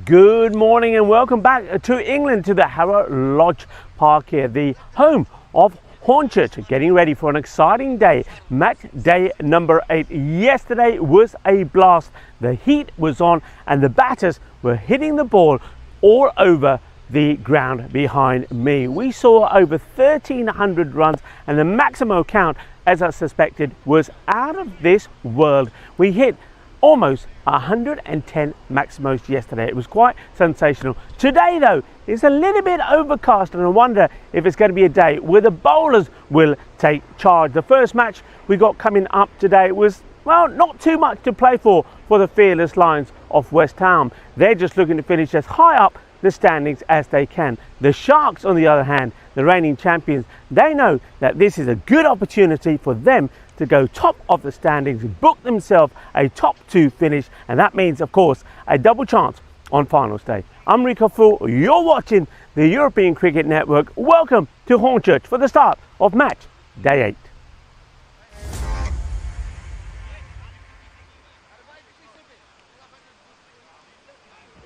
Good morning and welcome back to England, to the Harrow Lodge Park here, the home of Hornchurch, getting ready for an exciting day. Match day number 8. Yesterday was a blast. The heat was on and the batters were hitting the ball all over the ground behind me. We saw over 1,300 runs and the maximum count, as I suspected, was out of this world. We hit almost 110 maximos yesterday. It was quite sensational. Today though is a little bit overcast and I wonder if it's going to be a day where the bowlers will take charge. The first match we got coming up today was, well, not too much to play for the fearless Lions of West Ham. They're just looking to finish as high up the standings as they can. The Sharks, on the other hand, the reigning champions, they know that this is a good opportunity for them to go top of the standings, book themselves a top 2 finish, and that means, of course, a double chance on finals day. I'm Rico Fool. You're watching the European Cricket Network. Welcome to Hornchurch for the start of match day 8.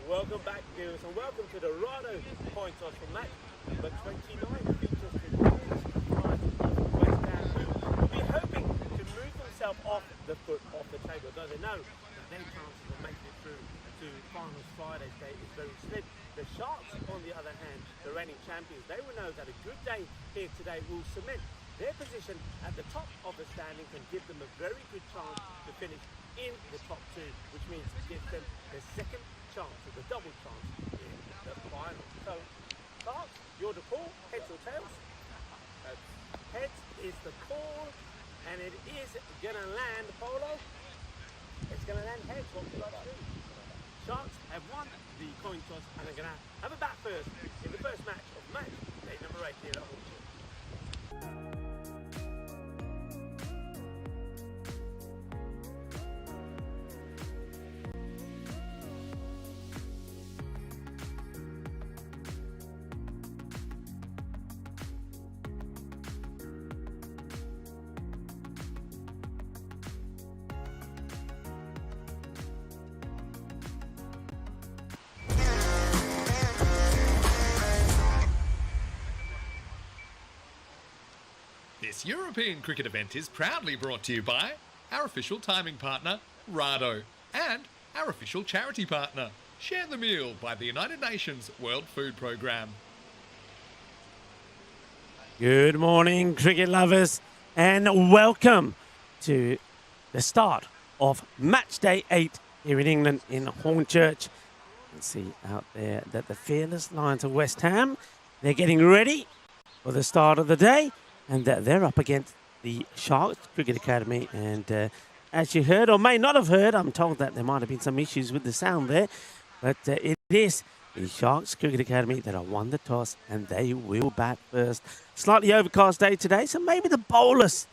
Welcome back, viewers, and welcome to the Rado point toss for match number 29. Features the Lions of West Ham, who will be hoping to move themselves off the foot of the table, though they know that their chances of making it through to finals Friday's day is very slim. The Sharks, on the other hand, the reigning champions, they will know that a good day here today will cement their position at the top of the standings and give them a very good chance to finish in the top 2, which means it gives them the second chance, or the double chance, in the final. So, Sharks, you're the call, heads or tails? Heads is the call, and it is going to land, Polo. It's going to land heads. What would you like to do? Sharks have won the coin toss and are going to have a bat first in the first match of match day number 8 here at Hornchurch. This European cricket event is proudly brought to you by our official timing partner, Rado, and our official charity partner, Share the Meal by the United Nations World Food Programme. Good morning, cricket lovers, and welcome to the start of match day 8 here in England in Hornchurch. You can see out there that the fearless Lions of West Ham, they're getting ready for the start of the day. And they're up against the Sharks Cricket Academy. And as you heard, or may not have heard, I'm told that there might have been some issues with the sound there. But it is the Sharks Cricket Academy that have won the toss, and they will bat first. Slightly overcast day today, so maybe the bowlers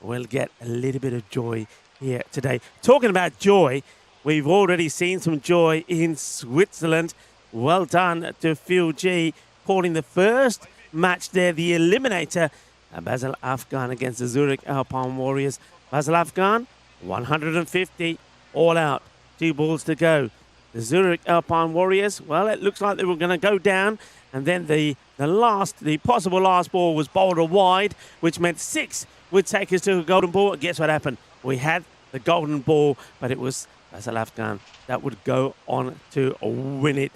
will get a little bit of joy here today. Talking about joy, we've already seen some joy in Switzerland. Well done to Phil G, calling the first match there, the eliminator. Basil Afghan against the Zurich Alpine Warriors. Basil Afghan, 150, all out. 2 balls to go. The Zurich Alpine Warriors, well, it looks like they were going to go down. And then the possible last ball was bowled wide, which meant 6 would take us to a golden ball. And guess what happened? We had the golden ball, but it was Basil Afghan that would go on to win it.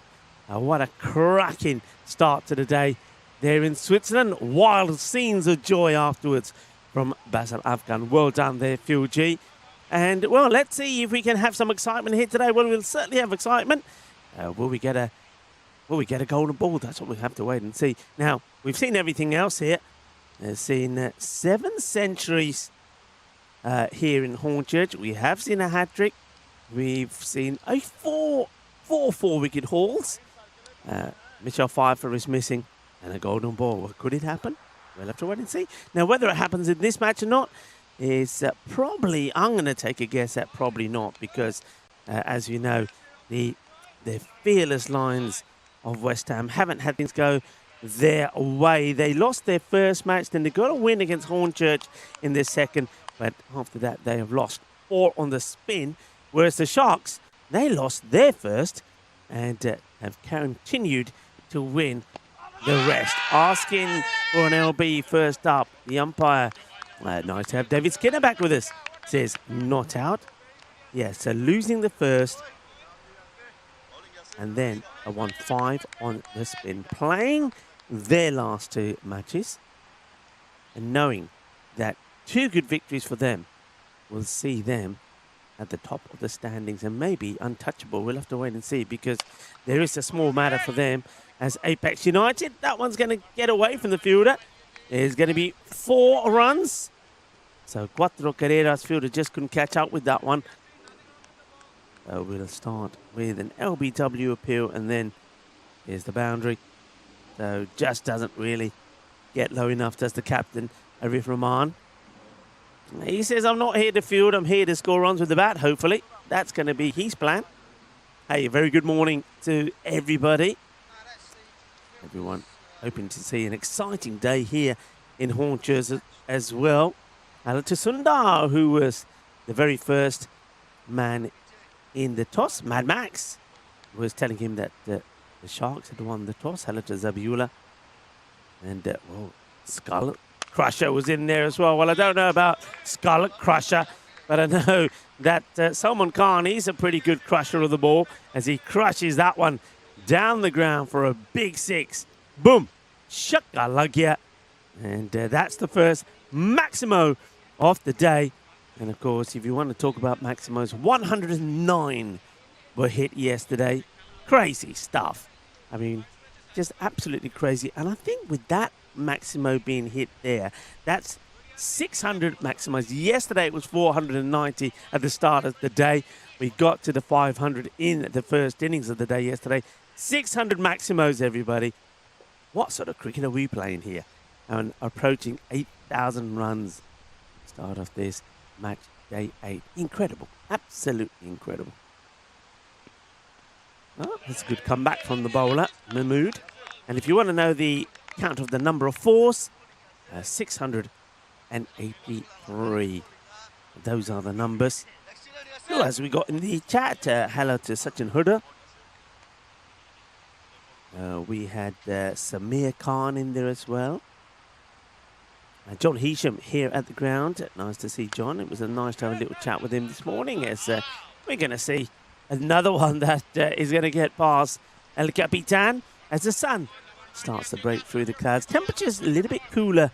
What a cracking start to the day there in Switzerland. Wild scenes of joy afterwards from Basil Afghan. Well done there, Phil G. And, well, let's see if we can have some excitement here today. Well, we'll certainly have excitement. Will we get a golden ball? That's what we'll have to wait and see. Now, we've seen everything else here. We've seen 7 centuries here in Hornchurch. We have seen a hat-trick. We've seen a 4 4-wicket hauls. Michelle Pfeiffer is missing. And a golden ball. Well, could it happen? We'll have to wait and see. Now, whether it happens in this match or not is probably, I'm going to take a guess at probably not, because, as you know, the fearless Lions of West Ham haven't had things go their way. They lost their first match, then they got a win against Hornchurch in their second, but after that, they have lost 4 on the spin, whereas the Sharks, they lost their first and have continued to win the rest. Asking for an LB first up. The umpire, nice to have David Skinner back with us, says not out. Yeah, so losing the first and then a 1-5 on the spin. Playing their last two matches and knowing that two good victories for them will see them at the top of the standings and maybe untouchable. We'll have to wait and see, because there is a small matter for them as Apex United. That one's going to get away from the fielder. There's going to be 4 runs. So Cuatro Carreras fielder just couldn't catch up with that one. We'll start with an LBW appeal, and then here's the boundary. So just doesn't really get low enough, does the captain, Arif Rahman. He says, I'm not here to field, I'm here to score runs with the bat, hopefully. That's going to be his plan. Hey, very good morning to everybody. Everyone hoping to see an exciting day here in Hornchurch as well. Hello to Sundar, who was the very first man in the toss. Mad Max was telling him that the Sharks had won the toss. Hello to Zabiula. And, well, Skull Crusher was in there as well. Well, I don't know about Skull Crusher, but I know that Salman Khan, he's a pretty good crusher of the ball as he crushes that one down the ground for a big 6. Boom! Shakka lagya. And that's the first Maximo of the day. And, of course, if you want to talk about Maximos, 109 were hit yesterday. Crazy stuff. I mean, just absolutely crazy. And I think with that Maximo being hit there, that's 600 Maximos. Yesterday it was 490 at the start of the day. We got to the 500 in the first innings of the day yesterday. 600 Maximos, everybody. What sort of cricket are we playing here? And approaching 8,000 runs. Start of this match day 8. Incredible. Absolutely incredible. Oh, that's a good comeback from the bowler, Mahmood. And if you want to know the count of the number of 4s, 683. Those are the numbers. Well, as we got in the chat, hello to Sachin Huda. We had Samir Khan in there as well. John Heasham here at the ground. Nice to see John. It was nice to have a little chat with him this morning, as we're going to see another one that is going to get past El Capitan as the sun starts to break through the clouds. Temperatures a little bit cooler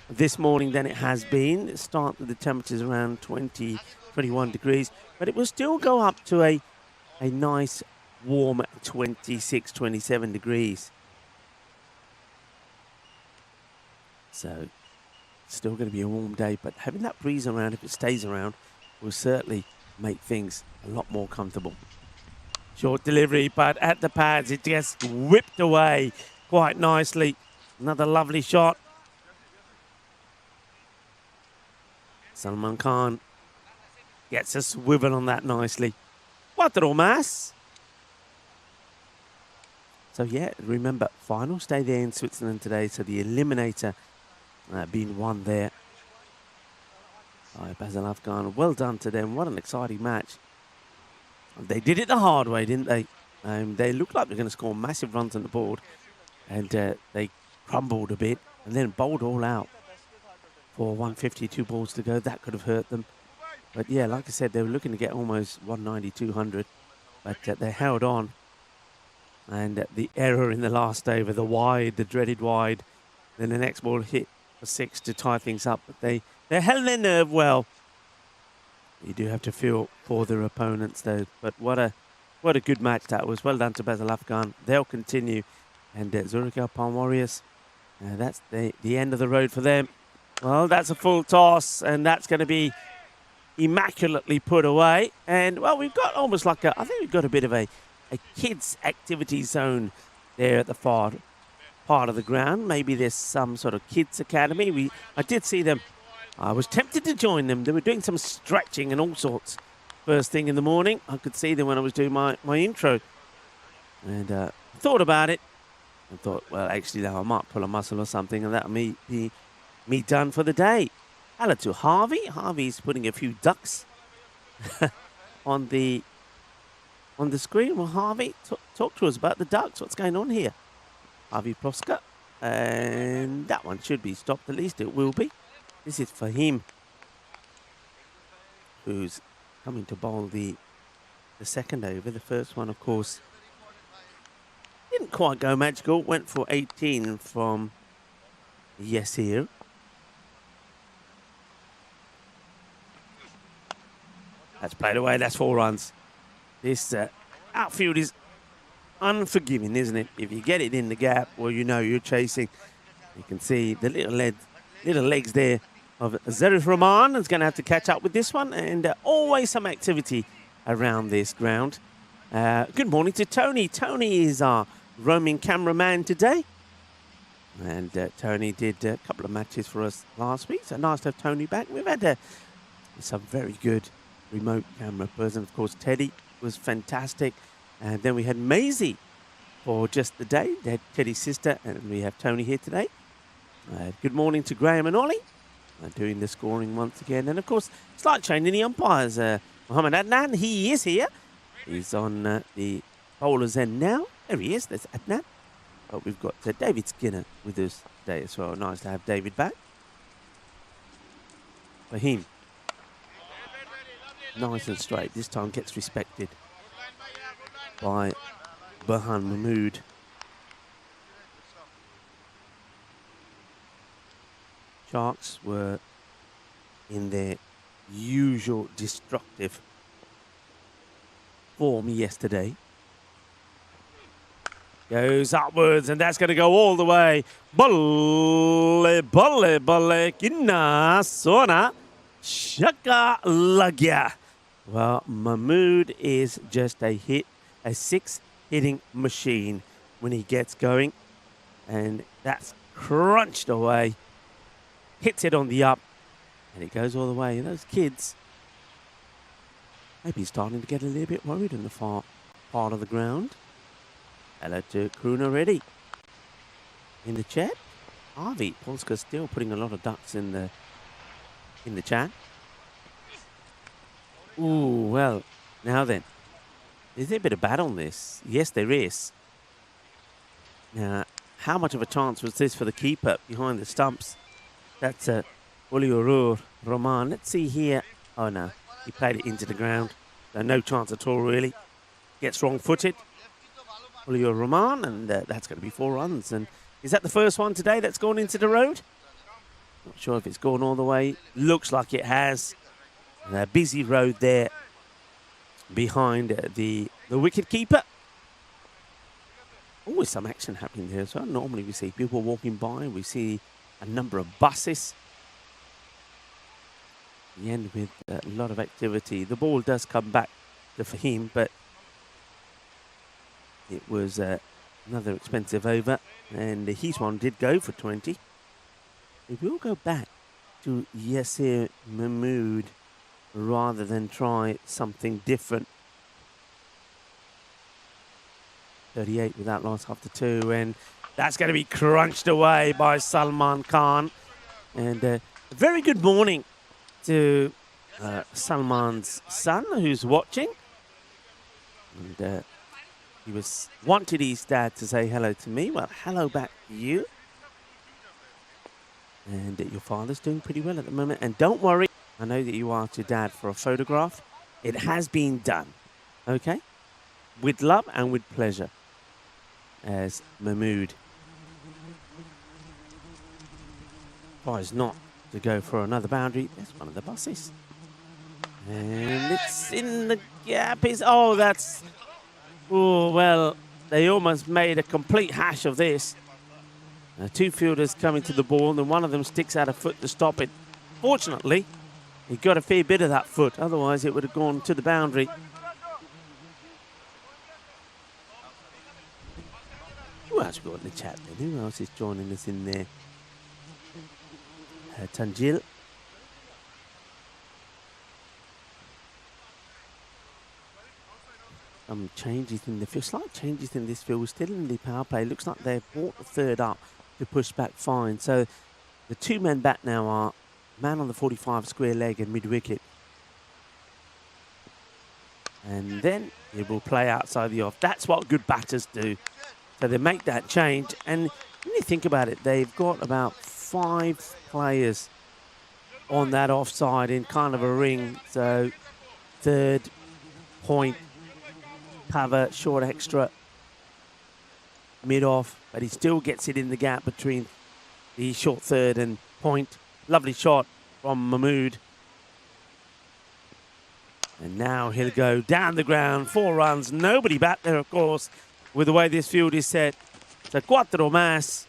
this morning than it has been. It started with the temperatures around 20, 21 degrees, but it will still go up to a nice warm 26, 27 degrees. So still going to be a warm day, but having that breeze around, if it stays around, will certainly make things a lot more comfortable. Short delivery, but at the pads, it just whipped away quite nicely. Another lovely shot. Salman Khan gets a swivel on that nicely. Cuatro más. So yeah, remember, finals day there in Switzerland today, so the eliminator being won there by Basil Afghan. Well done to them. What an exciting match. They did it the hard way, didn't they? They looked like they were going to score massive runs on the board, and they crumbled a bit and then bowled all out for 152 balls to go. That could have hurt them. But yeah, like I said, they were looking to get almost 190, 200, but they held on. And the error in the last over, the wide, the dreaded wide, then the next ball hit for 6 to tie things up. But they held their nerve well. You do have to feel for their opponents, though. But what a good match that was. Well done to Basil Afghan. They'll continue. And Zurich Alpine Warriors, that's the end of the road for them. Well, that's a full toss, and that's going to be immaculately put away. And, well, we've got almost like I think we've got a bit of a kids' activity zone there at the far part of the ground. Maybe there's some sort of kids' academy. I did see them. I was tempted to join them. They were doing some stretching and all sorts first thing in the morning. I could see them when I was doing my intro. And thought about it. And thought, well, actually, I might pull a muscle or something, and that'll be me done for the day. Hello to Harvey. Harvey's putting a few ducks on the on the screen. Well, Harvey, talk to us about the Ducks. What's going on here? Harvey Proska. And that one should be stopped. At least it will be. This is for him, who's coming to bowl the second over. The first one, of course, didn't quite go magical. Went for 18 from Yasir. That's played away. That's 4 runs. This outfield is unforgiving, isn't it? If you get it in the gap, well, you know you're chasing. You can see the little legs there of Zarif Rahman is going to have to catch up with this one, and always some activity around this ground. Good morning to Tony. Tony is our roaming cameraman today, and Tony did a couple of matches for us last week, so nice to have Tony back. We've had some very good remote camera person. Of course, Teddy was fantastic, and then we had Maisie for just the day. They had Teddy's sister, and we have Tony here today. Good morning to Graham and Ollie, doing the scoring once again. And of course, slight change in the umpires. Mohammed Adnan, he is here. He's on the bowler's end now. There he is, there's Adnan. But we've got David Skinner with us today as well. Nice to have David back. Fahim. Nice and straight. This time gets respected by Burhan Mahmood. Sharks were in their usual destructive form yesterday. Goes upwards, and that's going to go all the way. Balle, balle, balle, kinna, sona, shaka, lagya. Well, Mahmood is just a 6-hitting machine when he gets going. And that's crunched away. Hits it on the up, and it goes all the way. And those kids, maybe starting to get a little bit worried in the far part of the ground. Hello to Kroon already. In the chat, Harvey Polska still putting a lot of ducks in the chat. Ooh, well, now then, is there a bit of bat on this? Yes, there is. Now, how much of a chance was this for the keeper behind the stumps? That's Uliurur Rahman. Let's see here. Oh, no. He played it into the ground. So no chance at all, really. Gets wrong-footed. Uliurur Rahman, and that's going to be 4 runs. And is that the first one today that's gone into the road? Not sure if it's gone all the way. Looks like it has. And a busy road there behind the wicket keeper. Always some action happening there as well. Normally we see people walking by. We see a number of buses. The end with a lot of activity. The ball does come back to Fahim, but it was another expensive over, and his one did go for 20. We will go back to Yasir Mahmood rather than try something different. 38 with that last half to 2, and that's going to be crunched away by Salman Khan. And a very good morning to Salman's son, who's watching. And he wanted his dad to say hello to me. Well, hello back to you. And your father's doing pretty well at the moment. And don't worry, I know that you asked your dad for a photograph. It has been done, okay? With love and with pleasure. As Mahmood tries not to go for another boundary. There's one of the buses. And it's in the gap. Oh, that's... Oh, well, they almost made a complete hash of this. 2 fielders coming to the ball, and one of them sticks out a foot to stop it. Fortunately, he got a fair bit of that foot. Otherwise, it would have gone to the boundary. Who else we got in the chat then? Who else is joining us in there? Tanjil. Some changes in the field. Slight changes in this field. We're still in the power play. Looks like they've brought the third up to push back fine. So the 2 men back now are man on the 45 square leg and mid-wicket. and then it will play outside the off. That's what good batters do. So they make that change, and when you think about it, they've got about 5 players on that offside in kind of a ring. So third, point, cover, short extra, mid-off, but he still gets it in the gap between the short third and point. Lovely shot from Mahmood. And now he'll go down the ground, 4 runs, nobody back there, of course, with the way this field is set. It's a cuatro más.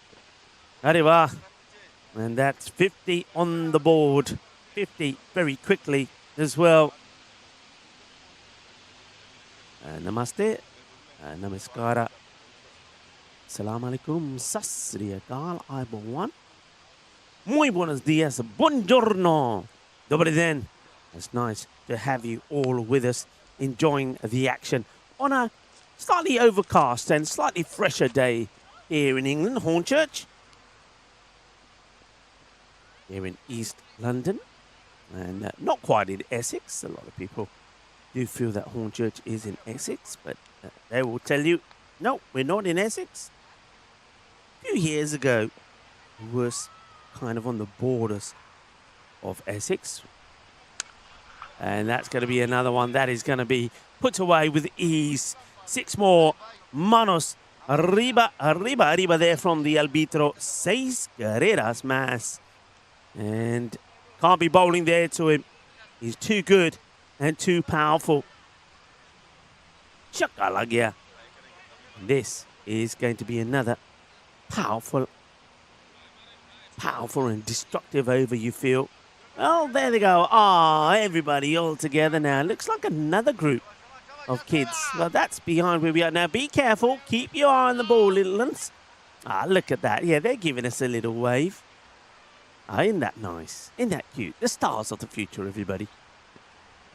Arriba. And that's 50 on the board. 50 very quickly as well. Namaste. Namaskara. Assalamu alaikum. Sasri akal. Aibawan. Muy buenos dias. Buongiorno. Dobry den. It's nice to have you all with us, enjoying the action on a slightly overcast and slightly fresher day here in England, Hornchurch, here in East London, and not quite in Essex. A lot of people do feel that Hornchurch is in Essex, but they will tell you, no, we're not in Essex. A few years ago, it was kind of on the borders of Essex. And that's going to be another one that is going to be put away with ease. 6 more. Manos. Arriba, arriba, arriba there from the arbitro. 6 carreras más. And can't be bowling there to him. He's too good and too powerful. Chakalagia. This is going to be another powerful and destructive over, you feel. Well, there they go. Everybody all together now. Looks like another group of kids. Well, that's behind where we are now. Be careful. Keep your eye on the ball, little ones. Look at that. Yeah, they're giving us a little wave. Isn't that nice? Isn't that cute? The stars of the future, everybody.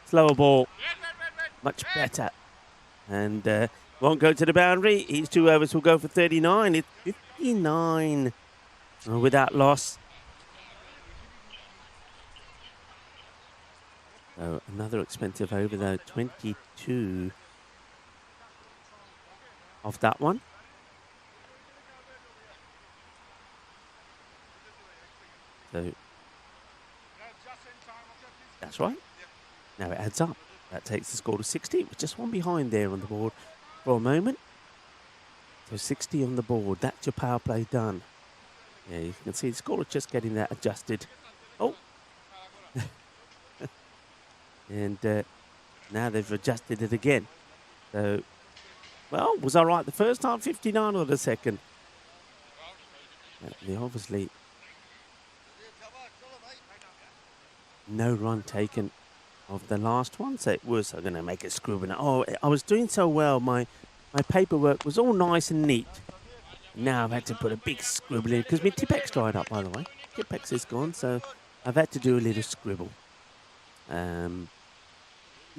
Slower ball. Much better. And won't go to the boundary. Each 2 overs will go for 39. It's 59 without loss. So another expensive over though, 22 off that one. So that's right. Now it adds up. That takes the score to 60. We're just one behind there on the board for a moment. So 60 on the board. That's your power play done. Yeah, you can see the score is just getting that adjusted. Oh. And now they've adjusted it again. So, well, was I right the first time? 59 or the second? They obviously no run taken of the last one. So it was, I'm going to make a scribble. Oh, I was doing so well. My paperwork was all nice and neat. Now I've had to put a big scribble in because my Tipex dried up, by the way. Tipex is gone, so I've had to do a little scribble.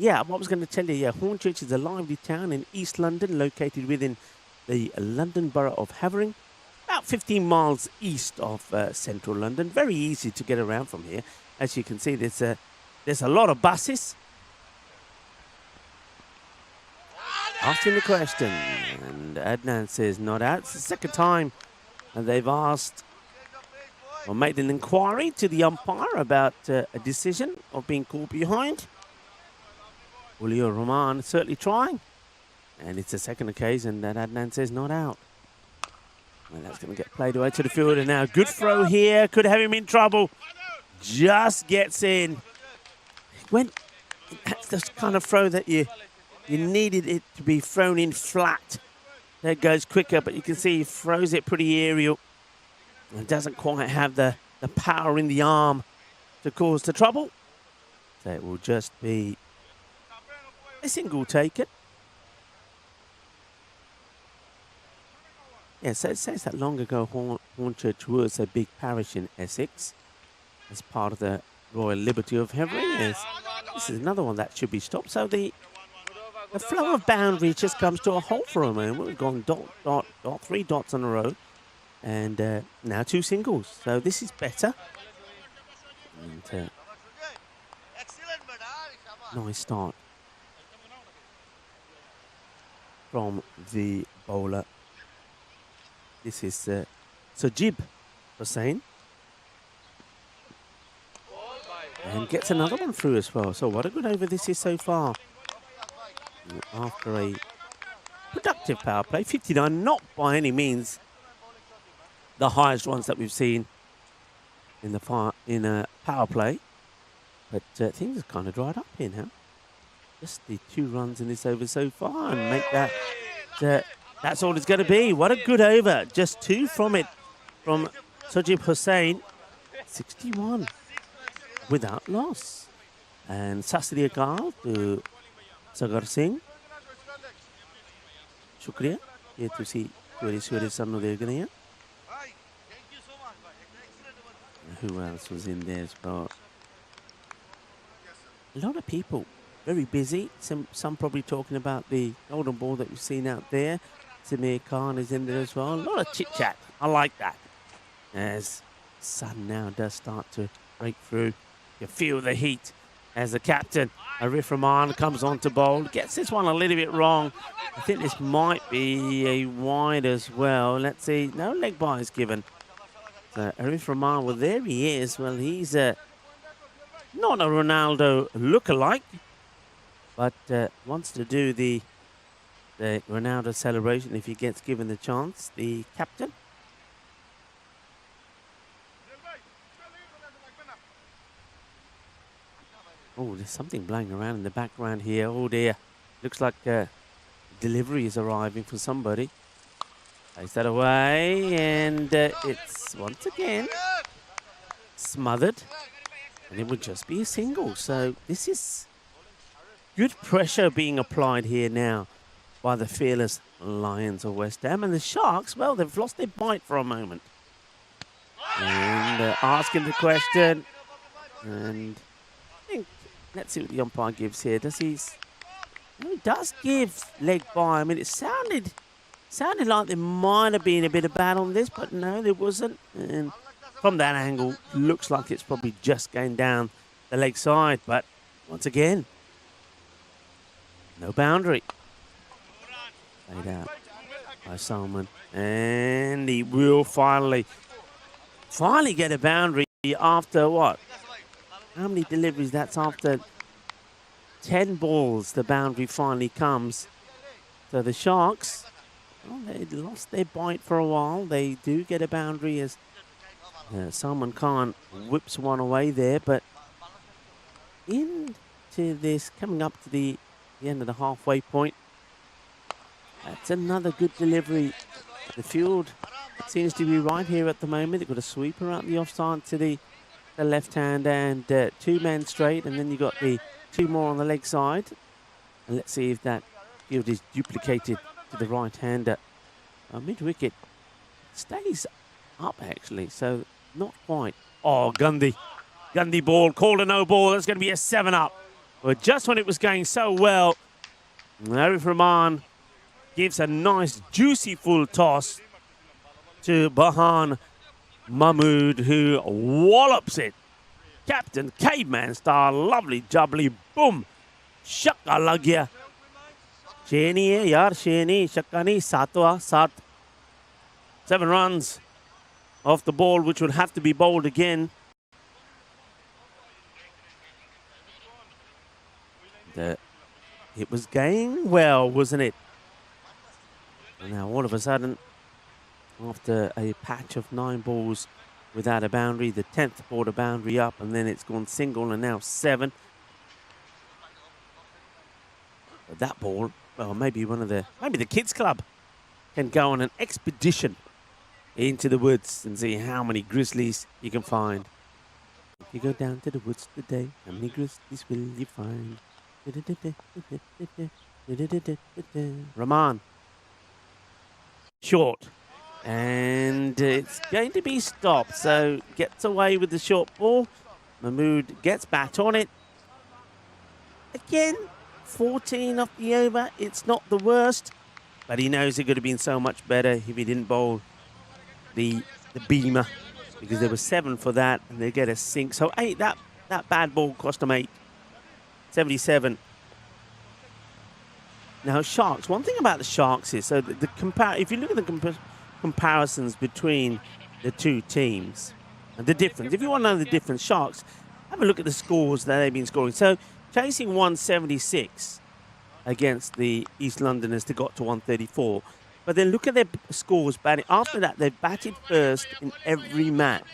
Yeah, what I was going to tell you, yeah, Hornchurch is a lively town in East London, located within the London Borough of Havering, about 15 miles east of central London. Very easy to get around from here. As you can see, there's a lot of buses. Asking the question, and Adnan says not out. It's the second time they've asked or made an inquiry to the umpire about a decision of being called behind. Julio Roman certainly trying. And it's the second occasion that Adnan says not out. And that's going to get played away to the field. And now good throw here. Could have him in trouble. Just gets in. That's the kind of throw that you needed it to be thrown in flat. That goes quicker, but you can see he throws it pretty aerial. And doesn't quite have the power in the arm to cause the trouble. So it will just be a single taken. Yeah, so it says that long ago Hornchurch was a big parish in Essex as part of the Royal Liberty of Havering. This is another one that should be stopped. So the flow of boundary just comes to a halt for a moment. We've gone dot, 3 dots in a row. And now 2 singles. So this is better. And, nice start from the bowler. This is Sajib Hussain. And gets another one through as well. So what a good over this is so far. After a productive power play, 59, not by any means the highest ones that we've seen in a power play. But things have kind of dried up here now. Just the 2 runs in this over so far and make that, that's all it's going to be. What a good over. Just 2 from it, from Sajib Hussain. 61 without loss. And Sasri Akal to Sagar Singh. Shukriya. Ye tusi swere sanu dekh rahe hain. Who else was in there as well? A lot of people, very busy. Some probably talking about the golden ball that we've seen out there. Samir Khan is in there as well. A lot of chit-chat. I like that. As sun now does start to break through. You feel the heat as the captain, Arif Rahman, comes on to bowl. Gets this one a little bit wrong. I think this might be a wide as well. Let's see. No leg bye is given. So Arif Rahman, well, there he is. Well, he's not a Ronaldo lookalike, but wants to do the Ronaldo celebration if he gets given the chance. The captain. Oh, there's something blowing around in the background here. Oh dear. Looks like delivery is arriving for somebody. Takes that away, and it's once again smothered. And it would just be a single. So this is good pressure being applied here now by the fearless Lions of West Ham. And the Sharks, well, they've lost their bite for a moment. And asking the question. And I think, let's see what the umpire gives here. Does he does give leg bye. I mean, it sounded like there might have been a bit of bat on this, but no, there wasn't. And from that angle, looks like it's probably just going down the leg side. But once again, no boundary. Played out by Salman. And he will finally get a boundary after what? How many deliveries? That's after 10 balls, the boundary finally comes. So the Sharks, well, they lost their bite for a while. They do get a boundary as Salman Khan whips one away there. But into this, coming up to the end of the halfway point, that's another good delivery. The field seems to be right here at the moment. They've got a sweeper out the offside to the left hand and 2 men straight, and then you've got the 2 more on the leg side. And let's see if that field is duplicated to the right hander. Mid-wicket stays up actually, so not quite. Oh, Gandhi ball, called a no ball. That's going to be a 7-up. But just when it was going so well, Arif Rahman gives a nice juicy full toss to Bahan Mahmood, who wallops it. Captain Caveman style, lovely jubbly, boom, shakka lag gaya. Sheni hai yaar, Sheni, shakka nahi, 7 7 runs off the ball, which would have to be bowled again. It was going well, wasn't it? And now all of a sudden, after a patch of 9 balls without a boundary, the 10th brought a boundary up, and then it's gone single, and now 7. But that ball, well, maybe the kids club can go on an expedition into the woods and see how many grizzlies you can find. If you go down to the woods today, how many grizzlies will you find? Rahman. Short. And it's going to be stopped. So gets away with the short ball. Mahmood gets back on it. Again, 14 off the over. It's not the worst. But he knows it could have been so much better if he didn't bowl the beamer. Because there was 7 for that. And they get a sink. So 8, that bad ball cost him 8. 77. Now, Sharks, one thing about the Sharks is, so if you look at the comparisons between the two teams, and the difference, if you want to know the difference, Sharks, have a look at the scores that they've been scoring. So, chasing 176 against the East Londoners, they got to 134. But then look at their scores batting. After that, they've batted first in every match.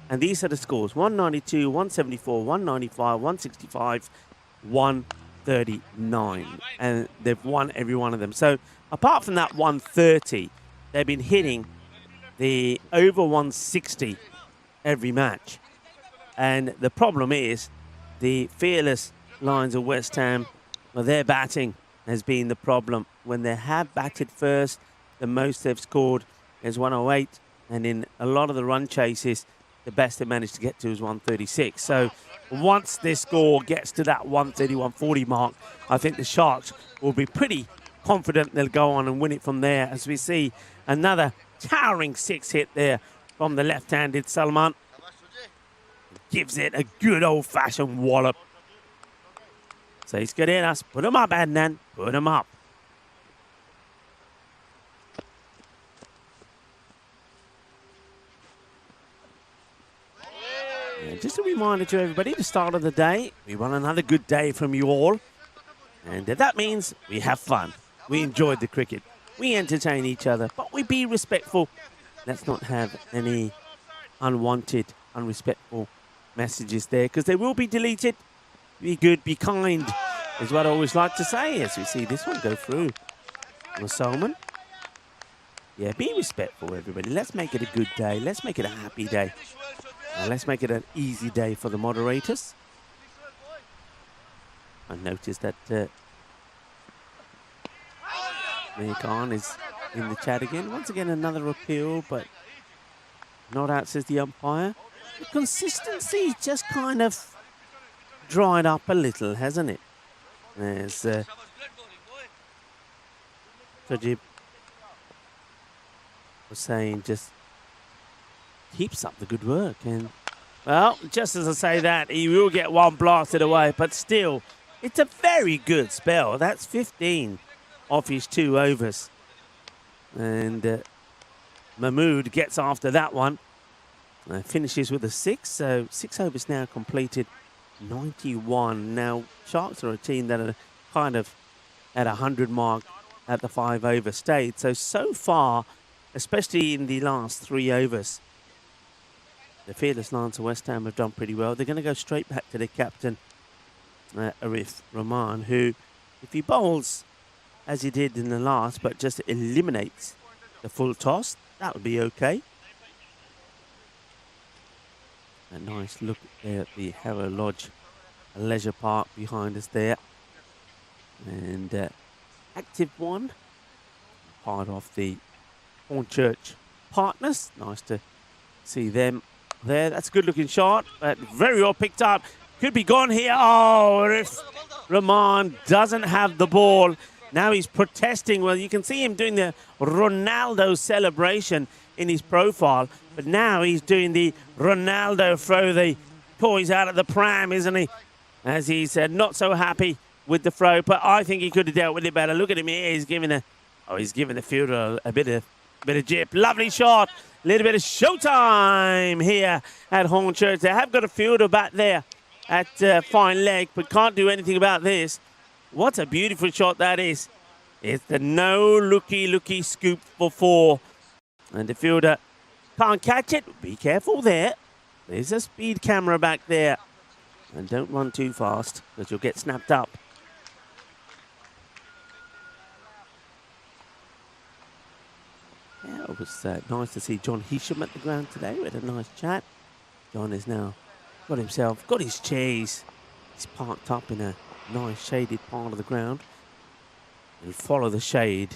And these are the scores: 192, 174, 195, 165, 139. And they've won every one of them. So apart from that 130, they've been hitting the over 160 every match. And the problem is the fearless Lions of West Ham, well, their batting has been the problem. When they have batted first, the most they've scored is 108. And in a lot of the run chases, the best they managed to get to is 136. So once this score gets to that 130, 140 mark, I think the Sharks will be pretty confident they'll go on and win it from there, as we see another towering 6 hit there from the left-handed Salman. Gives it a good old-fashioned wallop. So he's good in us. Put him up, Adnan. Put him up. Just a reminder to everybody, the start of the day, we want another good day from you all. And that means we have fun. We enjoyed the cricket. We entertain each other, but we be respectful. Let's not have any unwanted, unrespectful messages there, because they will be deleted. Be good, be kind, is what I always like to say, as we see this one go through. Salman. Yeah, be respectful, everybody. Let's make it a good day. Let's make it a happy day. Let's make it an easy day for the moderators. I noticed that Khan is in the chat again. Once again, another appeal, but not out, says the umpire. The consistency just kind of dried up a little, hasn't it? There's Tajib was saying just keeps up the good work. And, well, just as I say that, he will get one blasted away, but still, it's a very good spell. That's 15 off his 2 overs. And Mahmood gets after that one. Finishes with a 6, so 6 overs now completed, 91. Now, Sharks are a team that are kind of at 100 mark at the 5 over stage. So far, especially in the last 3 overs, the fearless Lions of West Ham have done pretty well. They're going to go straight back to their captain, Arif Rahman, who, if he bowls as he did in the last, but just eliminates the full toss, that would be okay. A nice look there at the Harrow Lodge Leisure Park behind us there. And active one, part of the Hornchurch partners. Nice to see them there. That's a good looking shot, but very well picked up. Could be gone here. Oh, if Rahman doesn't have the ball. Now he's protesting. Well, you can see him doing the Ronaldo celebration in his profile, but now he's doing the Ronaldo throw the toys out of the pram, isn't he? As he said, not so happy with the throw, but I think he could have dealt with it better. Look at him here. He's giving the fielder a bit of jip. Lovely shot. A little bit of showtime here at Hornchurch. They have got a fielder back there at fine leg, but can't do anything about this. What a beautiful shot that is. It's the no-looky scoop for 4. And the fielder can't catch it. Be careful there. There's a speed camera back there. And don't run too fast, because you'll get snapped up. Yeah, it was nice to see John Hisham at the ground today. We had a nice chat. John has now got his cheese. He's parked up in a nice shaded part of the ground. And follow the shade.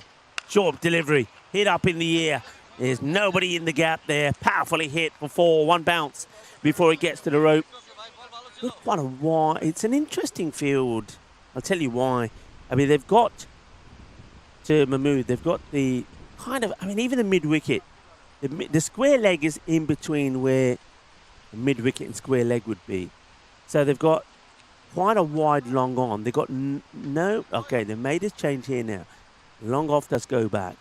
Short delivery. Hit up in the air. There's nobody in the gap there. Powerfully hit for 4. 1 bounce before it gets to the rope. Look what a wide. It's an interesting field. I'll tell you why. I mean, they've got to Mahmood. They've got the kind of, I mean, even the mid-wicket. The square leg is in between where the mid-wicket and square leg would be. So they've got quite a wide long on. They got no. Okay, they made this change here now. Long off does go back.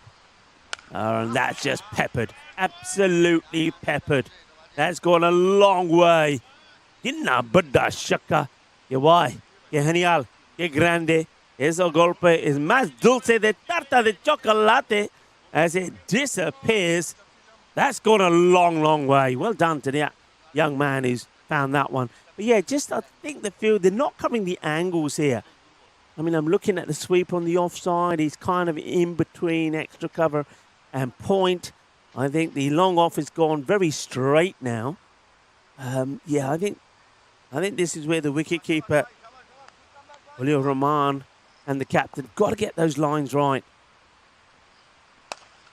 And that's just peppered. Absolutely peppered. That's gone a long way. Inna bada shaka. Que guay. Que genial. Que grande. Ese golpe es más dulce de tarta de chocolate as it disappears. That's gone a long, long way. Well done to that young man who's found that one. But yeah, just I think the field, they're not covering the angles here. I mean, I'm looking at the sweep on the offside. He's kind of in between extra cover and point. I think the long off has gone very straight now. Yeah, I think this is where the wicketkeeper, Julio Roman, and the captain got to get those lines right.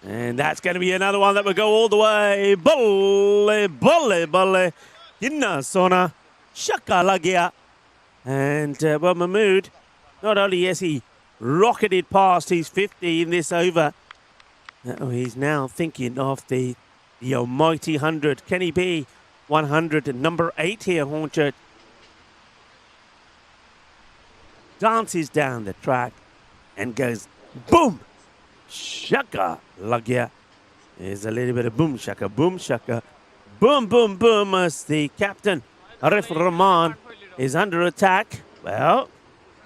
And that's going to be another one that will go all the way. Bolle, bolle, bolle. Inna sona. Shaka lagia. And, well, Mahmood, not only yes, he rocketed past his 50 in this over. He's now thinking of the almighty 100. Can he be 100? Number 8 here, Hornchurch. Dances down the track and goes boom. Shaka lagia. There's a little bit of boom shaka, boom shaka. Boom, boom, boom as the captain, Arif Rahman, is under attack. Well,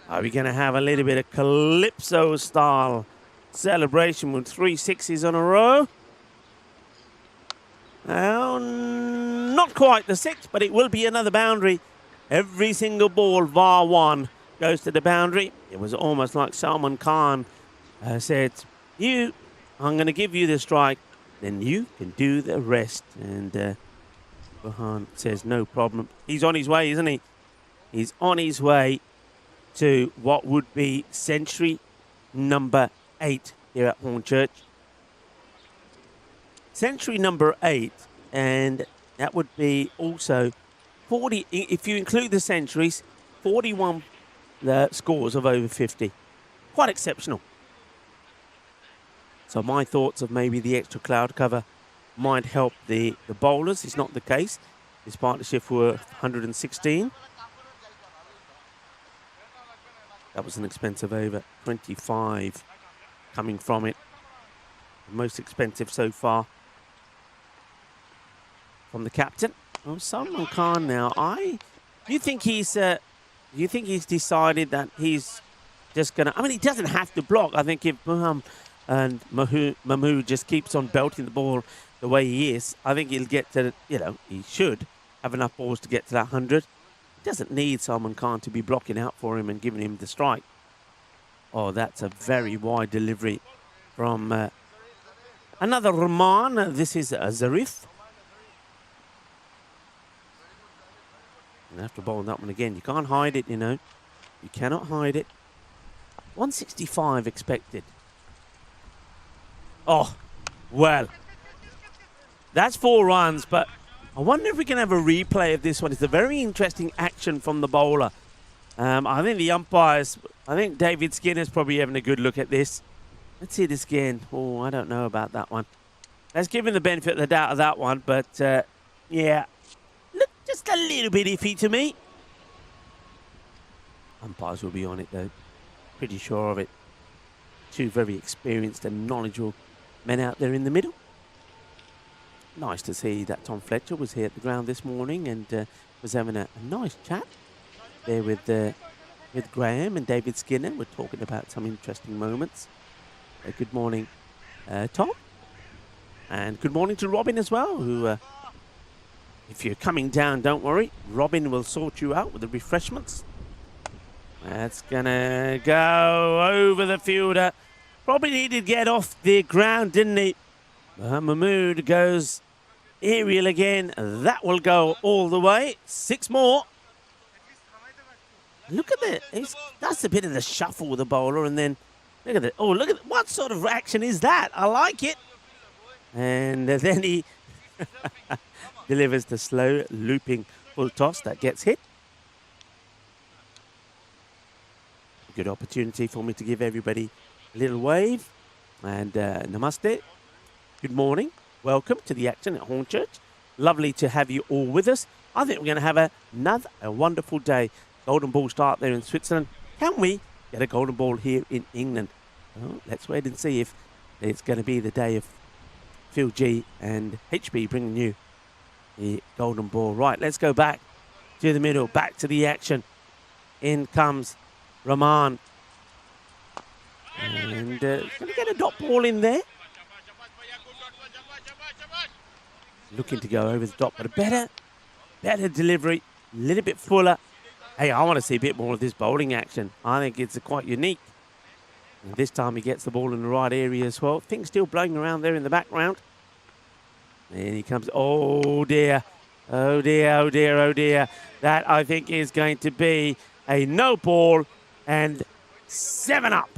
are we going to have a little bit of Calypso-style celebration with 3 sixes on a row? Well, not quite the 6, but it will be another boundary. Every single ball, VAR 1, goes to the boundary. It was almost like Salman Khan said, I'm going to give you the strike, then you can do the rest. And Burhan says, no problem. He's on his way, isn't he? He's on his way to what would be century number 8 here at Hornchurch. Century number 8, and that would be also 40, if you include the centuries, 41 scores of over 50. Quite exceptional. So my thoughts of maybe the extra cloud cover might help the bowlers. It's not the case. This partnership were 116. That was an expensive over. 25 coming from it. The most expensive so far from the captain. Oh, Salman Khan now. You think he's decided that he's just gonna? I mean, he doesn't have to block. I think if Mahmood just keeps on belting the ball the way he is, I think he'll get to, he should have enough balls to get to that 100. He doesn't need Salman Khan to be blocking out for him and giving him the strike. Oh, that's a very wide delivery from another Rahman. This is Zarif. You have to bowl that one again. You can't hide it, You cannot hide it. 165 expected. Oh, well, that's 4 runs, but I wonder if we can have a replay of this one. It's a very interesting action from the bowler. I think the umpires, David Skinner's probably having a good look at this. Let's see this again. Oh, I don't know about that one. Let's give him the benefit of the doubt of that one, but yeah, look, just a little bit iffy to me. Umpires will be on it, though. Pretty sure of it. 2 very experienced and knowledgeable men out there in the middle. Nice to see that Tom Fletcher was here at the ground this morning and was having a nice chat there with Graham and David Skinner. We're talking about some interesting moments. Good morning, Tom. And good morning to Robin as well, who, if you're coming down, don't worry. Robin will sort you out with the refreshments. That's going to go over the fielder. Probably needed to get off the ground, didn't he? Mahmood goes aerial again. That will go all the way. 6 more. Look at that. That's a bit of the shuffle with the bowler. And then, look at it. Oh, look at it. What sort of action is that? I like it. And then he delivers the slow looping full toss that gets hit. Good opportunity for me to give everybody a little wave. And namaste. Good morning. Welcome to the action at Hornchurch. Lovely to have you all with us. I think we're going to have a wonderful day. golden ball start there in Switzerland. Can we get a golden ball here in England? Well, let's wait and see if it's going to be the day of Phil G and HB bringing you the golden ball. Right, let's go back to the middle, back to the action. In comes Rahman. And going to get a dot ball in there. Looking to go over the dot, but a better delivery, a little bit fuller. Hey, I want to see a bit more of this bowling action. I think it's quite unique. And this time he gets the ball in the right area as well. Things still blowing around there in the background. And he comes, oh dear, oh dear, oh dear, oh dear. That I think is going to be a no ball and 7 up.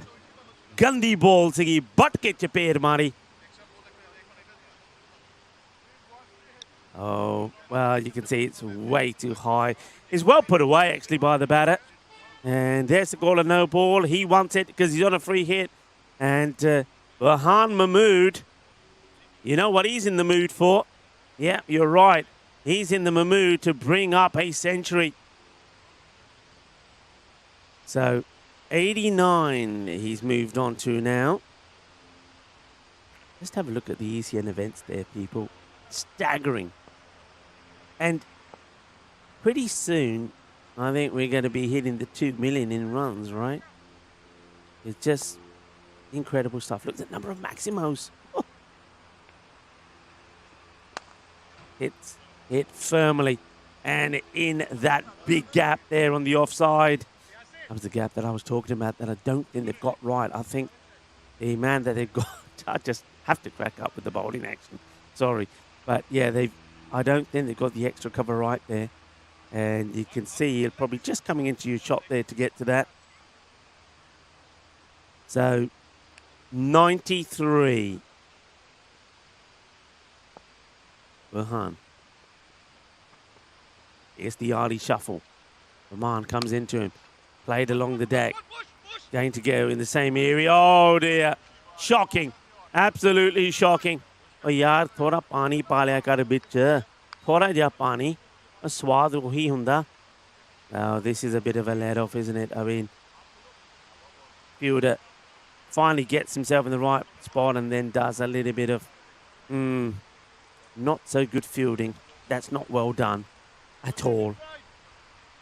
Gandhi ball, Siggy, but get your pair, Marty. Oh, well, you can see it's way too high. It's well put away, actually, by the batter. And there's the goal of no ball. He wants it because he's on a free hit. And Burhan Mahmood, you know what he's in the mood for? Yeah, you're right. He's in the mood to bring up a century. So, 89 he's moved on to now. Just have a look at the ECN events there, people. Staggering. And pretty soon, I think we're going to be hitting the 2 million in runs, right? It's just incredible stuff. Look at the number of Maximos. Oh. Hit firmly. And in that big gap there on the offside. That was the gap that I was talking about that I don't think they've got right. I think the man that they've got, I just have to crack up with the bowling action. Sorry. But yeah, I don't think they've got the extra cover right there. And you can see you're probably just coming into your shot there to get to that. So, 93. Burhan. Here's the Yardie shuffle. Rahman comes into him. Played along the deck. Going to go in the same area. Oh dear. Shocking. Absolutely shocking. Oh yaar, thoda pani pa liya kar vich. Thoda ja pani. Swad wahi hunda. Oh, this is a bit of a let-off, isn't it? I mean, fielder finally gets himself in the right spot and then does a little bit of not so good fielding. That's not well done at all.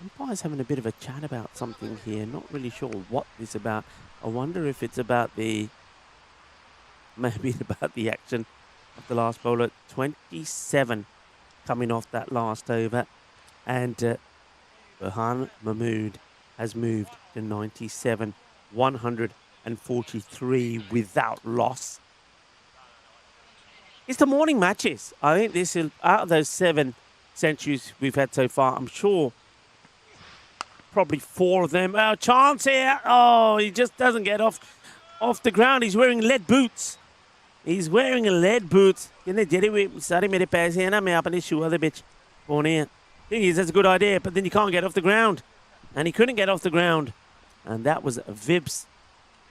Umpire's having a bit of a chat about something here. Not really sure what this is about. I wonder if it's about maybe about the action of the last bowler. 27 coming off that last over. And Burhan Mahmood has moved to 97. 143 without loss. It's the morning matches. I think this is, out of those 7 centuries we've had so far, I'm sure probably 4 of them. Oh, chance here. Oh, he just doesn't get off the ground. He's wearing lead boots. He's wearing lead boots. Sorry, mere paise hai na, main apne shoe de vich pone hain. Thing is, that's a good idea, but then you can't get off the ground. And he couldn't get off the ground. And that was Vibs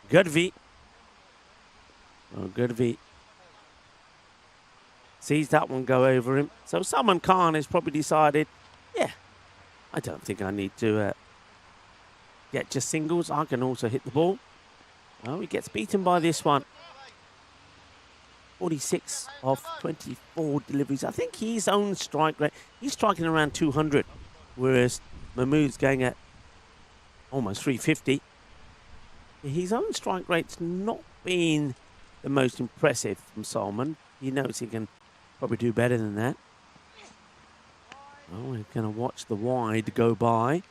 Gudvi. Oh, Gudvi sees that one go over him. So Salman Khan has probably decided, yeah, I don't think I need to get just singles. I can also hit the ball. Well, he gets beaten by this one. 46 of 24 deliveries. I think his own strike rate, he's striking around 200, whereas Mahmood's going at almost 350. His own strike rate's not been the most impressive from Salman. He knows he can probably do better than that. Well, we're going to watch the wide go by.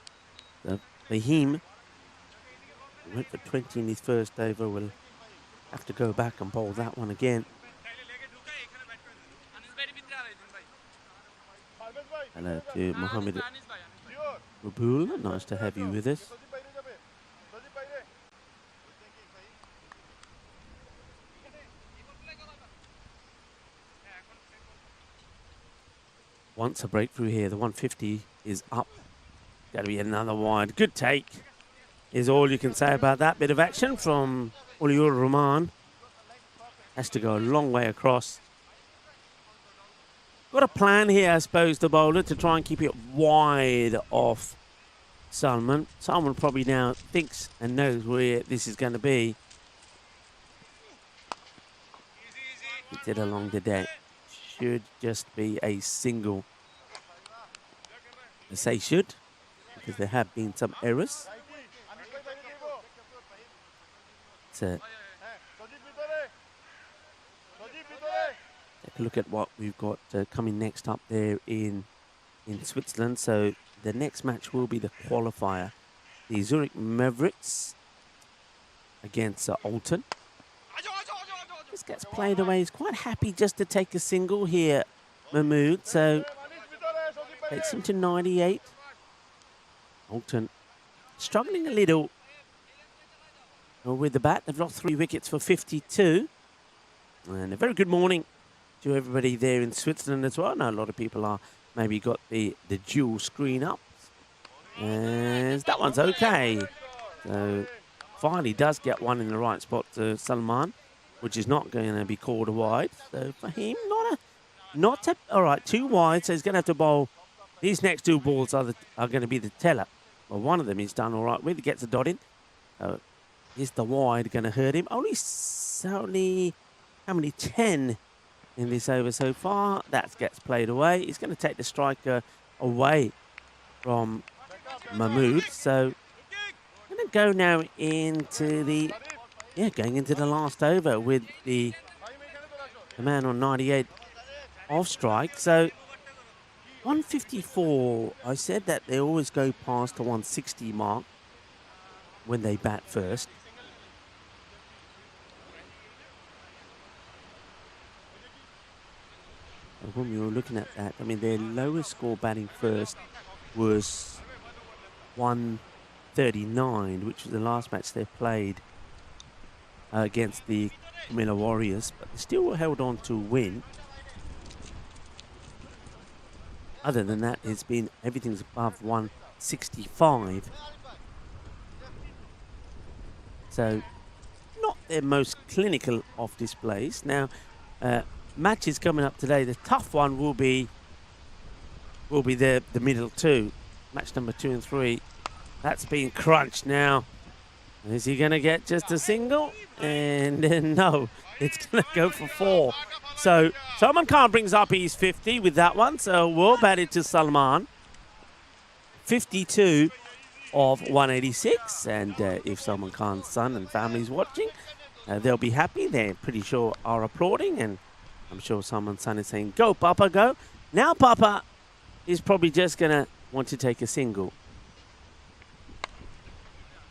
The Fahim went for 20 in his first over. We'll have to go back and bowl that one again. Hello to Mohammed Rabul. Nice to have you with us. Once a breakthrough here. The 150 is up. Got to be another wide. Good take is all you can say about that bit of action from Uliur Rahman. Has to go a long way across. Got a plan here, I suppose, the bowler, to try and keep it wide off Salman. Salman probably now thinks and knows where this is going to be. Hits it along the deck. Should just be a single. I say should, because there have been some errors. Take a look at what we've got coming next up there in Switzerland. So the next match will be the qualifier. The Zurich Mavericks against Alton. This gets played away. He's quite happy just to take a single here, Mahmood. So takes him to 98. Alton struggling a little with the bat. They've lost 3 wickets for 52. And a very good morning to everybody there in Switzerland as well. I know a lot of people are maybe got the dual screen up. And that one's okay. So finally does get one in the right spot to Salman, which is not going to be called a wide. So for him, all right, 2 wide. So he's going to have to bowl. These next 2 balls are going to be the teller. Well, one of them he's done all right with. He gets a dot in. So is the wide going to hurt him? Only how many? 10 in this over so far. That gets played away. He's going to take the striker away from Mahmood. So I'm going to go now into going into the last over with the man on 98 off strike. So 154, I said that they always go past the 160 mark when they bat first. And when we were looking at that, I mean, their lowest score batting first was 139, which was the last match they played against the Camilla Warriors, but they still held on to win. Other than that, it's been everything's above 165. So, not their most clinical of displays. Now, matches coming up today. The tough one will be the middle 2, match number 2 and 3. That's being crunched now. Is he going to get just a single? And no, it's going to go for 4. So Salman Khan brings up his 50 with that one. So well batted to Salman. 52 of 186. And if Salman Khan's son and family's watching, they'll be happy. They're pretty sure are applauding. And I'm sure Salman's son is saying, go, Papa, go. Now Papa is probably just going to want to take a single.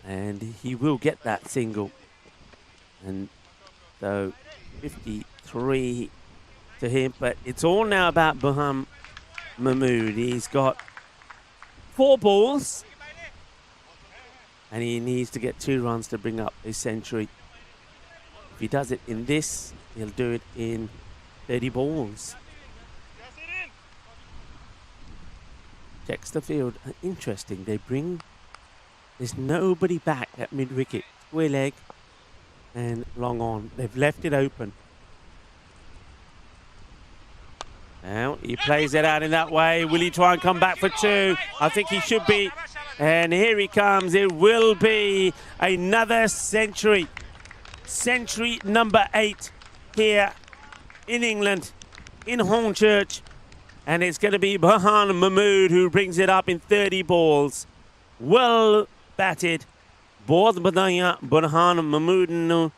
And he will get that single. And so 53 to him. But it's all now about Burhan Mahmood. He's got 4 balls. And he needs to get 2 runs to bring up his century. If he does it in this, he'll do it in 30 balls. Checks the field. Interesting. There's nobody back at mid-wicket. Square leg and long on. They've left it open. Now he plays it out in that way. Will he try and come back for 2? I think he should be. And here he comes. It will be another century. Century number 8 here in England, in Hornchurch. And it's going to be Burhan Mahmood who brings it up in 30 balls. Well batted. बहुत बढ़िया बुरहान महमूद ने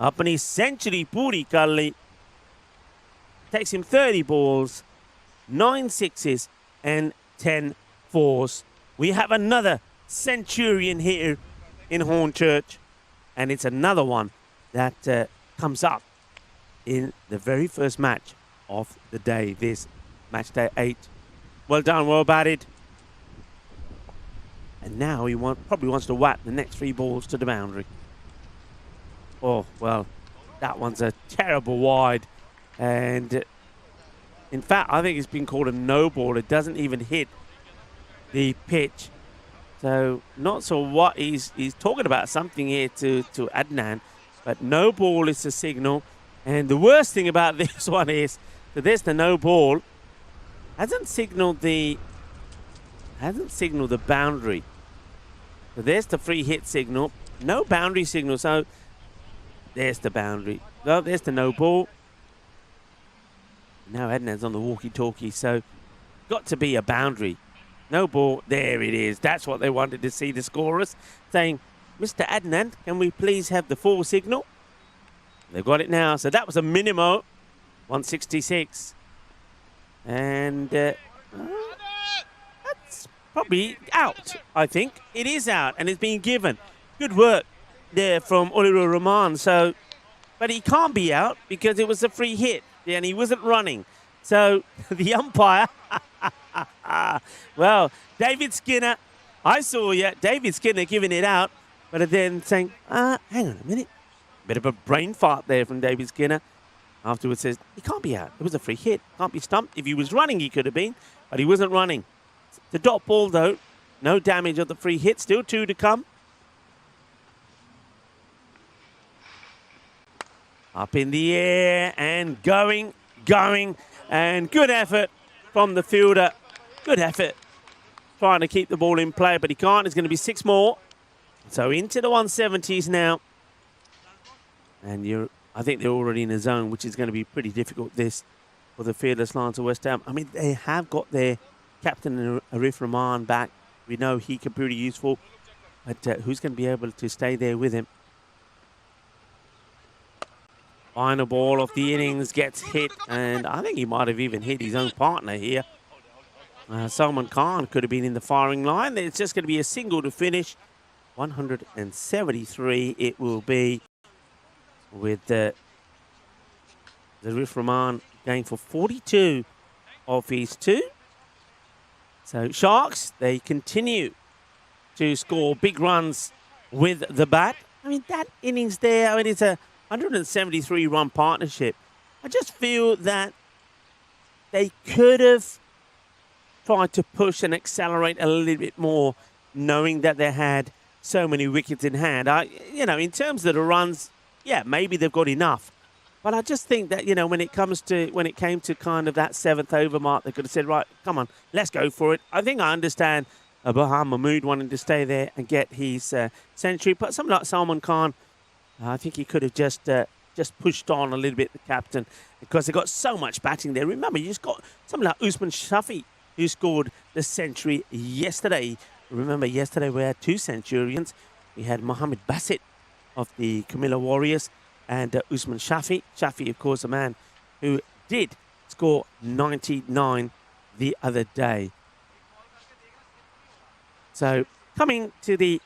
अपनी century पूरी कर ली. Takes him 30 balls, 9 sixes and 10 fours. We have another centurion here in Hornchurch, and it's another one that comes up in the very first match of the day, this match day 8. Well done, well batted. And now he probably wants to whack the next 3 balls to the boundary. Oh, well, that one's a terrible wide. And in fact, I think it's been called a no ball. It doesn't even hit the pitch. So not sure what he's talking about, something here to Adnan. But no ball is the signal. And the worst thing about this one is that there's the no ball. Hasn't signaled the boundary. So there's the free hit signal. No boundary signal, so there's the boundary. Well, there's the no ball. Now Adnan's on the walkie-talkie, so got to be a boundary. No ball. There it is. That's what they wanted to see, the scorers, saying, Mr. Adnan, can we please have the full signal? They've got it now. So that was a minimo, 166. And that's probably out, I think. It is out, and it's being given. Good work there from Oliver Rahman. So, but he can't be out because it was a free hit, and he wasn't running. So the umpire, well, David Skinner, I saw David Skinner giving it out, but then saying, hang on a minute. Bit of a brain fart there from David Skinner. Afterwards says, he can't be out. It was a free hit. Can't be stumped. If he was running, he could have been, but he wasn't running. The dot ball, though, no damage of the free hit. Still 2 to come. Up in the air and going, and good effort from the fielder. Good effort. Trying to keep the ball in play, but he can't. It's going to be 6 more. So into the 170s now. And I think they're already in a zone, which is going to be pretty difficult, this, for the fearless Lions of West Ham. I mean, they have got their captain, Arif Rahman, back. We know he can be pretty useful. But who's going to be able to stay there with him? Final ball of the innings gets hit, and I think he might have even hit his own partner here. Salman Khan could have been in the firing line. It's just going to be a single to finish. 173 it will be, with the Arif Rahman going for 42 of his 2. So Sharks, they continue to score big runs with the bat. I mean, that innings there, I mean, it's a 173-run partnership. I just feel that they could have tried to push and accelerate a little bit more, knowing that they had so many wickets in hand. In terms of the runs, yeah, maybe they've got enough. But I just think that, when it came to kind of that 7th over mark, they could have said, right, come on, let's go for it. I think I understand Bahar Mahmood wanting to stay there and get his century. But something like Salman Khan, I think he could have just pushed on a little bit, the captain, because they got so much batting there. Remember, you just got something like Usman Shafi, who scored the century yesterday. Remember, yesterday we had 2 centurions. We had Mohammed Basit of the Camilla Warriors and Usman Shafi. Shafi, of course, a man who did score 99 the other day. So, coming to the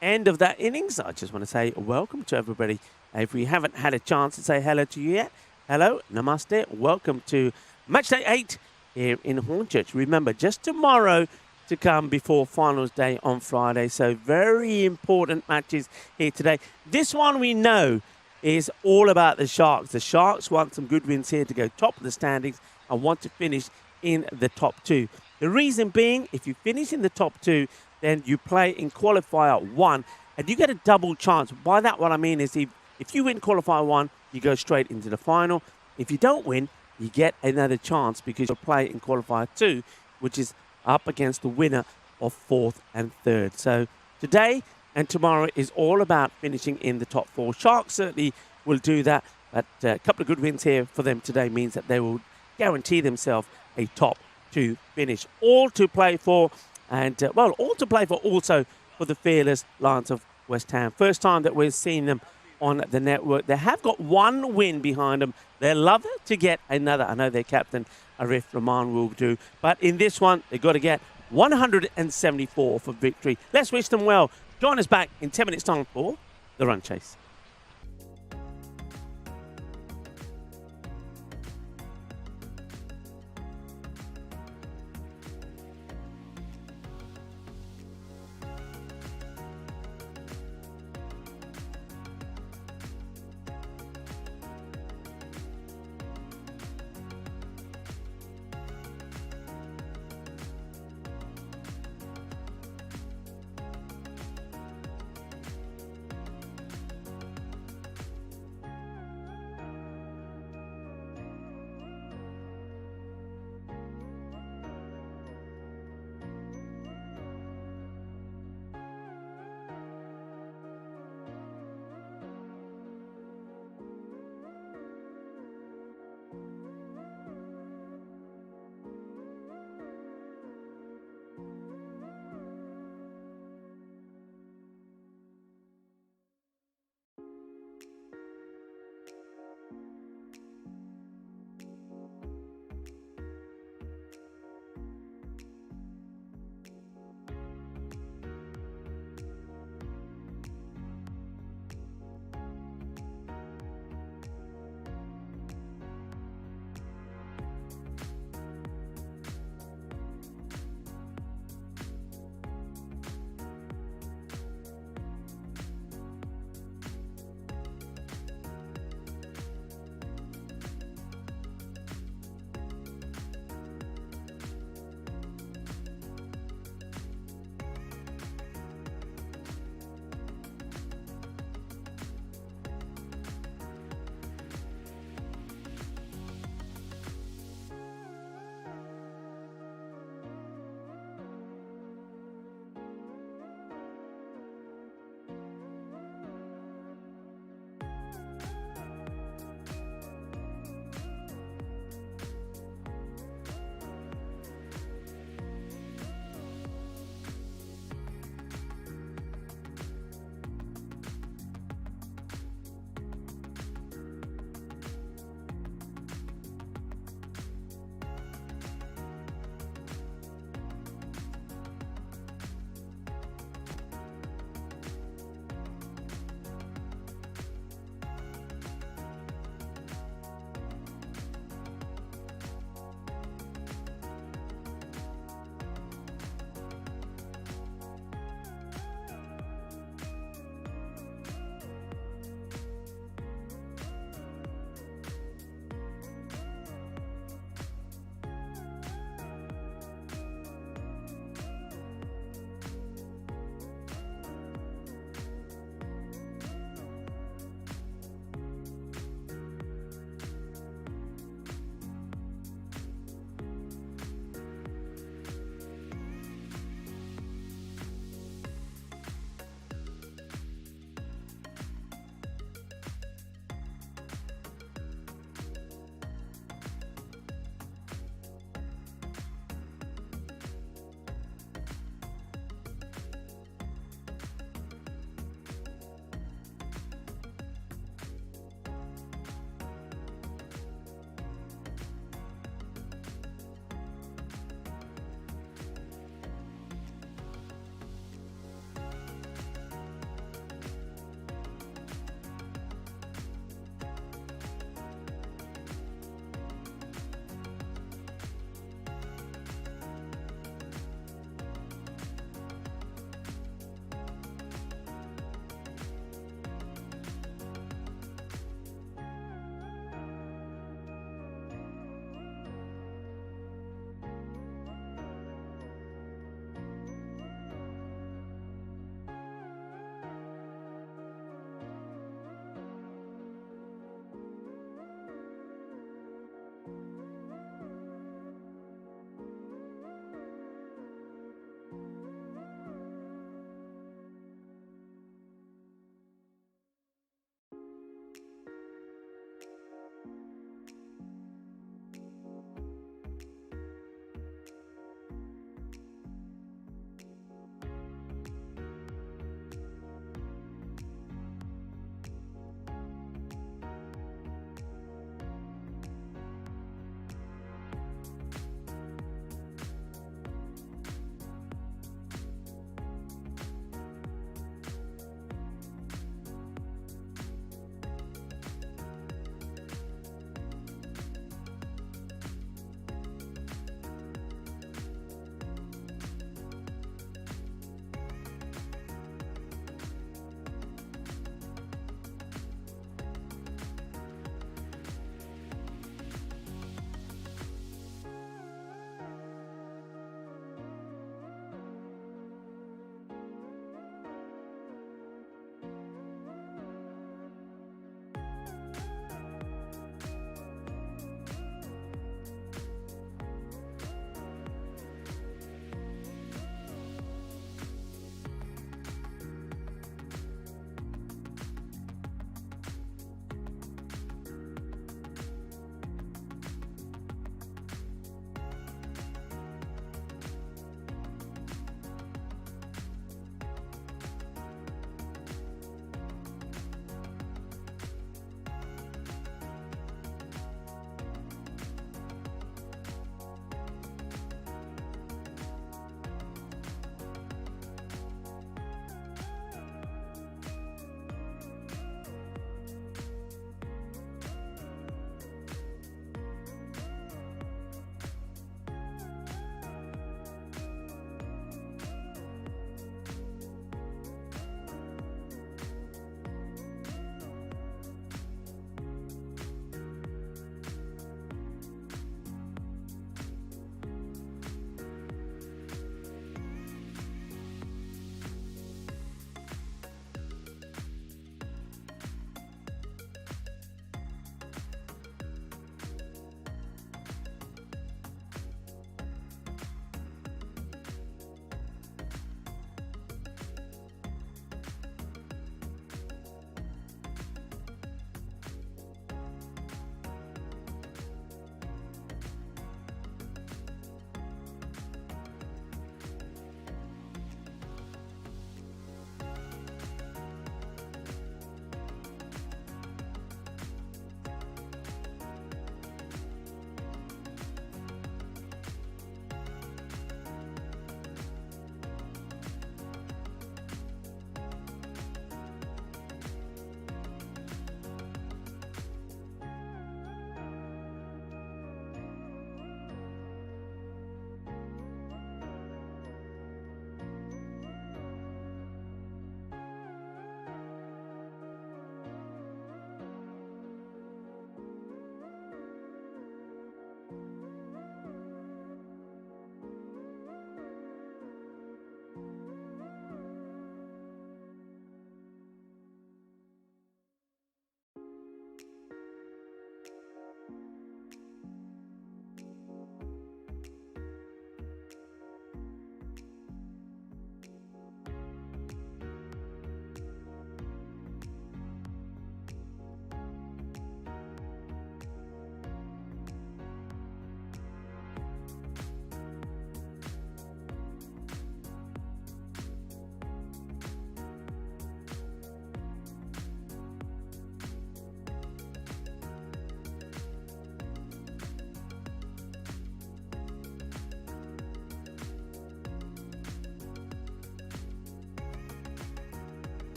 end of that innings, I just want to say welcome to everybody. If we haven't had a chance to say hello to you yet, hello, namaste, welcome to Matchday 8 here in Hornchurch. Remember, just tomorrow to come before finals day on Friday. So very important matches here today. This one we know is all about the Sharks. The Sharks want some good wins here to go top of the standings and want to finish in the top 2. The reason being, if you finish in the top 2, then you play in qualifier 1 and you get a double chance. By that, what I mean is if you win qualifier 1, you go straight into the final. If you don't win, you get another chance because you'll play in qualifier 2, which is up against the winner of 4th and 3rd. So today and tomorrow is all about finishing in the top 4. Sharks certainly will do that, but a couple of good wins here for them today means that they will guarantee themselves a top 2 finish. All to play for, and all to play for also for the fearless Lions of West Ham. First time that we've seen them on the network. They have got 1 win behind them. They'll love to get another. I know their captain, Arif Rahman, will do. But in this one, they've got to get 174 for victory. Let's wish them well. Join us back in 10 minutes' time for the Run Chase.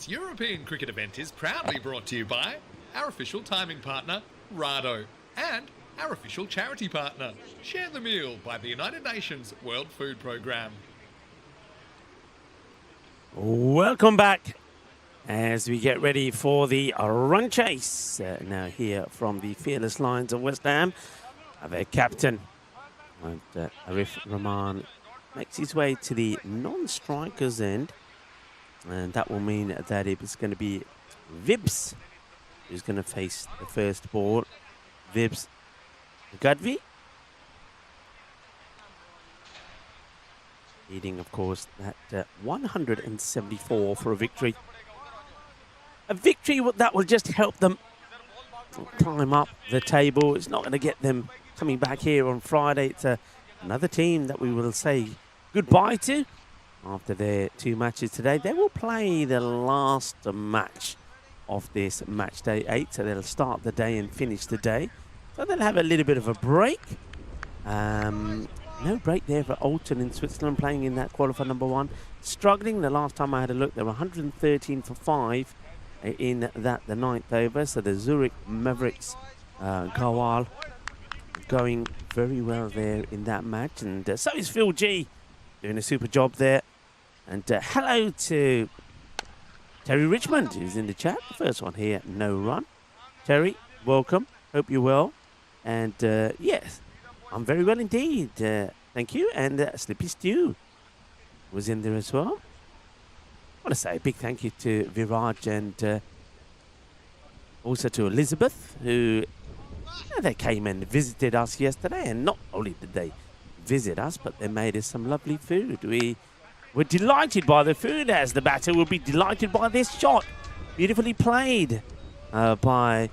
This European cricket event is proudly brought to you by our official timing partner, Rado, and our official charity partner, Share the Meal by the United Nations World Food Programme. Welcome back as we get ready for the run chase. Now here from the fearless Lions of West Ham, their captain, Arif Rahman, makes his way to the non-strikers end. And that will mean that it's going to be Vibs who's going to face the first ball. Vibs Gadvi. Needing, of course, that 174 for a victory. A victory that will just help them climb up the table. It's not going to get them coming back here on Friday. It's another team that we will say goodbye to after their 2 matches today. They will play the last match of this match day 8. So they'll start the day and finish the day. So they'll have a little bit of a break. No break there for Alton in Switzerland, playing in that qualifier number 1. Struggling. The last time I had a look, they were 113 for 5 in the 9th over. So the Zurich Mavericks, Gawal, going very well there in that match. And so is Phil G, doing a super job there. And hello to Terry Richmond, who's in the chat. The first one here, no run. Terry, welcome. Hope you're well. And yes, I'm very well indeed. Thank you. And Slippy Stew was in there as well. I want to say a big thank you to Viraj and also to Elizabeth, who they came and visited us yesterday. And not only did they visit us, but they made us some lovely food. We're delighted by the food, as the batter will be delighted by this shot. Beautifully played by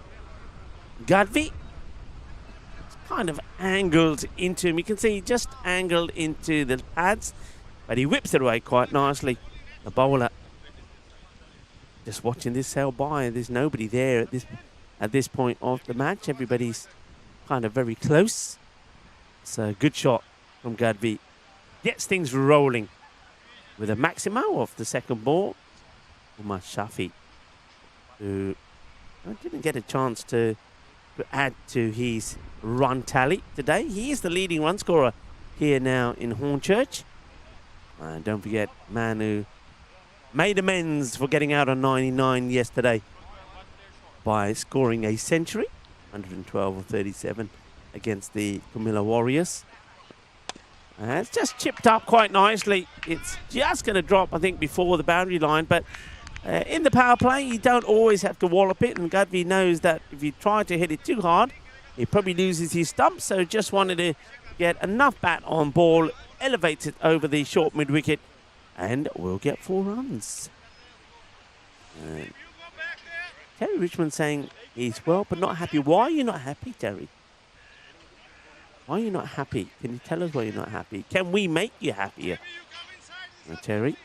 Gadvi. Kind of angled into him. You can see he just angled into the pads, but he whips it away quite nicely. The bowler just watching this sail by. There's nobody there at this point of the match. Everybody's kind of very close. So good shot from Gadvi. Gets things rolling with a Maximo off the second ball. Umar Shafi, who didn't get a chance to add to his run tally today. He is the leading run scorer here now in Hornchurch. And don't forget, man who made amends for getting out on 99 yesterday by scoring a century, 112 or 37 against the Camilla Warriors. It's just chipped up quite nicely. It's just going to drop, I think, before the boundary line. But in the power play, you don't always have to wallop it. And Gadvi knows that if you try to hit it too hard, he probably loses his stump. So just wanted to get enough bat on ball, elevates it over the short mid-wicket, and we'll get 4 runs. Terry Richmond saying he's well, but not happy. Why are you not happy, Terry? Why are you not happy? Can you tell us why you're not happy? Can we make you happier? Terry?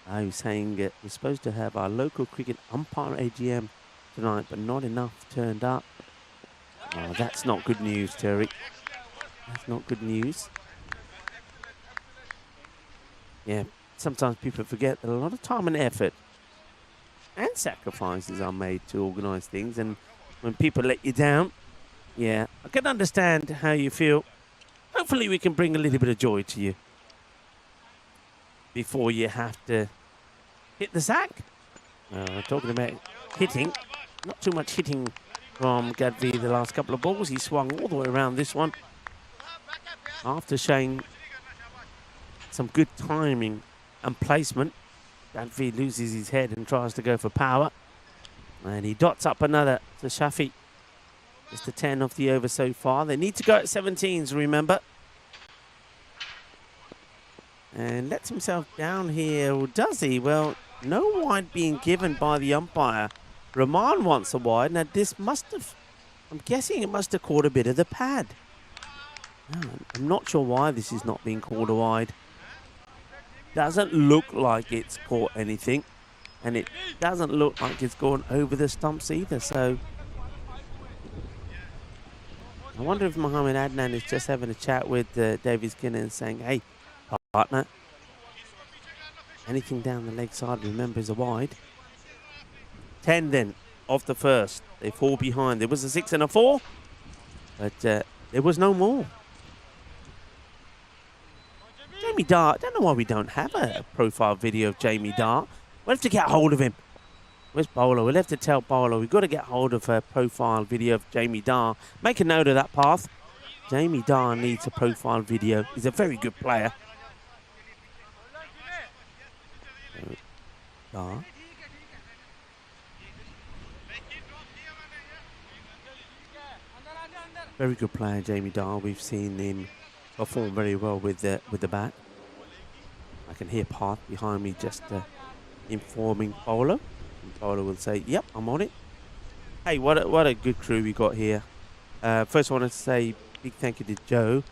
I was saying we're supposed to have our local cricket umpire AGM tonight, but not enough turned up. Oh, that's not good news, Terry. That's not good news. Yeah, sometimes people forget that a lot of time and effort and sacrifices are made to organise things, and when people let you down, yeah, I can understand how you feel. Hopefully we can bring a little bit of joy to you before you have to hit the sack. Talking about hitting, not too much hitting from Gadvi the last couple of balls. He swung all the way around this one after showing some good timing and placement. Gadvi loses his head and tries to go for power. And he dots up another to Shafi. Just the 10 off the over so far. They need to go at 17s, remember. And lets himself down here, or does he? Well, no wide being given by the umpire. Rahman wants a wide. Now this must have, I'm guessing it must have caught a bit of the pad. No, I'm not sure why this is not being called a wide. Doesn't look like it's caught anything, and it doesn't look like it's gone over the stumps either. So I wonder if Mohammed Adnan is just having a chat with David Skinner and saying, hey, partner, anything down the leg side, remember, is a wide. 10 then, off the first. They fall behind. There was a 6 and a 4, but there was no more. Jamie Dart, I don't know why we don't have a profile video of Jamie Dart. We'll have to get hold of him. Where's Bowler? We'll have to tell Bowler we've got to get hold of a profile video of Jamie Dart. Make a note of that, Path. Jamie Dart needs a profile video. He's a very good player. Dart. Very good player, Jamie Dart. We've seen him perform very well with the bat. I can hear Path behind me just informing Bowler. Bowler will say, yep, I'm on it. Hey, what a good crew we got here. First I want to say big thank you to Joe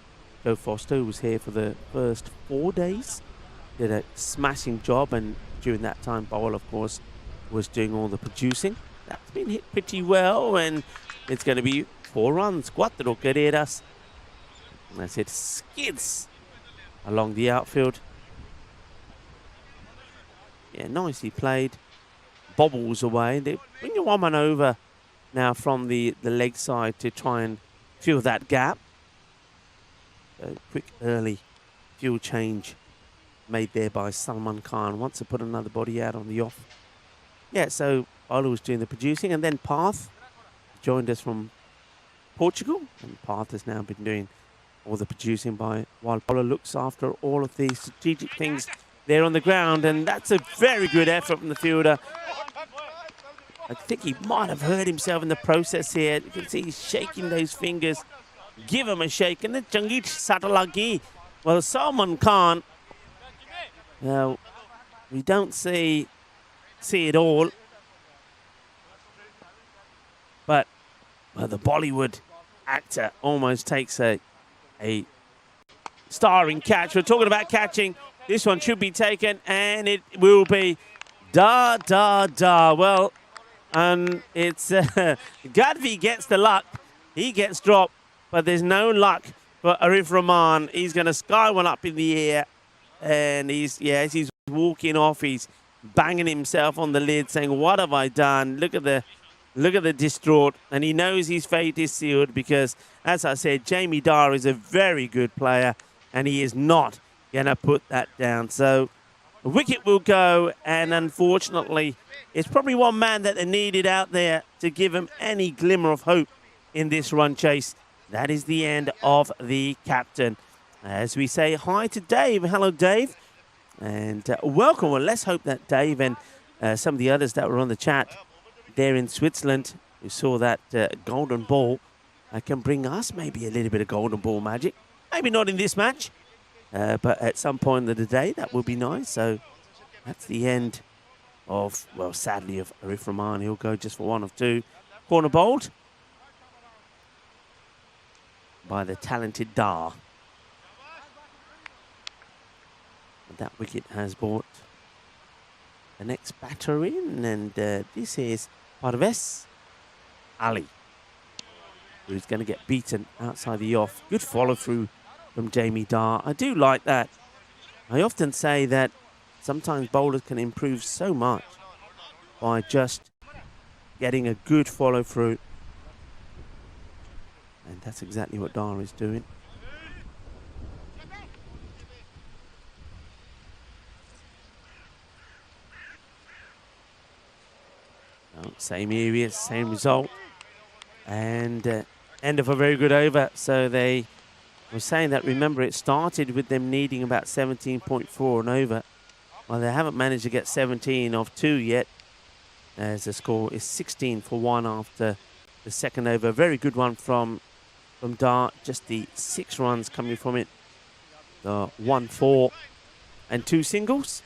Foster, who was here for the first 4 days. Did a smashing job, and during that time Bowler, of course, was doing all the producing. That's been hit pretty well, and it's going to be 4 runs. 4 carreras. That's it, skids along the outfield. Yeah, nicely played. Bobbles away. They bring your one man over now from the leg side to try and fill that gap. So quick early fuel change made there by Salman Khan. Wants to put another body out on the off. Yeah, so Bowler was doing the producing, and then Path joined us from Portugal, and Path has now been doing all the producing while Bowler looks after all of the strategic things there on the ground, and that's a very good effort from the fielder. I think he might have hurt himself in the process here. You can see he's shaking those fingers. Give him a shake, and then Jangit Satalagi. Well, Salman Khan, we don't see it all, but the Bollywood actor almost takes a starring catch. We're talking about catching. This one should be taken, and it will be da. Well, and it's Gadvi gets the luck. He gets dropped, but there's no luck for Arif Rahman. He's going to sky one up in the air, and as he's walking off, he's banging himself on the lid, saying, "What have I done?" Look at the distraught, and he knows his fate is sealed because, as I said, Jamie Dart is a very good player, and he is not going to put that down. So the wicket will go, and unfortunately, it's probably one man that they needed out there to give him any glimmer of hope in this run chase. That is the end of the captain. As we say hi to Dave. Hello, Dave, and welcome. Well, let's hope that Dave and some of the others that were on the chat there in Switzerland who saw that golden ball can bring us maybe a little bit of golden ball magic. Maybe not in this match, but at some point of the day, that would be nice. So that's the end of, well, sadly, of Arif Rahman. He'll go just for 1 of 2. Corner bowled by the talented Dar. And that wicket has brought the next batter in, and this is Parvez Ali, who's going to get beaten outside the off. Good follow through from Jamie Dar. I do like that. I often say that sometimes bowlers can improve so much by just getting a good follow through. And that's exactly what Dar is doing. Same area, same result. And end of a very good over. So they were saying that, remember, it started with them needing about 17.4 and over. Well, they haven't managed to get 17 off 2 yet, as the score is 16 for 1 after the second over. Very good one from Dart. Just the 6 runs coming from it. The 1-4 and 2 singles.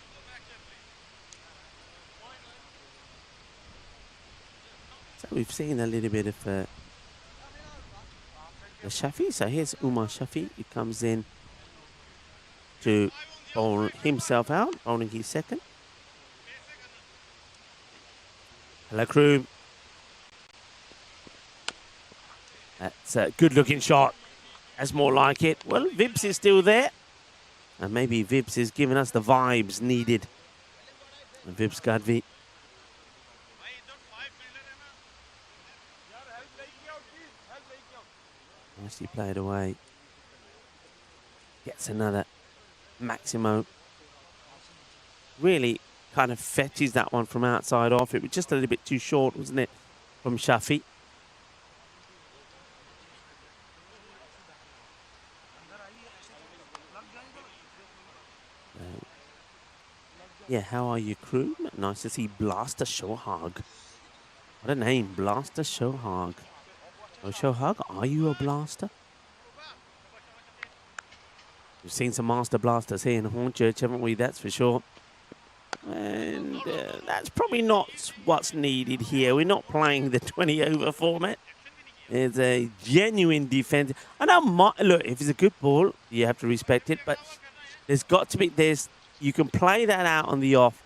So we've seen a little bit of the Shafi. So here's Umar Shafi. He comes in to bowl himself out, bowling his second. Hello, crew. That's a good-looking shot. That's more like it. Well, Vibs is still there. And maybe Vibs is giving us the vibes needed. And Vibs Gadvi. Nicely played away. Gets another Maximo. Really kind of fetches that one from outside off. It was just a little bit too short, wasn't it, from Shafi? Yeah, how are you, crew? Nice to see Blaster Shohag. What a name, Blaster Shohag. Oh, Shohag, are you a blaster? We've seen some master blasters here in Hornchurch, haven't we? That's for sure. And that's probably not what's needed here. We're not playing the 20-over format. It's a genuine defense. I know, look, if it's a good ball, you have to respect it. But there's got to be, you can play that out on the off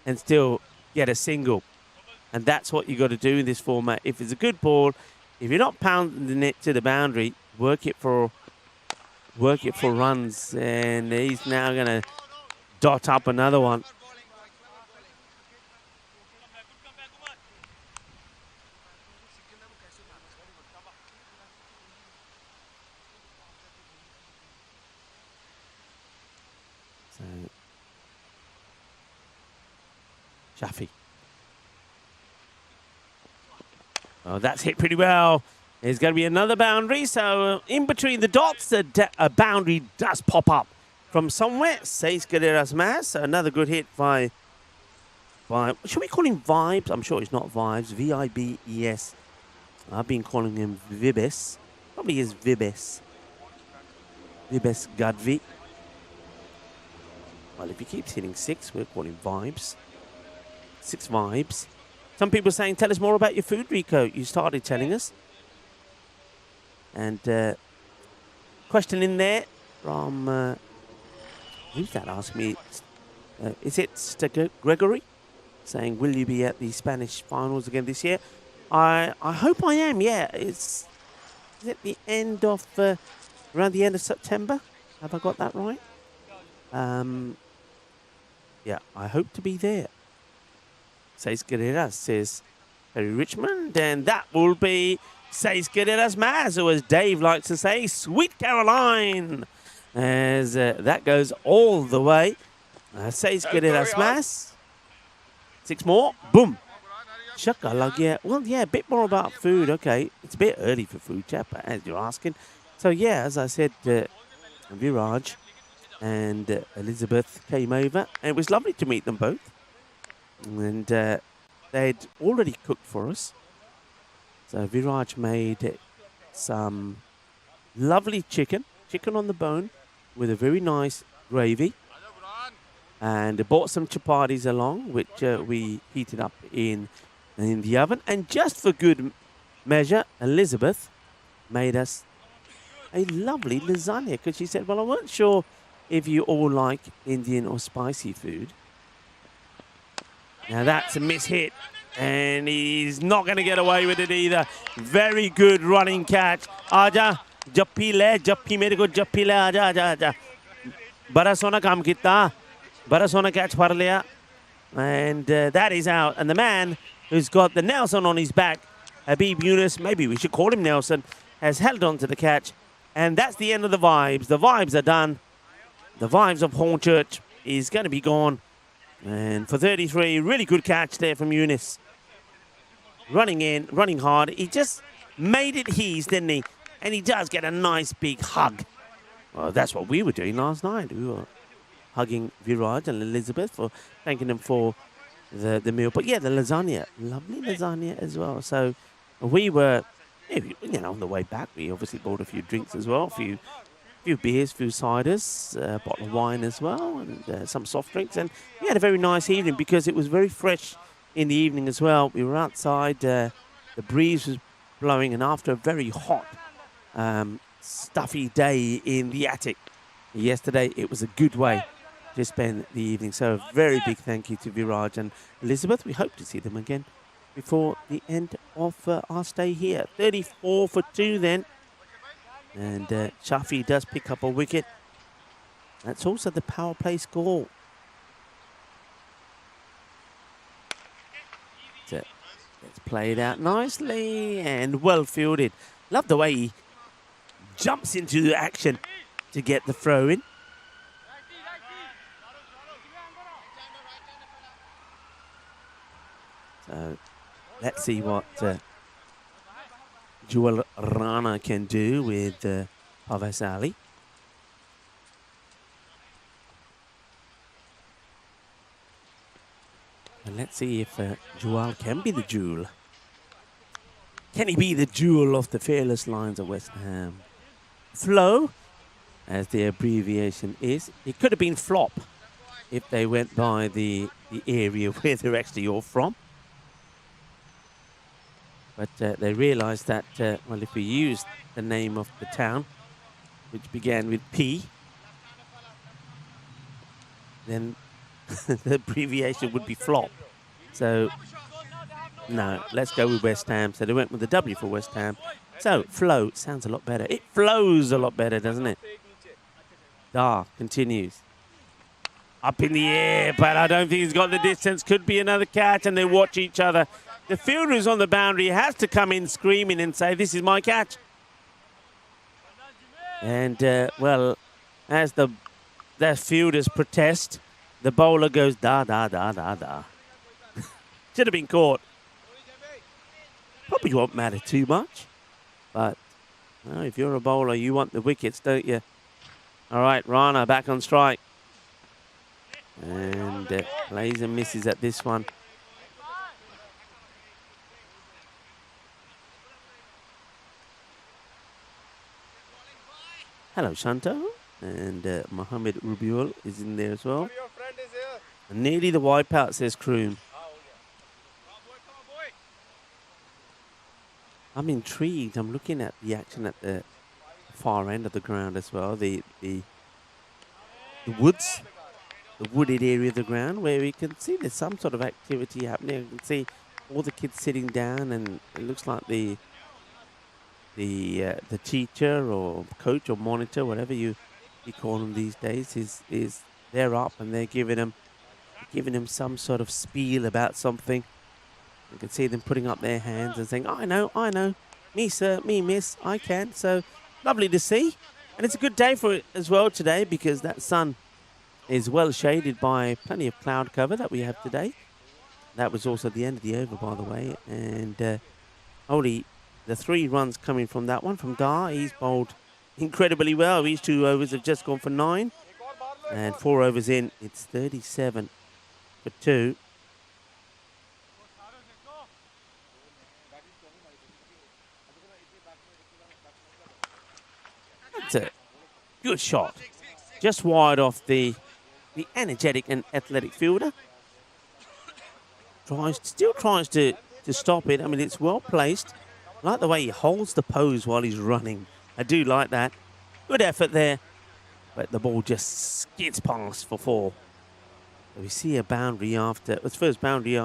and still get a single. And that's what you got to do in this format. If it's a good ball, if you're not pounding it to the boundary, work it for runs. And he's now going to dot up another one. So, Shafi. Oh, that's hit pretty well. There's going to be another boundary. So in between the dots, a boundary does pop up from somewhere. Says Guerreras Mas. So another good hit by, should we call him Vibes? I'm sure it's not Vibes. V-I-B-E-S. I've been calling him Vibes. Probably is Vibes. Vibes Gadvi. Well, if he keeps hitting 6, we'll call him Vibes. 6 Vibes. Some people are saying, tell us more about your food, Rico. You started telling us. And question in there from, who's that asked me? Is it Gregory? Saying, will you be at the Spanish finals again this year? I hope I am, yeah. Is it the end of, around the end of September? Have I got that right? Yeah, I hope to be there. Says Guerreras, says Harry Richmond, and that will be, says Guerreras Maz, or as Dave likes to say, Sweet Caroline, as that goes all the way. Says Guerreras Maz. 6 more, boom. Shakalag, yeah. Well, yeah, a bit more about food. Okay, it's a bit early for food chat, but as you're asking. So, yeah, as I said, Viraj and Elizabeth came over, and it was lovely to meet them both. And they'd already cooked for us. So Viraj made some lovely chicken on the bone with a very nice gravy. And bought some chapatis along, which we heated up in the oven. And just for good measure, Elizabeth made us a lovely lasagna, because she said, well, I weren't sure if you all like Indian or spicy food. Now that's a mishit, and he's not going to get away with it either. Very good running catch. Aja, jappi le, jappi mere ko jappi le, aja. Bada sona kaam kita, bada sona catch par liya. And that is out. And the man who's got the Nelson on his back, Habib Yunus, maybe we should call him Nelson, has held on to the catch. And that's the end of the vibes. The vibes are done. The vibes of Hornchurch is going to be gone. And for 33, really good catch there from Yunus. Running in, running hard. He just made it his, didn't he? And he does get a nice big hug. Well, that's what we were doing last night. We were hugging Viraj and Elizabeth, for thanking them for the meal. But yeah, the lasagna, lovely lasagna as well. So we were, you know, on the way back, we obviously bought a few drinks as well, a few beers, few ciders, a bottle of wine as well, and some soft drinks. And we had a very nice evening because it was very fresh in the evening as well. We were outside, the breeze was blowing, and after a very hot, stuffy day in the attic yesterday, it was a good way to spend the evening. So a very big thank you to Viraj and Elizabeth. We hope to see them again before the end of our stay here. 34 for 2 then. And Shafi does pick up a wicket. That's also the power play score. So it's played out nicely and well fielded. Love the way he jumps into the action to get the throw in. So let's see what Jewel Rana can do with Parvez Ali. And let's see if Jewel can be the jewel. Can he be the jewel of the fearless Lions of West Ham? Flow, as the abbreviation is. It could have been flop if they went by the area where they're actually all from. But they realised that, well, if we use the name of the town, which began with P, then the abbreviation would be flop. So, no, let's go with West Ham. So they went with the W for West Ham. So, flow sounds a lot better. It flows a lot better, doesn't it? Dar continues. Up in the air, but I don't think he's got the distance. Could be another catch, and they watch each other. The fielder who's on the boundary has to come in screaming and say, this is my catch. And, well, as the fielders protest, the bowler goes, da, da, da, da, da. Should have been caught. Probably won't matter too much. But, well, if you're a bowler, you want the wickets, don't you? All right, Rana back on strike. And plays and misses at this one. Hello, Shanto. And Mohammed Rubiul is in there as well. And nearly the wipeout, says Kroom. I'm intrigued. I'm looking at the action at the far end of the ground as well. The woods, the wooded area of the ground, where we can see there's some sort of activity happening. I can see all the kids sitting down, and it looks like the teacher or coach or monitor, whatever you call them these days, is they're up and they're giving them some sort of spiel about something. You can see them putting up their hands and saying, I know, me sir, me miss, I can. So lovely to see. And it's a good day for it as well today, because that sun is well shaded by plenty of cloud cover that we have today. That was also the end of the over, by the way. And only the 3 runs coming from that one, from Dar. He's bowled incredibly well. These 2 overs have just gone for 9. And 4 overs in, it's 37 for 2. That's a good shot. Just wide off the energetic and athletic fielder. Still tries to stop it. I mean, it's well placed. I like the way he holds the pose while he's running. I do like that. Good effort there. But the ball just skids past for 4. So we see a boundary after. It's first boundary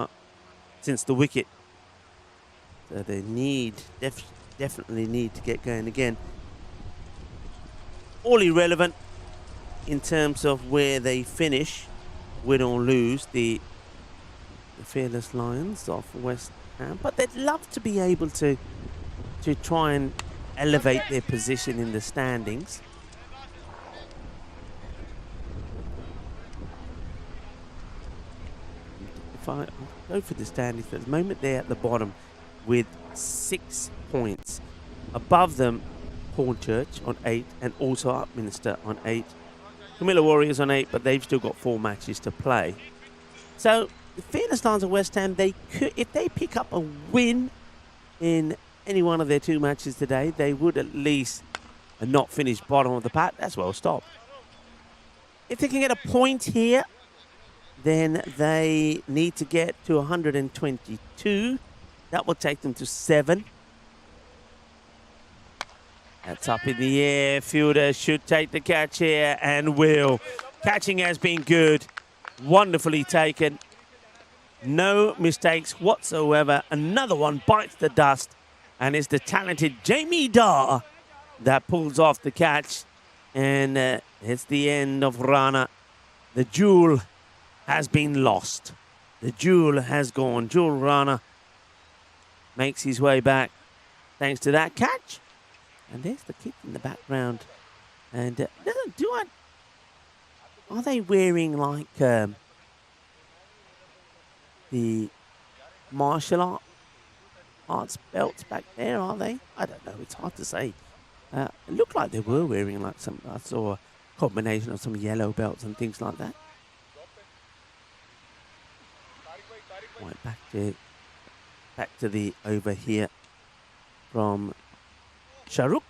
since the wicket. So they definitely need to get going again. All irrelevant in terms of where they finish, win or lose, the fearless Lions of West Ham. But they'd love to be able to try and elevate their position in the standings. If I go for the standings, at the moment they're at the bottom with 6 points. Above them, Hornchurch on 8, and also Upminster on 8. Camilla Warriors on 8, but they've still got 4 matches to play. So the fearless Lions of West Ham, they could, if they pick up a win in any one of their 2 matches today, they would at least not finish bottom of the pack. That's well stopped. If they can get a point here, then they need to get to 122. That will take them to 7. That's up in the air. Fielder should take the catch here, and will. Catching has been good. Wonderfully taken. No mistakes whatsoever. Another one bites the dust, and it's the talented Jamie Dar that pulls off the catch. And it's the end of Rana. The jewel has been lost. The jewel has gone. Jewel Rana makes his way back thanks to that catch. And there's the kid in the background. And are they wearing like the martial arts belts back there, are they? I don't know. It's hard to say. It looked like they were wearing like some, I saw a combination of some yellow belts and things like that. Right, back to the over here from Shahrukh.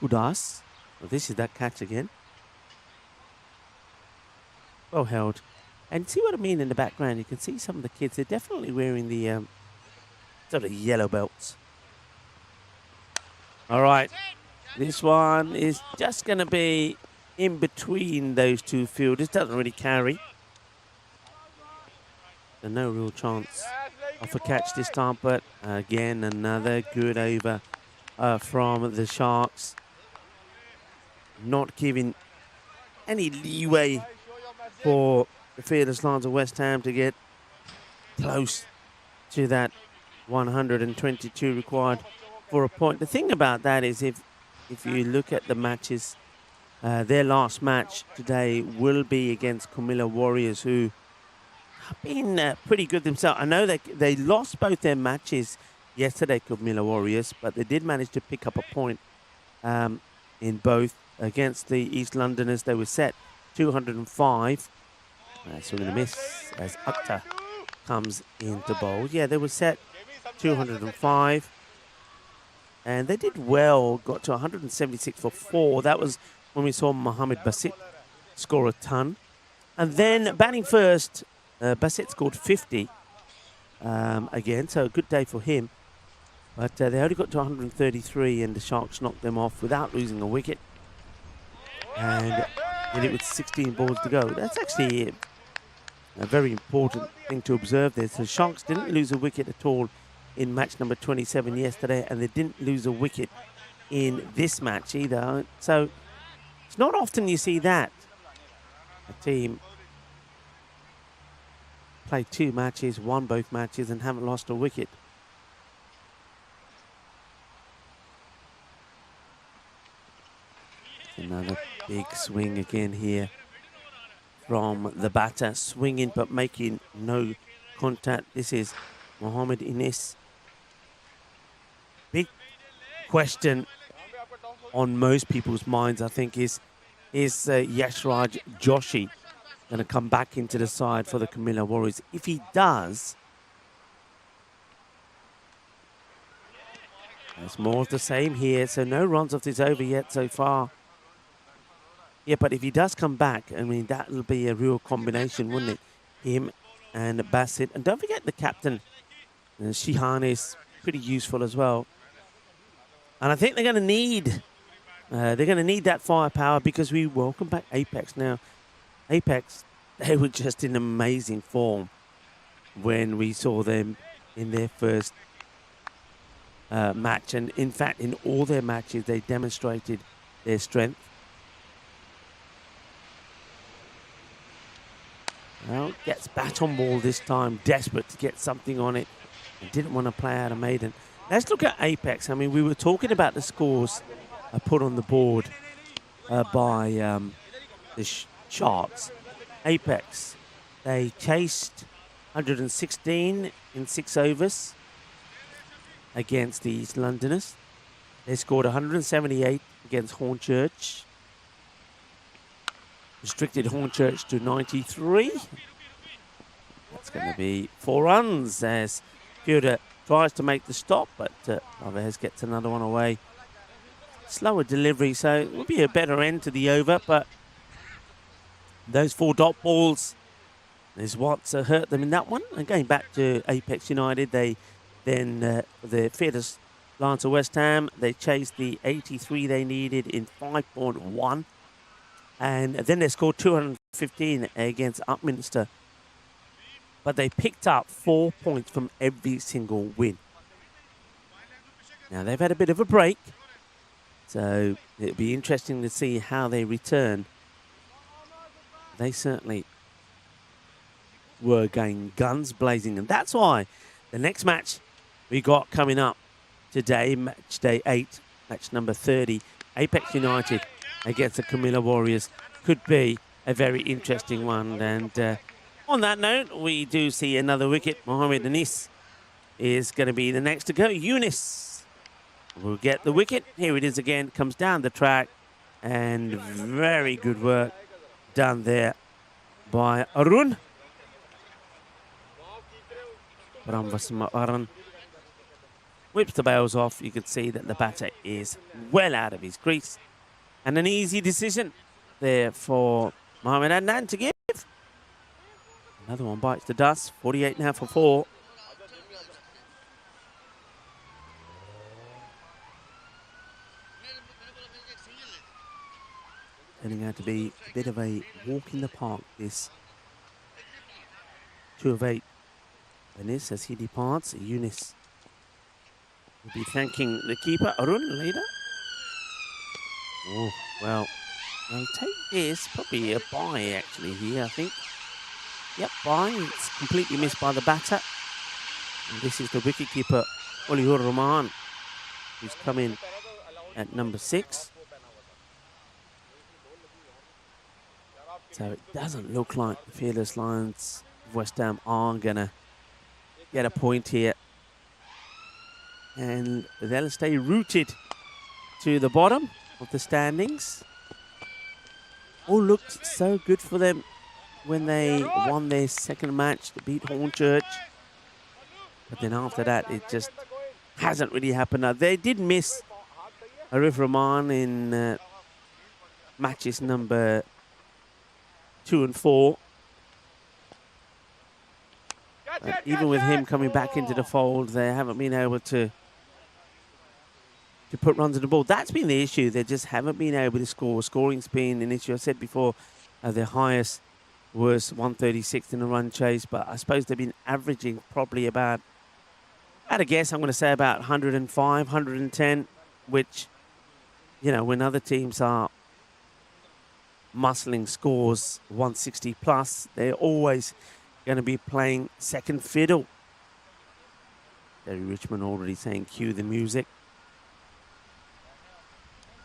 Udas. Well, this is that catch again. Well held. And see what I mean in the background? You can see some of the kids. They're definitely wearing the sort of yellow belts. All right. This one is just going to be in between those two fielders. Doesn't really carry. So no real chance of a catch this time. But again, another good over from the Sharks. Not giving any leeway for the fearless Lions of West Ham to get close to that 122 required for a point. The thing about that is if you look at the matches, their last match today will be against Camilla Warriors, who have been pretty good themselves. I know they lost both their matches yesterday, Camilla Warriors, but they did manage to pick up a point in both. Against the East Londoners, they were set 205. Swing and a miss as Akhtar comes into bowl. Yeah, they were set 205. And they did well, got to 176 for 4. That was when we saw Mohamed Basit score a ton. And then batting first, Basit scored 50 again, so a good day for him. But they only got to 133, and the Sharks knocked them off without losing a wicket. And did it with 16 balls to go. That's actually a very important thing to observe there. So Sharks didn't lose a wicket at all in match number 27 yesterday, and they didn't lose a wicket in this match either. So it's not often you see that. A team play 2 matches, won both matches, and haven't lost a wicket. Another big swing again here from the batter, swinging but making no contact. This is Mohamed Inis. Big question on most people's minds, I think, is Yashraj Joshi going to come back into the side for the Camilla Warriors? If he does, there's more of the same here. So no runs off this over yet so far. Yeah, but if he does come back, I mean, that'll be a real combination, wouldn't it? Him and Basit. And don't forget the captain, Shihan, is pretty useful as well. And I think they're going to need that firepower, because we welcome back Apex now. Apex, they were just in amazing form when we saw them in their first match. And in fact, in all their matches, they demonstrated their strength. Well, gets bat on ball this time, desperate to get something on it. And didn't want to play out a maiden. Let's look at Apex. I mean, we were talking about the scores put on the board by the Sharks. Apex, they chased 116 in 6 overs against the East Londoners. They scored 178 against Hornchurch. Restricted Hornchurch to 93. That's going to be 4 runs as Fielder tries to make the stop, but Alvarez gets another one away. Slower delivery, so it will be a better end to the over, but those 4 dot balls is what's hurt them in that one. And going back to Apex United, they then, the fearless Lions of West Ham, they chased the 83 they needed in 5.1. And then they scored 215 against Upminster. But they picked up 4 points from every single win. Now, they've had a bit of a break. So it'll be interesting to see how they return. They certainly were going guns blazing. And that's why the next match we got coming up today, match day 8, match number 30, Apex United against the Camilla Warriors, could be a very interesting one. And on that note, we do see another wicket. Mohamed Anis is going to be the next to go. Yunus will get the wicket. Here it is again, comes down the track, and very good work done there by Arun. Arun whips the bails off. You can see that the batter is well out of his crease. And an easy decision there for Mohamed Adnan to give. Another one bites the dust. 48 now for 4. Turning out to be a bit of a walk in the park, this 2 of 8. Anis, as he departs, Yunus will be thanking the keeper, Arun, later. Oh, well, I'll take this. Probably a bye, actually, here, I think. Yep, bye. It's completely missed by the batter. And this is the wicketkeeper, Oliver Rahman, who's come in at number 6. So it doesn't look like the Fearless Lions of West Ham are going to get a point here. And they'll stay rooted to the bottom of the standings. All looked so good for them when they won their second match to beat Hornchurch. But then after that, it just hasn't really happened. Now, they did miss Arif Rahman in matches number 2 and 4. But even with him coming back into the fold, they haven't been able to put runs on the ball. That's been the issue. They just haven't been able to score. Scoring's been an issue. I said before, their highest was 136 in a run chase, but I suppose they've been averaging probably about, at a guess, I'm going to say about 105, 110, which, you know, when other teams are muscling scores 160 plus, they're always going to be playing second fiddle. Terry Richmond already saying cue the music.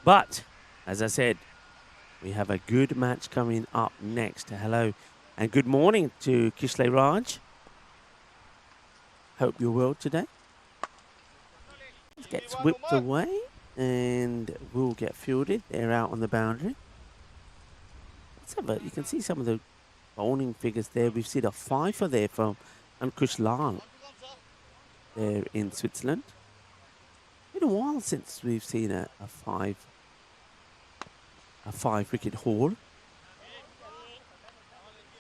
But, as I said, we have a good match coming up next. Hello and good morning to Kishle Raj. Hope you're well today. Gets whipped away and will get fielded. They're out on the boundary. Let's have a, you can see some of the bowling figures there. We've seen a 5-er there from Ankush Lal there in Switzerland. Been a while since we've seen a 5-wicket haul.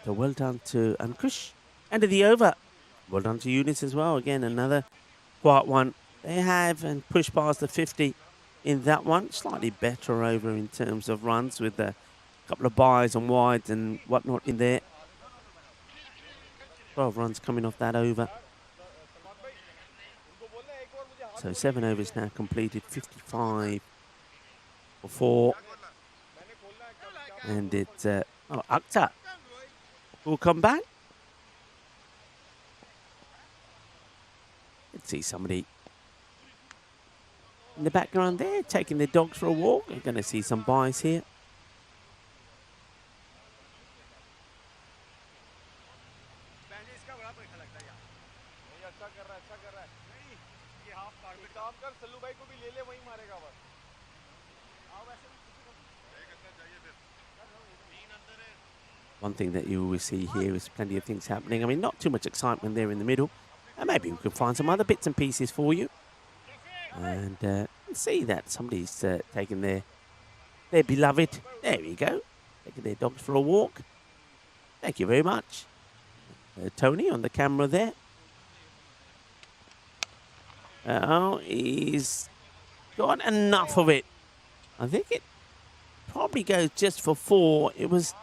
So well done to Ankush. End of the over. Well done to Yunus as well. Again, another quiet one. They have and pushed past the 50 in that one. Slightly better over in terms of runs with a couple of byes and wides and whatnot in there. 12 runs coming off that over. So 7 overs now completed, 55 for 4. And it's, Akhtar will come back. Let's see somebody in the background there taking their dogs for a walk. You're going to see some byes here. One thing that you always see here is plenty of things happening. I mean, not too much excitement there in the middle. And maybe we could find some other bits and pieces for you. And see that somebody's taking their beloved, there we go, taking their dogs for a walk. Thank you very much. Tony on the camera there. Oh, he's got enough of it. I think it probably goes just for 4. It was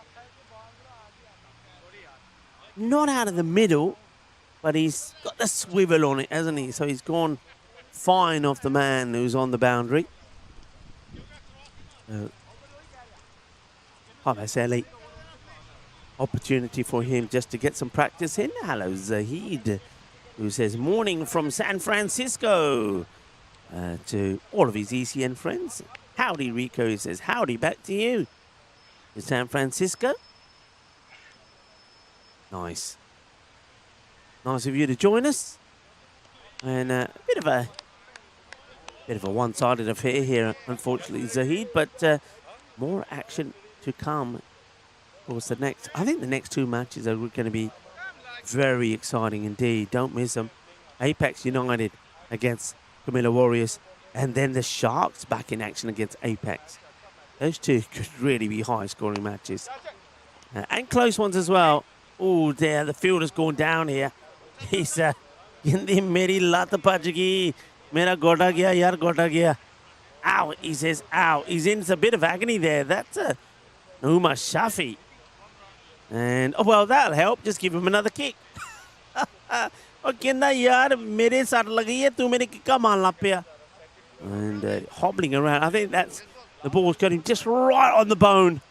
not out of the middle, but he's got the swivel on it, hasn't he? So he's gone fine off the man who's on the boundary. Ellie. Opportunity for him just to get some practice in. Hello, Zahid, who says, morning from San Francisco to all of his ECN friends. Howdy, Rico. He says, howdy back to you in San Francisco. Nice. Nice of you to join us. And a bit of a one-sided affair here, unfortunately, Zahid, but more action to come. Of course, I think the next 2 matches are going to be very exciting indeed. Don't miss them. Apex United against Camilla Warriors, and then the Sharks back in action against Apex. Those 2 could really be high-scoring matches. And close ones as well. Oh, there, the fielder's gone down here. He's Hindi meri lat bhaj mera goda gaya yaar goda gaya. Ow, he says, ow. He's in a bit of agony there. That's Uma Shafi. And, oh, well, that'll help. Just give him another kick. And hobbling around. I think the ball's got him just right on the bone.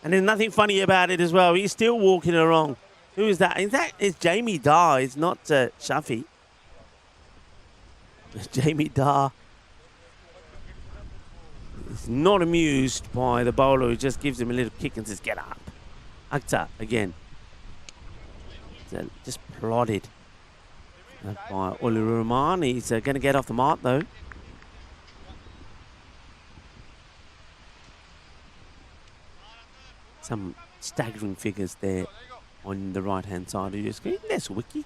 And there's nothing funny about it as well. He's still walking along. Who is that? In fact, it's Jamie Dar. It's not Shafi. It's Jamie Dar. He's not amused by the bowler who just gives him a little kick and says, get up. Akhtar again. Just plodded by Uli Rahman. He's going to get off the mark though. Some staggering figures there on the right-hand side of your screen. There's Wiki.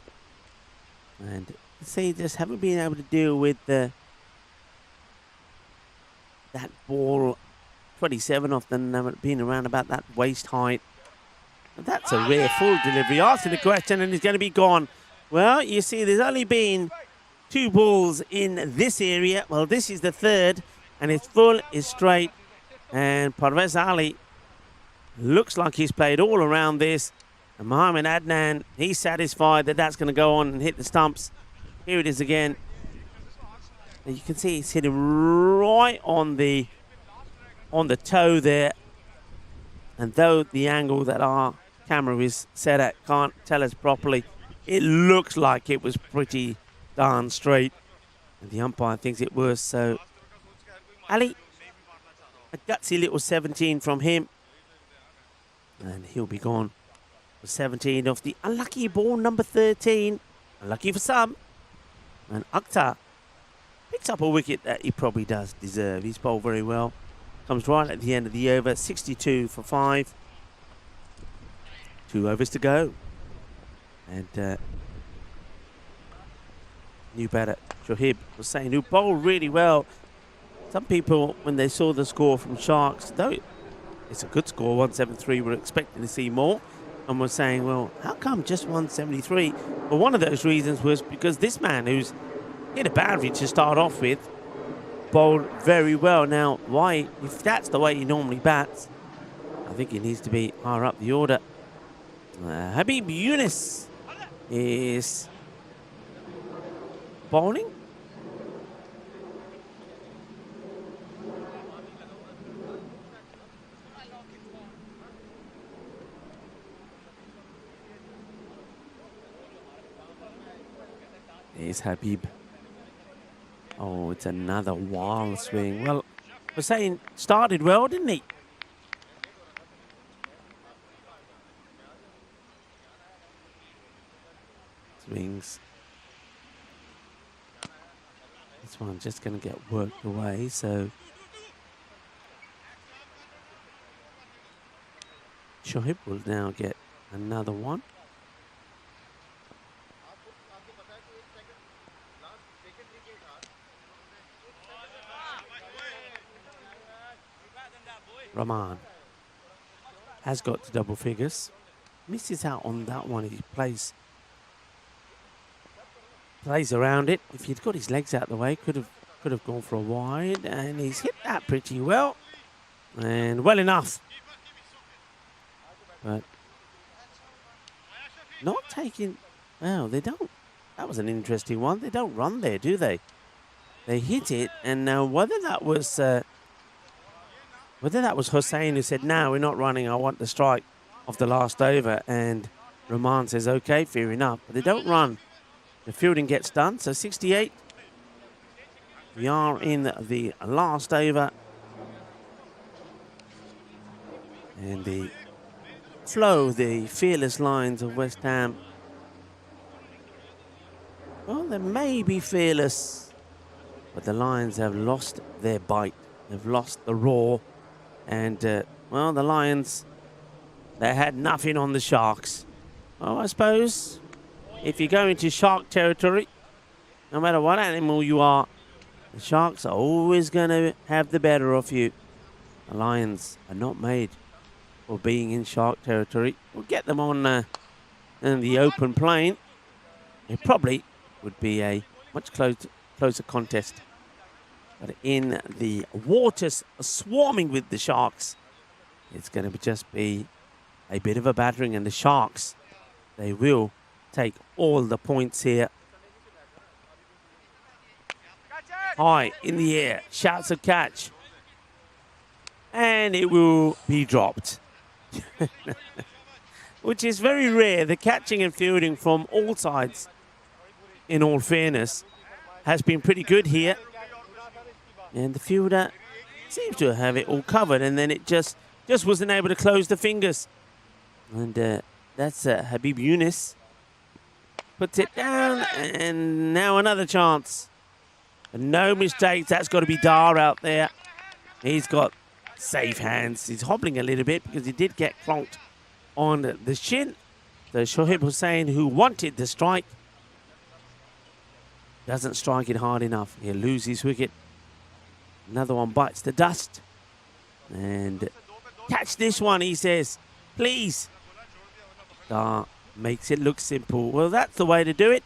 And see, just haven't been able to deal with that ball. 27 of them been around about that waist height. And that's a rare full delivery. Asking the question and he's going to be gone. Well, you see, there's only been 2 balls in this area. Well, this is the 3rd, and it's full, it's straight. And Parvez Ali looks like he's played all around this. And Mohamed Adnan, he's satisfied that that's going to go on and hit the stumps. Here it is again. And you can see he's hitting right on the toe there. And though the angle that our camera is set at can't tell us properly, it looks like it was pretty darn straight. And the umpire thinks it was. So, Ali, a gutsy little 17 from him. And he'll be gone for 17 off the unlucky ball, number 13. Unlucky for some. And Akhtar picks up a wicket that he probably does deserve. He's bowled very well. Comes right at the end of the over. 62 for 5. 2 overs to go. And new batter, Shoaib, was saying, who bowled really well. Some people, when they saw the score from Sharks, though it's a good score, 173, were expecting to see more. And were saying, well, how come just 173? Well, one of those reasons was because this man, who's hit a boundary to start off with, bowled very well. Now, why, if that's the way he normally bats, I think he needs to be higher up the order. Habib Yunus is bowling. There's Habib. Oh, it's another wild swing. Well, we're saying started well, didn't he? Swings. This one just going to get worked away, so Shoaib will now get another one. Rahman has got to double figures. Misses out on that one. He plays around it. If he'd got his legs out the way, could have gone for a wide, and he's hit that pretty well. And well enough. But not taking... Oh, they don't. That was an interesting one. They don't run there, do they? They hit it, and now whether that was Hussein who said, "No, we're not running. I want the strike of the last over," and Rahman says, "Okay, fair enough." But they don't run. The fielding gets done. So 68. We are in the last over, and the flow, the fearless lines of West Ham. Well, they may be fearless, but the Lions have lost their bite. They've lost the roar. And, well, the Lions, they had nothing on the Sharks. Well, I suppose if you go into Shark territory, no matter what animal you are, the Sharks are always going to have the better of you. The Lions are not made for being in Shark territory. We'll get them on in the open plain. It probably would be a much closer contest. But in the waters swarming with the Sharks, it's going to just be a bit of a battering. And the Sharks, they will take all the points here. High in the air, shouts a catch. And it will be dropped. Which is very rare. The catching and fielding from all sides, in all fairness, has been pretty good here. And the fielder seems to have it all covered, and then it just wasn't able to close the fingers. And that's Habib Yunus. Puts it down, and now another chance. And no mistakes. That's got to be Dar out there. He's got safe hands. He's hobbling a little bit because he did get clonked on the shin. So Shoaib Hussain, who wanted the strike, doesn't strike it hard enough. He'll lose his wicket. Another one bites the dust. And catch this one, he says. Please. Dar makes it look simple. Well, that's the way to do it.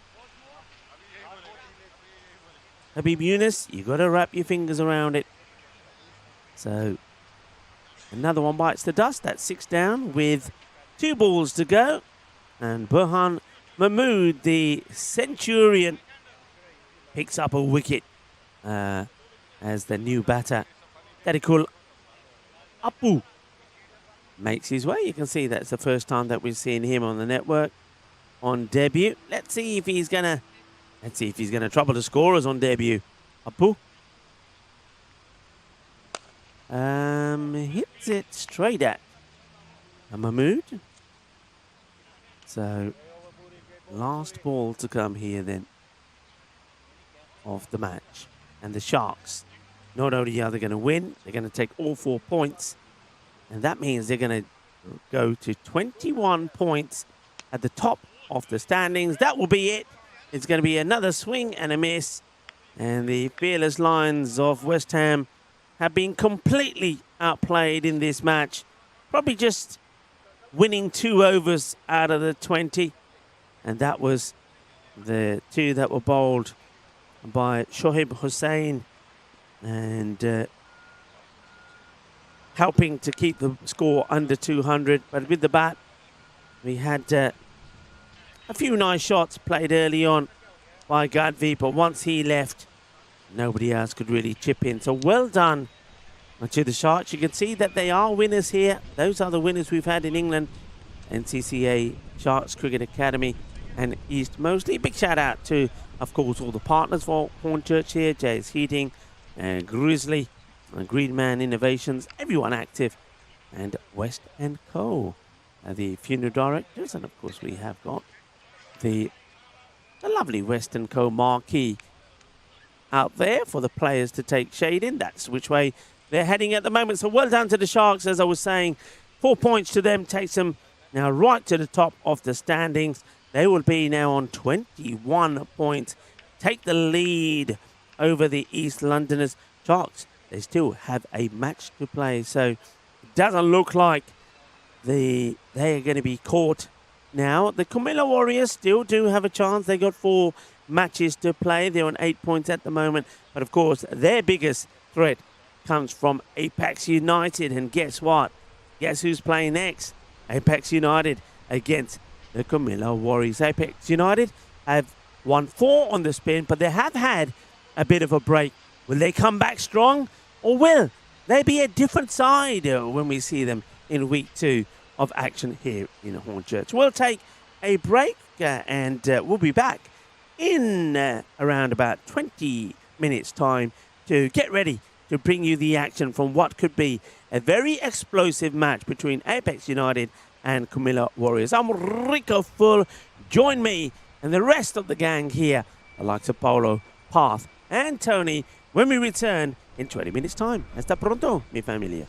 Habib Yunus, you've got to wrap your fingers around it. So, another one bites the dust. That's 6 down with 2 balls to go. And Burhan Mahmood, the Centurion, picks up a wicket as the new batter, Tariqul Apu, makes his way. You can see that's the first time that we've seen him on the network on debut. Let's see if he's gonna trouble the scorers on debut. Apu hits it straight at Mahmood. So last ball to come here then of the match. And the Sharks, not only are they going to win, they're going to take all 4 points. And that means they're going to go to 21 points at the top of the standings. That will be it. It's going to be another swing and a miss. And the fearless Lions of West Ham have been completely outplayed in this match. Probably just winning 2 overs out of the 20. And that was the 2 that were bowled by Shoaib Hussain, and helping to keep the score under 200. But with the bat, we had a few nice shots played early on by Gadvi, but once he left, nobody else could really chip in. So well done to the Sharks. You can see that they are winners here. Those are the winners we've had in England. NCCA, Sharks Cricket Academy, and East Mosley. Big shout out to, of course, all the partners for Hornchurch here, JS Heating, Grizzly, Greenman Innovations, everyone active, and West & Co, the funeral directors. And of course we have got the lovely West & Co marquee out there for the players to take shade in. That's which way they're heading at the moment. So well done to the Sharks, as I was saying. 4 points to them takes them now right to the top of the standings. They will be now on 21 points. Take the lead over the East Londoners. Sharks, they still have a match to play. So it doesn't look like they are going to be caught now. The Camilla Warriors still do have a chance. They got 4 matches to play. They're on 8 points at the moment. But of course, their biggest threat comes from Apex United. And guess what? Guess who's playing next? Apex United against the Camilla Warriors. Apex United have won 4 on the spin, but they have had a bit of a break. Will they come back strong, or will they be a different side when we see them in week 2 of action here in Hornchurch? We'll take a break and we'll be back in around about 20 minutes time to get ready to bring you the action from what could be a very explosive match between Apex United and Camilla Warriors. I'm Rico Full. Join me and the rest of the gang here, the likes of Paulo, Path and Tony, when we return in 20 minutes time. Hasta pronto, mi familia.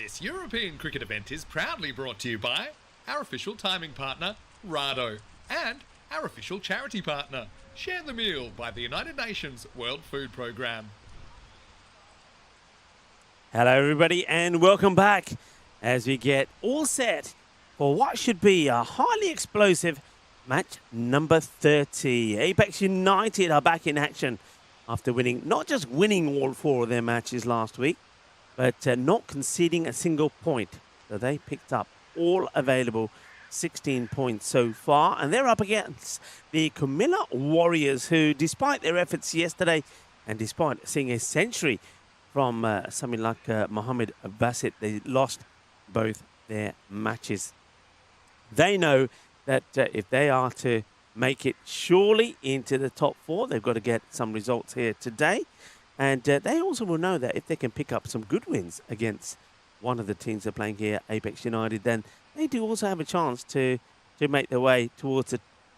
This European cricket event is proudly brought to you by our official timing partner, Rado, and our official charity partner, Share the Meal by the United Nations World Food Programme. Hello, everybody, and welcome back as we get all set for what should be a highly explosive match number 30. Apex United are back in action after winning, not just winning all 4 of their matches last week, but not conceding a single point. So they picked up all available 16 points so far, and they're up against the Camilla Warriors, who, despite their efforts yesterday and despite seeing a century from something like Mohamed Bassett, they lost both their matches. They know that if they are to make it surely into the top 4, they've got to get some results here today. And they also will know that if they can pick up some good wins against one of the teams they're playing here, Apex United, then they do also have a chance to make their way towards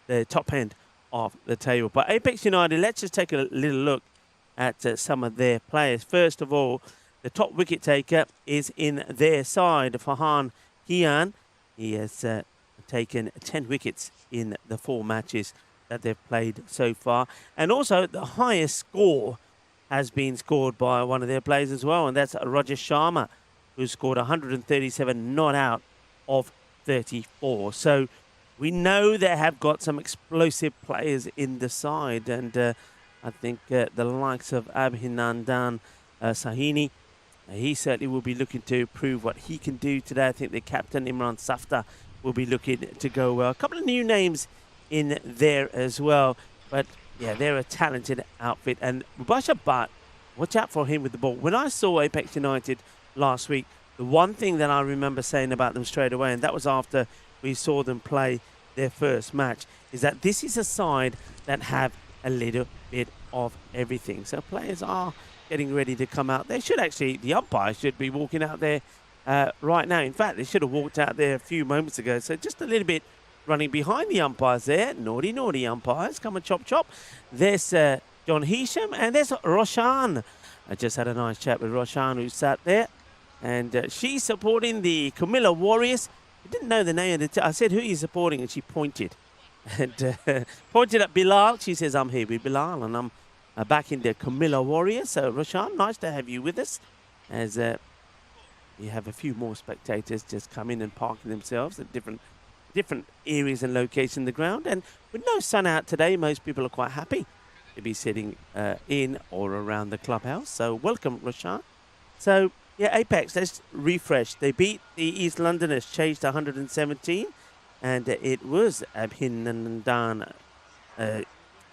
the top end of the table. But Apex United, let's just take a little look at some of their players. First of all, the top wicket taker is in their side, Farhan Kian. He has taken 10 wickets in the 4 matches that they've played so far. And also, the highest score has been scored by one of their players as well, and that's Roger Sharma, who scored 137 not out of 34. So we know they have got some explosive players in the side, and I think the likes of Abhinandan Sahini, he certainly will be looking to prove what he can do today. I think the captain, Imran Safta, will be looking to go well. A couple of new names in there as well. But, yeah, they're a talented outfit. And Mubashir Bhatt, watch out for him with the ball. When I saw Apex United last week, the one thing that I remember saying about them straight away, and that was after we saw them play their first match, is that this is a side that have a little bit of everything. So players are getting ready to come out. They should actually, the umpires should be walking out there right now. In fact, they should have walked out there a few moments ago. So just a little bit running behind the umpires there. Naughty, naughty umpires. Come and chop, chop. There's John Hisham and there's Roshan. I just had a nice chat with Roshan, who sat there. And she's supporting the Camilla Warriors. I didn't know the name of the I said, who are you supporting? And she pointed. And pointed at Bilal. She says, I'm here with Bilal, and I'm back in the Camilla Warriors. So, Roshan, nice to have you with us, as you have a few more spectators just coming and parking themselves at different areas and locations in the ground. And with no sun out today, most people are quite happy to be sitting in or around the clubhouse. So, welcome, Roshan. So, yeah, Apex, let's refresh. They beat the East Londoners, chased 117. And it was Abhinandan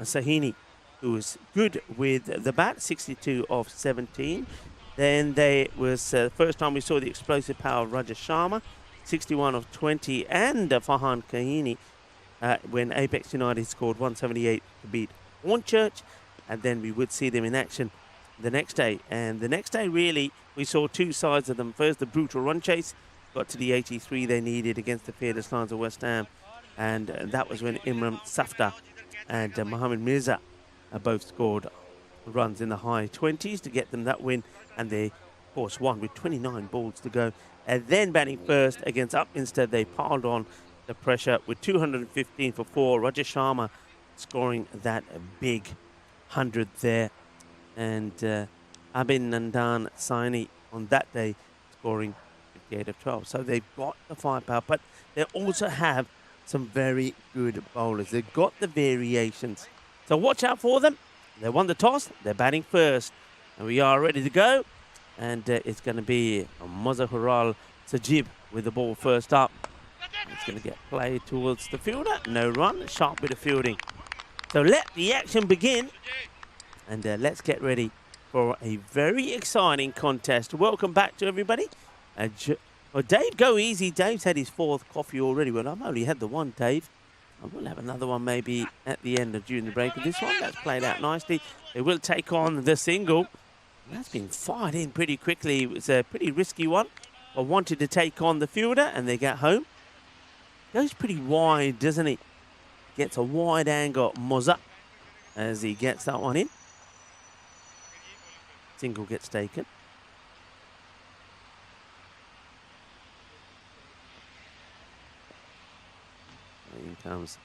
Sahini who was good with the bat, 62 of 17. Then they was the first time we saw the explosive power of Raja Sharma, 61 of 20. And Farhan Kahini, when Apex United scored 178 to beat Hornchurch. And then we would see them in action the next day. And the next day, really, we saw 2 sides of them. First, the brutal run chase. Got to the 83 they needed against the fearless Lions of West Ham. And that was when Imran Safta and Mohamed Mirza both scored runs in the high 20s to get them that win. And they, of course, won with 29 balls to go. And then batting first against Upminster, they piled on the pressure with 215 for 4. Roger Sharma scoring that big 100 there. And Abhinandan Saini on that day scoring 58 of 12. So they've got the firepower, but they also have some very good bowlers. They've got the variations. So watch out for them. They won the toss. They're batting first. And we are ready to go. And it's going to be Mozahural Sajib with the ball first up. It's going to get played towards the fielder. No run. Sharp bit of fielding. So let the action begin. And let's get ready for a very exciting contest. Welcome back to everybody. Well, Dave, go easy. Dave's had his 4th coffee already. Well, I've only had the one, Dave. I will have another one maybe at the end of during the break of this one. That's played out nicely. They will take on the single. That's been fired in pretty quickly. It was a pretty risky one. I wanted to take on the fielder, and they get home. Goes pretty wide, doesn't he? Gets a wide angle, Moza, as he gets that one in. Single gets taken. comes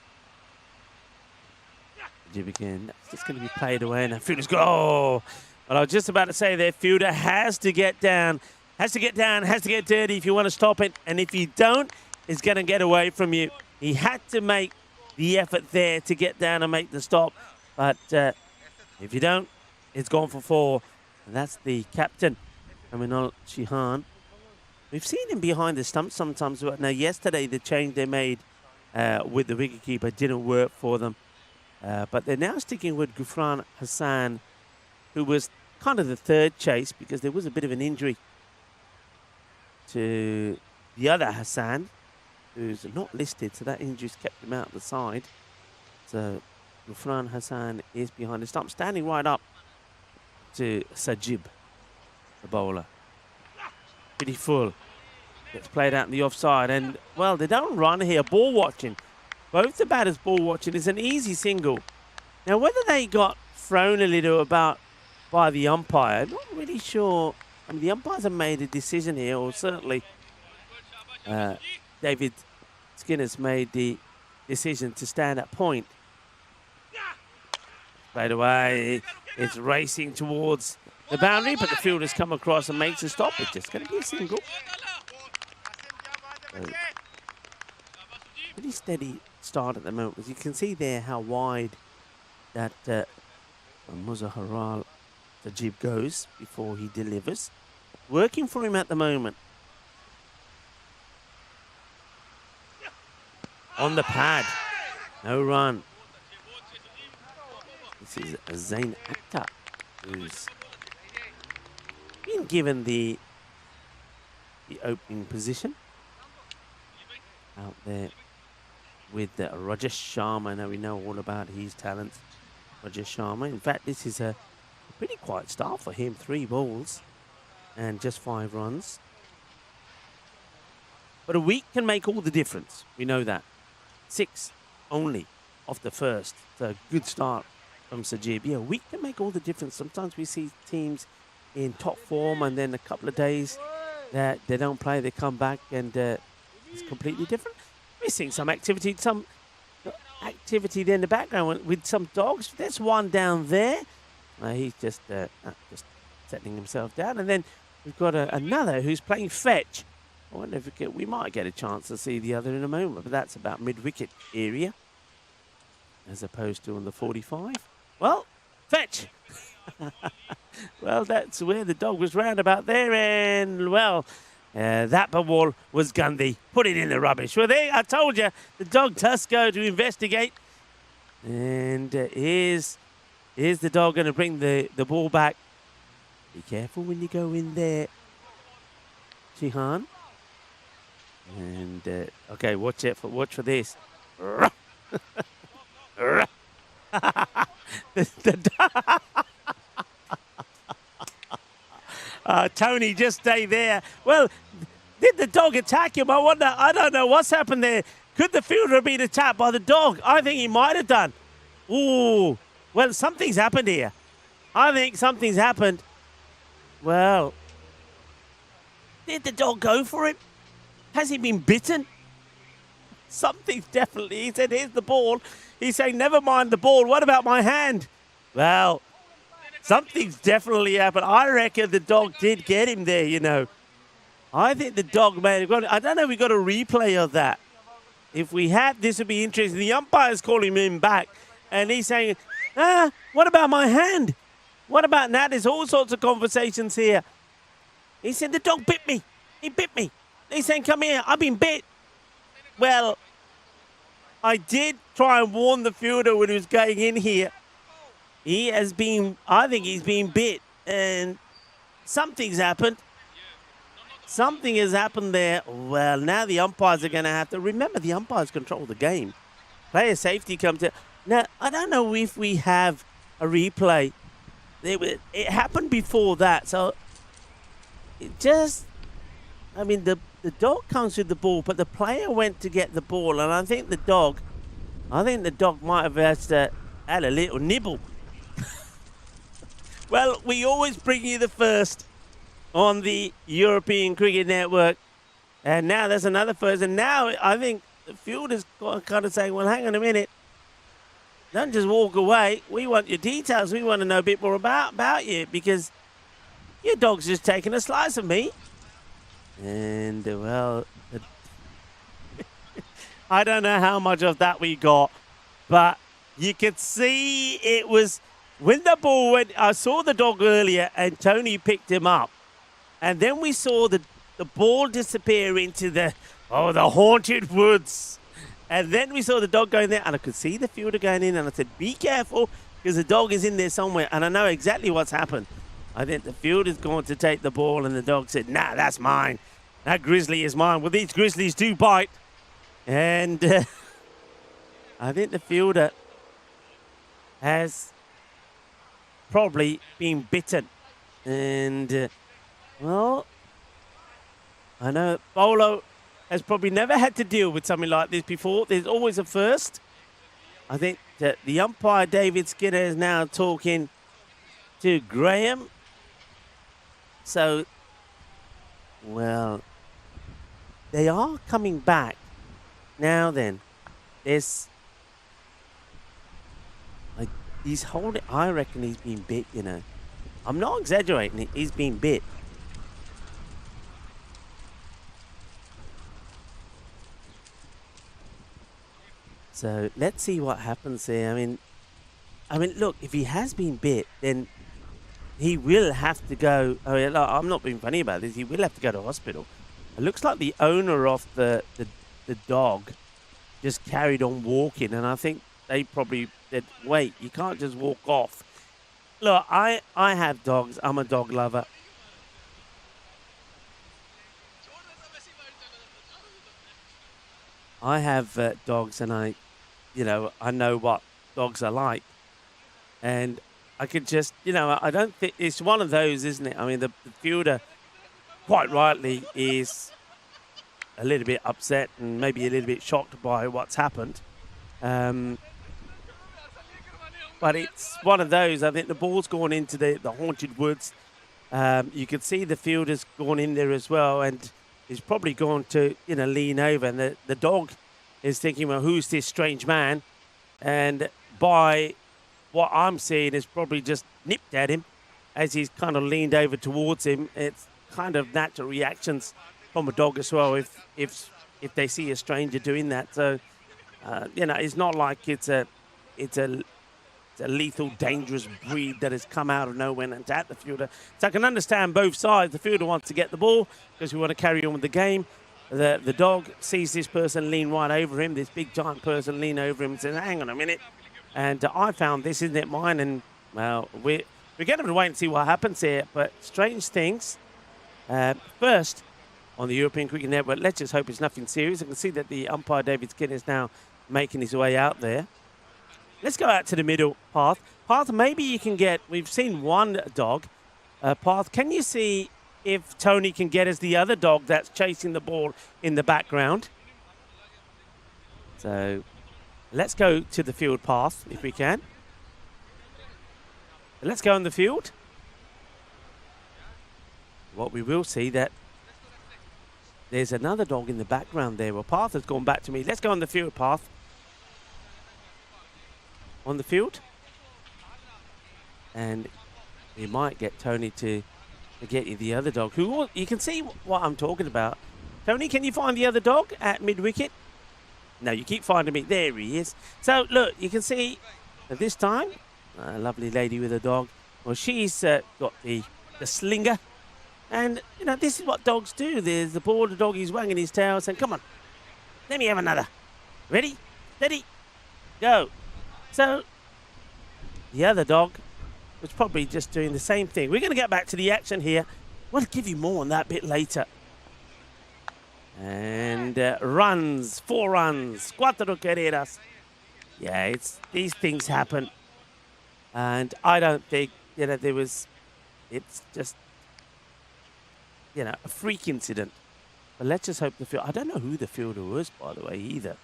Jib again. That's just going to be played away, and that fielder's got. Oh, but I was just about to say their fielder has to get down, has to get dirty if you want to stop it, and if you don't, it's going to get away from you. He had to make the effort there to get down and make the stop, but if you don't, it's gone for 4, and that's the captain coming on, Shihan. We've seen him behind the stump sometimes. Now, yesterday, the change they made with the wicketkeeper didn't work for them. But they're now sticking with Gufran Hassan, who was kind of the third chase because there was a bit of an injury to the other Hassan, who's not listed, so that injury's kept him out of the side. So Gufran Hassan is behind the stump, standing right up to Sajib, the bowler. Pretty full. Gets played out in the offside, and, well, they don't run here. Ball watching. Both the batters ball watching is an easy single. Now, whether they got thrown a little about by the umpire, not really sure. I mean, the umpires have made a decision here, or certainly David Skinner's made the decision to stand at point. Played away. It's racing towards the boundary, but the fielder's come across and makes a stop. It's just going to be a single. Pretty steady start at the moment. As you can see there how wide that Muzaharal Tajib goes before he delivers. Working for him at the moment. On the pad. No run. This is Zain Akhtar, who's been given the opening position out there with Rajesh Sharma. Now we know all about his talents, Rajesh Sharma. In fact, this is a pretty quiet start for him. 3 balls and just 5 runs. But a week can make all the difference. We know that. 6 only off the first. So a good start from Sajib. Yeah, a week can make all the difference. Sometimes we see teams in top form and then a couple of days that they don't play, they come back and it's completely different. We're seeing some activity there in the background with some dogs. There's one down there. He's just settling himself down. And then we've got another who's playing fetch. I wonder if we might get a chance to see the other in a moment, but that's about mid-wicket area as opposed to on the 45. Well, fetch. Well, that's where the dog was round about there, and, well, that ball was Gandhi. Put it in the rubbish. Well, there, I told you, the dog does go to investigate. And is the dog going to bring the ball back? Be careful when you go in there, Shihan. And, okay, watch for this. Tony, just stay there. Well, did the dog attack him? I don't know what's happened there. Could the fielder have been attacked by the dog? I think he might have done. Ooh, well, something's happened here. I think something's happened. Well, did the dog go for it? Has he been bitten? Something's definitely, he said, here's the ball. He's saying, never mind the ball. What about my hand? Well, something's definitely happened. I reckon the dog did get him there, you know. I think the dog may have got, I don't know if we got a replay of that. If we had, this would be interesting. The umpire's calling him back, and he's saying, what about my hand? What about that? There's all sorts of conversations here. He said, the dog bit me. He bit me. He's saying, come here, I've been bit. Well, I did try and warn the fielder when he was going in here. He has been, I think he's been bit, and something's happened. Something has happened there. Well, now the umpires are going to have to, remember the umpires control the game. Player safety comes in. Now, I don't know if we have a replay. It happened before that, so it just, I mean, the dog comes with the ball, but the player went to get the ball, and I think the dog might have had a little nibble. Well, we always bring you the first on the European Cricket Network, and now there's another first, and now I think the fielder's kind of saying, well, hang on a minute. Don't just walk away. We want your details. We want to know a bit more about you because your dog's just taking a slice of me. And, well, I don't know how much of that we got, but you could see it was when the ball went. I saw the dog earlier and Tony picked him up. And then we saw the ball disappear into the haunted woods. And then we saw the dog going there, and I could see the fielder going in, and I said, be careful, because the dog is in there somewhere, and I know exactly what's happened. I think the fielder's going to take the ball, and the dog said, nah, that's mine. That grizzly is mine. Well, these grizzlies do bite. And I think the fielder has probably been bitten. And, well, I know Bolo has probably never had to deal with something like this before. There's always a first. I think that the umpire, David Skinner, is now talking to Graham. So, well, they are coming back. Now then, he's holding, I reckon he's been bit, you know. I'm not exaggerating, he's been bit. So let's see what happens there. I mean, look, if he has been bit, then he will have to go. Oh, yeah, look, I'm not being funny about this. He will have to go to hospital. It looks like the owner of the dog just carried on walking, and I think they probably said, "Wait, you can't just walk off." Look, I have dogs. I'm a dog lover. I have dogs, and I know what dogs are like. And I could just, I don't think it's one of those, isn't it? I mean, the fielder, quite rightly, is a little bit upset and maybe a little bit shocked by what's happened. But it's one of those. I think the ball's gone into the haunted woods. You could see the fielder's gone in there as well, and he's probably going to, lean over. And the dog is thinking, well, who's this strange man? And by what I'm seeing is probably just nipped at him as he's kind of leaned over towards him. It's kind of natural reactions from a dog as well if they see a stranger doing that. So, it's not like it's a lethal, dangerous breed that has come out of nowhere and attacked the fielder. So I can understand both sides. The fielder wants to get the ball because we want to carry on with the game. The dog sees this person lean right over him, this big giant person lean over him and says, hang on a minute. And I found this, isn't it mine? And, well, we're going to wait and see what happens here. But strange things. First, on the European Cricket Network, let's just hope it's nothing serious. I can see that the umpire, David Skinner, is now making his way out there. Let's go out to the middle, Path. Path, maybe you can get, we've seen one dog. Path, can you see if Tony can get us the other dog that's chasing the ball in the background? So let's go to the field, Path, if we can. Let's go on the field. What we will see that there's another dog in the background there. Well, Path has gone back to me. Let's go on the field, Path. On the field, and we might get Tony to get you the other dog. You can see what I'm talking about. Tony, can you find the other dog at mid-wicket? No, you keep finding me. There he is. So, look, you can see at this time, a lovely lady with a dog. Well, she's got the slinger. And, this is what dogs do. There's the ball, the dog is wagging his tail saying, come on, let me have another. Ready? Steady? Go. So, the other dog was probably just doing the same thing. We're going to get back to the action here. We'll give you more on that bit later. And runs, 4 runs, 4 carreras. Yeah, these things happen. And I don't think, it's just, a freak incident. But let's just hope I don't know who the fielder was, by the way, either.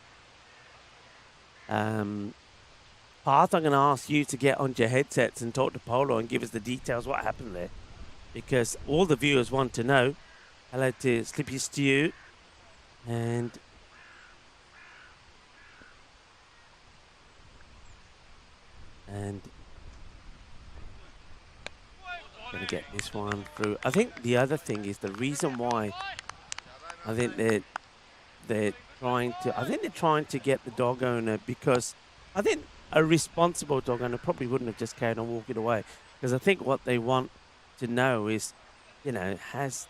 Path, I'm going to ask you to get onto your headsets and talk to Polo and give us the details what happened there. Because all the viewers want to know. Hello to Slippy Stew. And And going to get this one through. I think the other thing is the reason why I think they're trying to get the dog owner, because I think a responsible dog owner probably wouldn't have just carried on walking away, because I think what they want to know is, you know, has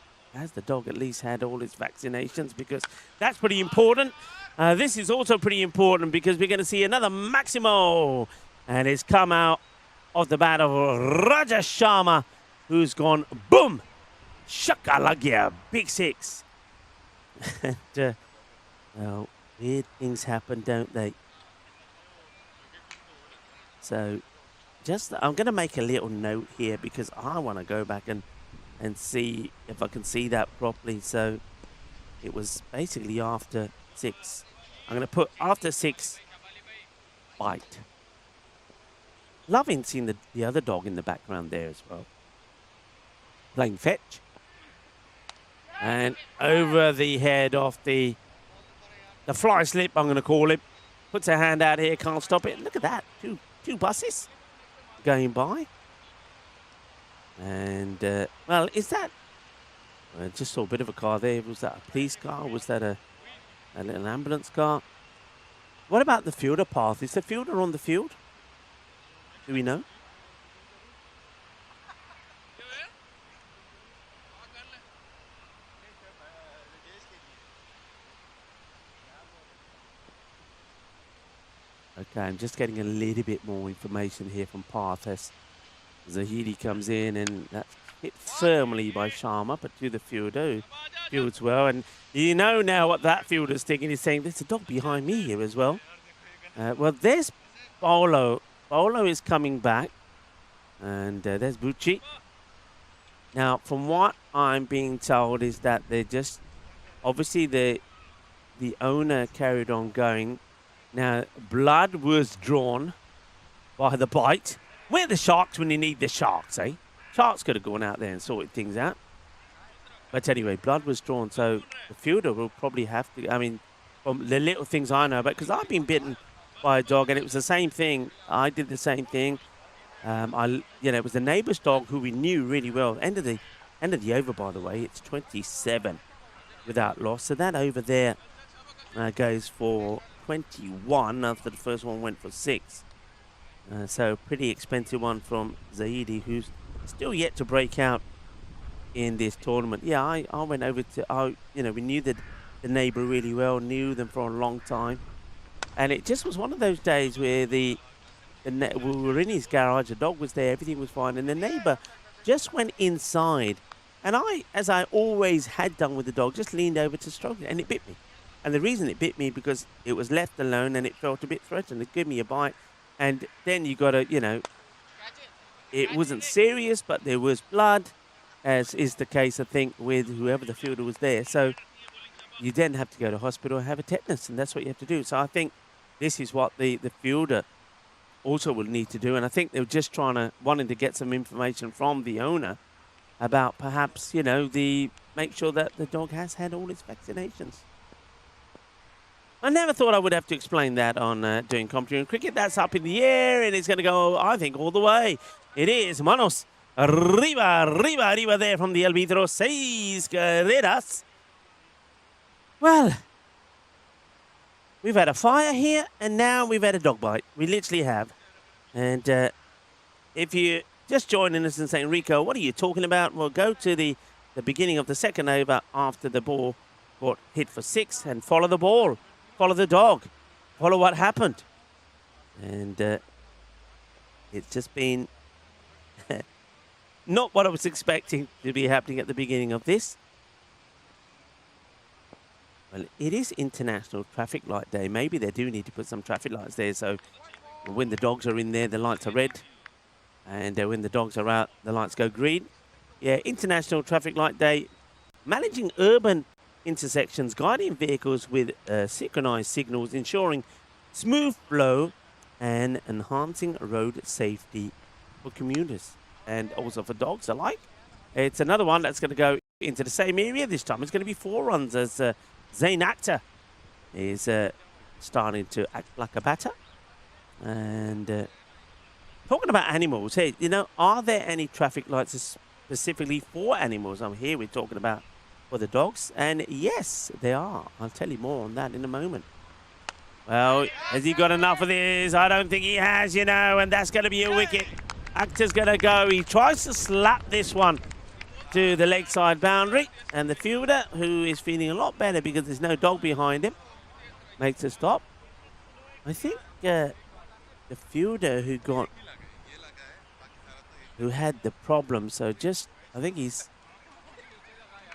the dog at least had all its vaccinations, because that's pretty important. This is also pretty important because we're going to see another Maximo, and it's come out of the bat of Raja Sharma, who's gone boom, shakalagya, big six. And well, weird things happen, don't they? So I'm going to make a little note here because I want to go back and see if I can see that properly. So it was basically after 6. I'm going to put after 6 bite. Loving seeing the other dog in the background there as well. Playing fetch. And over the head of the fly slip, I'm going to call him. Puts a hand out here, can't stop it. Look at that. Two buses going by. And, well, is that... I just saw a bit of a car there. Was that a police car? Was that a little ambulance car? What about the fielder path? Is the fielder on the field? Do we know? Okay, I'm just getting a little bit more information here from Path as Zahidi comes in, and that's hit firmly by Sharma, but to the fielder, who fields well. And you know now what that fielder's thinking. He's saying, there's a dog behind me here as well. Well, there's Bolo. Bolo is coming back. And there's Bucci. Now, from what I'm being told is that they're just... Obviously, the owner carried on going. Now, blood was drawn by the bite. Where are the sharks when you need the sharks, eh? Sharks could have gone out there and sorted things out. But anyway, blood was drawn, so the fielder will probably have to... I mean, from the little things I know about, because I've been bitten by a dog, and it was the same thing. I did the same thing. It was the neighbour's dog who we knew really well. End of the over, by the way. It's 27 without loss. So that over there goes for 21 after the first one went for 6. So pretty expensive one from Zaidi, who's still yet to break out in this tournament. Yeah, I went over to, we knew the neighbour really well, knew them for a long time. And it just was one of those days where we were in his garage, the dog was there, everything was fine, and the neighbour just went inside. And I, as I always had done with the dog, just leaned over to stroke it, and it bit me. And the reason it bit me because it was left alone and it felt a bit threatened. It gave me a bite. And then you got to, it wasn't serious, but there was blood, as is the case, I think, with whoever the fielder was there. So you then have to go to hospital and have a tetanus, and that's what you have to do. So I think this is what the fielder also will need to do. And I think they were just wanting to get some information from the owner about perhaps, make sure that the dog has had all its vaccinations. I never thought I would have to explain that on doing commentary on cricket. That's up in the air, and it's going to go, I think, all the way. It is Manos. Arriba there from the Albitro. 6 carreras. Well, we've had a fire here, and now we've had a dog bite. We literally have. And if you're just joining us and saying, Rico, what are you talking about? Well, go to the beginning of the second over after the ball got hit for 6 and follow the ball. Follow the dog. Follow what happened. And it's just been not what I was expecting to be happening at the beginning of this. Well, it is International Traffic Light Day. Maybe they do need to put some traffic lights there. So when the dogs are in there, the lights are red. And when the dogs are out, the lights go green. Yeah, International Traffic Light Day. Managing urban intersections, guiding vehicles with synchronized signals, ensuring smooth flow and enhancing road safety for commuters and also for dogs alike. It's another one that's going to go into the same area this time. It's going to be 4 runs as Zain Akhtar is starting to act like a batter. And talking about animals, hey, are there any traffic lights specifically for animals? I'm here, we're talking about for the dogs, and yes, there are. I'll tell you more on that in a moment. Well, has he got enough of this? I don't think he has, and that's going to be a wicket. Akhtar's going to go. He tries to slap this one to the leg side boundary, and the fielder, who is feeling a lot better because there's no dog behind him, makes a stop. I think the fielder who had the problem, so I think he's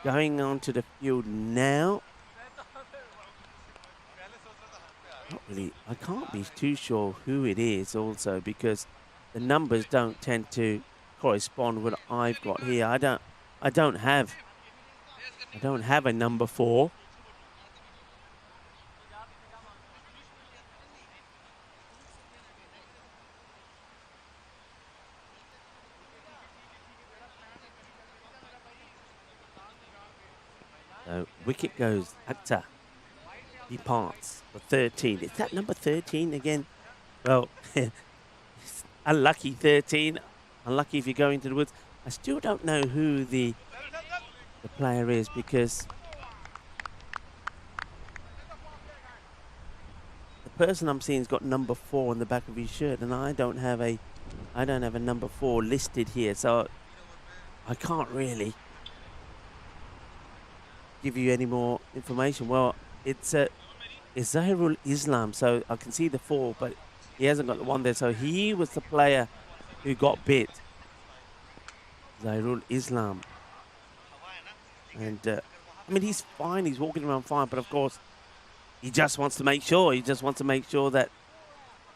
going onto the field now. Not really, I can't be too sure who it is also, because the numbers don't tend to correspond with what I've got here. I don't have a number 4. So wicket goes Akhtar. Departs for 13. Is that number 13 again? Well, unlucky 13. Unlucky if you go into the woods. I still don't know who the player is, because the person I'm seeing's got number 4 on the back of his shirt, and I don't have a number 4 listed here, so I can't really give you any more information. Well, it's Zahirul Islam, so I can see the 4, but he hasn't got the 1 there. So he was the player who got bit, Zahirul Islam. And I mean, he's fine. He's walking around fine, but of course, he just wants to make sure. He just wants to make sure that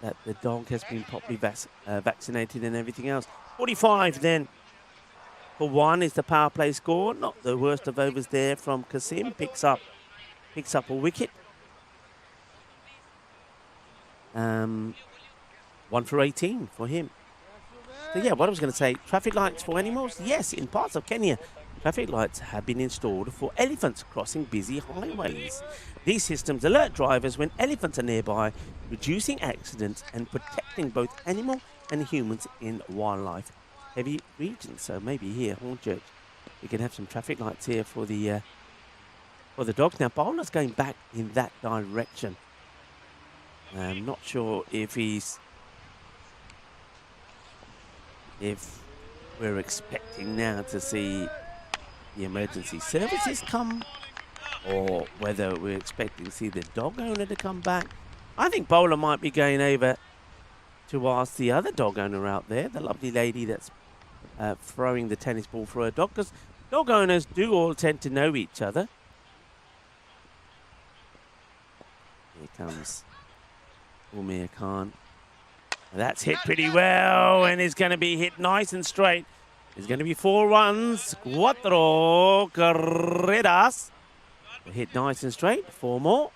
the dog has been properly vaccinated and everything else. 45 then. For 1 is the power play score. Not the worst of overs there from Kasim. Picks up a wicket. 1 for 18 for him. So yeah, what I was going to say, traffic lights for animals? Yes, in parts of Kenya, traffic lights have been installed for elephants crossing busy highways. These systems alert drivers when elephants are nearby, reducing accidents and protecting both animal and humans in wildlife heavy regions. So maybe here, Hornchurch, we can have some traffic lights here for the dogs. Now, Bowler's going back in that direction. I'm not sure if we're expecting now to see the emergency services come, or whether we're expecting to see the dog owner to come back. I think Bowler might be going over to ask the other dog owner out there, the lovely lady that's throwing the tennis ball for her dog, because dog owners do all tend to know each other. Here comes Umir Khan. That's hit pretty well, and it's going to be hit nice and straight. It's going to be 4 runs. Cuatro carreras. Hit nice and straight. 4 more.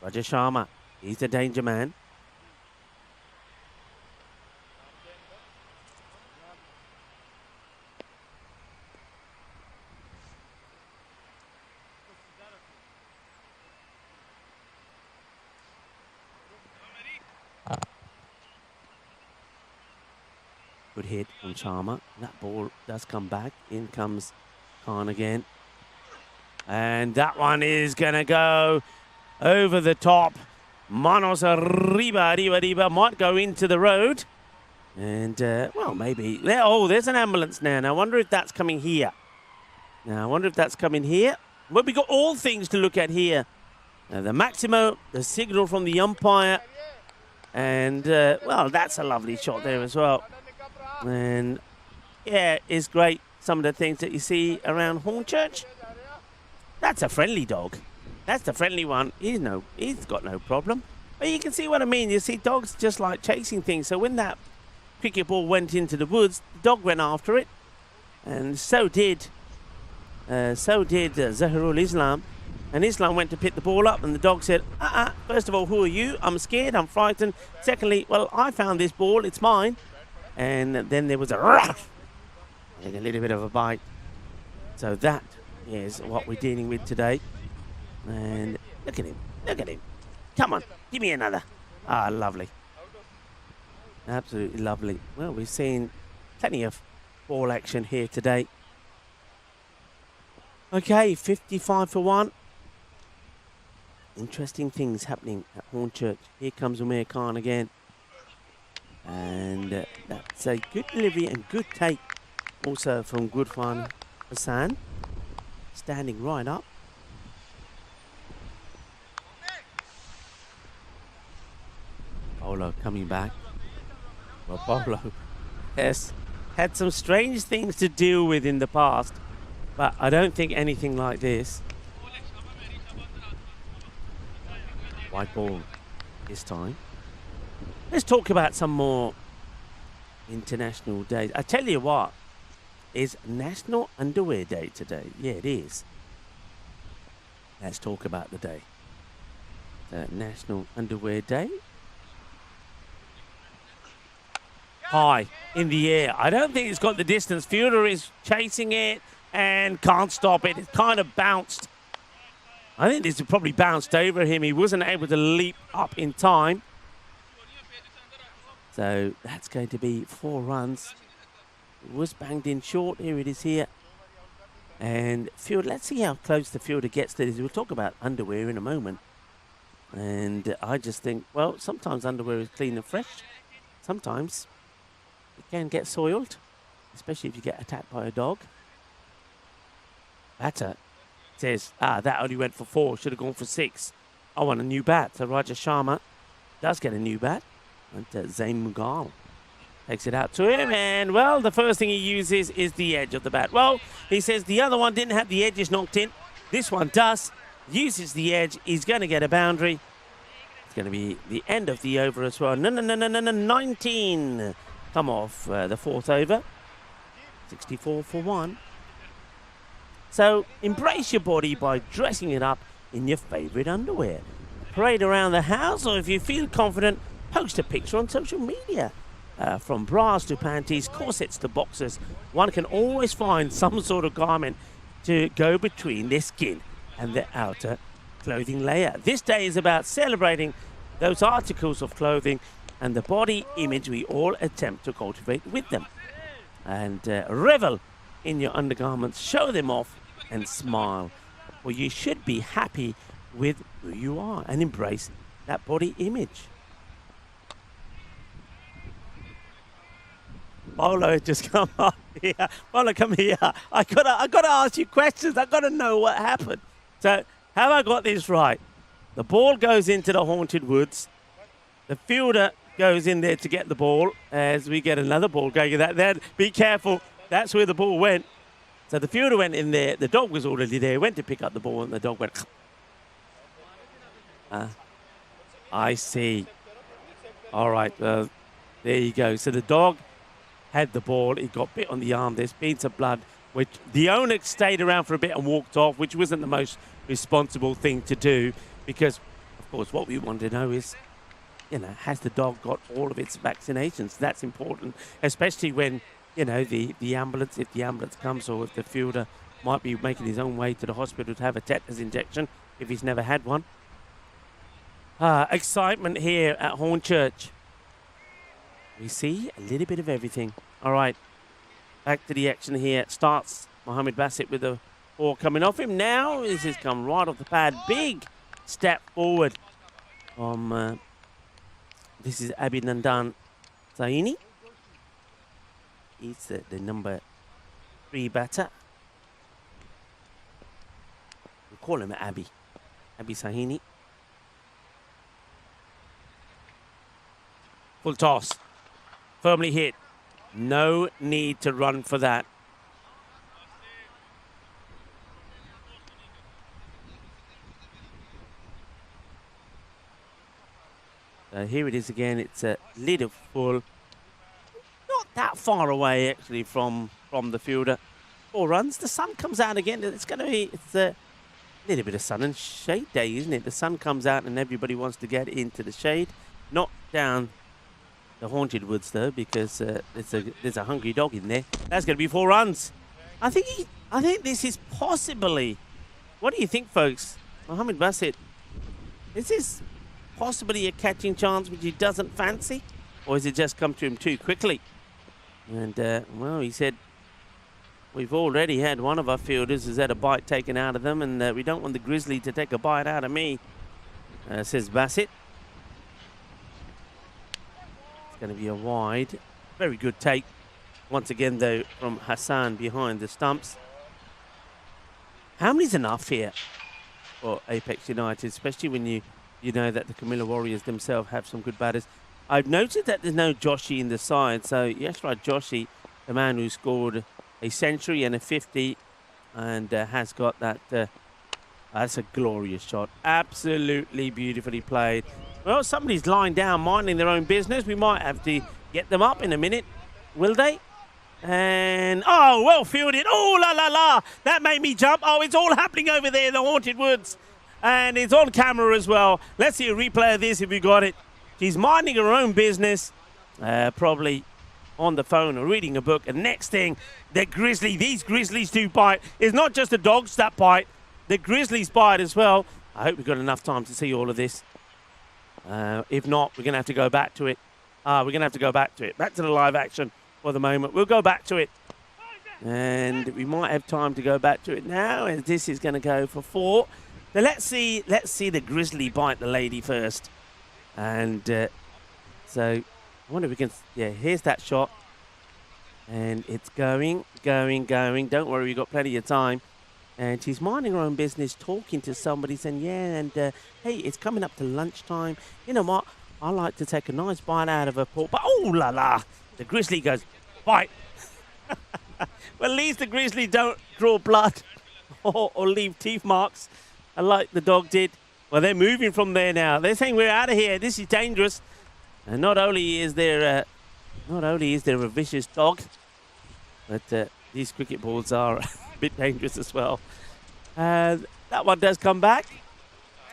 Raja Sharma, he's the danger man. Good hit from Sharma. That ball does come back. In comes Khan again. And that one is going to go over the top. Manos arriba might go into the road. And, well, maybe. Oh, there's an ambulance now. Now, I wonder if that's coming here. Well, we've got all things to look at here. The Maximo, the signal from the umpire. And, well, that's a lovely shot there as well. And, yeah, it's great. Some of the things that you see around Hornchurch. That's a friendly dog. That's the friendly one. He's got no problem. But you can see what I mean. You see dogs just like chasing things. So when that cricket ball went into the woods, the dog went after it. And so did Zahirul Islam. And Islam went to pick the ball up, and the dog said, first of all, who are you? I'm scared, I'm frightened. Secondly, well, I found this ball, it's mine. And then there was a ruff, and a little bit of a bite. So that is what we're dealing with today. And look at him. Come on, give me another. Lovely. Absolutely lovely. Well, we've seen plenty of ball action here today. Okay, 55 for 1. Interesting things happening at Hornchurch. Here comes Umair Khan again. And that's a good delivery and good take also from Gurfan Hassan. Standing right up. Bolo coming back. Well, Bolo has had some strange things to deal with in the past, but I don't think anything like this. White ball this time. Let's talk about some more international days. I tell you what, it's National Underwear Day today. Yeah, it is. Let's talk about the day. National Underwear Day. High in the air. I don't think it's got the distance. Fielder is chasing it and can't stop it. It's kind of bounced. I think this probably bounced over him. He wasn't able to leap up in time. So that's going to be 4 runs. It was banged in short. Here it is here. And field, let's see how close the fielder gets to this. We'll talk about underwear in a moment. And I just think, well, sometimes underwear is clean and fresh. Sometimes it can get soiled, especially if you get attacked by a dog. Batter says, that only went for 4, should have gone for 6. I want a new bat. So Raja Sharma does get a new bat. And Zain Mughal takes it out to him. And, well, the first thing he uses is the edge of the bat. Well, he says the other one didn't have the edges knocked in. This one does. Uses the edge. He's going to get a boundary. It's going to be the end of the over as well. No, 19. Come off the 4th over. 64 for 1. So embrace your body by dressing it up in your favourite underwear. Parade around the house, or if you feel confident, post a picture on social media. From bras to panties, corsets to boxers, one can always find some sort of garment to go between their skin and their outer clothing layer. This day is about celebrating those articles of clothing and the body image we all attempt to cultivate with them. And revel in your undergarments, show them off and smile. Well, you should be happy with who you are and embrace that body image. Bolo just come up here. Bolo, come here. I gotta ask you questions. I gotta know what happened. So, have I got this right? The ball goes into the haunted woods. The fielder goes in there to get the ball as we get another ball going. That be careful. That's where the ball went. So the fielder went in there. The dog was already there. Went to pick up the ball, and the dog went. I see. All right. There you go. So the dog had the ball. He got bit on the arm. There's been some blood, which the owner stayed around for a bit and walked off, which wasn't the most responsible thing to do, because, of course, what we want to know is, has the dog got all of its vaccinations? That's important, especially when, the ambulance, if the ambulance comes, or if the fielder might be making his own way to the hospital to have a tetanus injection if he's never had one. Excitement here at Hornchurch. We see a little bit of everything. All right, back to the action here. Starts Mohammed Bassett with the ball coming off him. Now this has come right off the pad. Big step forward from, this is Abhinandan Saini. He's the number 3 batter. We call him Abi Sahini. Full toss. Firmly hit. No need to run for that. Here it is again. It's a little full. Not that far away, actually, from the fielder. 4 runs. The sun comes out again. It's a little bit of sun and shade day, isn't it? The sun comes out and everybody wants to get into the shade. Not down the haunted woods, though, because there's a hungry dog in there. That's going to be 4 runs. I think this is possibly. What do you think, folks? Mohammed Bassett, is this possibly a catching chance which he doesn't fancy, or has it just come to him too quickly? And, well, he said, we've already had one of our fielders who's had a bite taken out of them, and we don't want the grizzly to take a bite out of me, says Bassett. It's going to be a wide. Very good take. Once again, though, from Hassan behind the stumps. How many's enough here for Apex United, especially when you know that the Camilla Warriors themselves have some good batters. I've noted that there's no Joshi in the side, so Yashra Joshi, the man who scored a century and a 50, and has got that. That's a glorious shot. Absolutely beautifully played. Well, somebody's lying down, minding their own business. We might have to get them up in a minute. Will they? And, oh, well fielded. Oh, la, la, la. That made me jump. Oh, it's all happening over there in the Haunted Woods. And it's on camera as well. Let's see a replay of this if we got it. She's minding her own business. Probably on the phone or reading a book. And next thing, these grizzlies do bite. It's not just the dogs that bite. The grizzlies bite as well. I hope we've got enough time to see all of this. If not, we're going to have to go back to it. We're going to have to go back to it. Back to the live action for the moment. We'll go back to it. And we might have time to go back to it now, as this is going to go for 4. So let's see the grizzly bite the lady first. And so I wonder if we can, yeah, here's that shot. And it's going. Don't worry, we've got plenty of time. And she's minding her own business, talking to somebody, saying, yeah, and hey, it's coming up to lunchtime. You know what? I like to take a nice bite out of a pork. But oh la la, the grizzly goes, bite. Well, at least the grizzly don't draw blood or leave teeth marks, like the dog did. Well, they're moving from there now. They're saying we're out of here. This is dangerous. And not only is there a vicious dog, but these cricket balls are a bit dangerous as well. That one does come back.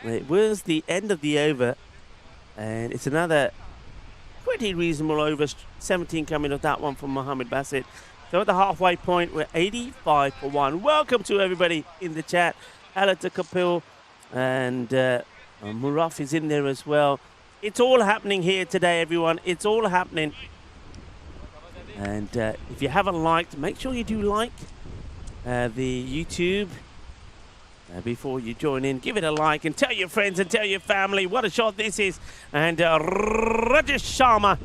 It was the end of the over, and it's another pretty reasonable over. 17 coming off that one from Mohammed Bassett. So at the halfway point, we're 85 for 1. Welcome to everybody in the chat. Hello to Kapil, and Muraf is in there as well. It's all happening here today, everyone. It's all happening. And if you haven't liked, make sure you do like the YouTube before you join in. Give it a like and tell your friends and tell your family what a shot this is. And Rajesh Sharma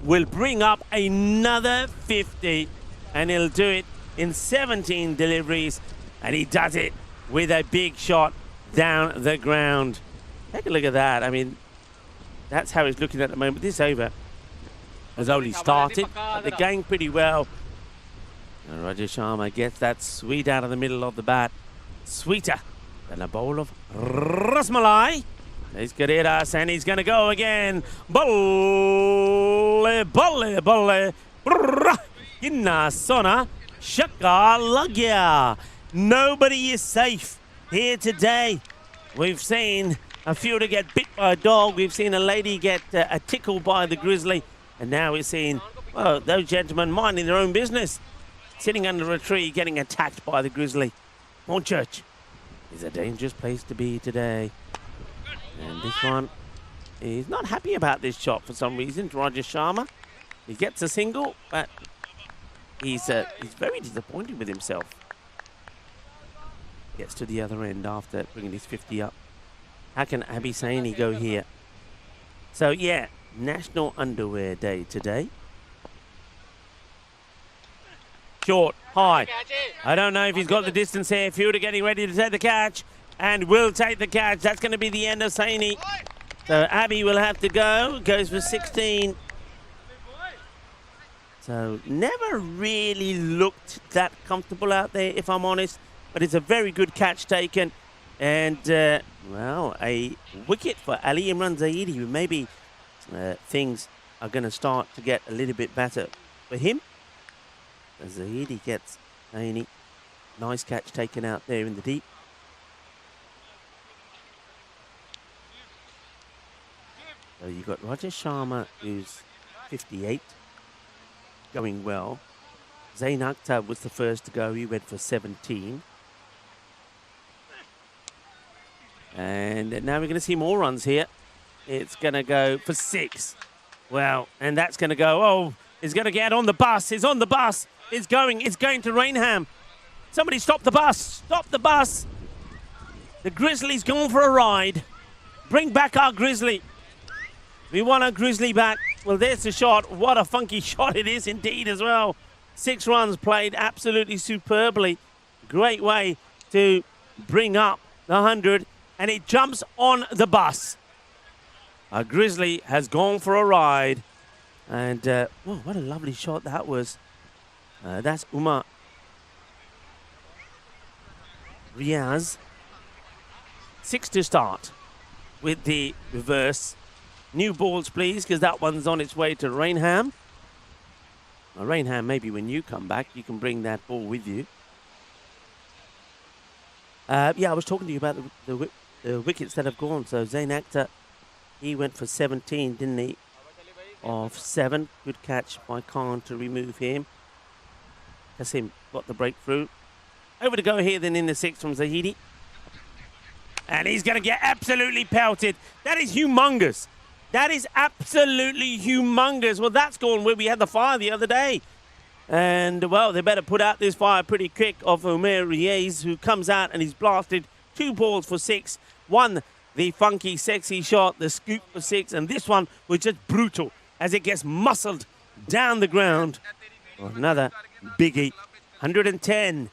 will bring up another 50, and he'll do it in 17 deliveries, and he does it with a big shot down the ground. Take a look at that. I mean, that's how he's looking at the moment. This over has only started, but they're going pretty well. And Rajesh Sharma gets that sweet out of the middle of the bat. Sweeter than a bowl of rasmalai. He's Kareras, and he's going to go again. Bolle, bolle, bolle. Inna sona shaka lagya. Nobody is safe here today. We've seen a fielder get bit by a dog. We've seen a lady get a tickle by the grizzly. And now we're seeing, well, those gentlemen minding their own business, sitting under a tree getting attacked by the grizzly. Hornchurch is a dangerous place to be today. And this one, he's not happy about this shot for some reason. Rajesh Sharma, he gets a single, but he's very disappointed with himself. Gets to the other end after bringing his 50 up. How can Abhi Saini go here? So yeah, National Underwear Day today. Short, high. I don't know if he's got the distance here. Fielder getting ready to take the catch, and will take the catch. That's going to be the end of Saini. So Abhi will have to go. Goes for 16. So never really looked that comfortable out there, if I'm honest. But it's a very good catch taken. And, well, a wicket for Ali Imran Zaidi. Maybe things are going to start to get a little bit better for him. Zaidi gets Saini. Nice catch taken out there in the deep. So you've got Rajesh Sharma, who's 58, going well. Zain Akhtar was the first to go. He went for 17. And now we're going to see more runs here. It's going to go for 6. Well, and that's going to go. Oh, it's going to get on the bus. It's on the bus. It's going to Rainham. Somebody stop the bus. Stop the bus. The Grizzly's gone for a ride. Bring back our Grizzly. We want our Grizzly back. Well, there's the shot. What a funky shot it is indeed as well. 6 runs played absolutely superbly. Great way to bring up the 100. And it jumps on the bus. Our Grizzly has gone for a ride. And, whoa, what a lovely shot that was. That's Umar Riaz. 6 to start with the reverse. New balls, please, because that one's on its way to Rainham. Well, Rainham, maybe when you come back, you can bring that ball with you. Yeah, I was talking to you about the wickets that have gone. So Zain Akhtar, he went for 17, didn't he? Of 7. Good catch by Khan to remove him. Kasim got the breakthrough. Over to go here then in the 6th from Zahidi. And he's going to get absolutely pelted. That is humongous. That is absolutely humongous. Well, that's gone where we had the fire the other day. And, well, they better put out this fire pretty quick of Omer Riaz, who comes out and he's blasted 2 balls for 6. One, the funky, sexy shot, the scoop for 6. And this one was just brutal as it gets muscled down the ground. Another biggie. 110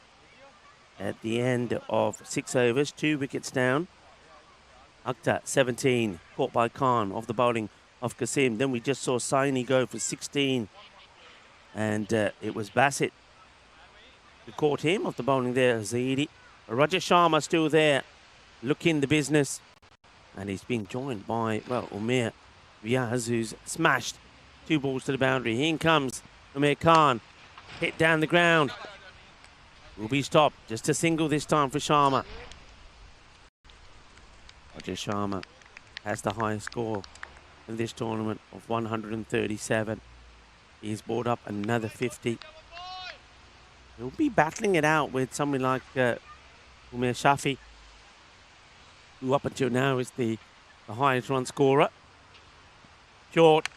at the end of 6 overs. 2 wickets down. Akhtar, 17, caught by Khan off the bowling of Kasim. Then we just saw Saini go for 16. And it was Bassett who caught him off the bowling there, Zaidi. Roger Sharma still there, looking the business. And he's being joined by, well, Umair Riaz, who's smashed 2 balls to the boundary. In comes Umair Khan, hit down the ground. Will be stopped, just a single this time for Sharma. Roger Sharma has the highest score in this tournament of 137. He's brought up another 50. He'll be battling it out with somebody like Umair Shafi, who up until now is the highest run scorer. Short,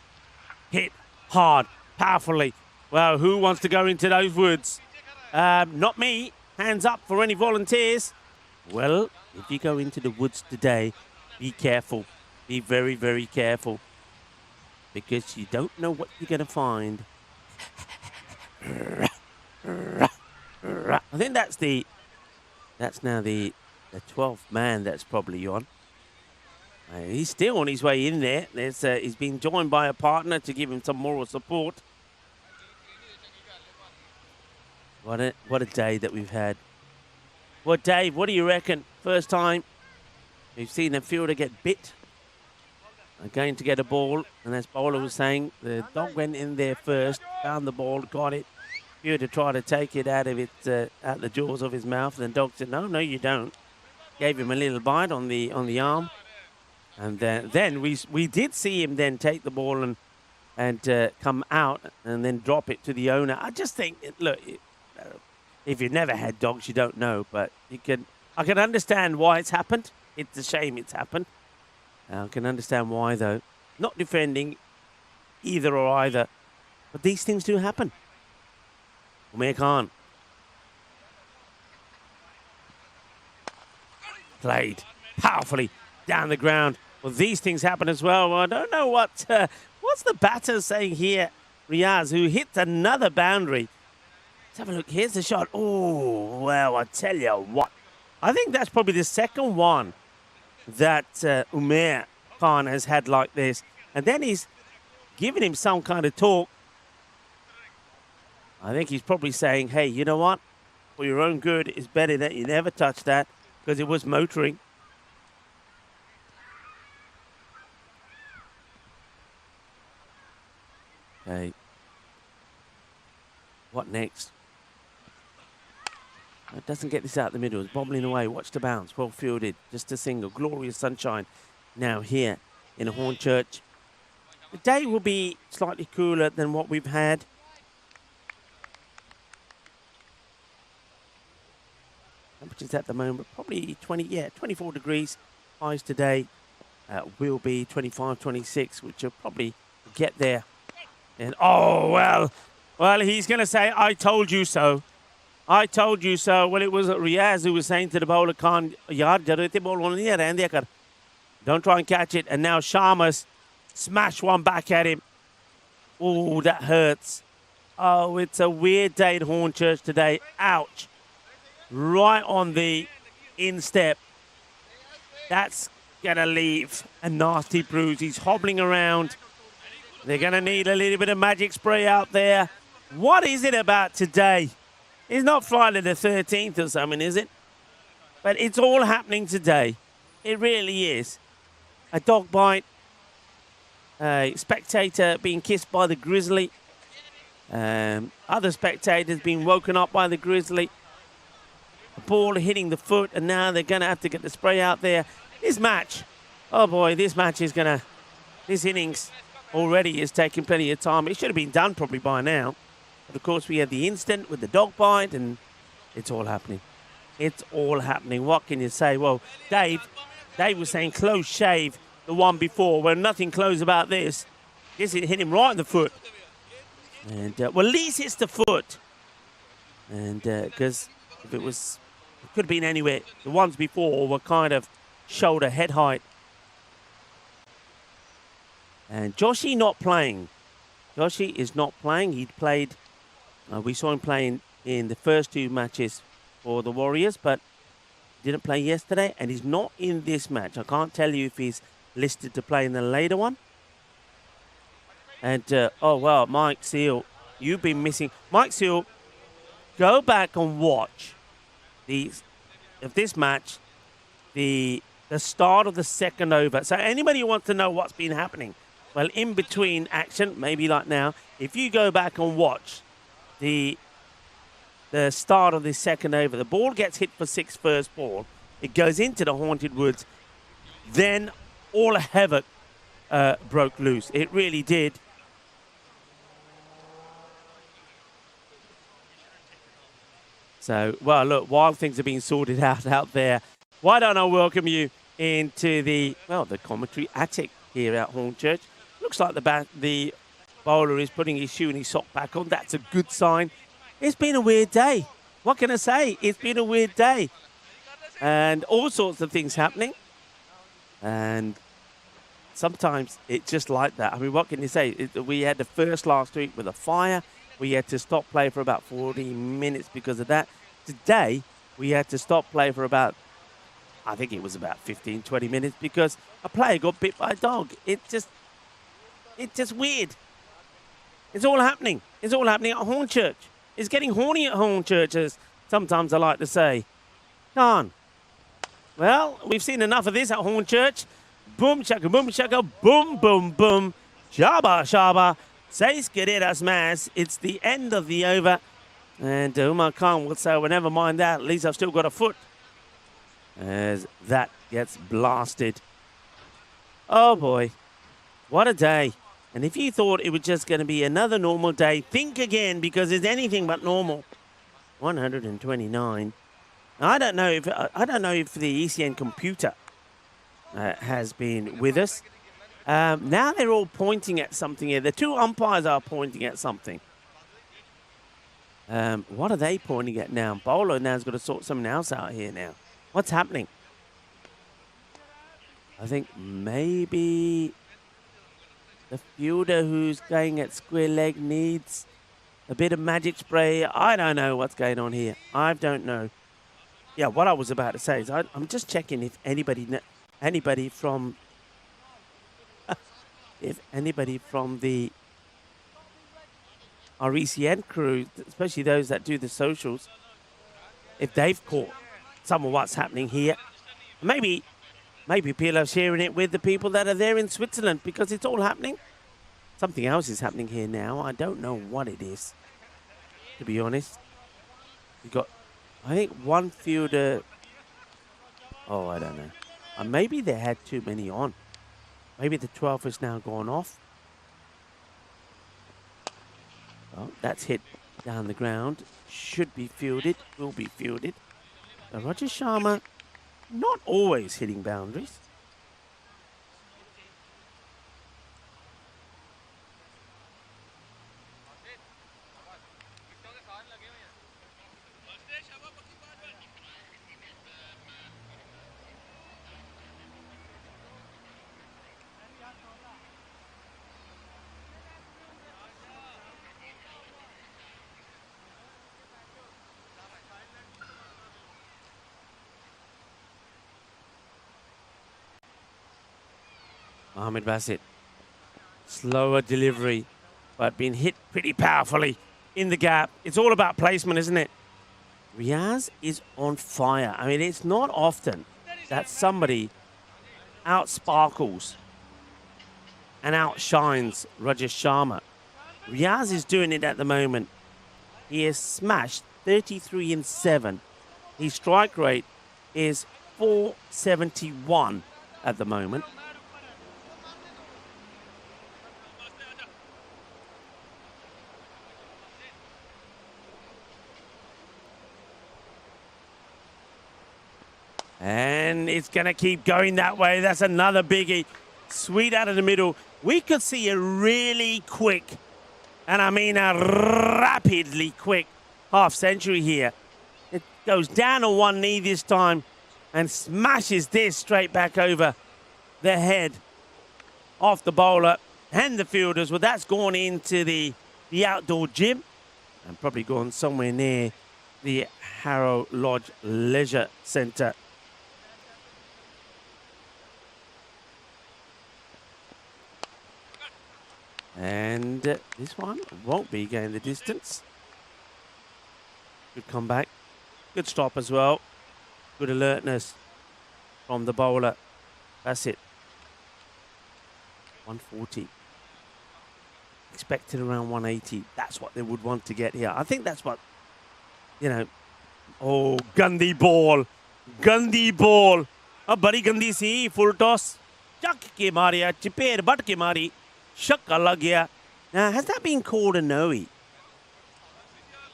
hit, hard, powerfully. Well, who wants to go into those woods? Not me. Hands up for any volunteers. Well, if you go into the woods today, be careful. Be very, very careful. Because you don't know what you're going to find. I think that's now the 12th man that's probably on. He's still on his way in there. He's been joined by a partner to give him some moral support. What a day that we've had. Well, Dave, what do you reckon? First time we've seen a fielder get bit. Going to get a ball, and as Bowler was saying, the dog went in there first, found the ball, got it. Fielder tried to take it out of out the jaws of his mouth, and the dog said, "No, you don't." Gave him a little bite on the arm, and then we did see him then take the ball and come out and then drop it to the owner. I just think, look, if you've never had dogs, you don't know, but I can understand why it's happened. It's a shame it's happened. I can understand why, though. Not defending either or either, but these things do happen. Umair Khan. Played powerfully down the ground. Well, these things happen as well. I don't know what's the batter saying here. Riaz, who hits another boundary. Let's have a look. Here's the shot. Oh, well, I tell you what. I think that's probably the second one that Umair Khan has had like this. And then he's giving him some kind of talk. I think he's probably saying, hey, you know what? For your own good, it's better that you never touch that because it was motoring. Okay. What next? It doesn't get this out the middle. It's bobbling away. Watch the bounce. Well fielded. Just a single. Glorious sunshine now here in Hornchurch. The day will be slightly cooler than what we've had. Temperatures at the moment probably 24 degrees. Highs today will be 25, 26, which are probably get there. And, oh, well, he's going to say, I told you so. I told you so. Well, it was Riaz who was saying to the bowler, Khan, yaar, jarate ball nahi hai, rehne diya kar. Don't try and catch it. And now Sharma's smashed one back at him. Oh, that hurts. Oh, it's a weird day at Hornchurch today. Ouch. Right on the instep. That's going to leave a nasty bruise. He's hobbling around. They're going to need a little bit of magic spray out there. What is it about today? He's not Friday the 13th or something, is it? But it's all happening today. It really is. A dog bite. A spectator being kissed by the grizzly. Other spectators being woken up by the grizzly. A ball hitting the foot, and now they're going to have to get the spray out there. This match, oh boy, this match is going to, this innings already is taking plenty of time. It should have been done probably by now. But of course, we had the instant with the dog bite, and it's all happening. It's all happening. What can you say? Well, Dave was saying close shave the one before. Well, nothing close about this. This hit him right in the foot. And, well, at least it's the foot. And because if it was, it could have been anywhere. The ones before were kind of shoulder, head height. And Joshi not playing. Joshi is not playing. He'd played, we saw him playing in the first two matches for the Warriors, but didn't play yesterday, and he's not in this match. I can't tell you if he's listed to play in the later one. And, oh, well, Mike Seal, you've been missing. Mike Seal, go back and watch of this match, the start of the second over. So anybody who wants to know what's been happening, well, in between action, maybe like now, if you go back and watch the start of the second over, the ball gets hit for 6 first ball. It goes into the Haunted Woods. Then all havoc broke loose. It really did. So, well, look, while things are being sorted out there, why don't I welcome you into the commentary attic here at Hornchurch. Looks like the bowler is putting his shoe and his sock back on. That's a good sign. It's been a weird day. What can I say? It's been a weird day. And all sorts of things happening. And sometimes it's just like that. I mean, what can you say? We had the first last week with a fire. We had to stop play for about 40 minutes because of that. Today, we had to stop play for about, I think it was about 15, 20 minutes because a player got bit by a dog. It's just weird. It's all happening. It's all happening at Hornchurch. It's getting horny at Hornchurch, as sometimes I like to say. Khan. Well, we've seen enough of this at Hornchurch. Boom, shaka, boom, boom, boom. Shaba, shaba. Seis queridas más. It's the end of the over. And Umar Khan will say, well, never mind that. At least I've still got a foot. As that gets blasted. Oh, boy. What a day. And if you thought it was just going to be another normal day, think again, because it's anything but normal. 129. I don't know if the ECN computer has been with us. Now they're all pointing at something here. The two umpires are pointing at something. What are they pointing at now? Bowler now's got to sort something else out here now. What's happening? I think maybe the fielder who's going at square leg needs a bit of magic spray. I don't know what's going on here. I don't know. Yeah, what I was about to say is I'm just checking if anybody from our ECN crew, especially those that do the socials, if they've caught some of what's happening here. Maybe people are sharing it with the people that are there in Switzerland because it's all happening. Something else is happening here now. I don't know what it is, to be honest. We've got, I think, one fielder. Oh, I don't know. Maybe they had too many on. Maybe the 12 has now gone off. Oh, that's hit down the ground. Should be fielded. Will be fielded. Roger Sharma, not always hitting boundaries. Ahmed Basit. Slower delivery, but being hit pretty powerfully in the gap. It's all about placement, isn't it? Riaz is on fire. I mean, it's not often that somebody outsparkles and outshines Rajesh Sharma. Riaz is doing it at the moment. He has smashed 33 and 7. His strike rate is 471 at the moment. And it's going to keep going that way. That's another biggie. Sweet out of the middle. We could see a really quick, and I mean a rapidly quick half century here. It goes down on one knee this time and smashes this straight back over the head of the bowler and the fielders. Well, that's gone into the outdoor gym and probably gone somewhere near the Harrow Lodge Leisure Centre. And this one won't be going the distance. Good comeback. Good stop as well. Good alertness from the bowler. That's it. 140. Expected around 180. That's what they would want to get here. I think that's what, you know. Oh, Gandhi ball. Gandhi ball. Oh, bari Gandhi si. Full toss. Chak ke mariya. Chiper bat ke mari. Shakka lag gaya. Now, has that been called a no-e?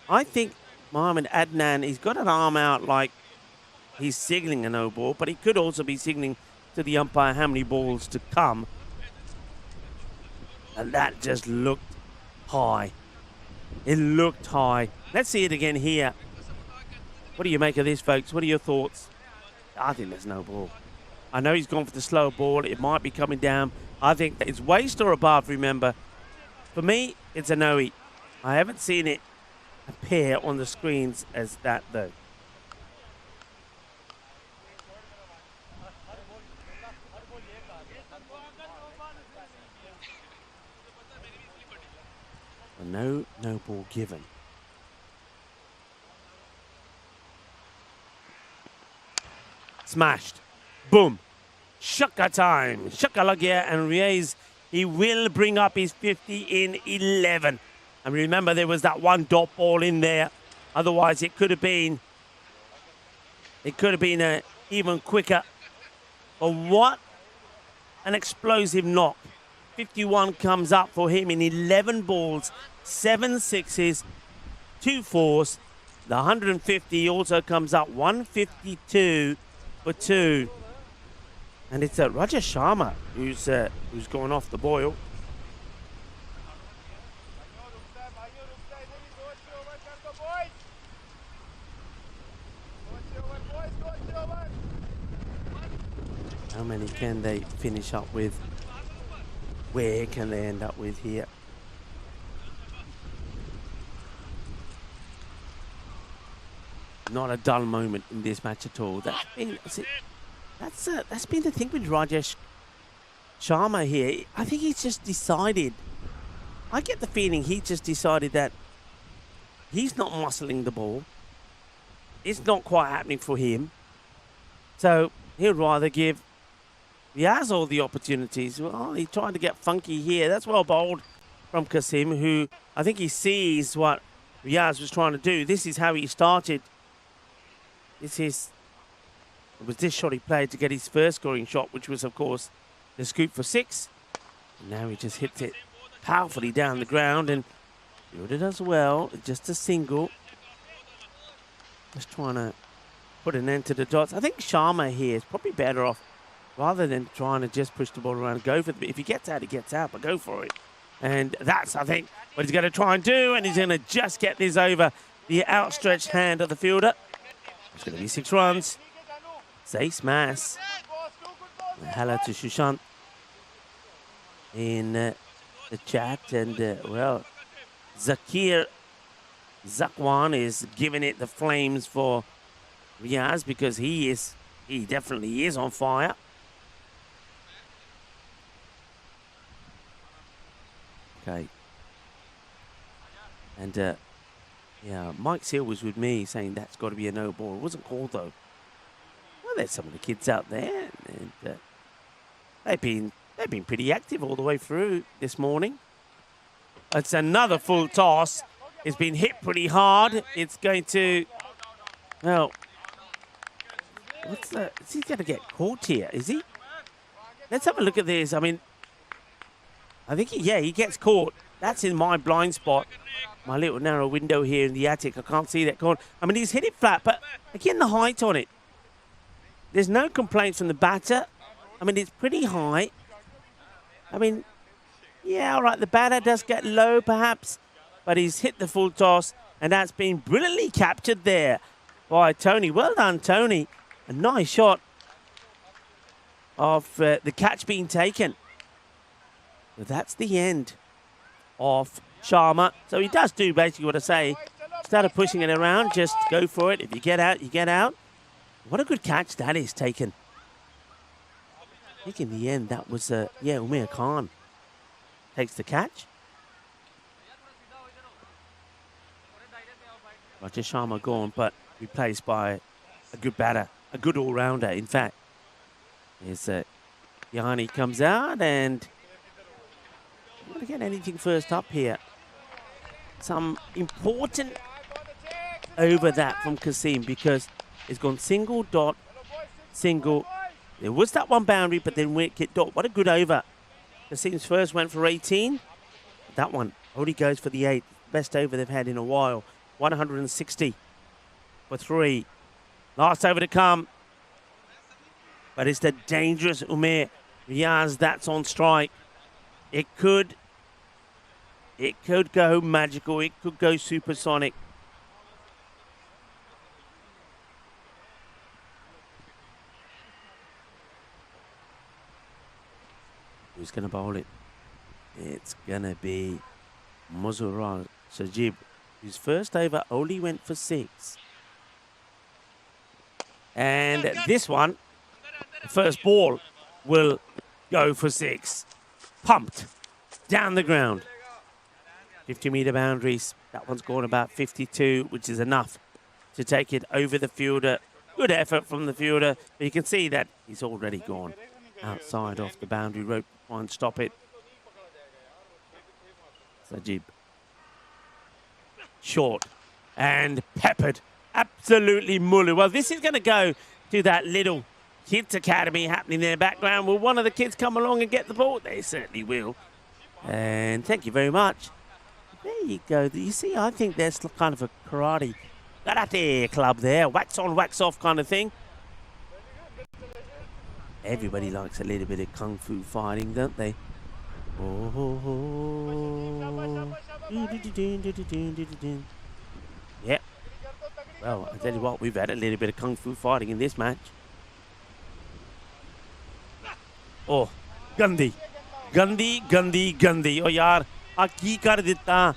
I think Mohammad Adnan, he's got an arm out like he's signalling a no ball, but he could also be signalling to the umpire how many balls to come. And that just looked high. It looked high. Let's see it again here. What do you make of this, folks? What are your thoughts? I think there's no ball. I know he's gone for the slow ball. It might be coming down. I think it's waist or above, remember. For me, it's a no-e. I haven't seen it appear on the screens as that, though. No ball given. Smashed. Boom. Shaka time. Shaka Lagia and Riaz, he will bring up his 50 in 11. And remember, there was that one dot ball in there. Otherwise, it could have been even quicker. But what an explosive knock. 51 comes up for him in 11 balls, 7 sixes, 2 fours. The 150 also comes up 152 for 2. And it's Rajesh Sharma who's gone off the boil. How many can they finish up with? Where can they end up with here? Not a dull moment in this match at all. That's been the thing with Rajesh Sharma here. I think he's just decided. I get the feeling he just decided that he's not muscling the ball. It's not quite happening for him. So he'll rather give Riaz all the opportunities. Well, he tried to get funky here. That's well bowled from Kasim, who I think he sees what Riaz was trying to do. This is how he started. It was this shot he played to get his first scoring shot, which was, of course, the scoop for 6. And now he just hits it powerfully down the ground, and Yoda does well. Just a single. Just trying to put an end to the dots. I think Sharma here is probably better off, rather than trying to just push the ball around, go for it. If he gets out, he gets out, but go for it. And that's, I think, what he's going to try and do, and he's going to just get this over the outstretched hand of the fielder. It's going to be 6 runs. Say smash. Hello to Sushant in the chat. And, well, Zakir Zakwan is giving it the flames for Riaz, because he definitely is on fire. Okay. And, yeah, Mike Seal was with me saying that's got to be a no ball. It wasn't called, though. Well, there's some of the kids out there, and they've been pretty active all the way through this morning. It's another full toss. It's been hit pretty hard. It's going to, well, is he going to get caught here? Is he? Let's have a look at this. I mean, I think, he gets caught. That's in my blind spot. My little narrow window here in the attic. I can't see that corner. I mean, he's hit it flat, but again, the height on it. There's no complaints from the batter. I mean, it's pretty high. I mean, yeah, all right, the batter does get low, perhaps, but he's hit the full toss, and that's been brilliantly captured there by Tony. Well done, Tony. A nice shot of the catch being taken. But that's the end of Sharma. So he does do basically what I say. Started pushing it around, just go for it. If you get out, you get out. What a good catch that is taken. I think in the end that was, Umair Khan takes the catch. Roger Sharma gone, but replaced by a good batter, a good all-rounder, in fact. Here's Yanni comes out, and I'm going to get anything first up here. Some important over that from Kasim, because it's gone single, dot, single. There was that one boundary, but then wicket, dot. What a good over. Kasim's first went for 18. That one only goes for the 8. Best over they've had in a while. 160 for 3. Last over to come. But it's the dangerous Umair Riaz that's on strike. It could go magical. It could go supersonic. Who's going to bowl it? It's going to be Muzarar Sajib, whose first over only went for 6. And this one, the first ball, will go for 6. Pumped down the ground. 50-meter boundaries. That one's gone about 52, which is enough to take it over the fielder. Good effort from the fielder. But you can see that he's already gone outside off the boundary rope. Try and stop it. Sajib. Short and peppered. Absolutely mullered. Well, this is going to go to that little kids academy happening in the background. Will one of the kids come along and get the ball? They certainly will. And thank you very much. There you go. You see, I think there's kind of a karate club there. Wax on, wax off kind of thing. Everybody likes a little bit of kung fu fighting, don't they? Oh. Yep. Well, I tell you what, we've had a little bit of kung fu fighting in this match. Oh, Gandhi. Gandhi. Oh, yaar, आ की कर दिता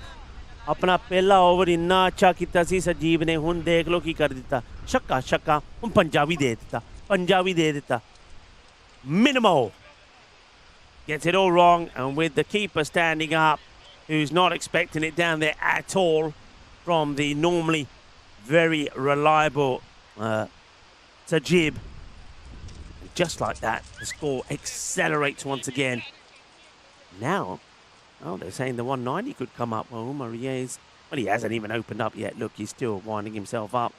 अपना पहला over इन्ना अच्छा किया सी सजीव ने हुन देख लो की कर दिता छक्का हुन पंजाबी दे दिता minimal gets it all wrong, and with the keeper standing up, who's not expecting it down there at all from the normally very reliable Sajib. Just like that, the score accelerates once again. Now, they're saying the 190 could come up. Well, Mariez, he hasn't even opened up yet. Look, he's still winding himself up.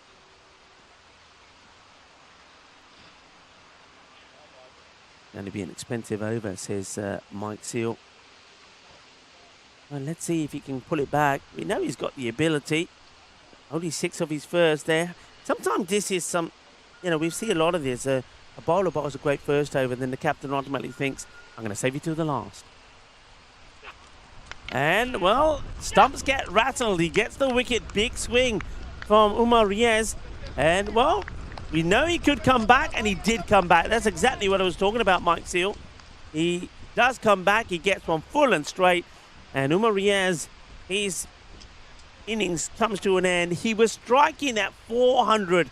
Going to be an expensive over, says Mike Seal. Well, let's see if he can pull it back. We know he's got the ability. Only 6 of his first there. Sometimes this is some, we see a lot of this. A bowler bowls a great first over, then the captain automatically thinks, I'm going to save you till the last. And, well, stumps get rattled. He gets the wicket. Big swing from Umar Riaz. And, well, we know he could come back, and he did come back. That's exactly what I was talking about, Mike Seal. He does come back. He gets one full and straight. And Umar Riaz, his innings comes to an end. He was striking at 400.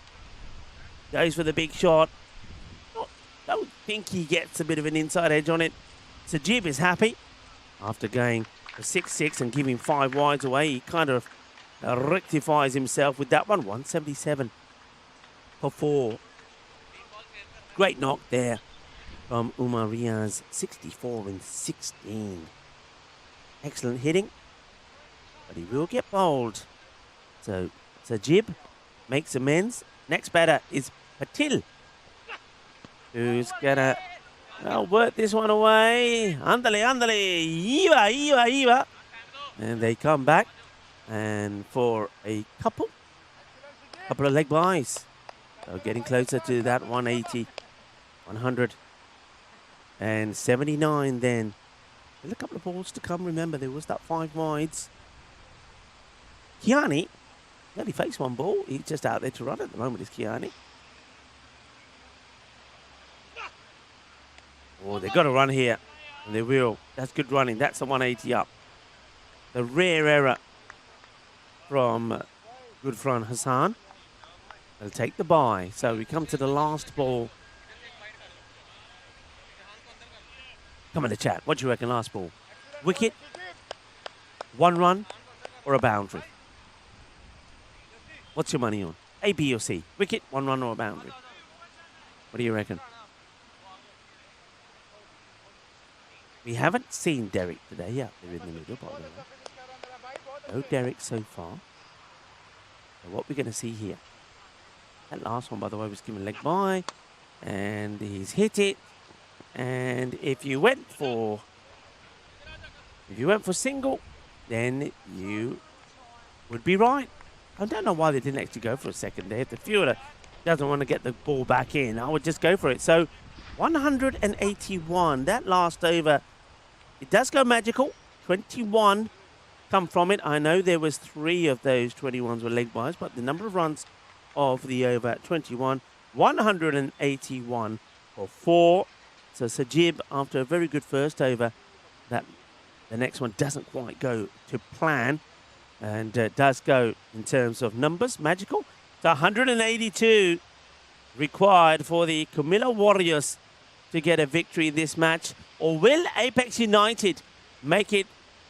Goes for the big shot. Don't think he gets a bit of an inside edge on it. Sajib is happy after going a 6-6 and give him 5 wides away. He kind of rectifies himself with that one. 177 for 4. Great knock there from Umar Riaz. 64 and 16. Excellent hitting, but he will get bowled. So Sajib makes amends. Next batter is Patil, who's gonna work this one away. Andale, Eva. And they come back and for a couple of leg byes. So getting closer to that 180, 179 then. There's a couple of balls to come. Remember, there was that 5 wides. Kiani, he only faced 1 ball. He's just out there to run at the moment, is Kiani. Oh, they've got to run here. And they will. That's good running. That's the 180 up. The rare error from Gudfran Hassan. They'll take the bye. So we come to the last ball. Come in the chat. What do you reckon, last ball? Wicket, 1 run, or a boundary? What's your money on? A, B, or C? Wicket, 1 run, or a boundary? What do you reckon? We haven't seen Derek today. Yeah, they're in the middle, by the way. No Derek so far. So what we're going to see here. That last one, by the way, was given leg by. And he's hit it. And if you went for single, then you would be right. I don't know why they didn't actually go for a second there. If the fielder doesn't want to get the ball back in, I would just go for it. So 181, that last over, it does go magical. 21 come from it. I know there was 3 of those 21s were leg byes, but the number of runs of the over 21, 181 for 4. So Sajib, after a very good first over, that the next one doesn't quite go to plan, and does go in terms of numbers magical. So 182 required for the Kumila Warriors to get a victory in this match, or will Apex United make it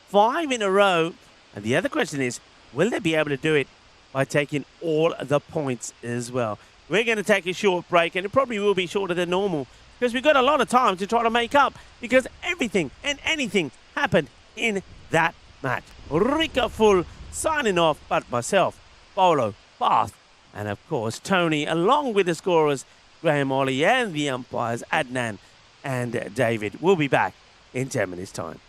5 in a row? And the other question is, will they be able to do it by taking all the points as well? We're going to take a short break, and it probably will be shorter than normal, because we've got a lot of time to try to make up, because everything and anything happened in that match. Rika Full signing off, but myself, Paulo, Bath, and of course Tony, along with the scorers Graham Ollie and the umpires Adnan and David. We'll be back in 10 minutes' time.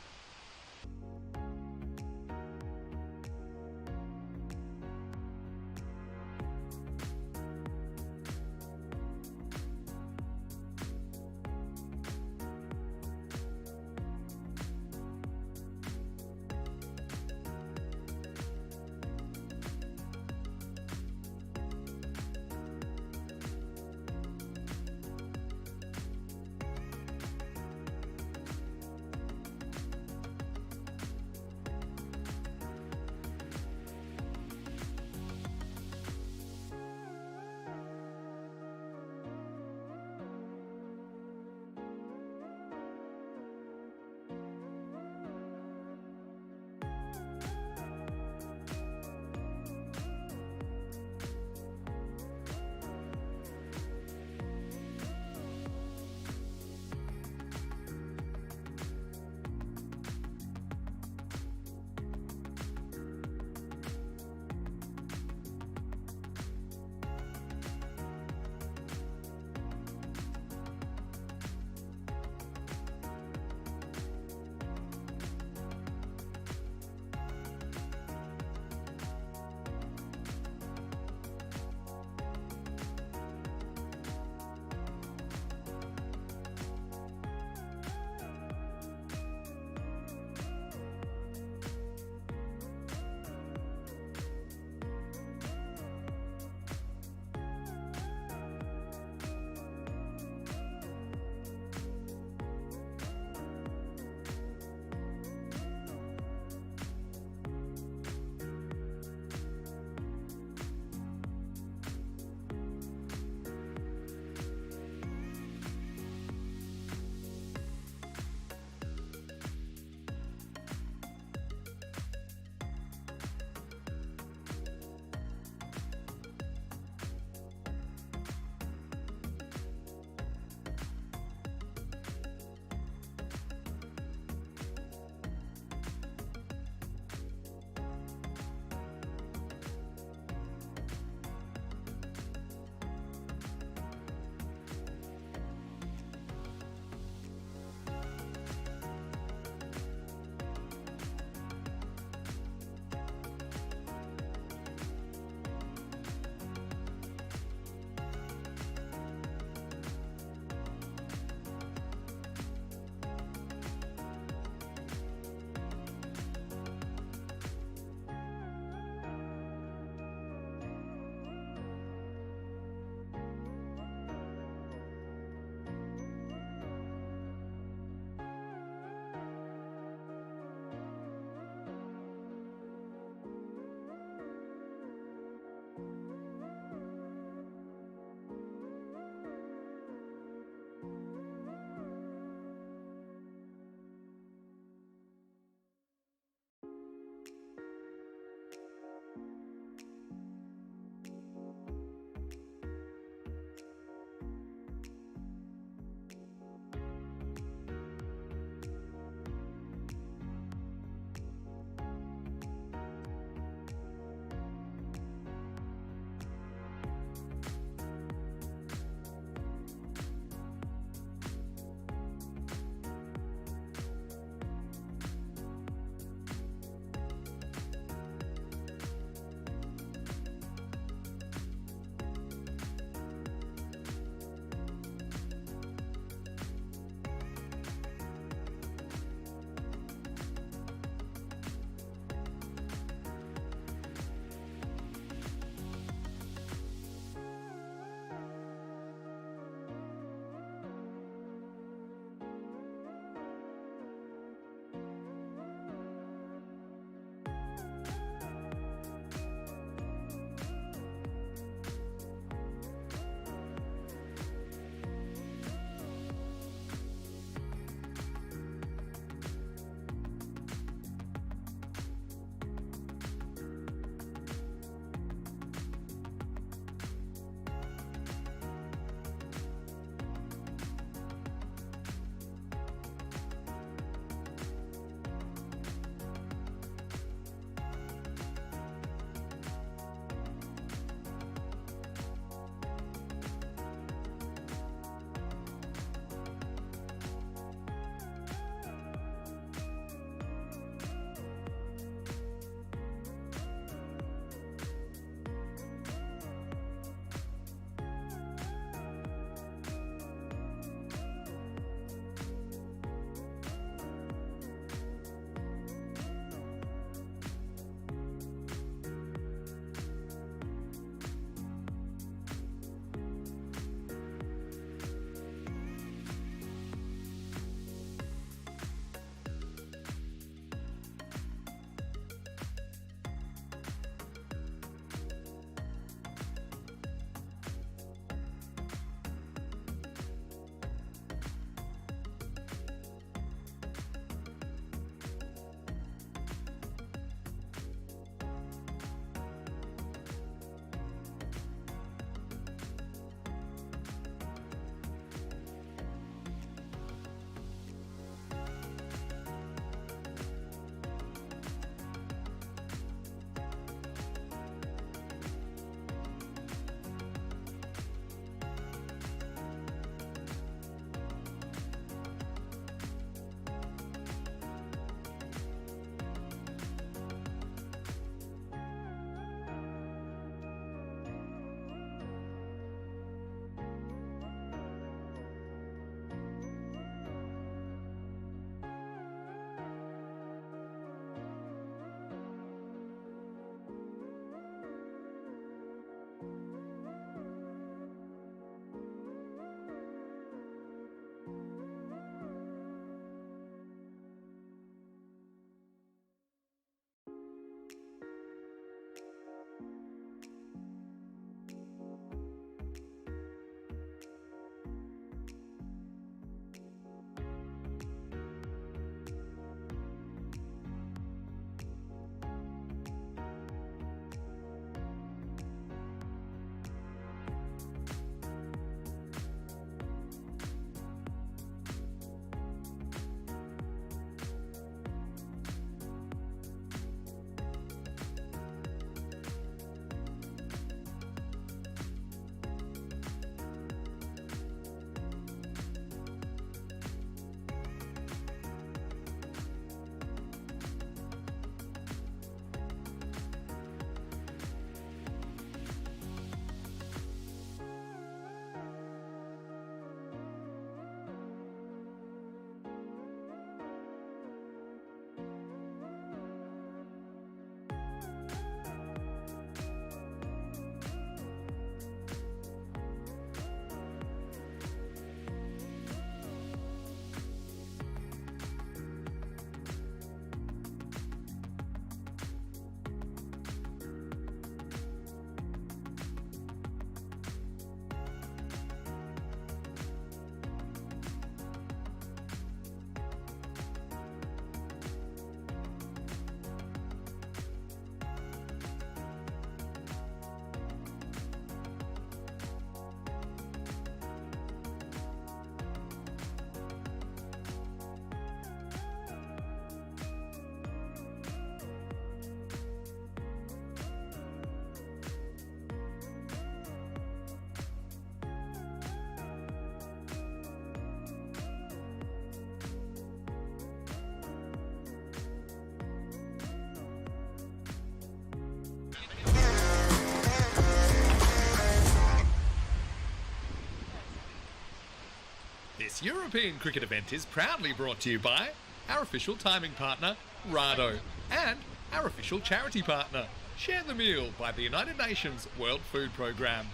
European cricket event is proudly brought to you by our official timing partner, Rado, and our official charity partner, Share the Meal by the United Nations World Food Programme.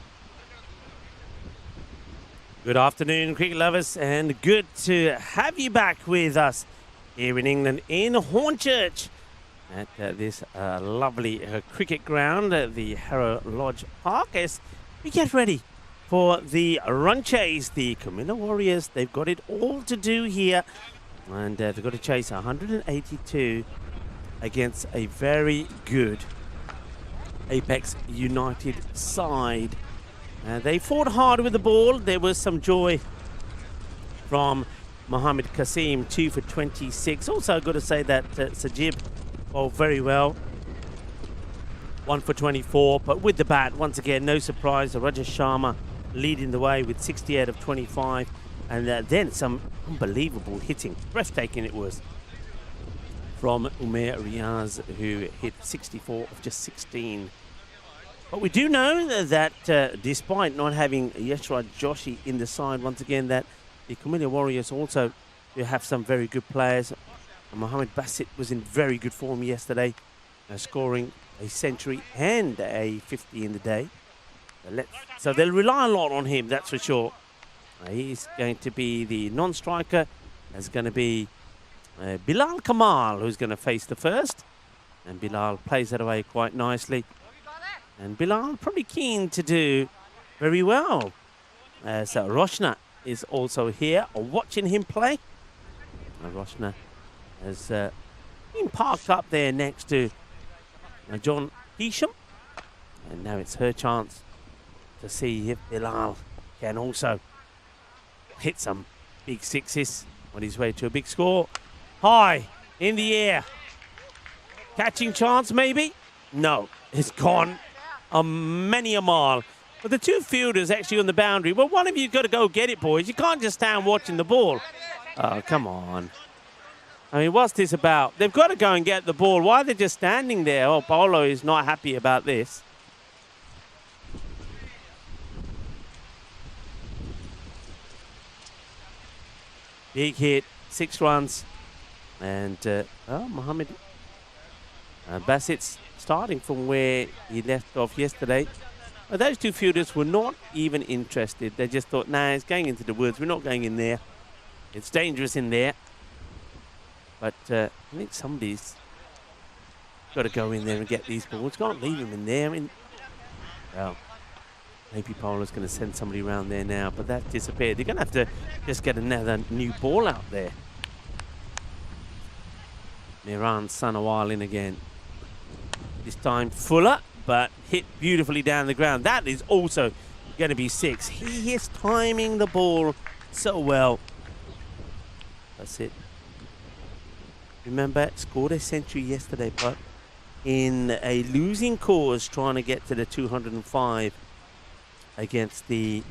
Good afternoon, cricket lovers, and good to have you back with us here in England in Hornchurch at this lovely cricket ground, the Harrow Lodge Park, as we get ready for the run chase. The Camilla Warriors, they've got it all to do here, and they've got to chase 182 against a very good Apex United side. They fought hard with the ball. There was some joy from Mohammed Kasim, 2 for 26. Also, got to say that Sajib bowled very well, 1 for 24. But with the bat, once again, no surprise. Rajesh Sharma leading the way with 68 of 25. And then some unbelievable hitting. Breathtaking it was from Umair Riaz, who hit 64 of just 16. But we do know that despite not having Yashraj Joshi in the side, once again, that the Camilla Warriors also do have some very good players. Mohammed Basit was in very good form yesterday, scoring a century and a 50 in the day. So they'll rely a lot on him, that's for sure. He's going to be the non-striker. There's going to be Bilal Kamal, who's going to face the first. And Bilal plays that away quite nicely. And Bilal probably keen to do very well. So Roshna is also here watching him play. Roshna has been parked up there next to John Hisham. And now it's her chance to see if Bilal can also hit some big sixes on his way to a big score. High in the air. Catching chance maybe? No, it's gone many a mile. But the two fielders actually on the boundary. Well, one of you's got to go get it, boys. You can't just stand watching the ball. Oh, come on. I mean, what's this about? They've got to go and get the ball. Why are they just standing there? Oh, Paolo is not happy about this. Big hit, 6 runs. And, Mohammed Basit's starting from where he left off yesterday. Well, those two fielders were not even interested. They just thought, nah, it's going into the woods. We're not going in there. It's dangerous in there. But I think somebody's got to go in there and get these balls. Can't leave them in there. I mean, well, maybe Paolo's going to send somebody around there now, but that disappeared. They're going to have to just get another new ball out there. Miran Sanawal in again. This time Fuller, but hit beautifully down the ground. That is also going to be 6. He is timing the ball so well. That's it. Remember, scored a century yesterday, but in a losing cause, trying to get to the 205 against the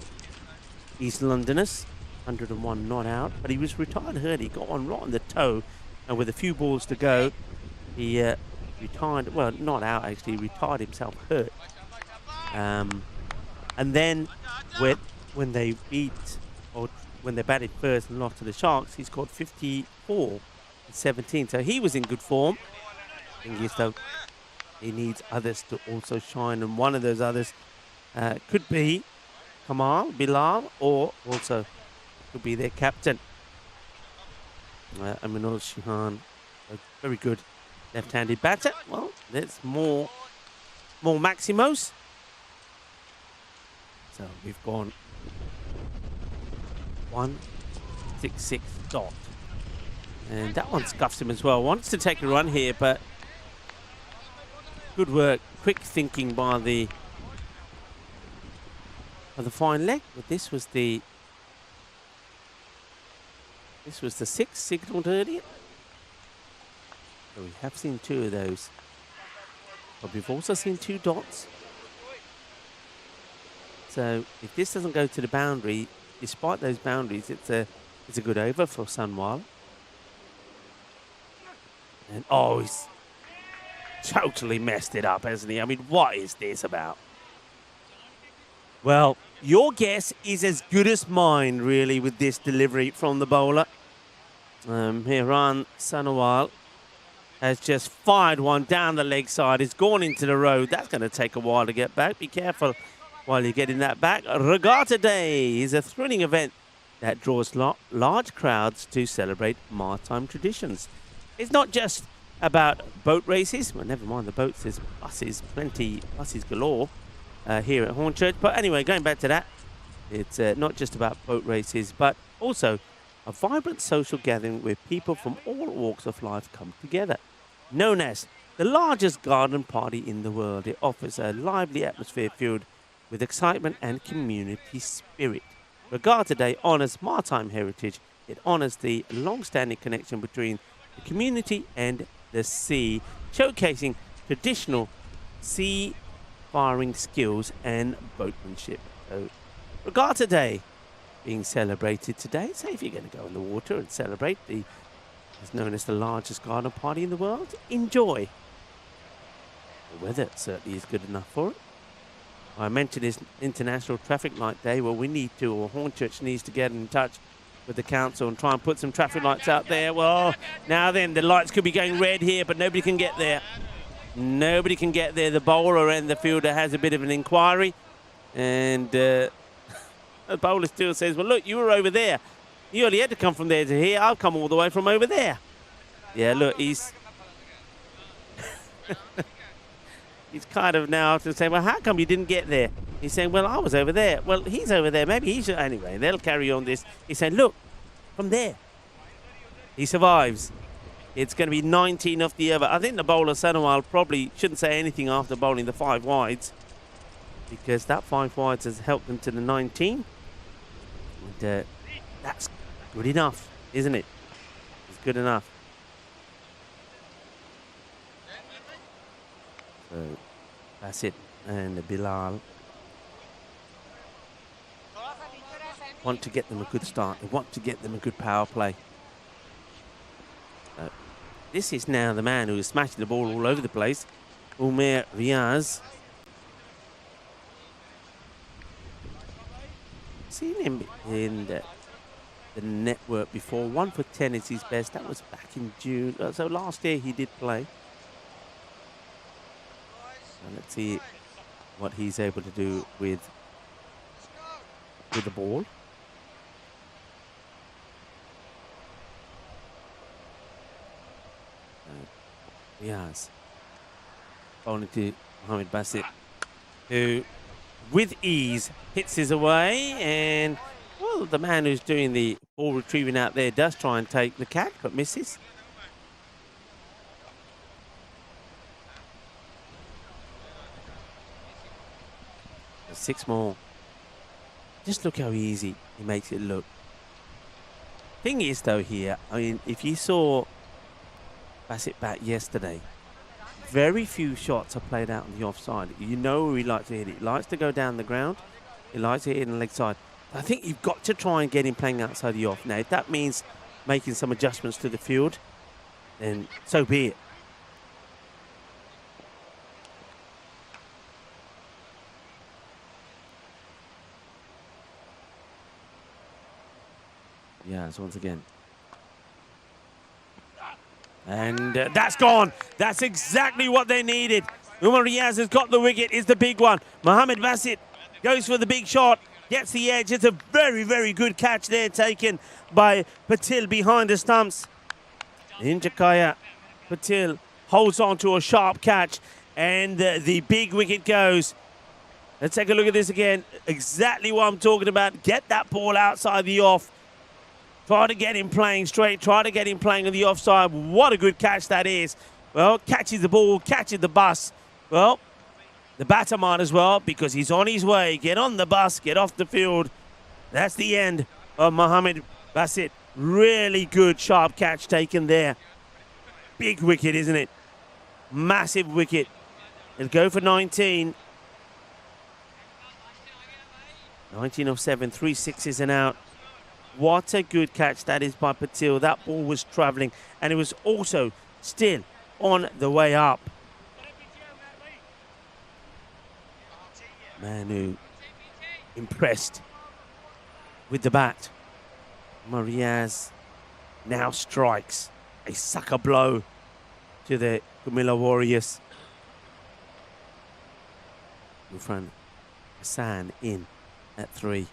East Londoners. 101 not out, but he was retired early. Got one right on the toe, and with a few balls to go, he retired, well, not out actually, retired himself hurt. And then when they beat, or when they batted first and lost to the Sharks, he scored 54 and 17. So he was in good form. I think though he needs others to also shine, and one of those others could be Kamal, Bilal, or also could be their captain. Aminul Shihan, a very good left-handed batter. Well, there's more Maximos. So we've gone 166 dot. And that one scuffs him as well. Wants to take a run here, but good work. Quick thinking by the fine leg. But this was the 6 signalled earlier. So we have seen 2 of those. But we've also seen 2 dots. So if this doesn't go to the boundary, despite those boundaries, it's a good over for Sunwal. And oh, he's totally messed it up, hasn't he? I mean, what is this about? Well, your guess is as good as mine, really, with this delivery from the bowler. Hiran Sanawal has just fired one down the leg side. It's gone into the road. That's going to take a while to get back. Be careful while you're getting that back. Regatta Day is a thrilling event that draws large crowds to celebrate maritime traditions. It's not just about boat races. Well, never mind the boats. There's buses, buses galore here at Hornchurch. But anyway, going back to that, it's not just about boat races, but also a vibrant social gathering where people from all walks of life come together. Known as the largest garden party in the world, it offers a lively atmosphere filled with excitement and community spirit. Regatta Day honours maritime heritage. It honours the long-standing connection between the community and the sea, showcasing traditional seafaring skills and boatmanship. So, Regatta Day being celebrated today. So if you're going to go in the water and celebrate it's known as the largest garden party in the world, enjoy. The weather certainly is good enough for it. I mentioned it's International Traffic Light Day. Well, or Hornchurch needs to get in touch with the council and try and put some traffic lights out there. Well, now then, the lights could be going red here, but nobody can get there. Nobody can get there. The bowler and the fielder has a bit of an inquiry. And the bowler still says, well, look, you were over there. You only had to come from there to here. I've come all the way from over there. Yeah, look, he's kind of now to say, well, how come you didn't get there? He's saying, well, I was over there. Well, he's over there. Maybe he should. Anyway, they'll carry on this. He's saying, look, from there. He survives. It's going to be 19 off the over. I think the bowler, Sanawal, probably shouldn't say anything after bowling the 5 wides, because that 5 wides has helped them to the 19. And that's good enough, isn't it? It's good enough. So that's it. And Bilal want to get them a good start. They want to get them a good power play. This is now the man who is smashing the ball all over the place, Umair Riaz. Seen him in the network before. 1 for 10 is his best. That was back in June. So last year he did play. So let's see what he's able to do with the ball. Yes. Bowling to Mohamed Basit, who with ease hits his away, and well, the man who's doing the ball retrieving out there does try and take the catch but misses. There's 6 more. Just look how easy he makes it look. Thing is though here, I mean, if you saw Basit bat yesterday, very few shots are played out on the offside. You know where he likes to hit it. He likes to go down the ground. He likes to hit it on the leg side. I think you've got to try and get him playing outside the off. Now, if that means making some adjustments to the field, then so be it. Yes, once again. And that's gone. That's exactly what they needed. Umar Riaz has got the wicket. Is the big one. Mohamed Basit goes for the big shot. Gets the edge. It's a very, very good catch there taken by Patil behind the stumps. Injakaya Patil holds on to a sharp catch. And the big wicket goes. Let's take a look at this again. Exactly what I'm talking about. Get that ball outside the off. Try to get him playing straight. Try to get him playing on the offside. What a good catch that is. Well, catches the ball, catches the bus. Well, the batter might as well, because he's on his way. Get on the bus, get off the field. That's the end of Mohamed Basit. Really good, sharp catch taken there. Big wicket, isn't it? Massive wicket. It'll go for 19. 19 of 7, 3 sixes and out. What a good catch that is by Patil. That ball was travelling, and it was also still on the way up. Manu impressed with the bat. Mariaz now strikes a sucker blow to the Camilla Warriors. In front, Hassan in at 3.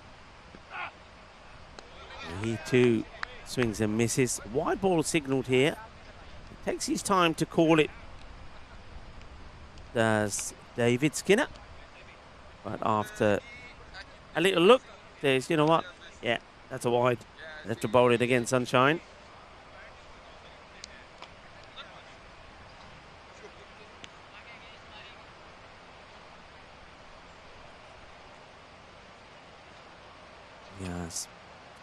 And he too swings and misses. Wide ball signalled here. He takes his time to call it. Does David Skinner. But after a little look, there's, you know what? Yeah, that's a wide. Have to bowl it again, Sunshine. Yes,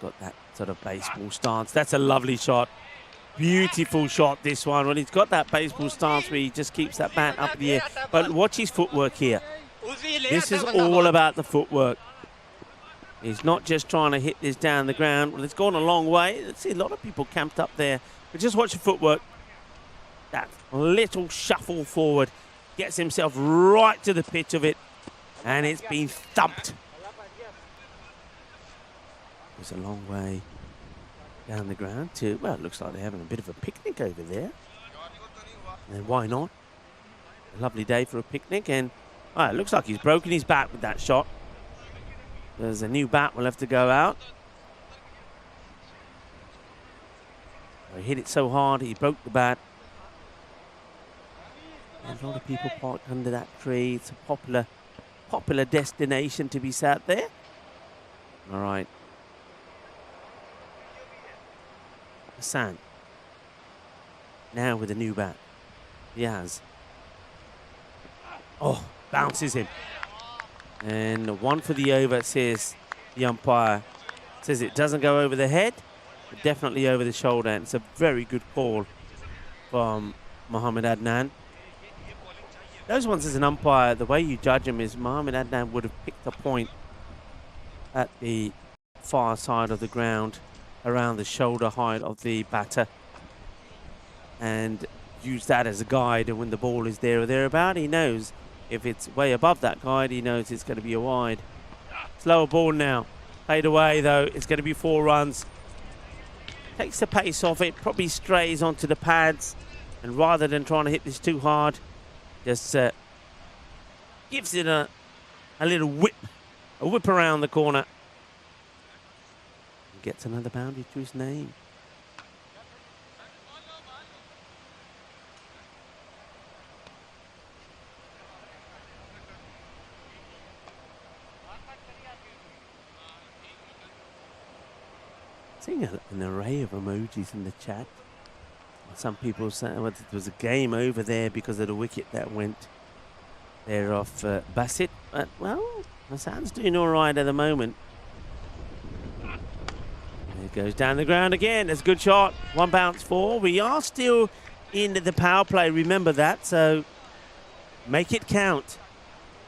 got that sort of baseball stance. That's a lovely shot. Beautiful shot, this one. When he's got that baseball stance where he just keeps that bat up in the air. But watch his footwork here. This is all about the footwork. He's not just trying to hit this down the ground. Well, it's gone a long way. Let's see a lot of people camped up there. But just watch the footwork. That little shuffle forward gets himself right to the pitch of it. And it's been thumped. It's a long way down the ground to, well, it looks like they're having a bit of a picnic over there. And why not? A lovely day for a picnic. And it looks like he's broken his bat with that shot. There's a new bat will have to go out. He hit it so hard, he broke the bat. And a lot of people parked under that tree. It's a popular destination to be sat there. All right. Hassan. Now with a new bat. Diaz. Oh, bounces him. And 1 for the over, says the umpire. Says it doesn't go over the head, but definitely over the shoulder. And it's a very good call from Mohamed Adnan. Those ones as an umpire, the way you judge them is Mohamed Adnan would have picked a point at the far side of the ground around the shoulder height of the batter and use that as a guide. And when the ball is there or thereabout, he knows if it's way above that guide, he knows it's going to be a wide. Slower ball now. Played away, though. It's going to be 4 runs. Takes the pace off it. Probably strays onto the pads. And rather than trying to hit this too hard, just gives it a little whip. A whip around the corner. And gets another boundary to his name. Seeing an array of emojis in the chat. Some people say there was a game over there because of the wicket that went there off Bassett. But, well, Hassan's doing all right at the moment. There it goes down the ground again. It's a good shot. 1 bounce 4. We are still in the power play. Remember that. So make it count.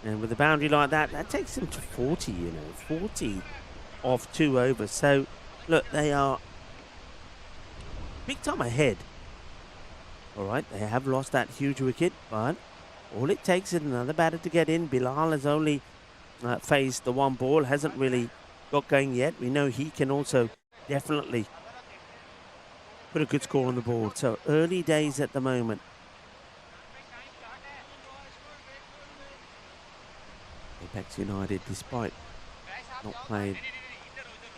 And with a boundary like that, that takes them to 40, you know. 40 off 2 overs. So look, they are big time ahead. All right, they have lost that huge wicket, but all it takes is another batter to get in. Bilal has only faced the 1 ball, hasn't really got going yet. We know he can also definitely put a good score on the board. So early days at the moment. Apex United, despite not playing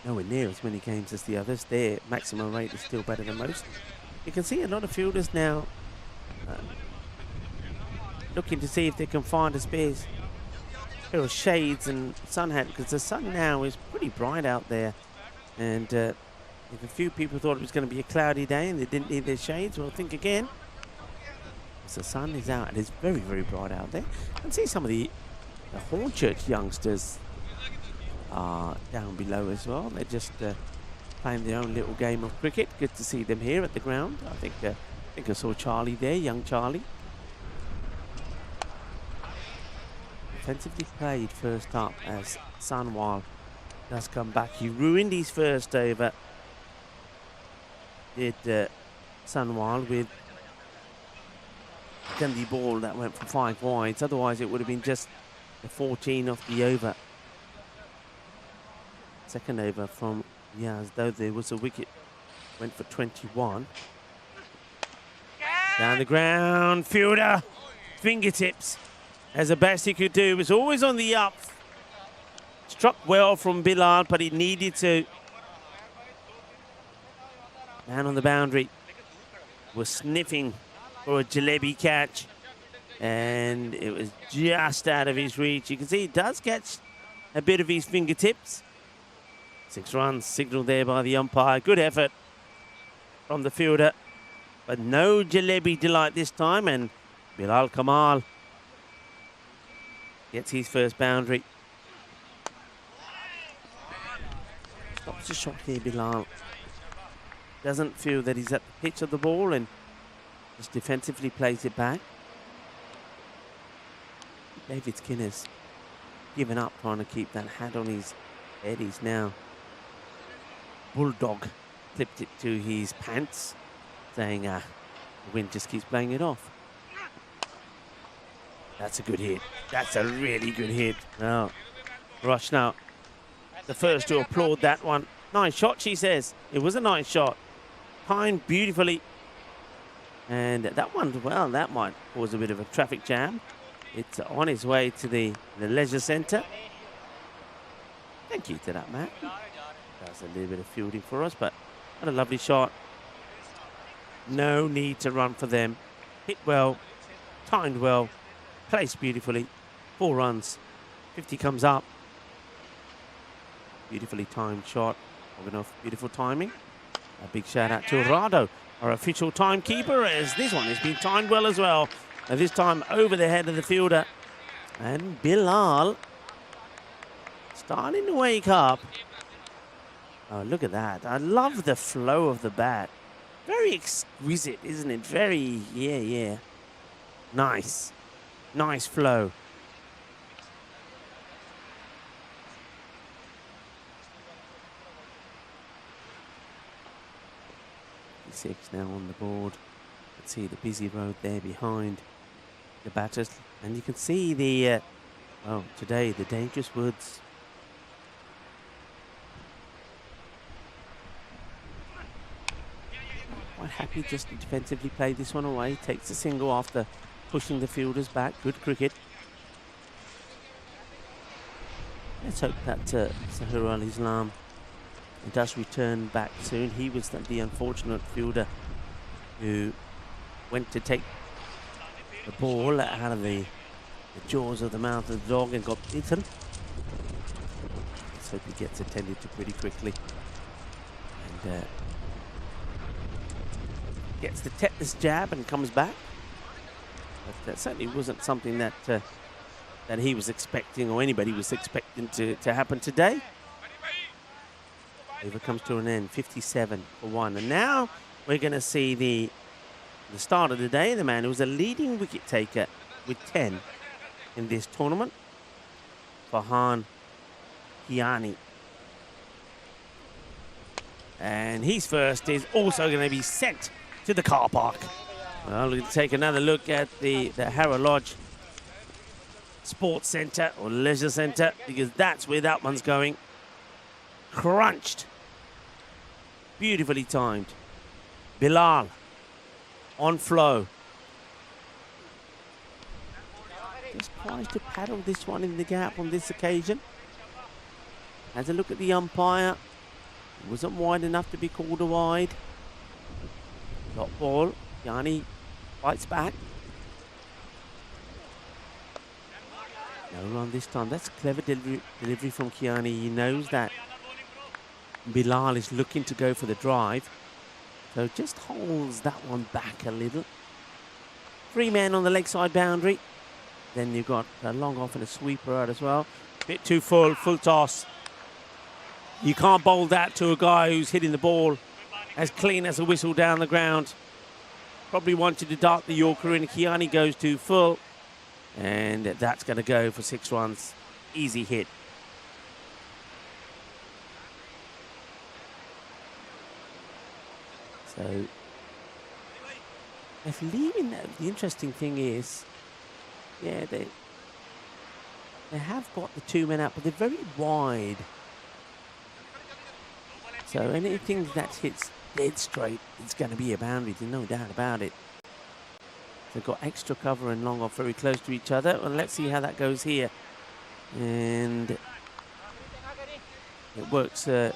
nowhere near as many games as the others, their maximum rate is still better than most. You can see a lot of fielders now looking to see if they can find a space. There are shades and sun hat, because the sun now is pretty bright out there. And if a few people thought it was going to be a cloudy day and they didn't need their shades, well, think again. As the sun is out, and it's very, very bright out there. And see some of the Hornchurch youngsters are down below as well. They're just playing their own little game of cricket. Good to see them here at the ground. I think I saw Charlie there, young Charlie. Defensively played first up as Sunwal does come back. He ruined his first over. Did Sunwal with a Gandhi ball that went for 5 wides. Otherwise it would have been just the 14 off the over. Second over from Yaz, though there was a wicket. Went for 21. Down the ground, fielder, fingertips. As the best he could do, was always on the up. Struck well from Bilal, but he needed to. Down on the boundary, was sniffing for a jalebi catch, and it was just out of his reach. You can see he does catch a bit of his fingertips. 6 runs signalled there by the umpire. Good effort from the fielder, but no jalebi delight this time, and Bilal Kamal gets his first boundary. Stops the shot here, Bilal. Doesn't feel that he's at the pitch of the ball and just defensively plays it back. David Skinner's given up trying to keep that hat on his head. He's now bulldog clipped it to his pants, saying the wind just keeps playing it off. That's a good hit. That's a really good hit. Now, Rush now, the first to applaud that one. Nice shot, she says. It was a nice shot. Timed beautifully. And that one, well, that might cause a bit of a traffic jam. It's on its way to the leisure centre. Thank you to that, Matt. That's a little bit of fielding for us, but what a lovely shot. No need to run for them. Hit well, timed well, placed beautifully. 4 runs, 50 comes up. Beautifully timed shot. Beautiful timing. A big shout out to Rado, our official timekeeper, as this one has been timed well as well. And this time over the head of the fielder. And Bilal starting to wake up. Oh, look at that. I love the flow of the bat. Very exquisite, isn't it? Very, yeah. Nice. Nice flow. 6 now on the board. You can see the busy road there behind the batters, and you can see the today the dangerous woods. Quite happy just to defensively play this one away. Takes a single after pushing the fielders back. Good cricket. Let's hope that Sahur al-Islam does return back soon. He was the unfortunate fielder who went to take the ball out of the jaws of the mouth of the dog and got bitten. Let's hope he gets attended to pretty quickly and gets the tetanus jab and comes back. But that certainly wasn't something that that he was expecting, or anybody was expecting to happen today. Over comes to an end, 57 for 1. And now we're going to see the start of the day. The man who was a leading wicket taker with 10 in this tournament, Farhan Kiani. And his first is also going to be sent to the car park. Well, we'll take another look at the Harrow Lodge Sports Centre or Leisure Centre, because that's where that one's going. Crunched. Beautifully timed. Bilal on flow. Just tries to paddle this one in the gap on this occasion. Has a look at the umpire. It wasn't wide enough to be called a wide. Dot ball. Kiani fights back. No run this time. That's clever delivery from Kiani. He knows that Bilal is looking to go for the drive, so just holds that one back a little. 3 men on the leg side boundary. Then you've got a long off and a sweeper out as well. Bit too full toss. You can't bowl that to a guy who's hitting the ball as clean as a whistle down the ground. Probably wanted to dart the Yorker in. Kiani goes too full, and that's going to go for 6 runs. Easy hit. So, if leaving that, the interesting thing is, yeah, they have got the 2 men out, but they're very wide So anything that hits dead straight, it's going to be a boundary. There's no doubt about it. They've got extra cover and long off very close to each other. Well, let's see how that goes here. And it works a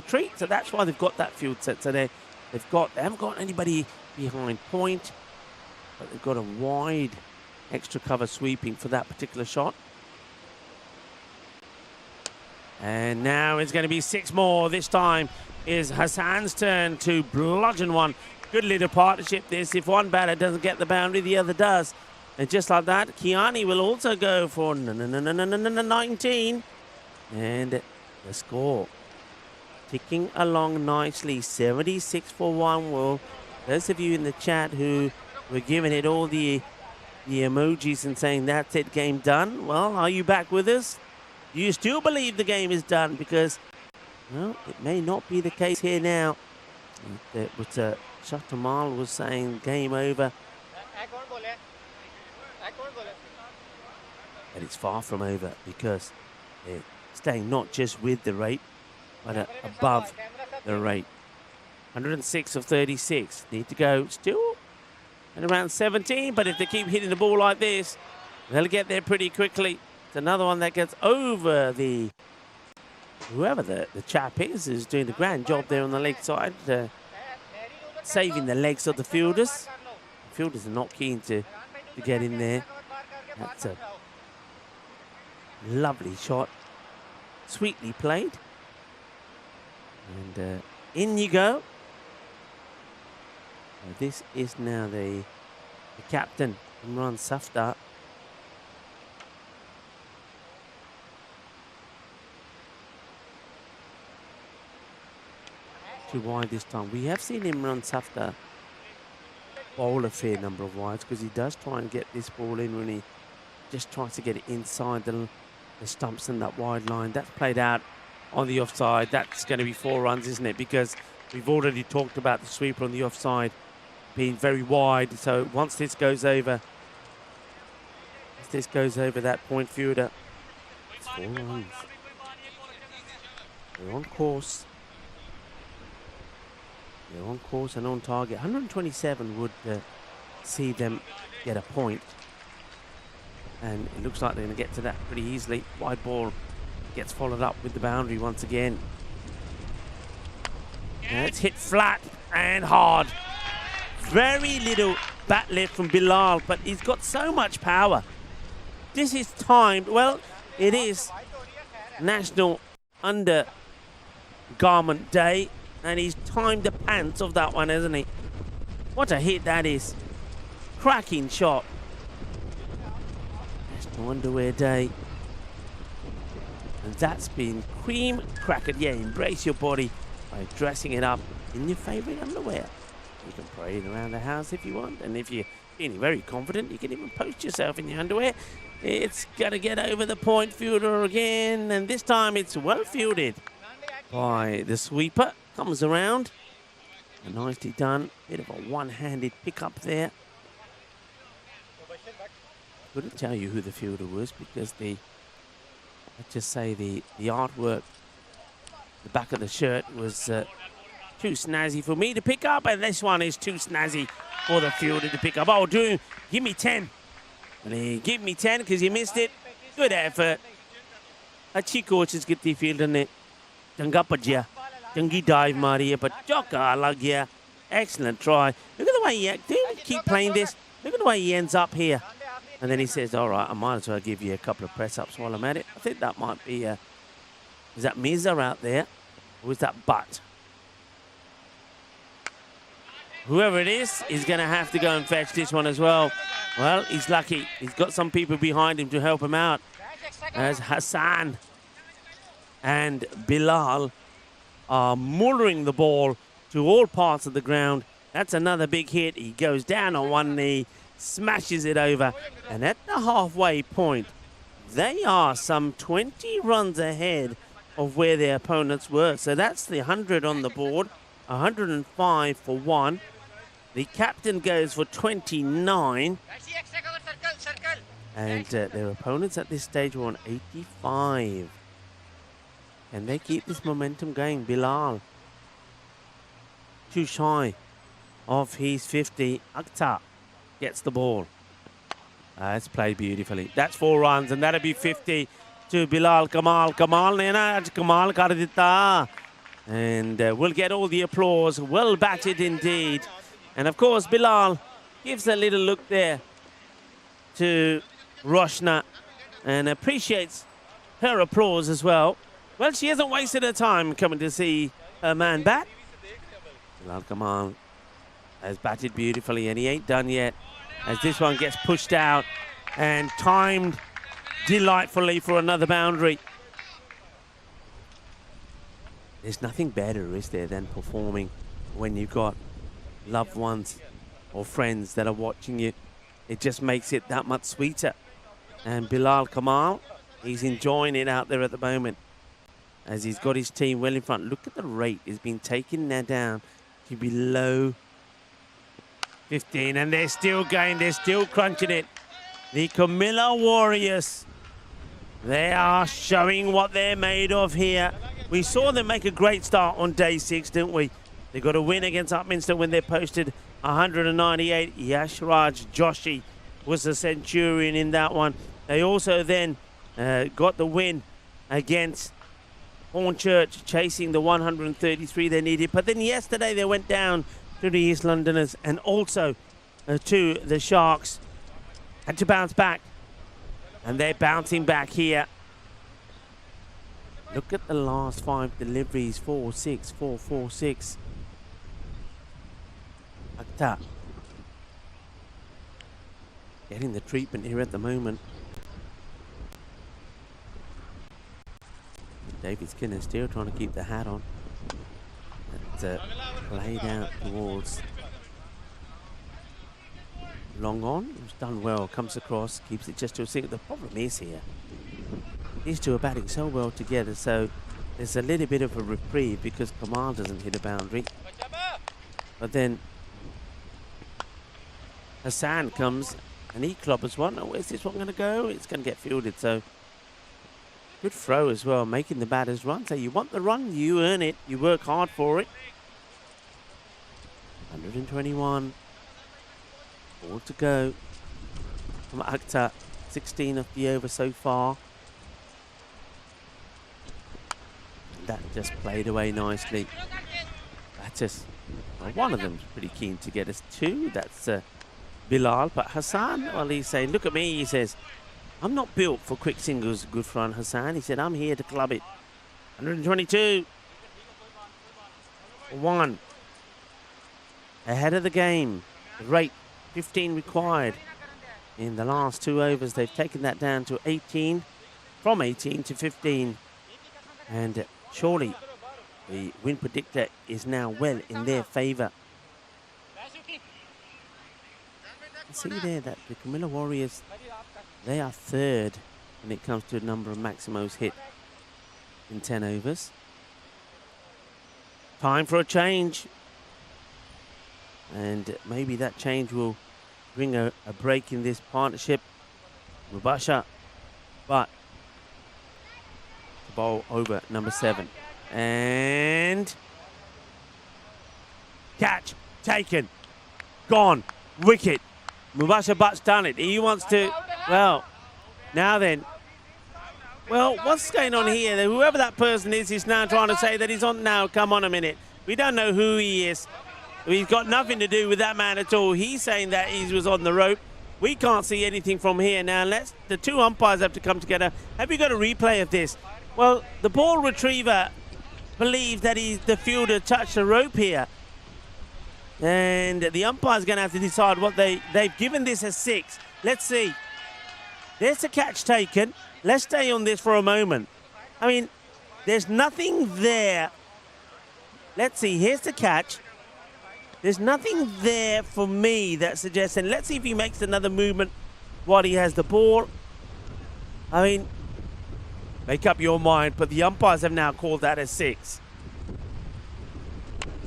treat. So that's why they've got that field set. So they haven't got anybody behind point, but they've got a wide extra cover sweeping for that particular shot. And now it's going to be 6 more. This time is Hassan's turn to bludgeon one. Good little partnership this. If one batter doesn't get the boundary, the other does. And just like that, Kiani will also go for 19. And the score ticking along nicely. 76 for 1. Well, those of you in the chat who were giving it all the emojis and saying that's it, game done. Well, are you back with us? Do you still believe the game is done? Because, well, it may not be the case here now. But Shatamal was saying game over. But it's far from over because they're staying not just with the rate, but above the rate. 106 of 36. Need to go still at around 17, but if they keep hitting the ball like this, they'll get there pretty quickly. It's another one that gets over the... Whoever the chap is doing a grand job there on the leg side, saving the legs of the fielders. The fielders are not keen to get in there. That's a lovely shot. Sweetly played. And in you go. This is now the captain, Imran Safdar. Too wide this time. We have seen Imran Safdar bowl a fair number of wides because he does try and get this ball in when he just tries to get it inside the stumps and that wide line. That's played out on the offside. That's going to be 4 runs, isn't it? Because we've already talked about the sweeper on the offside being very wide. So once this goes over, that point fielder, it's 4 runs. They're on course. They're on course and on target. 127 would see them get a point. And it looks like they're going to get to that pretty easily. Wide ball gets followed up with the boundary once again. And it's hit flat and hard. Very little bat lift from Bilal, but he's got so much power. This is timed. Well, it is National Undergarment Day, and he's timed the pants of that one, hasn't he? What a hit that is. Cracking shot. National Underwear Day. And that's been cream crackered. Yeah, embrace your body by dressing it up in your favourite underwear. You can parade around the house if you want, and if you're feeling very confident, you can even post yourself in your underwear. It's going to get over the point fielder again, and this time it's well fielded by the sweeper. Comes around, and nicely done. Bit of a one-handed pickup there. Couldn't tell you who the fielder was because let's just say the artwork, the back of the shirt was too snazzy for me to pick up, and this one is too snazzy for the fielder to pick up. Oh, give me 10. Give me 10 because you missed it. Good effort. Achhi कोशिश की थी fielder ने. चंगा bhajiya. Chungi dive मारी है, but चौका लग गया. Excellent try. Look at the way he keep playing this. Look at the way he ends up here. And then he says, all right, I might as well give you a couple of press-ups while I'm at it. I think that might be, is that Mirza out there? Or is that Butt? Whoever it is going to have to go and fetch this one as well. Well, he's lucky. He's got some people behind him to help him out. As Hassan and Bilal are mullering the ball to all parts of the ground. That's another big hit. He goes down on one knee, smashes it over. And at the halfway point, they are some 20 runs ahead of where their opponents were. So that's the 100 on the board, 105 for 1. The captain goes for 29. And their opponents at this stage were on 85. Can they keep this momentum going? Bilal, too shy of his 50. Akhtar gets the ball. That's played beautifully. That's 4 runs, and that'll be 50 to Bilal. Kamal kar ditta. And we'll get all the applause. Well batted indeed. And of course, Bilal gives a little look there to Roshna and appreciates her applause as well. Well, she hasn't wasted her time coming to see her man bat. Bilal Kamal has batted beautifully, and he ain't done yet, as this one gets pushed out and timed delightfully for another boundary. There's nothing better, is there, than performing when you've got loved ones or friends that are watching you. It just makes it that much sweeter. And Bilal Kamal, he's enjoying it out there at the moment, as he's got his team well in front. Look at the rate. It's been taken now down to below 15, and they're still going. They're still crunching it. The Camilla Warriors, they are showing what they're made of here. We saw them make a great start on day 6, didn't we? They got a win against Upminster when they posted 198. Yashraj Joshi was the centurion in that one. They also then got the win against Hornchurch, chasing the 133 they needed. But then yesterday they went down to the East Londoners and also to the Sharks. Had to bounce back, and they're bouncing back here. Look at the last 5 deliveries. 4-6, 4-4-6. Akhtar getting the treatment here at the moment. David Skinner still trying to keep the hat on. That's played out towards long on. It's done well. Comes across, keeps it just to a single. The problem is here, these two are batting so well together, so there's a little bit of a reprieve because Kamal doesn't hit a boundary. But then Hassan comes and he clobbers one. Oh, where's this one going to go? It's going to get fielded. So good throw as well, making the batters run. So you want the run, you earn it. You work hard for it. 121. All to go from Akhtar. 16 of the over so far. That just played away nicely. Batters, well, one of them's pretty keen to get us 2. That's Bilal. But Hassan, well, he's saying, look at me, he says, I'm not built for quick singles, good front, Hassan. He said, I'm here to club it. 122. 1. Ahead of the game. The rate, 15 required. In the last 2 overs, they've taken that down to 18. From 18 to 15. And surely the win predictor is now well in their favour. See there that the Camilla Warriors, they are 3rd when it comes to the number of Maximos hit in 10 overs. Time for a change. And maybe that change will bring a break in this partnership. Mubasha, but the ball over number 7. And catch, taken, gone, wicket. Mubasha Butt's done it. He wants to, well, now then. Well, what's going on here? Whoever that person is now trying to say that he's on now. Come on a minute. We don't know who he is. He's got nothing to do with that man at all. He's saying that he was on the rope. We can't see anything from here now. The 2 umpires have to come together. Have you got a replay of this? Well, the ball retriever believes that the fielder touched the rope here. And the umpire's going to have to decide what they've given this a 6. Let's see. There's a catch taken. Let's stay on this for a moment. I mean, there's nothing there. Let's see. Here's the catch. There's nothing there for me that suggests, and let's see if he makes another movement while he has the ball. I mean, make up your mind, but the umpires have now called that a 6.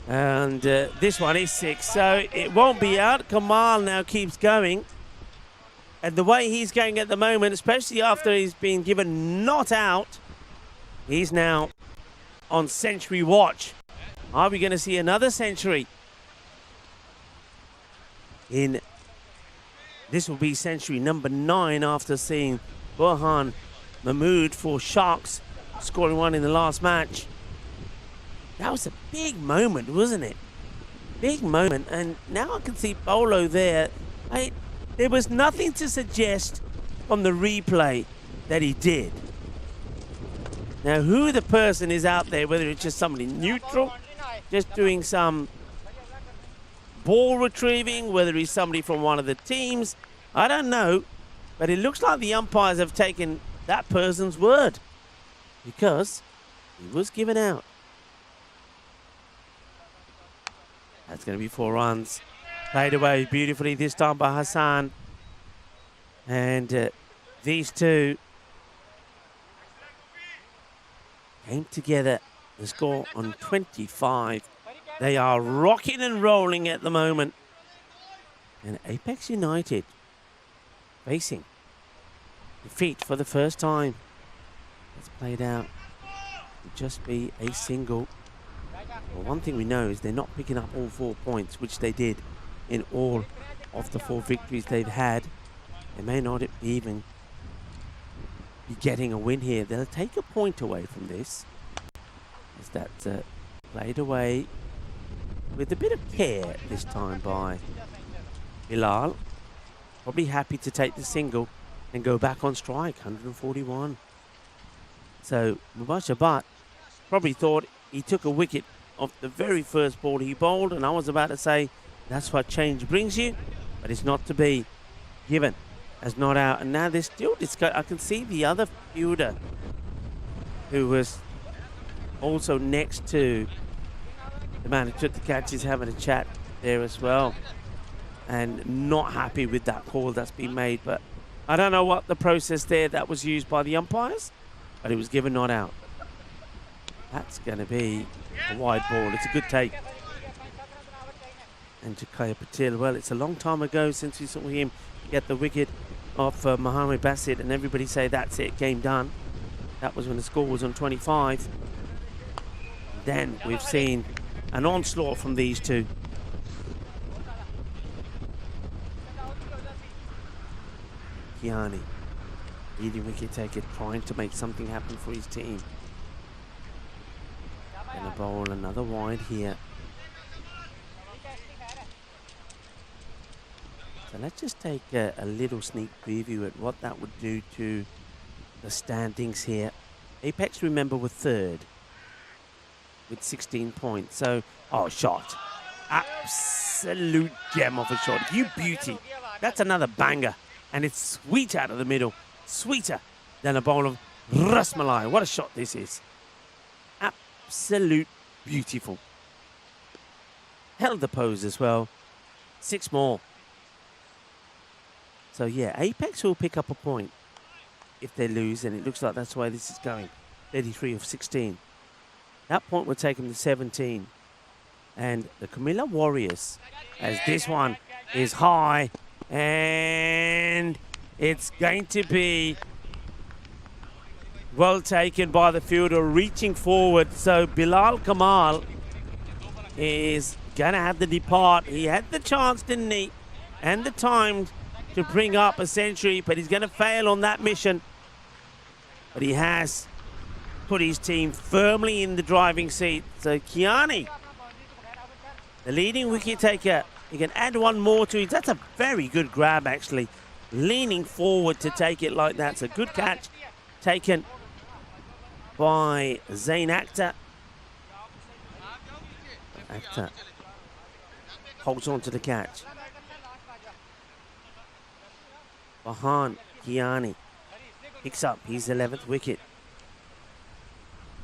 And this one is 6, so it won't be out. Kamal now keeps going. And the way he's going at the moment, especially after he's been given not out, he's now on century watch. Are we going to see another century? This will be century number 9 after seeing Burhan Mahmood for Sharks scoring one in the last match. That was a big moment, wasn't it? Big moment, and now I can see Bolo there. There was nothing to suggest from the replay that he did. Now, who the person is out there, whether it's just somebody neutral, just doing some ball retrieving, whether he's somebody from one of the teams, I don't know. But it looks like the umpires have taken that person's word because he was given out. That's going to be 4 runs. Played away beautifully this time by Hassan. And these two came together to score on 25. They are rocking and rolling at the moment. And Apex United facing defeat for the first time. It's played out to just be a single. Well, one thing we know is they're not picking up all 4 points, which they did in all of the 4 victories they've had. They may not even be getting a win here. They'll take a point away from this. As that played away with a bit of care this time by Bilal. Probably happy to take the single and go back on strike, 141. So Mubashabat probably thought he took a wicket off the very first ball he bowled, and I was about to say that's what change brings you, but it's not to be given as not out. And now they're still discussing. I can see the other fielder who was also next to the man who took the catch is having a chat there as well, and not happy with that call that's been made. But I don't know what the process there that was used by the umpires, but it was given not out. That's going to be a wide ball. It's a good take. And Jakaya Patil, well, it's a long time ago since we saw him get the wicket of Mohamed Basit, and everybody say that's it, game done. That was when the score was on 25. Then we've seen an onslaught from these two. Kiani, leading wicket taker, trying to make something happen for his team. And a bowl, another wide here. So let's just take a little sneak preview at what that would do to the standings here. Apex, remember, were 3rd with 16 points. So, oh, shot. Absolute gem of a shot. You beauty. That's another banger. And it's sweet out of the middle. Sweeter than a bowl of rasmalai. What a shot this is. Absolute beautiful. Held the pose as well. 6 more. So yeah, Apex will pick up a point if they lose, and it looks like that's why this is going. 33 of 16. That point will take them to 17. And the Camilla Warriors, as this one is high, and it's going to be well taken by the fielder, reaching forward. So Bilal Kamal is going to have to depart. He had the chance, didn't he? And the time to bring up a century, but he's going to fail on that mission. But he has put his team firmly in the driving seat. So Kiani, the leading wicket taker, he can add one more to it. That's a very good grab, actually. Leaning forward to take it like that. It's a good catch taken by Zain Akhtar. Akhtar holds on to the catch. Bahan Kiani picks up his 11th wicket.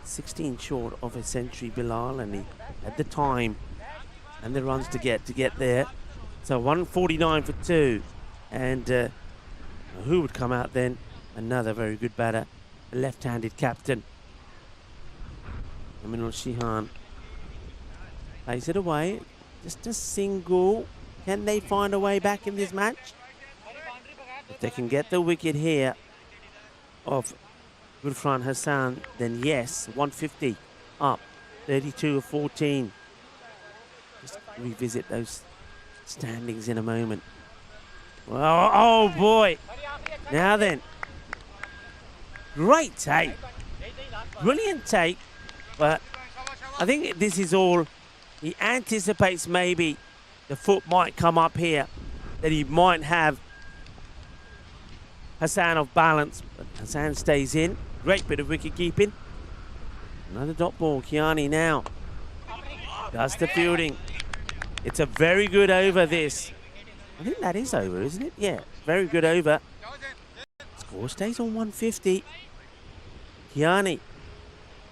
16 short of a century, Bilal, and he had the time and the runs to get there. So 149 for 2. And who would come out then? Another very good batter, a left-handed captain. Aminul Shihan plays it away. Just a single. Can they find a way back in this match? If they can get the wicket here of Gulfran Hassan, then yes, 150 up 32-14. Just revisit those standings in a moment. Well, oh boy. Now then. Great take. Brilliant take. But I think this is all. He anticipates maybe the foot might come up here. That he might have Hassan off balance. But Hassan stays in. Great bit of wicket keeping. Another dot ball. Kiani now. Does the fielding. It's a very good over this. I think that is over, isn't it? Yeah, very good over. Score stays on 150. Kiani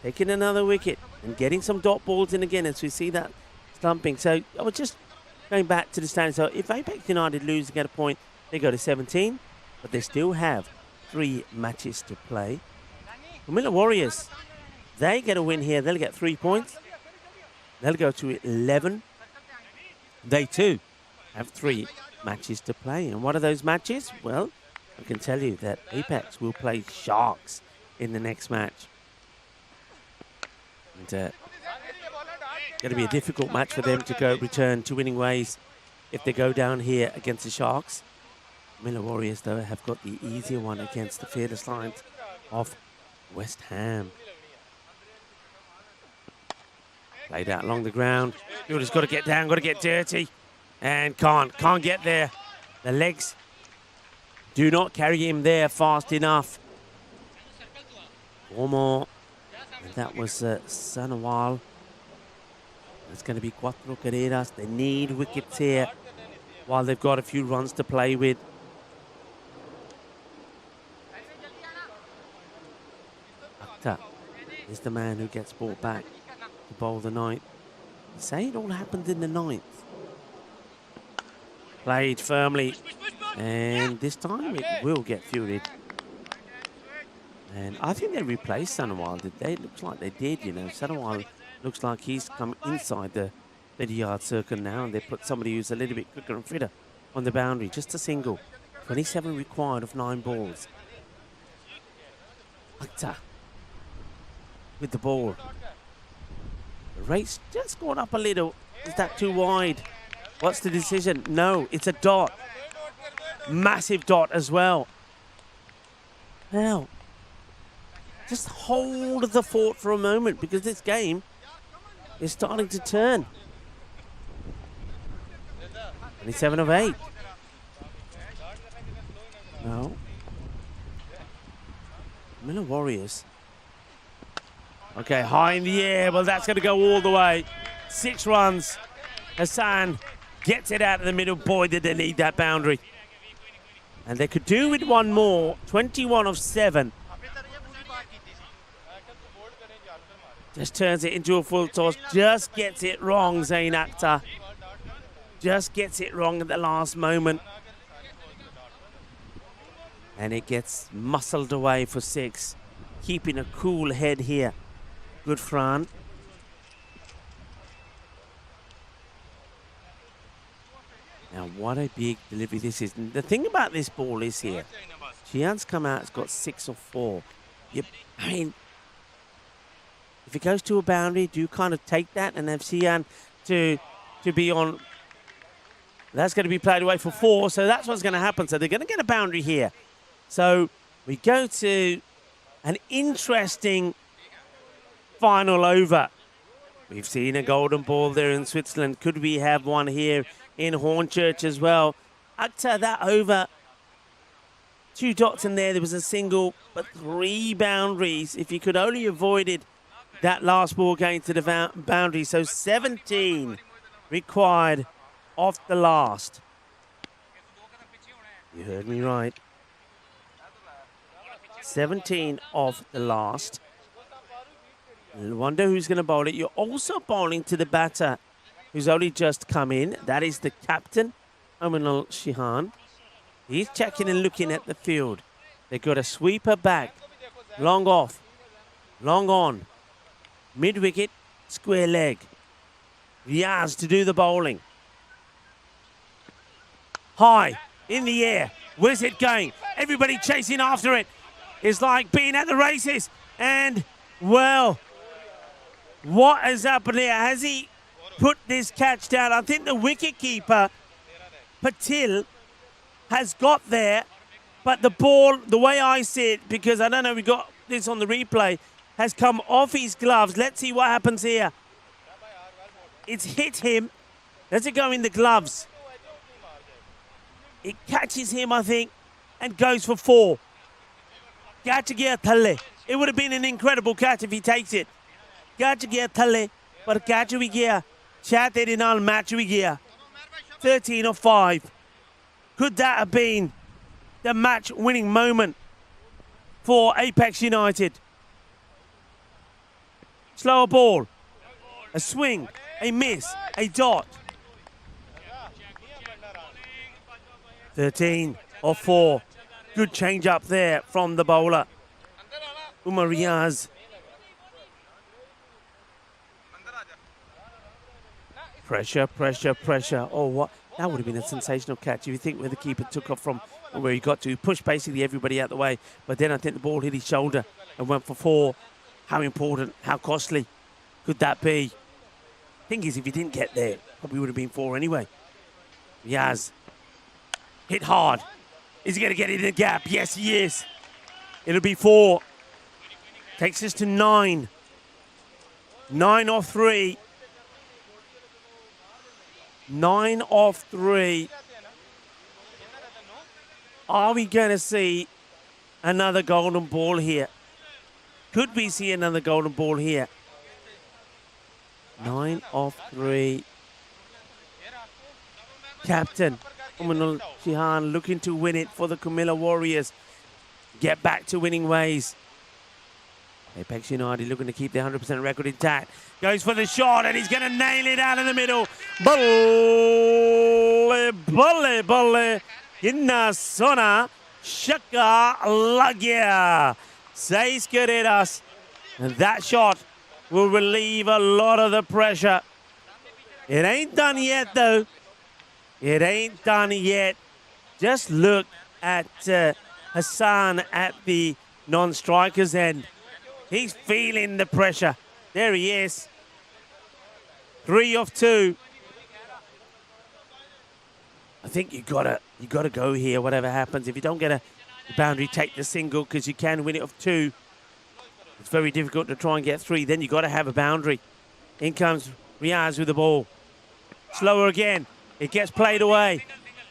taking another wicket and getting some dot balls in again as we see that stumping. So I was just going back to the standings. So if Apex United lose and get a point, they go to 17, but they still have 3 matches to play. Camilla Warriors, they get a win here. They'll get 3 points. They'll go to 11. They too have 3 matches to play. And what are those matches? Well, I can tell you that Apex will play Sharks in the next match. And going to be a difficult match for them to return to winning ways if they go down here against the Sharks. Miller Warriors, though, have got the easier one against the Fearless Lions of West Ham. Played out along the ground. Fielder's got to get down, got to get dirty. And can't get there. The legs do not carry him there fast enough. 4 more. And that was Sanawal. It's going to be cuatro carreras. They need wickets here while they've got a few runs to play with. Akhtar is the man who gets brought back to bowl the 9th. They say it all happened in the 9th. Played firmly, and this time it will get fielded. And I think they replaced Sanawal, did they? It looks like they did, you know. Sanawal looks like he's come inside the 30-yard circle now, and they put somebody who's a little bit quicker and fitter on the boundary. Just a single. 27 required of 9 balls. Akhtar with the ball. The rate's just gone up a little. Is that too wide? What's the decision? No, it's a dot. Massive dot as well. Now, just hold the fort for a moment because this game is starting to turn. 27 of 8. No. Miller Warriors. Okay, high in the air. Well, that's going to go all the way. 6 runs. Hassan gets it out of the middle. Boy, did they need that boundary. And they could do with 1 more. 21 of 7. Just turns it into a full toss. Just gets it wrong, Zain Akhtar. Just gets it wrong at the last moment. And it gets muscled away for 6. Keeping a cool head here. Good Fran. Now, what a big delivery this is. And the thing about this ball is here, Chian's come out, it's got 6 or 4. I mean, if it goes to a boundary, do you kind of take that and have Xian to be on? That's going to be played away for 4, so that's what's going to happen. So they're going to get a boundary here. So we go to an interesting final over. We've seen a golden ball there in Switzerland. Could we have one here in Hornchurch as well? Akhtar, that over. 2 dots in there. There was a single, but 3 boundaries. If you could only avoided that last ball going to the boundary. So 17 required off the last. You heard me right. 17 off the last. I wonder who's going to bowl it. You're also bowling to the batter who's only just come in. That is the captain, Aminul Shihan. He's checking and looking at the field. They've got a sweeper back. Long off. Long on. Mid-wicket. Square leg. Riaz to do the bowling. High. In the air. Where's it going? Everybody chasing after it. It's like being at the races. And, well, What has happened here? Has he put this catch down? I think the wicketkeeper, Patil, has got there, but the ball, the way I see it, because I don't know, we got this on the replay, has come off his gloves. Let's see what happens here. It's hit him. Does it go in the gloves? It catches him, I think, and goes for 4. Catch gaya thalle. It would have been an incredible catch if he takes it. Catch gaya thalle, but catch bhi gaya. Chat tere naal match bhi gaya. 13 of 5. Could that have been the match-winning moment for Apex United? Slower ball, a swing, a miss, a dot. 13 of 4. Good change up there from the bowler. Umar Riaz. Pressure, pressure, pressure. Oh, what? That would have been a sensational catch if you think where the keeper took off from and where he got to. He pushed basically everybody out the way, but then I think the ball hit his shoulder and went for 4. How important, how costly could that be? Thing is, if he didn't get there, probably would have been 4 anyway. Riaz. Hit hard. Is he going to get it in the gap? Yes, he is. It'll be 4. Takes us to 9. 9 off 3. 9 off 3. Are we going to see another golden ball here? Could we see another golden ball here? 9 off 3. Captain Umanul Shihan looking to win it for the Camilla Warriors. Get back to winning ways. Apex United looking to keep their 100% record intact. Goes for the shot and he's going to nail it out in the middle. Balle, balle, balle. Inna sona shaka lagya. 6 carreras. And that shot will relieve a lot of the pressure. It ain't done yet though. It ain't done yet. Just look at Hassan at the non-strikers end. He's feeling the pressure. There he is. 3 off 2. I think you gotta go here, whatever happens. If you don't get a boundary, take the single because you can win it off 2. It's very difficult to try and get 3. Then you got to have a boundary. In comes Riaz with the ball. Slower again. It gets played away.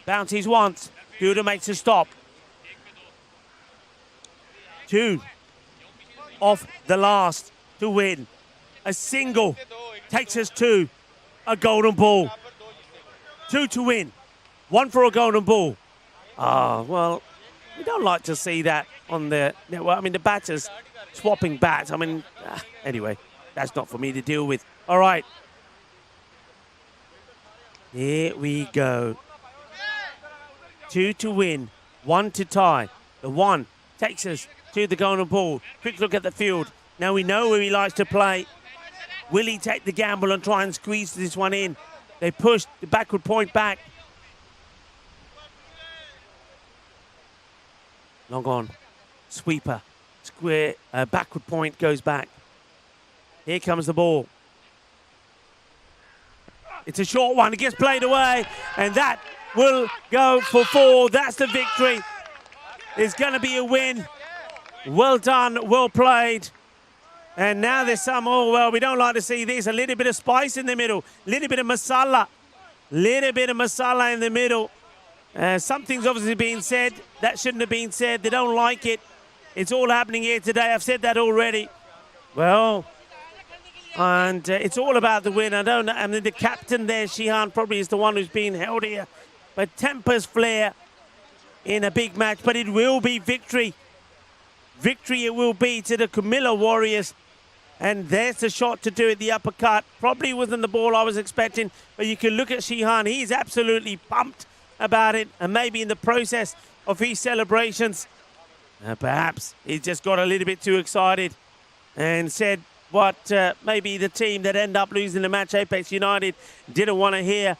Bounties once. Duda makes a stop. 2 off the last to win. A single takes us to a golden ball. 2 to win. 1 for a golden ball. Well, we don't like to see that on the network. I mean, the batters swapping bats. I mean, anyway, that's not for me to deal with. All right. Here we go. 2 to win, 1 to tie. The 1 takes us to the golden ball. Quick look at the field. Now we know where he likes to play. Will he take the gamble and try and squeeze this one in? They push the backward point back. Long on. Sweeper. Square. Backward point goes back. Here comes the ball. It's a short one. It gets played away. And that will go for 4. That's the victory. It's going to be a win. Well done. Well played. And now there's some, we don't like to see this. A little bit of spice in the middle. A little bit of masala. Little bit of masala in the middle. Something's obviously being said. That shouldn't have been said. They don't like it. It's all happening here today. I've said that already. Well, and it's all about the win. I mean, the captain there, Shihan, probably is the one who's being held here. But tempers flare in a big match. But it will be victory. Victory it will be to the Camilla Warriors. And there's the shot to do it, the uppercut. Probably wasn't the ball I was expecting. But you can look at Shihan. He's absolutely pumped about it. And maybe in the process of his celebrations, perhaps he just got a little bit too excited and said what maybe the team that end up losing the match, Apex United, didn't want to hear.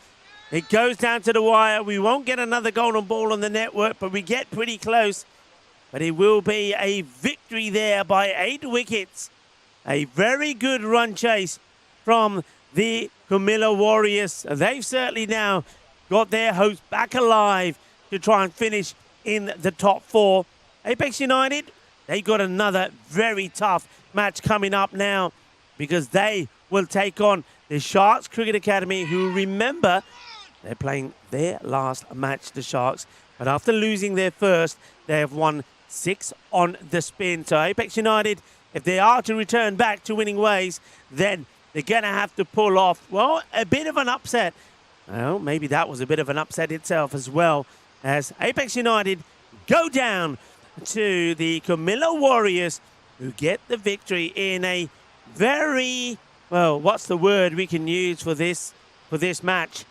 It goes down to the wire. We won't get another golden ball on the network, but we get pretty close. But it will be a victory there by 8 wickets A very good run chase from the Camilla Warriors. They've certainly now got their hopes back alive to try and finish in the top 4. Apex United, they got another very tough match coming up now because they will take on the Sharks Cricket Academy, who, remember, they're playing their last match, the Sharks. But after losing their first, they have won 6 on the spin. So Apex United, if they are to return back to winning ways, then they're going to have to pull off, well, a bit of an upset. Well, maybe that was a bit of an upset itself as well, as Apex United go down to the Camilla Warriors, who get the victory in a very, well, what's the word we can use for this match?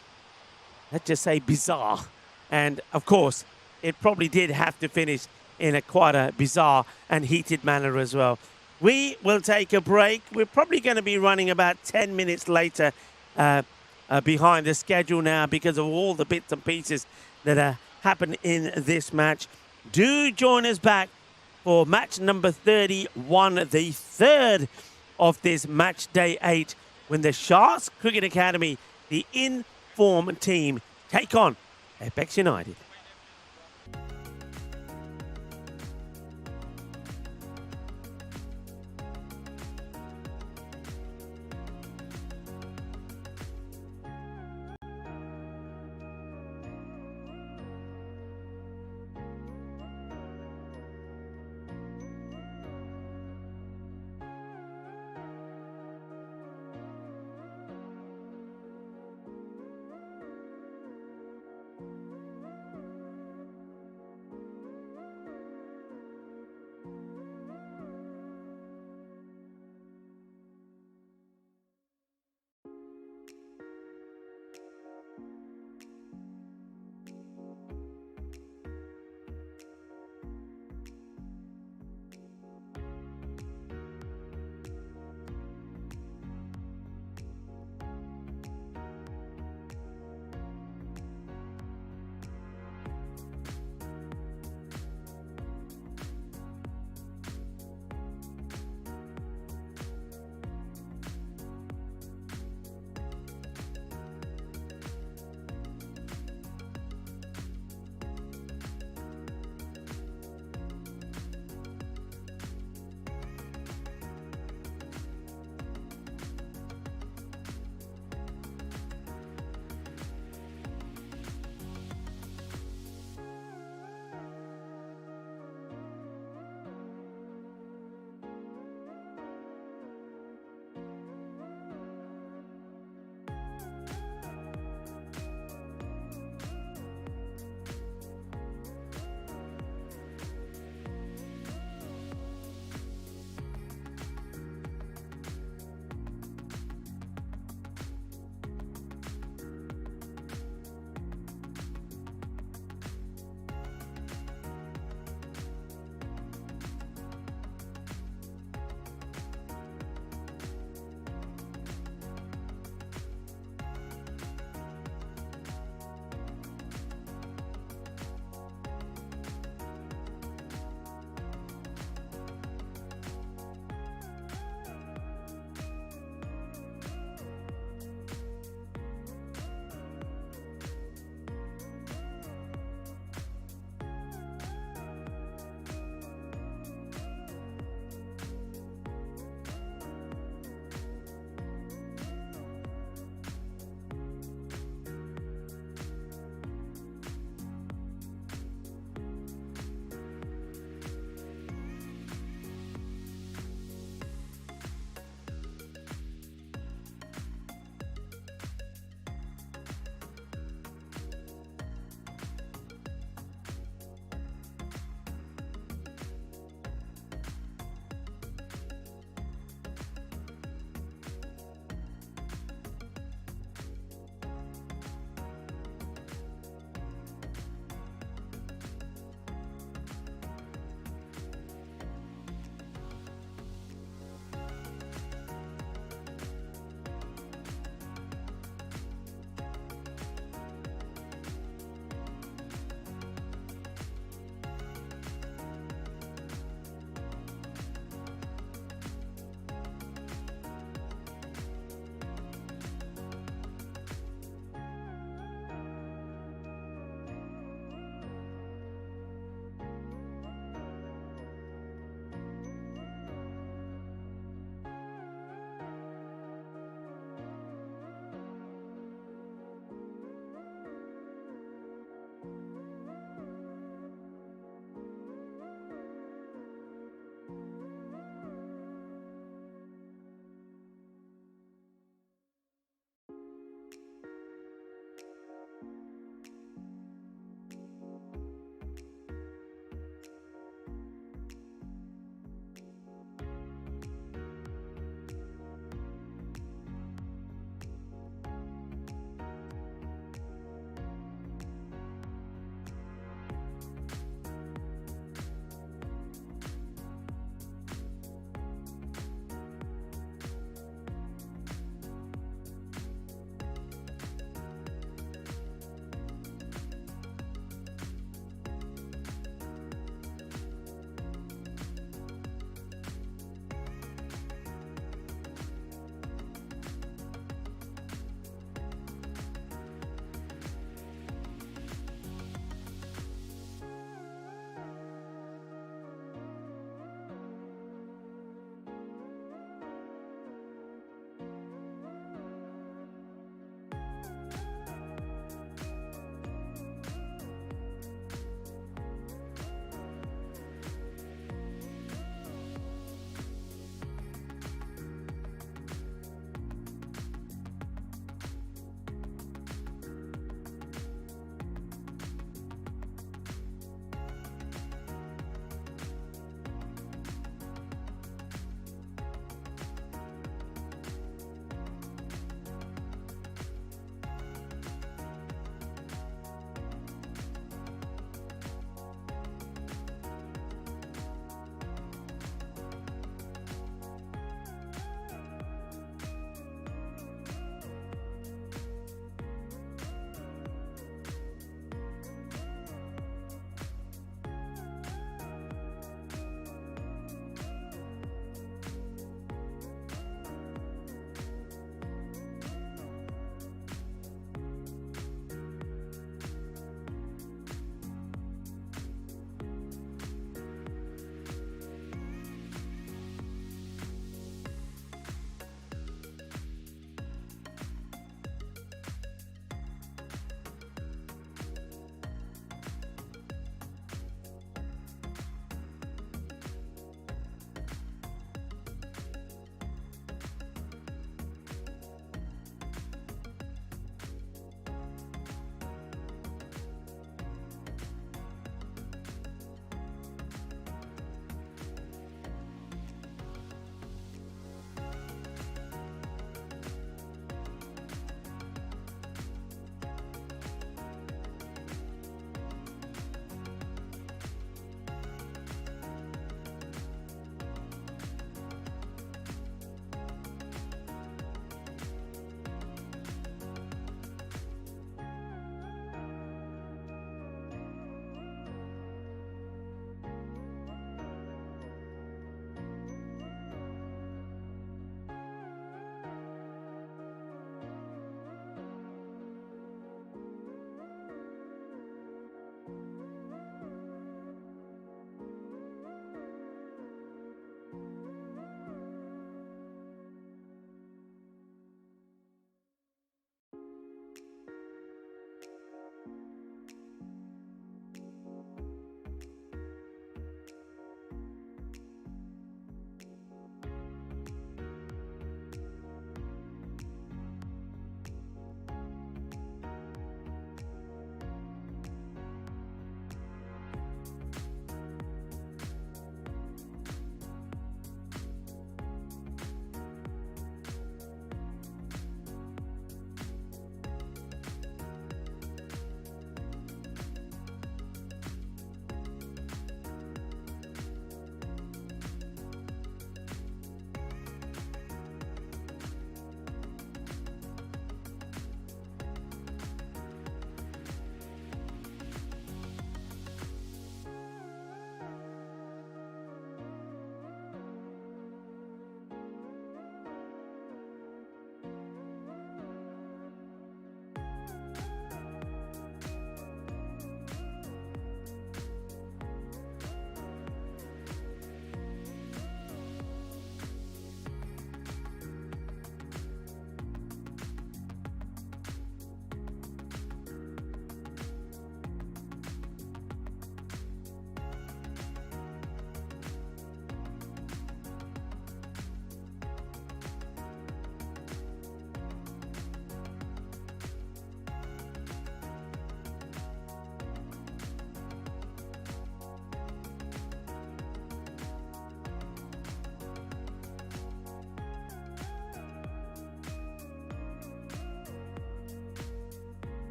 Let's just say bizarre. And of course, it probably did have to finish in a quite a bizarre and heated manner as well. We will take a break. We're probably going to be running about 10 minutes later behind the schedule now because of all the bits and pieces that happened in this match. Do join us back for match number 31, the third of this match day 8, when the Sharks Cricket Academy, the in-form team, take on Apex United.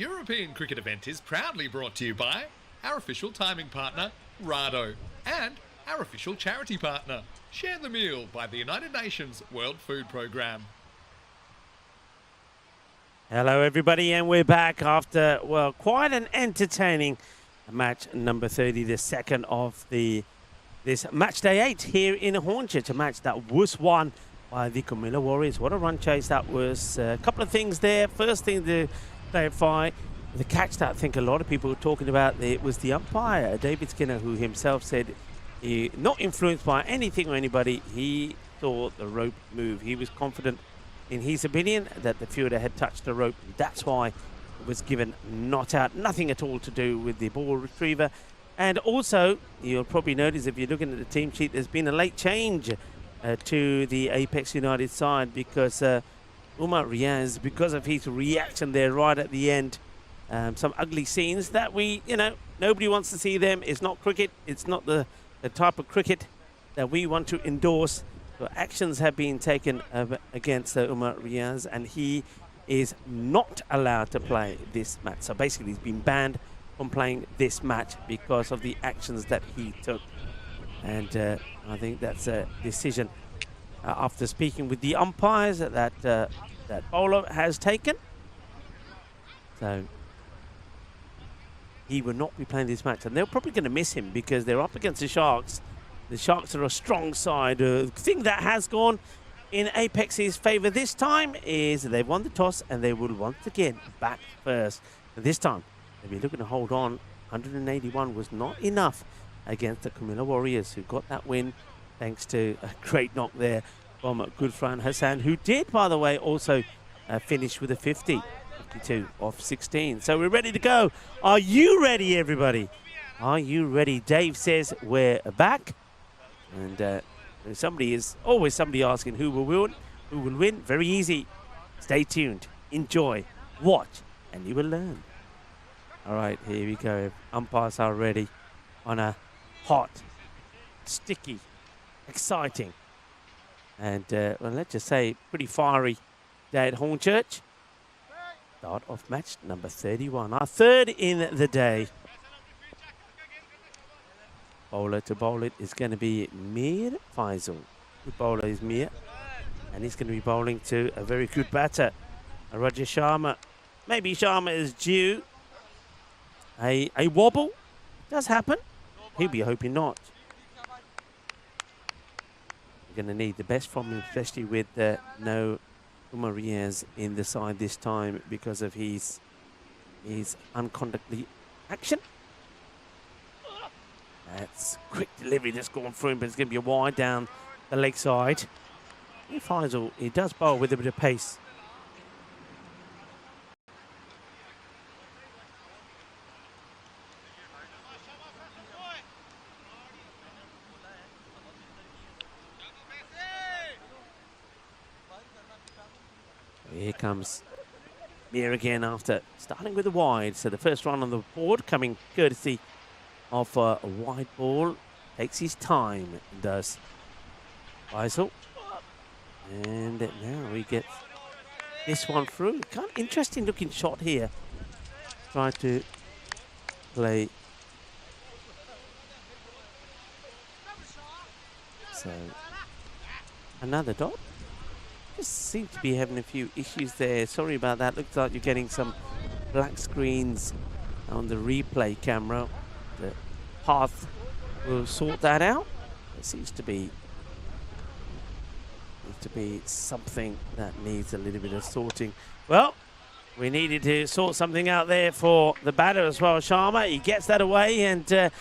European cricket event is proudly brought to you by our official timing partner, Rado, and our official charity partner, Share the Meal by the United Nations World Food Programme. Hello, everybody, and we're back after, well, quite an entertaining match number 30, the second of this match day 8 here in Hornchurch, a match that was won by the Camilla Warriors. What a run chase that was. A couple of things there. First thing to clarify, the catch that I think a lot of people were talking about, it was the umpire, David Skinner, who himself said he not influenced by anything or anybody. He thought the rope moved. He was confident in his opinion that the fielder had touched the rope. That's why it was given not out. Nothing at all to do with the ball retriever. And also, you'll probably notice if you're looking at the team sheet, there's been a late change to the Apex United side because Umar Riaz, because of his reaction there right at the end, some ugly scenes that nobody wants to see them. It's not cricket. It's not the type of cricket that we want to endorse. So actions have been taken against Umar Riaz, and he is not allowed to play this match. So basically, he's been banned from playing this match because of the actions that he took. And I think that's a decision after speaking with the umpires that bowler has taken. So he will not be playing this match, and they're probably going to miss him because they're up against the Sharks. The Sharks are a strong side. The thing that has gone in Apex's favour this time is they've won the toss and they will once again bat first. And this time, they'll be looking to hold on. 181 was not enough against the Camilla Warriors, who got that win thanks to a great knock there from Gulfran Hassan, who did, by the way, also finish with a 52 off 16. So we're ready to go. Are you ready, everybody? Are you ready? Dave says we're back. And always somebody asking who will win. Very easy. Stay tuned. Enjoy. Watch. And you will learn. All right, here we go. Umpires are ready on a hot, sticky, exciting, and well, let's just say pretty fiery day at Hornchurch. Start of match number 31. Our third in the day. Bowler to bowl it is going to be Mir Faisal. The bowler is Mir, and he's going to be bowling to a very good batter, Raja Sharma. Maybe Sharma is due a wobble. Does happen. He'll be hoping not. We're going to need the best from him, especially with no Umar Riaz in the side this time because of his unconductedly action. That's quick delivery that's gone through him, but it's going to be a wide down the leg side. Faisal, he does bowl with a bit of pace. Here comes Mir again after starting with a wide. So the first run on the board coming courtesy of a wide ball. Takes his time, does Faisal. And now we get this one through. Kind of interesting looking shot here. Trying to play. So another dot. Just seem to be having a few issues there. Sorry about that. Looks like you're getting some black screens on the replay camera. The path will sort that out. It seems to be something that needs a little bit of sorting. Well, we needed to sort something out there for the batter as well, Sharma. He gets that away, and the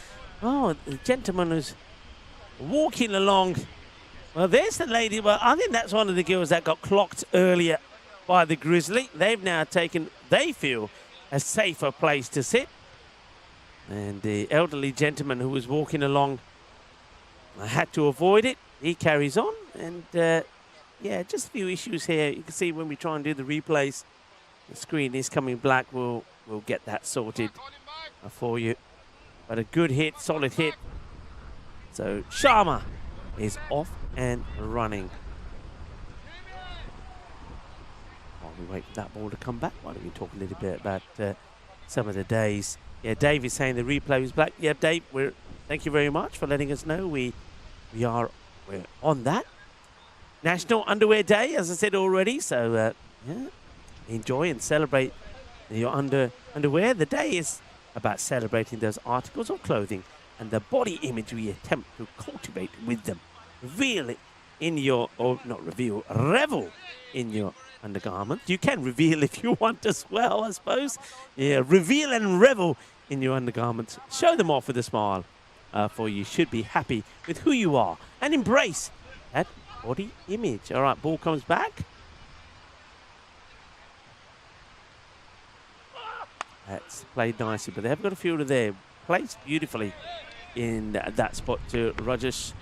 gentleman who's walking along. Well, there's the lady. Well, I think that's one of the girls that got clocked earlier by the Grizzly. They've now taken, they feel, a safer place to sit. And the elderly gentleman who was walking along had to avoid it. He carries on. And, yeah, just a few issues here. You can see when we try and do the replays, the screen is coming black. We'll get that sorted for you. But a good hit, solid hit. So Sharma is off and running. While we wait for that ball to come back, why don't we talk a little bit about some of the days. Yeah, Dave is saying the replay was black. Yeah, Dave, thank you very much for letting us know. We're on that. National Underwear Day, as I said already. So, yeah, enjoy and celebrate your underwear. The day is about celebrating those articles of clothing and the body image we attempt to cultivate with them. Reveal in your, or not reveal, revel in your undergarments. You can reveal if you want as well, I suppose. Yeah, reveal and revel in your undergarments. Show them off with a smile, for you should be happy with who you are and embrace that body image. All right, ball comes back. That's played nicely, but they haven't got a fielder there. Plays beautifully in that spot to Rajesh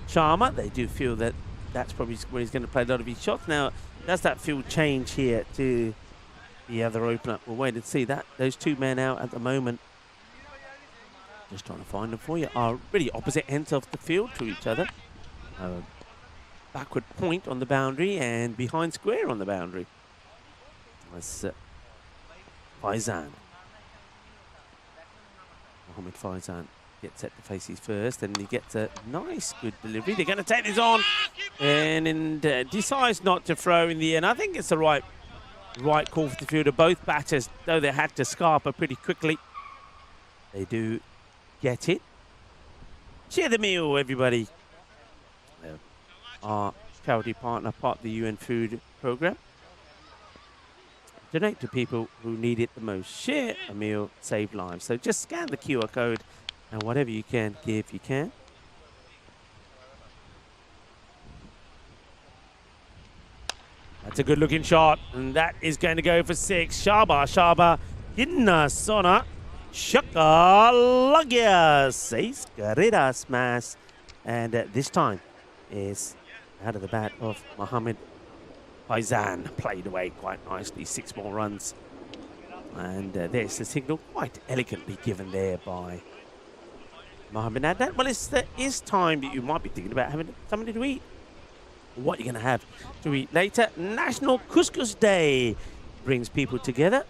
Sharma. They do feel that that's probably where he's going to play a lot of his shots. Now, does that field change here to the other opener? We'll wait and see that. Those two men out at the moment, just trying to find them for you, are really opposite ends of the field to each other. Backward point on the boundary and behind square on the boundary. That's Faizan. Mohammed Faizan gets set to face his first, and he gets a nice, good delivery. They're going to take this on and decides not to throw in the end. I think it's the right call for the fielder. Both batters, though they had to scarper pretty quickly, they do get it. Share the meal, everybody. Our charity partner, part of the UN Food Programme. Donate to people who need it the most. Share a meal, save lives. So just scan the QR code and whatever you can give, you can. That's a good looking shot, and that is going to go for 6. Shaba, Hinna Sona, Shaka Lagya, 6 carreras más. And this time is out of the bat of Mohammed Faizan. Played away quite nicely, 6 more runs. And there's the signal, quite elegantly given there by Mohammed Adnan. Well, it's time that you might be thinking about having something to eat. What you're going to have to eat later. National Couscous Day brings people together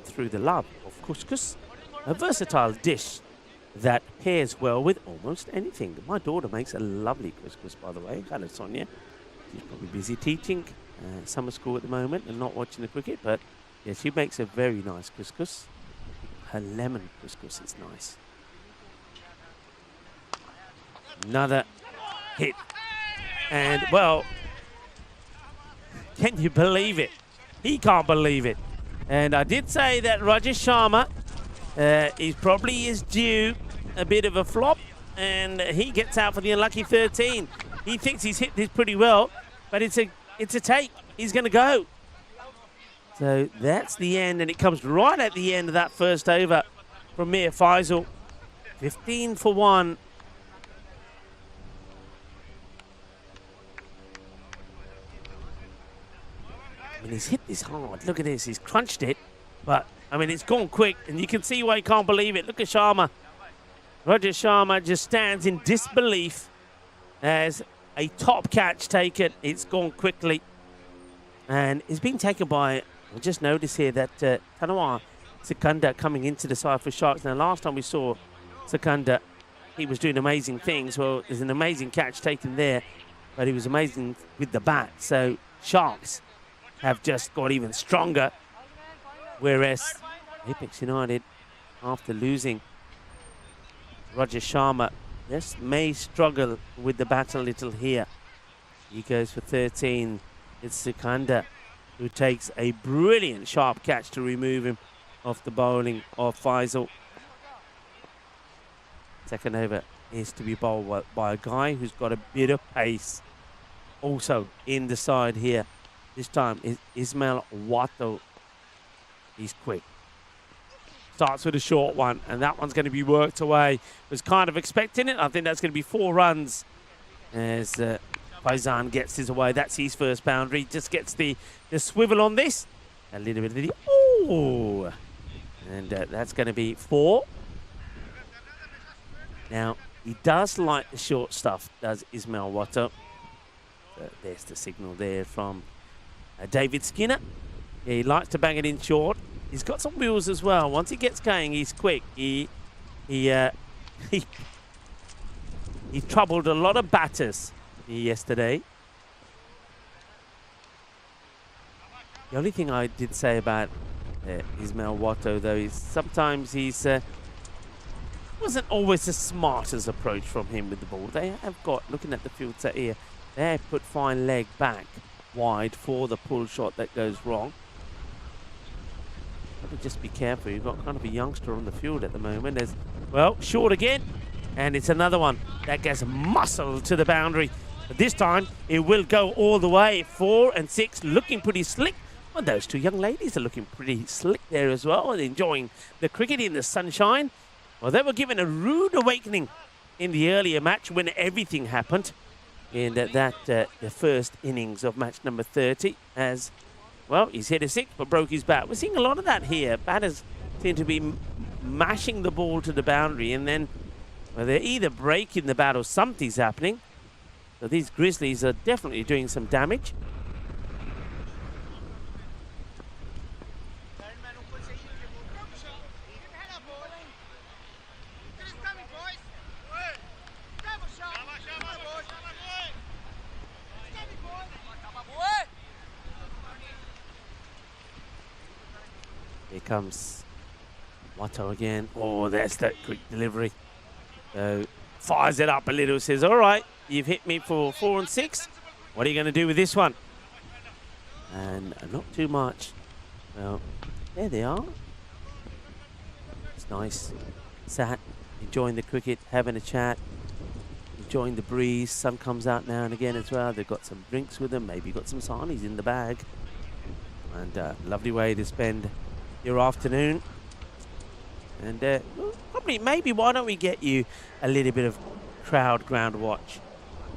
through the love of couscous, a versatile dish that pairs well with almost anything. My daughter makes a lovely couscous, by the way. Hello, Sonia. She's probably busy teaching summer school at the moment and not watching the cricket, but yeah, she makes a very nice couscous. Her lemon couscous is nice. Another hit. And, well, can you believe it? He can't believe it. And I did say that Rajesh Sharma is due a bit of a flop, and he gets out for the unlucky 13. He thinks he's hit this pretty well, but it's a take. He's going to go. So that's the end, and it comes right at the end of that first over from Mir Faisal. 15 for 1. I mean, he's hit this hard. Look at this. He's crunched it. But, I mean, it's gone quick. And you can see why he can't believe it. Look at Sharma. Rajesh Sharma just stands in disbelief as a top catch taken. It's gone quickly. And it's been taken by, I just noticed here that Tanawar Sikandar coming into the side for Sharks. Now, last time we saw Sikandar, he was doing amazing things. Well, there's an amazing catch taken there. But he was amazing with the bat. So, Sharks have just got even stronger, whereas Apex United, after losing Rajesh Sharma, just may struggle with the bat a little here. He goes for 13. It's Sikandar who takes a brilliant sharp catch to remove him off the bowling of Faisal. Second over is to be bowled by a guy who's got a bit of pace also in the side here. This time is Ismail Watto. He's quick. Starts with a short one, and that one's going to be worked away. Was kind of expecting it. I think that's going to be 4 runs as Faizan gets his away. That's his first boundary. Just gets the swivel on this. A little bit of the... Oh! And that's going to be 4. Now, he does like the short stuff, does Ismail Watto. There's the signal there from David Skinner. Yeah, he likes to bang it in short. he's got some wheels as well. Once he gets going, he's quick. He he troubled a lot of batters yesterday. The only thing I did say about Ismail Watto, though, is sometimes he's wasn't always the smartest approach from him with the ball. They have got, looking at the field set here, they have put fine leg back wide for the pull shot that goes wrong. Got to just be careful. You've got kind of a youngster on the field at the moment. There's, well, short again, and it's another one that gets muscled to the boundary. But this time, it will go all the way. 4 and 6, looking pretty slick. Well, those two young ladies are looking pretty slick there as well, and enjoying the cricket in the sunshine. Well, they were given a rude awakening in the earlier match when everything happened in the first innings of match number 30. As, well, he's hit a 6 but broke his bat. We're seeing a lot of that here. Batters seem to be mashing the ball to the boundary, and then, well, they're either breaking the bat or something's happening. So these Grizzlies are definitely doing some damage. Here comes Watto again. Oh, that's that quick delivery. So fires it up a little, says, all right, you've hit me for 4 and 6. What are you going to do with this one? And not too much. Well, there they are. It's nice. Sat, enjoying the cricket, having a chat, enjoying the breeze. Sun comes out now and again as well. They've got some drinks with them, maybe got some sarnies in the bag. And lovely way to spend your afternoon. And probably, maybe, why don't we get you a little bit of crowd ground watch?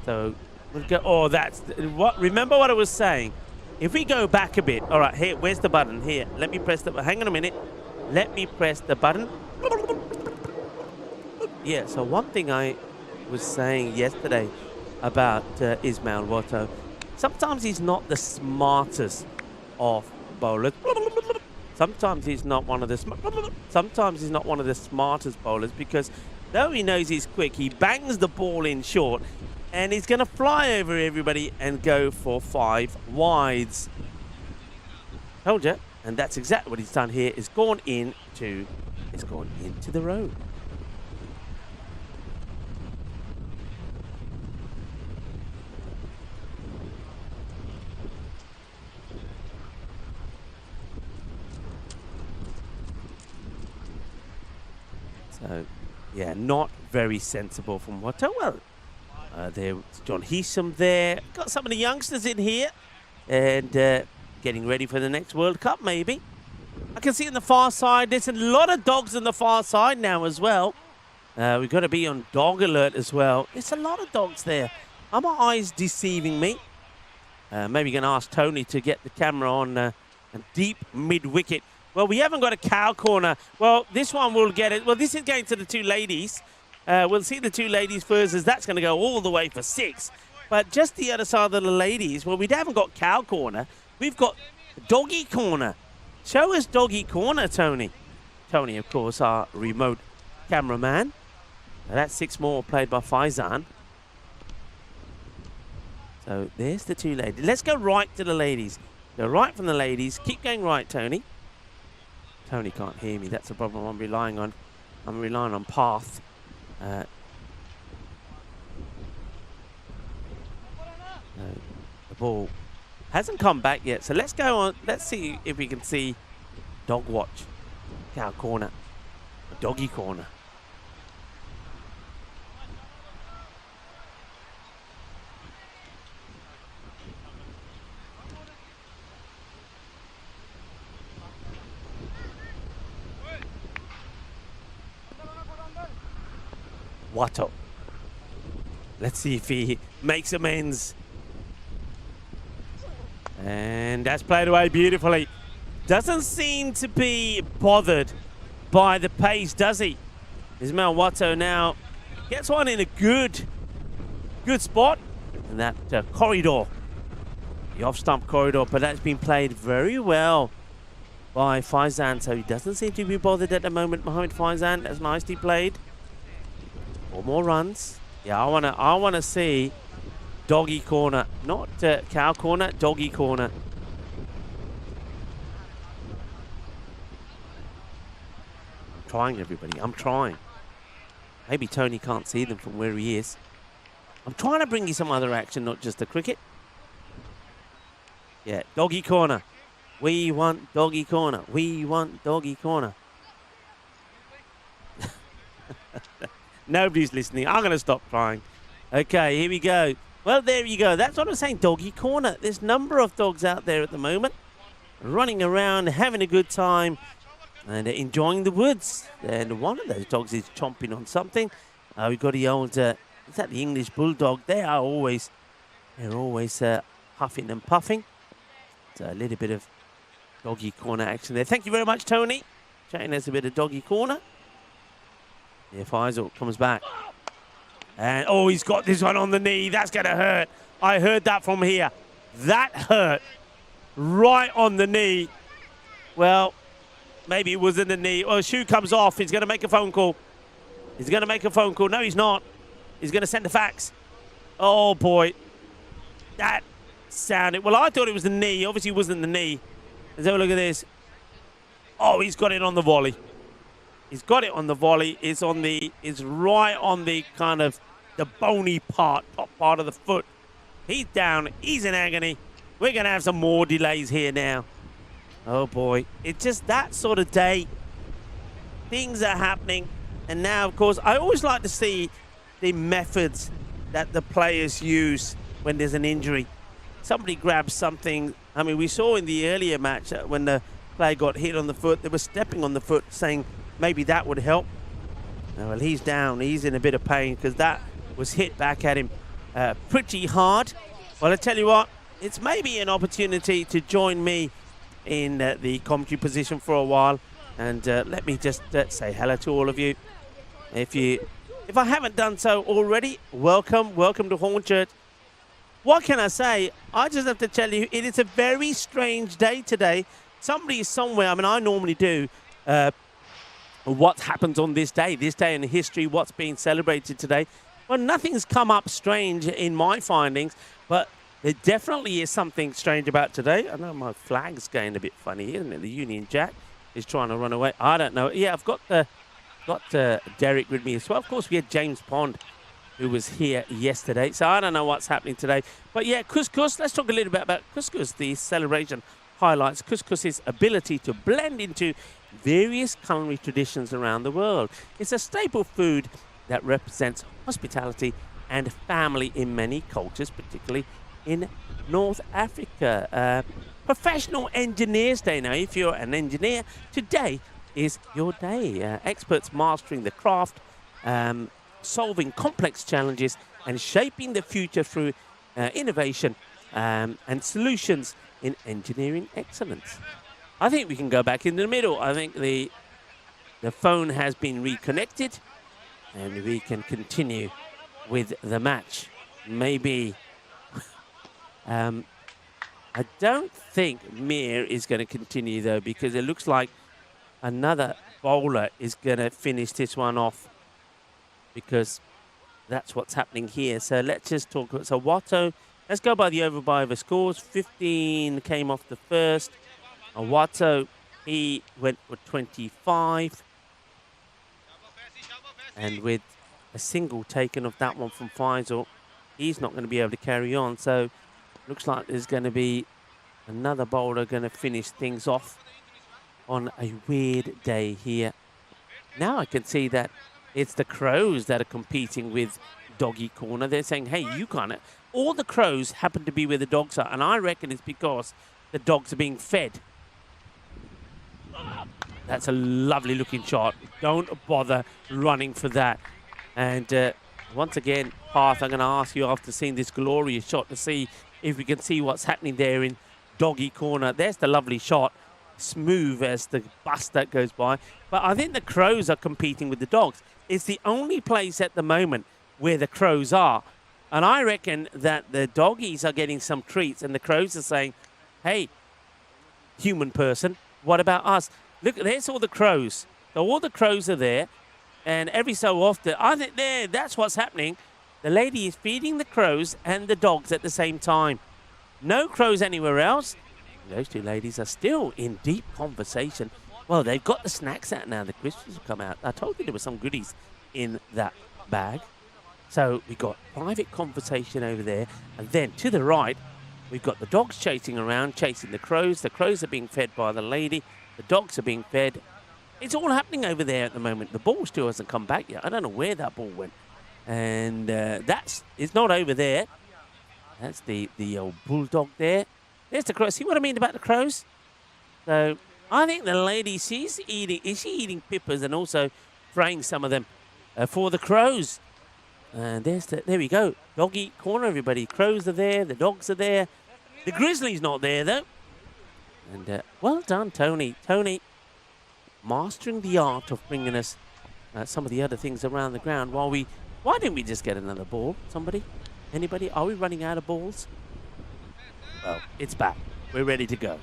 So we'll go. Oh, that's what. Remember what I was saying. If we go back a bit. All right, here. Where's the button? Here. Let me press the. Hang on a minute. Let me press the button. Yeah. So one thing I was saying yesterday about Ismail Watto. Sometimes he's not the smartest of bowlers. Sometimes he's not one of the smartest bowlers, because though he knows he's quick, he bangs the ball in short, and he's going to fly over everybody and go for 5 wides. Told you, and that's exactly what he's done here. It's gone into the road. So, yeah, not very sensible from Watto. Well, there's John Heesham there. Got some of the youngsters in here. And getting ready for the next World Cup, maybe. I can see on the far side, there's a lot of dogs on the far side now as well. We've got to be on dog alert as well. There's a lot of dogs there. Are my eyes deceiving me? Maybe going to ask Tony to get the camera on a deep mid-wicket. Well, we haven't got a cow corner. Well, this one will get it. Well, this is going to the two ladies. We'll see the two ladies first, as that's going to go all the way for 6. But just the other side of the ladies, well, we haven't got cow corner. We've got doggy corner. Show us doggy corner, Tony. Tony, of course, our remote cameraman. Now, that's 6 more played by Faizan. So there's the two ladies. Let's go right to the ladies. Go right from the ladies. Keep going right, Tony. Tony can't hear me. That's the problem I'm relying on. I'm relying on path. The ball hasn't come back yet. So let's go on. Let's see if we can see dog watch. Cow corner. Doggy corner. Watto. Let's see if he makes amends. And that's played away beautifully. Doesn't seem to be bothered by the pace, does he? Ismail Watto now gets one in a good spot. And that corridor, the off-stump corridor, but that's been played very well by Faizan, so he doesn't seem to be bothered at the moment. Mohamed Faizan, that's nicely played. 4 more runs. Yeah, I wanna see doggy corner, not cow corner, doggy corner. I'm trying, everybody. I'm trying. Maybe Tony can't see them from where he is. I'm trying to bring you some other action, not just the cricket. Yeah, doggy corner. We want doggy corner. We want doggy corner. Nobody's listening. I'm going to stop trying. Okay, here we go. Well, there you go. That's what I'm saying, doggy corner. There's a number of dogs out there at the moment, running around, having a good time, and enjoying the woods. And one of those dogs is chomping on something. We've got the old, is that the English bulldog? They're always huffing and puffing. So a little bit of doggy corner action there. Thank you very much, Tony. Showing us a bit of doggy corner. Yeah, Faisal comes back. And, oh, he's got this one on the knee. That's going to hurt. I heard that from here. That hurt. Right on the knee. Well, maybe it wasn't the knee. Oh, shoe comes off. He's going to make a phone call. He's going to make a phone call. No, he's not. He's going to send a fax. Oh, boy. That sounded... Well, I thought it was the knee. Obviously, it wasn't the knee. Let's have a look at this. Oh, he's got it on the volley. He's got it on the volley. It's right on the kind of the bony part, top part of the foot. He's down. He's in agony. We're going to have some more delays here now. Oh, boy. It's just that sort of day. Things are happening. And now, of course, I always like to see the methods that the players use when there's an injury. Somebody grabs something. I mean, we saw in the earlier match when the player got hit on the foot, they were stepping on the foot saying maybe that would help. Well, he's down. He's in a bit of pain because that was hit back at him pretty hard. Well, I tell you what, it's maybe an opportunity to join me in the commentary position for a while. And let me just say hello to all of you. If I haven't done so already, welcome to Hornchurch. What can I say? I just have to tell you, it is a very strange day today. Somebody somewhere, I mean, I normally do what happens on this day in history, what's being celebrated today. Well, nothing's come up strange in my findings, but there definitely is something strange about today. I know my flag's going a bit funny, isn't it? The Union Jack is trying to run away. I don't know. Yeah, I've got Derek with me as well. Of course, we had James Pond, who was here yesterday. So I don't know what's happening today. But yeah, couscous. Let's talk a little bit about couscous. The celebration highlights couscous's ability to blend into various culinary traditions around the world. It's a staple food that represents hospitality and family in many cultures, particularly in North Africa. Professional Engineers Day. Now, if you're an engineer, today is your day. Experts mastering the craft, solving complex challenges and shaping the future through innovation and solutions in engineering excellence. I think we can go back in the middle. I think the phone has been reconnected and we can continue with the match. Maybe I don't think Mir is going to continue though, because it looks like another bowler is going to finish this one off, because that's what's happening here. So let's just talk. So Watto, let's go by the over scores. 15 came off the first. Watto, he went for 25. And with a single taken of that one from Faisal, he's not going to be able to carry on. So looks like there's going to be another bowler going to finish things off on a weird day here. Now I can see that it's the Crows that are competing with Doggy Corner. They're saying, hey, you can't. All the Crows happen to be where the dogs are, and I reckon it's because the dogs are being fed. That's a lovely looking shot. Don't bother running for that. And once again, Parth, I'm going to ask you after seeing this glorious shot to see if we can see what's happening there in Doggy Corner. There's the lovely shot. Smooth as the bus that goes by. But I think the Crows are competing with the dogs. It's the only place at the moment where the Crows are. And I reckon that the doggies are getting some treats and the Crows are saying, hey, human person, what about us? Look, there's all the crows. So all the crows are there, and every so often, I think that's what's happening. The lady is feeding the crows and the dogs at the same time. No crows anywhere else. Those two ladies are still in deep conversation. Well, they've got the snacks out now. The crisps have come out. I told you there were some goodies in that bag. So we've got private conversation over there. And then to the right, we've got the dogs chasing around, chasing the crows. The crows are being fed by the lady. The dogs are being fed. It's all happening over there at the moment. The ball still hasn't come back yet. I don't know where that ball went. And it's not over there. That's the old bulldog there. There's the crow. See what I mean about the crows? So I think the lady, is she eating peppers and also frying some of them for the crows? And there we go. Doggy corner, everybody. Crows are there. The dogs are there. The grizzly's not there, though. And well done, Tony. Tony, mastering the art of bringing us some of the other things around the ground while we... Why didn't we just get another ball? Somebody? Anybody? Are we running out of balls? Well, it's back. We're ready to go.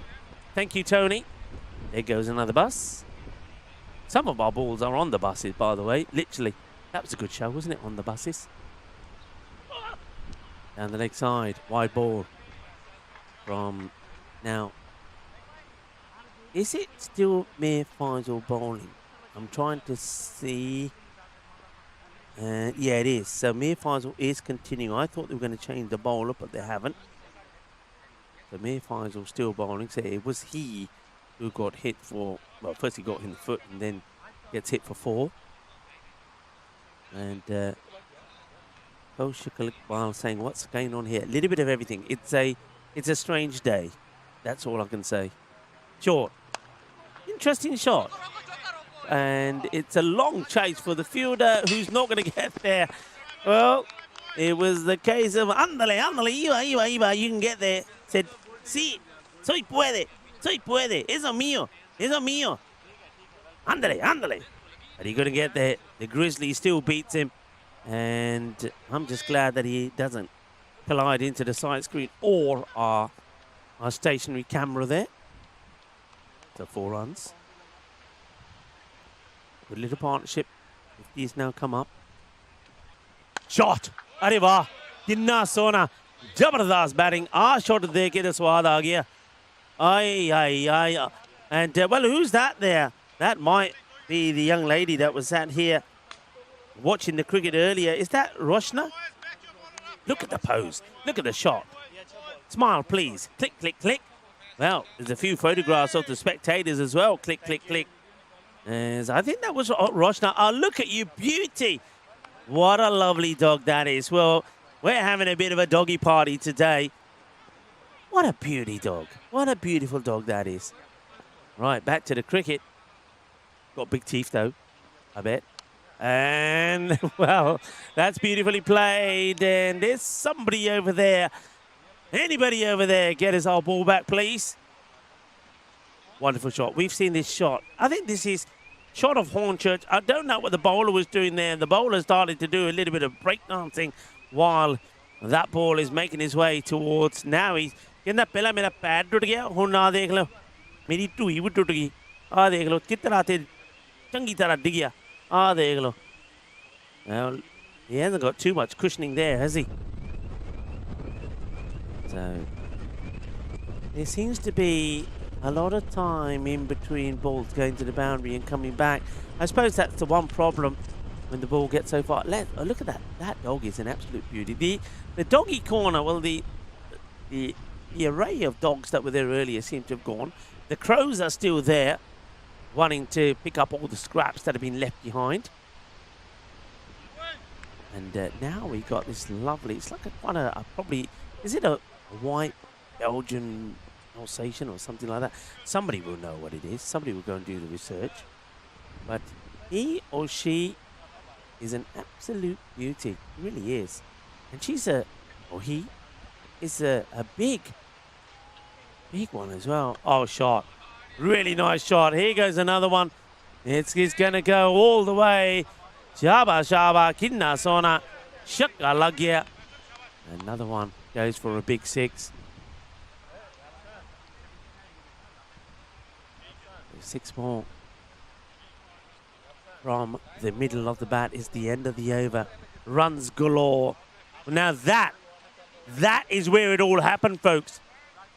Thank you, Tony. There goes another bus. Some of our balls are on the buses, by the way. Literally. That was a good show, wasn't it? On the buses. Down the leg side. Wide ball. From now. Is it still Mir Faisal bowling? I'm trying to see. Yeah, it is. So Mir Faisal is continuing. I thought they were going to change the bowler, but they haven't. So Mir Faisal still bowling. So it was he who got hit for... Well, first he got hit in the foot and then gets hit for 4. And Koshik Iqbal saying, what's going on here? A little bit of everything. It's a strange day. That's all I can say. Short. Interesting shot. And it's a long chase for the fielder who's not going to get there. Well, it was the case of, ándale, iba, you can get there. Said, sí, soy puede, eso mío, ándale. But he couldn't get there. The Grizzly still beats him. And I'm just glad that he doesn't collide into the side screen or our stationary camera there. So 4 runs. Good little partnership. 50's now come up. Shot! अरे वाह! कितना सोना! जबरदस्त batting. Shot दे के तो स्वाद आ गया. Ay. And well, who's that there? That might be the young lady that was sat here watching the cricket earlier. Is that Roshna? Look at the pose. Look at the shot. Smile, please. Click, click, click. Well, there's a few photographs of the spectators as well. Click, click, click. As I think that was Roshna. Oh, look at you, beauty. What a lovely dog that is. Well, we're having a bit of a doggy party today. What a beauty dog. What a beautiful dog that is. Right, back to the cricket. Got big teeth, though, I bet. And, well, that's beautifully played. And there's somebody over there. Anybody over there, get us our ball back, please. Wonderful shot. We've seen this shot. I think this is shot of Hornchurch. I don't know what the bowler was doing there. The bowler started to do a little bit of breakdancing while that ball is making his way towards. Now he's... कहना पहला मेरा पैर टूट गया हुन ना देख लो मेरी टूई भी टूट गई आ देख लो कितना ते चंगी तरह डिग गया आ देख लो. Well, he hasn't got too much cushioning there, has he? So there seems to be a lot of time in between balls going to the boundary and coming back. I suppose that's the one problem when the ball gets so far. Look at that. That dog is an absolute beauty. The doggy corner, well, the array of dogs that were there earlier seem to have gone. The crows are still there, wanting to pick up all the scraps that have been left behind. And now we got this lovely, it's like probably, is it a white Belgian Alsatian or something like that? Somebody will know what it is. Somebody will go and do the research. But he or she is an absolute beauty. It really is. And he is a big one as well. Oh, shot. Really nice shot. Here goes another one. It's going to go all the way. Shaba, kinna sona, shakka lagya. Another one goes for a big 6. 6 more. From the middle of the bat is the end of the over. Runs galore. Well, now that is where it all happened, folks.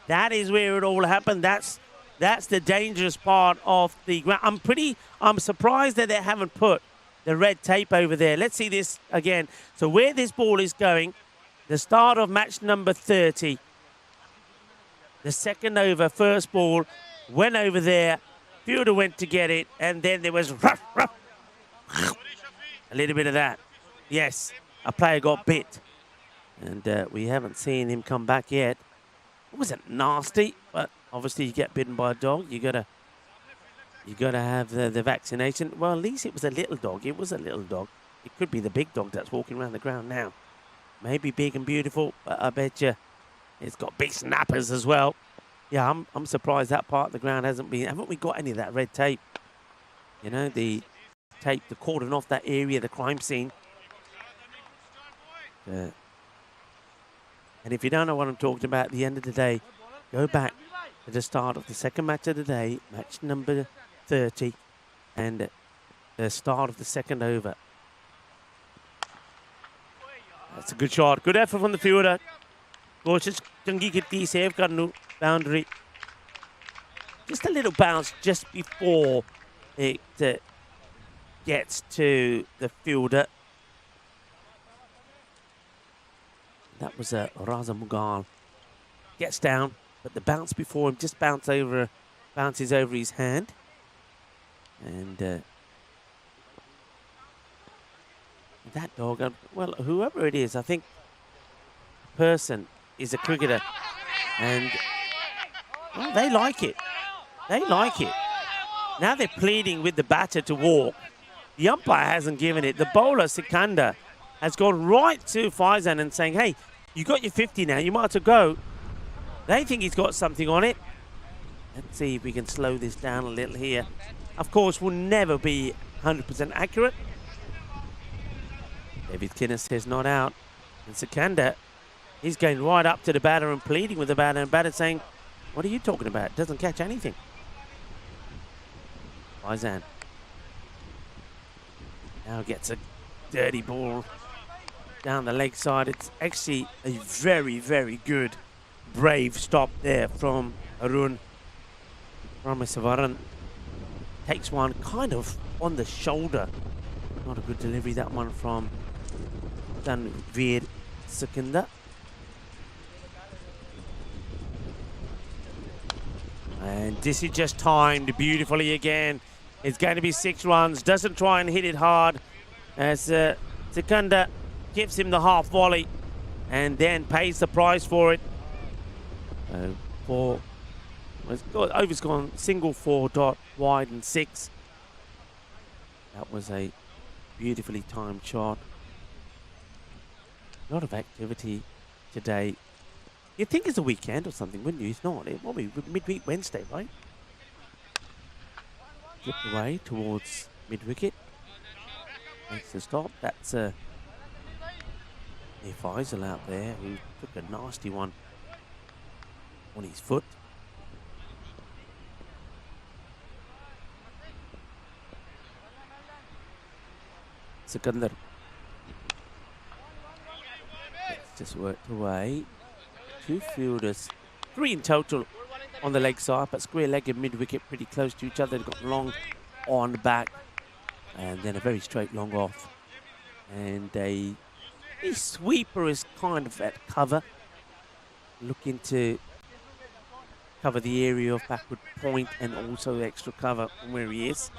That is where it all happened. That's the dangerous part of the ground. I'm surprised that they haven't put the red tape over there. Let's see this again. So where this ball is going, the start of match number 30. The second over, first ball, went over there. Fielder went to get it, and then there was ruff, ruff. A little bit of that. Yes, a player got bit. And we haven't seen him come back yet. It wasn't nasty, but obviously you get bitten by a dog, you gotta have the vaccination. Well, at least it was a little dog. It was a little dog. It could be the big dog that's walking around the ground now. Maybe big and beautiful, but I bet you it's got big snappers as well. Yeah, I'm surprised that part of the ground haven't we got any of that red tape? You know, the tape, the cordon off that area, the crime scene. And if you don't know what I'm talking about, at the end of the day, go back to the start of the second match of the day, match number 30, and the start of the second over. That's a good shot. Good effort from the fielder. Coaches चंगी कितनी save करनु boundary. Just a little bounce just before it gets to the fielder. That was a Raza Mughal. Gets down, but the bounce before him just bounces over his hand. And that dog, well, whoever it is, I think the person is a cricketer. And, well, they like it. They like it. Now they're pleading with the batter to walk. The umpire hasn't given it. The bowler, Sikandar, has gone right to Faizan and saying, hey, you got your 50 now, you might as well go. They think he's got something on it. Let's see if we can slow this down a little here. Of course, will never be 100% accurate. David Kinner says not out. And Sikandar, he's going right up to the batter and pleading with the batter, and batter saying, what are you talking about? Doesn't catch anything. Faizan now gets a dirty ball down the leg side. It's actually a very, very good, brave stop there from Arun Ramasavaran. Takes one kind of on the shoulder. Not a good delivery, that one from Tanveer Sikandar. And this is just timed beautifully again. It's going to be 6 runs. Doesn't try and hit it hard as Sikandar gives him the half volley and then pays the price for it. Over's gone single 4 dot wide and 6. That was a beautifully timed shot. A lot of activity today. You'd think it's a weekend or something, wouldn't you? It's not. It will be midweek Wednesday, right? Flipped away towards mid-wicket. Makes the stop. That's Faisal out there who took a nasty one on his foot. Sikandar. It's just worked away. 2 fielders, 3 in total on the leg side, but square-legged mid-wicket pretty close to each other. They've got long on back and then a very straight long off. And a sweeper is kind of at cover, looking to cover the area of backward point and also extra cover from where he is.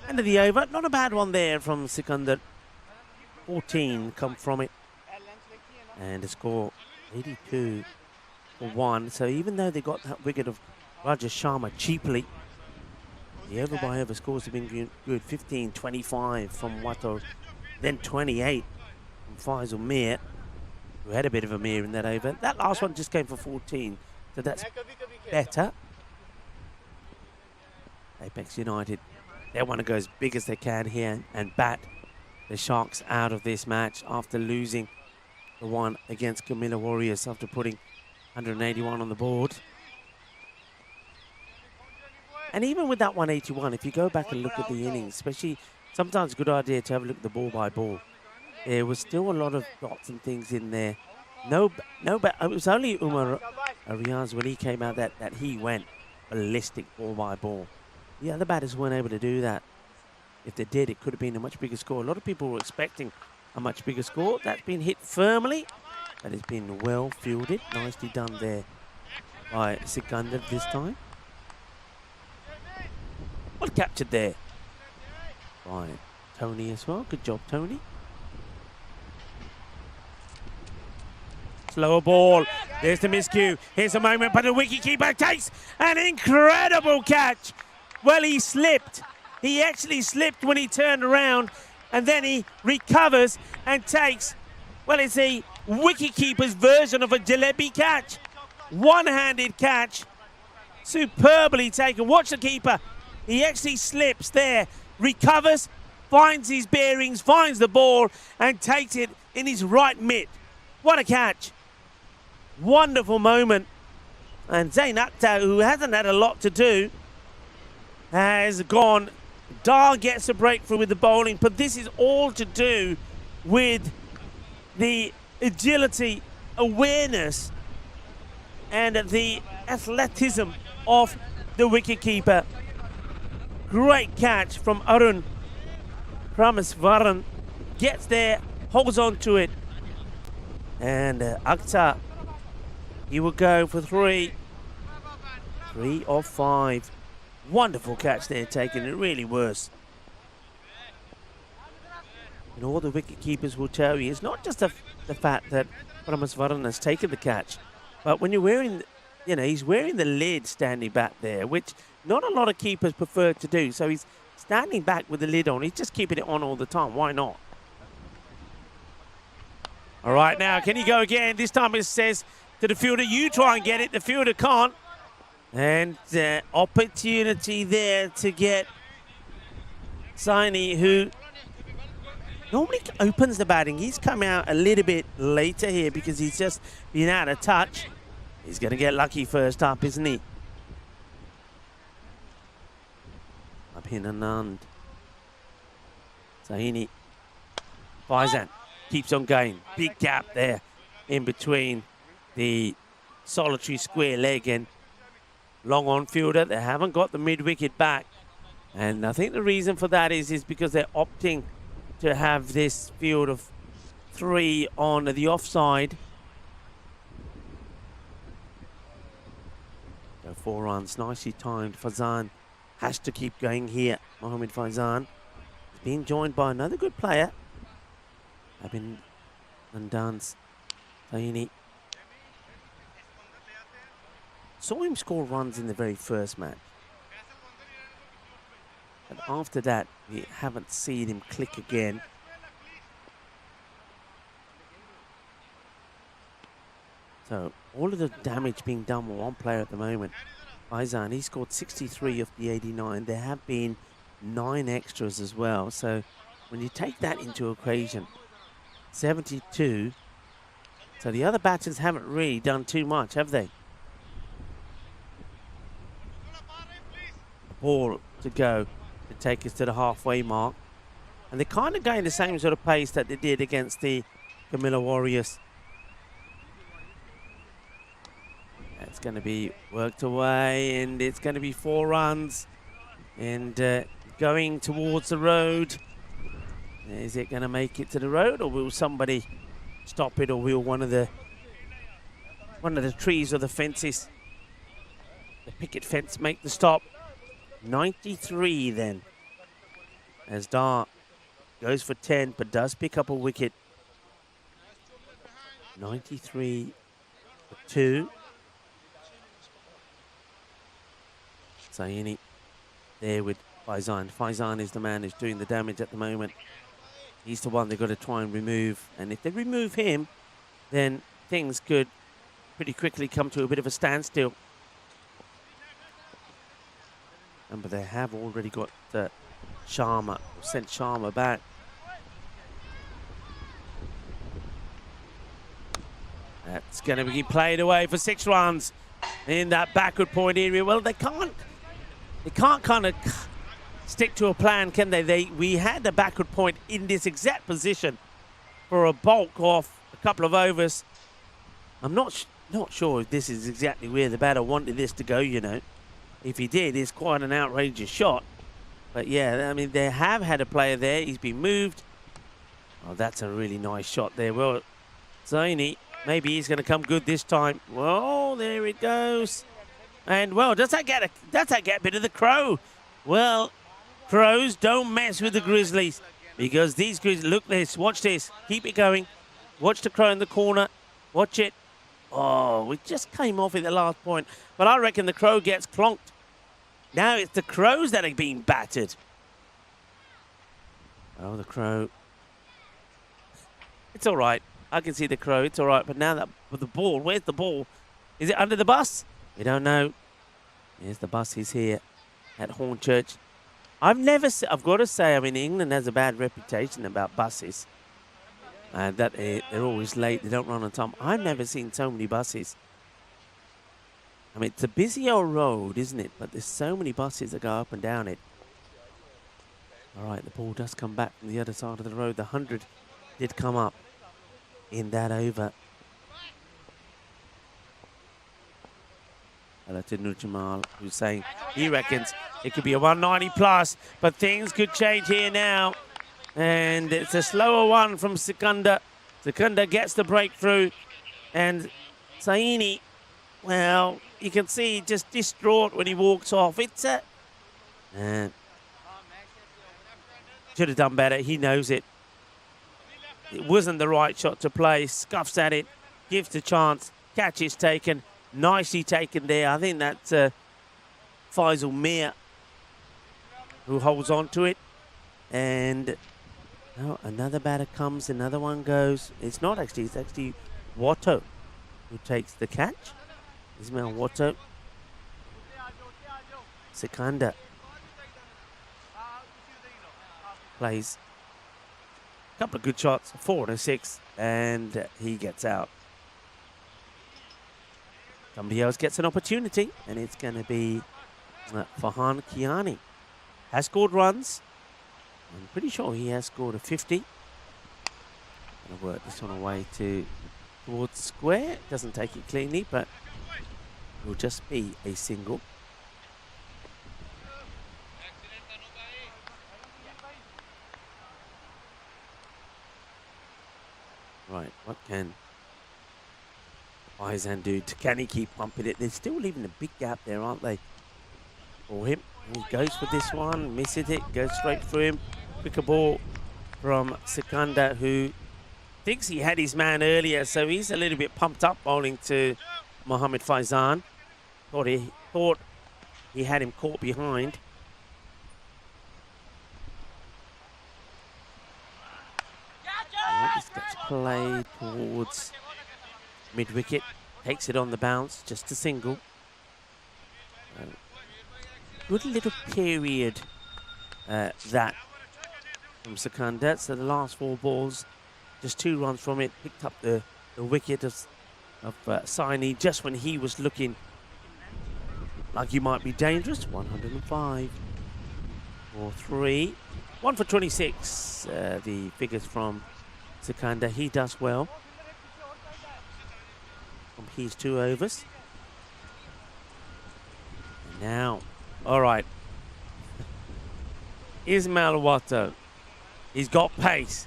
End of the over, not a bad one there from Sikandar. 14 come from it. And a score 82 for 1. So even though they got that wicket of Raja Sharma cheaply, the over by over scores have been good. 15-25 from Watto, then 28 from Faisal Mir, who had a bit of a Mir in that over. That last one just came for 14, so that's better. Apex United, they want to go as big as they can here and bat the Sharks out of this match after losing the one against Camilla Warriors after putting 181 on the board. And even with that 181, if you go back and look at the innings, especially sometimes a good idea to have a look at the ball by ball. There was still a lot of dots and things in there. It was only Umar Riaz when he came out that he went ballistic ball by ball. The other batters weren't able to do that. If they did, it could have been a much bigger score. A lot of people were expecting a much bigger score. That's been hit firmly, but it's been well fielded. Nicely done there by Sikandar this time. Well captured there by Tony as well. Good job, Tony. Slower ball. There's the miscue. Here's a moment, but the wicketkeeper takes an incredible catch. Well, he slipped. He actually slipped when he turned around, and then he recovers and takes, well, it's a wicketkeeper's version of a jalebi catch. One-handed catch. Superbly taken. Watch the keeper. He actually slips there, recovers, finds his bearings, finds the ball, and takes it in his right mitt. What a catch. Wonderful moment. And Zain Akhtar, who hasn't had a lot to do, has gone. Dar gets a breakthrough with the bowling, but this is all to do with the agility, awareness, and the athleticism of the wicketkeeper. Great catch from Arun. Ramaswaran gets there, holds on to it, and Akhtar, he will go for 3 of 5. Wonderful catch there taken, it really was. And all the wicket keepers will tell you, it's not just the fact that Ramaswaran has taken the catch, but when you're wearing, he's wearing the lid standing back there, which not a lot of keepers prefer to do. So he's standing back with the lid on. He's just keeping it on all the time. Why not? All right, now, can he go again? This time it says to the fielder, you try and get it. The fielder can't. And opportunity there to get Saini, who normally opens the batting. He's come out a little bit later here because he's just been out of touch. He's going to get lucky first up, isn't he? Abhinanand. Saini. Faizan keeps on going. Big gap there in between the solitary square leg and long on fielder. They haven't got the mid-wicket back. And I think the reason for that is because they're opting to have this field of 3 on the offside. So 4 runs, nicely timed. Faizan has to keep going here. Mohammad Faizan is being joined by another good player. Abhin Nandan's Saini. Saw him score runs in the very first match. And after that, we haven't seen him click again. So, all of the damage being done with one player at the moment. Faizan, he scored 63 of the 89. There have been 9 extras as well. So, when you take that into equation, 72. So, the other batters haven't really done too much, have they? Ball to go to take us to the halfway mark, and they're kind of going the same sort of pace that they did against the Camilla Warriors. It's going to be worked away, and it's going to be 4 runs, and going towards the road. Is it going to make it to the road, or will somebody stop it, or will one of the trees or the fences, the picket fence, make the stop? 93 then, as Dar goes for 10 but does pick up a wicket. 93 for 2. Saini there with Faizan. Faizan is the man who's doing the damage at the moment. He's the one they've got to try and remove, and if they remove him, then things could pretty quickly come to a bit of a standstill. But they have already got Sharma, sent Sharma back. That's going to be played away for 6 runs in that backward point area. Well, they can't They can't kind of stick to a plan, can they? We had the backward point in this exact position for a bulk of a couple of overs. I'm not sure if this is exactly where the batter wanted this to go, you know. If he did, it's quite an outrageous shot. But yeah, I mean, they have had a player there. He's been moved. Oh, that's a really nice shot there. Well, Zaini, maybe he's going to come good this time. Well, there it goes. And, well, does that get a bit of the crow? Well, crows don't mess with the Grizzlies because these Grizzlies, look this, watch this. Keep it going. Watch the crow in the corner. Watch it. Oh, we just came off at the last point. But I reckon the crow gets clonked. Now it's the crows that are being battered. Oh, the crow. It's all right. I can see the crow. It's all right. But now that with the ball, where's the ball? Is it under the bus? We don't know. Here's the bus. He's here at Hornchurch. I've got to say, I mean, England has a bad reputation about buses. And that they're always late. They don't run on time. I've never seen so many buses. I mean, it's a busy old road, isn't it? But there's so many buses that go up and down it. All right, the ball does come back from the other side of the road. The 100 did come up in that over. Hello to Nujamal, who's saying he reckons it could be a 190 plus, but things could change here now. And it's a slower one from Sikandar. Sikandar gets the breakthrough. And Zaini, well, you can see just distraught when he walks off. It's a... should have done better. He knows it. It wasn't the right shot to play. Scuffs at it. Gives the chance. Catch is taken. Nicely taken there. I think that's Faisal Mir who holds on to it. And... oh, another batter comes, another one goes. It's not actually, it's actually Watto who takes the catch. Ismail Watto. Sikandar plays a couple of good shots, 4 and a 6, and he gets out. Somebody else gets an opportunity, and it's going to be Farhan Kiani. Has scored runs. I'm pretty sure he has scored a 50. Going to work this one away towards square. Doesn't take it cleanly, but it will just be a single. Right, what can Faizan do? Can he keep pumping it? They're still leaving a big gap there, aren't they? For him. He goes for this one, misses it, goes straight through him. Quicker ball from Sikandar, who thinks he had his man earlier, so he's a little bit pumped up bowling to Mohammad Faizan. Thought he had him caught behind. This gets played towards mid-wicket. Takes it on the bounce, just a single. Good little period that from Sikandar. So the last 4 balls, just 2 runs from it. Picked up the wicket of Saini just when he was looking like he might be dangerous. 105 for 3. 1 for 26. The figures from Sikandar. He does well from his 2 overs. And now, all right, Ismail Watto. He's got pace.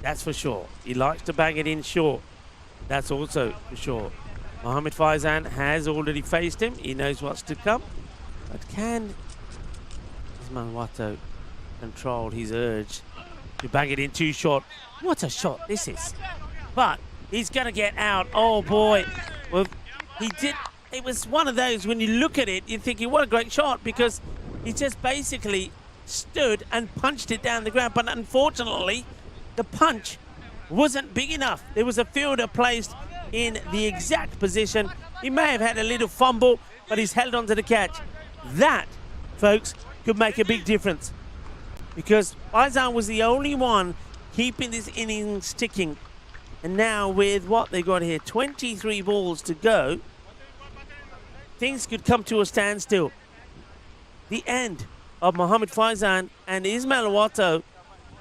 That's for sure. He likes to bang it in short. That's also for sure. Mohammad Faizan has already faced him. He knows what's to come. But can Ismail Watto control his urge to bang it in too short? What a shot this is. But he's going to get out. Oh, boy. Well, he did. It was one of those, when you look at it, you're thinking, what a great shot, because he just basically stood and punched it down the ground. But unfortunately, the punch wasn't big enough. There was a fielder placed in the exact position. He may have had a little fumble, but he's held on to the catch. That, folks, could make a big difference, because Faizan was the only one keeping this innings ticking. And now with what they got here, 23 balls to go, things could come to a standstill. the end of Mohamed Faizan, and Ismail Watto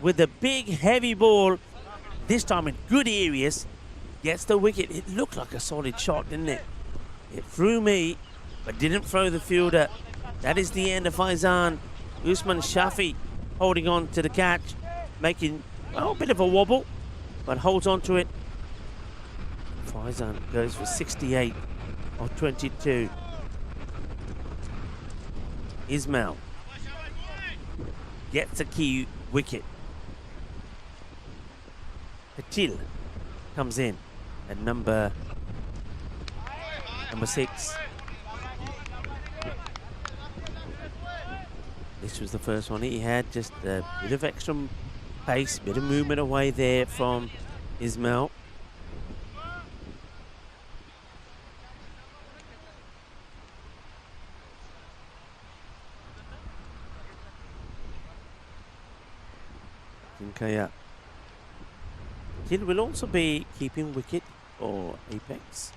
with a big heavy ball, this time in good areas, gets the wicket. It looked like a solid shot, didn't it? It threw me, but didn't throw the fielder. That is the end of Faizan. Usman Shafi holding on to the catch, making a bit of a wobble, but holds on to it. Faizan goes for 68 of 22. Ismail gets a key wicket. Patil comes in at number 6. This was the first one he had, just a bit of extra pace, bit of movement away there from Ismail. Patil will also be keeping wicket for Apex.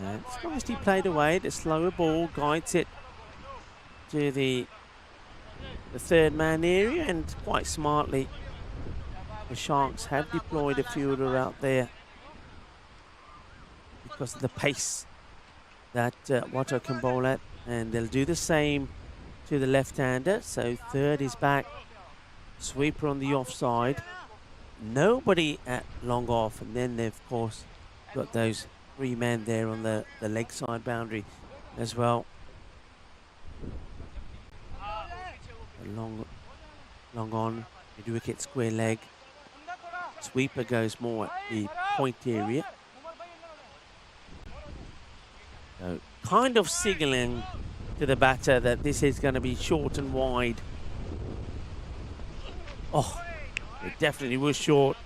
And it's nicely played away. The slower ball guides it to the third man area, and quite smartly the Sharks have deployed a fielder out there because of the pace that Watto can bowl at, and they'll do the same to the left-hander. So third is back, sweeper on the offside, nobody at long off, and then they've of course got those 3 men there on the leg side boundary as well. Long on, mid wicket, square leg. Sweeper goes more at the point area. So kind of signalling to the batter that this is going to be short and wide. Oh, it definitely was short.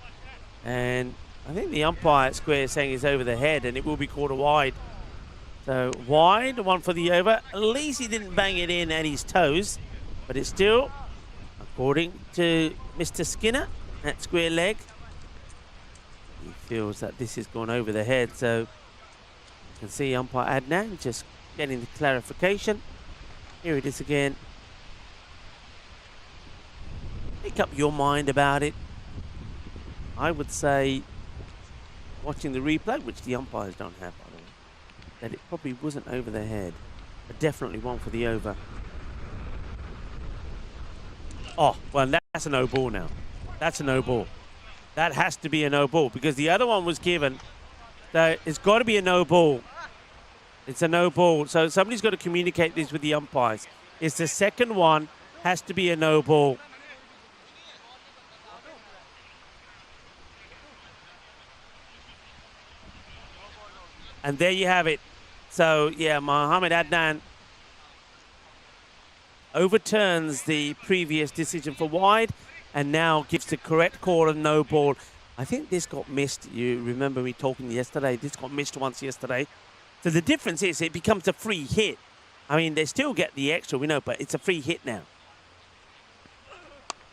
And I think the umpire at square is saying it's over the head, and it will be called a wide. So wide, one for the over. At least he didn't bang it in at his toes, but it's still, according to Mr. Skinner at square leg, he feels that this has gone over the head. So you can see umpire Adnan just getting the clarification. Here it is again. Make up your mind about it. I would say, watching the replay, which the umpires don't have, by the way, that it probably wasn't over the head, but definitely one for the over. Oh, well, that's a no ball now. That's a no ball. That has to be a no ball, because the other one was given. So it's got to be a no ball. It's a no ball. So somebody's got to communicate this with the umpires. It's the second one, has to be a no ball. And there you have it. So, yeah, Mohamed Adnan overturns the previous decision for wide and now gives the correct call of no ball. I think this got missed. You remember me talking yesterday. This got missed once yesterday. So the difference is it becomes a free hit. I mean, they still get the extra, we know, but it's a free hit now.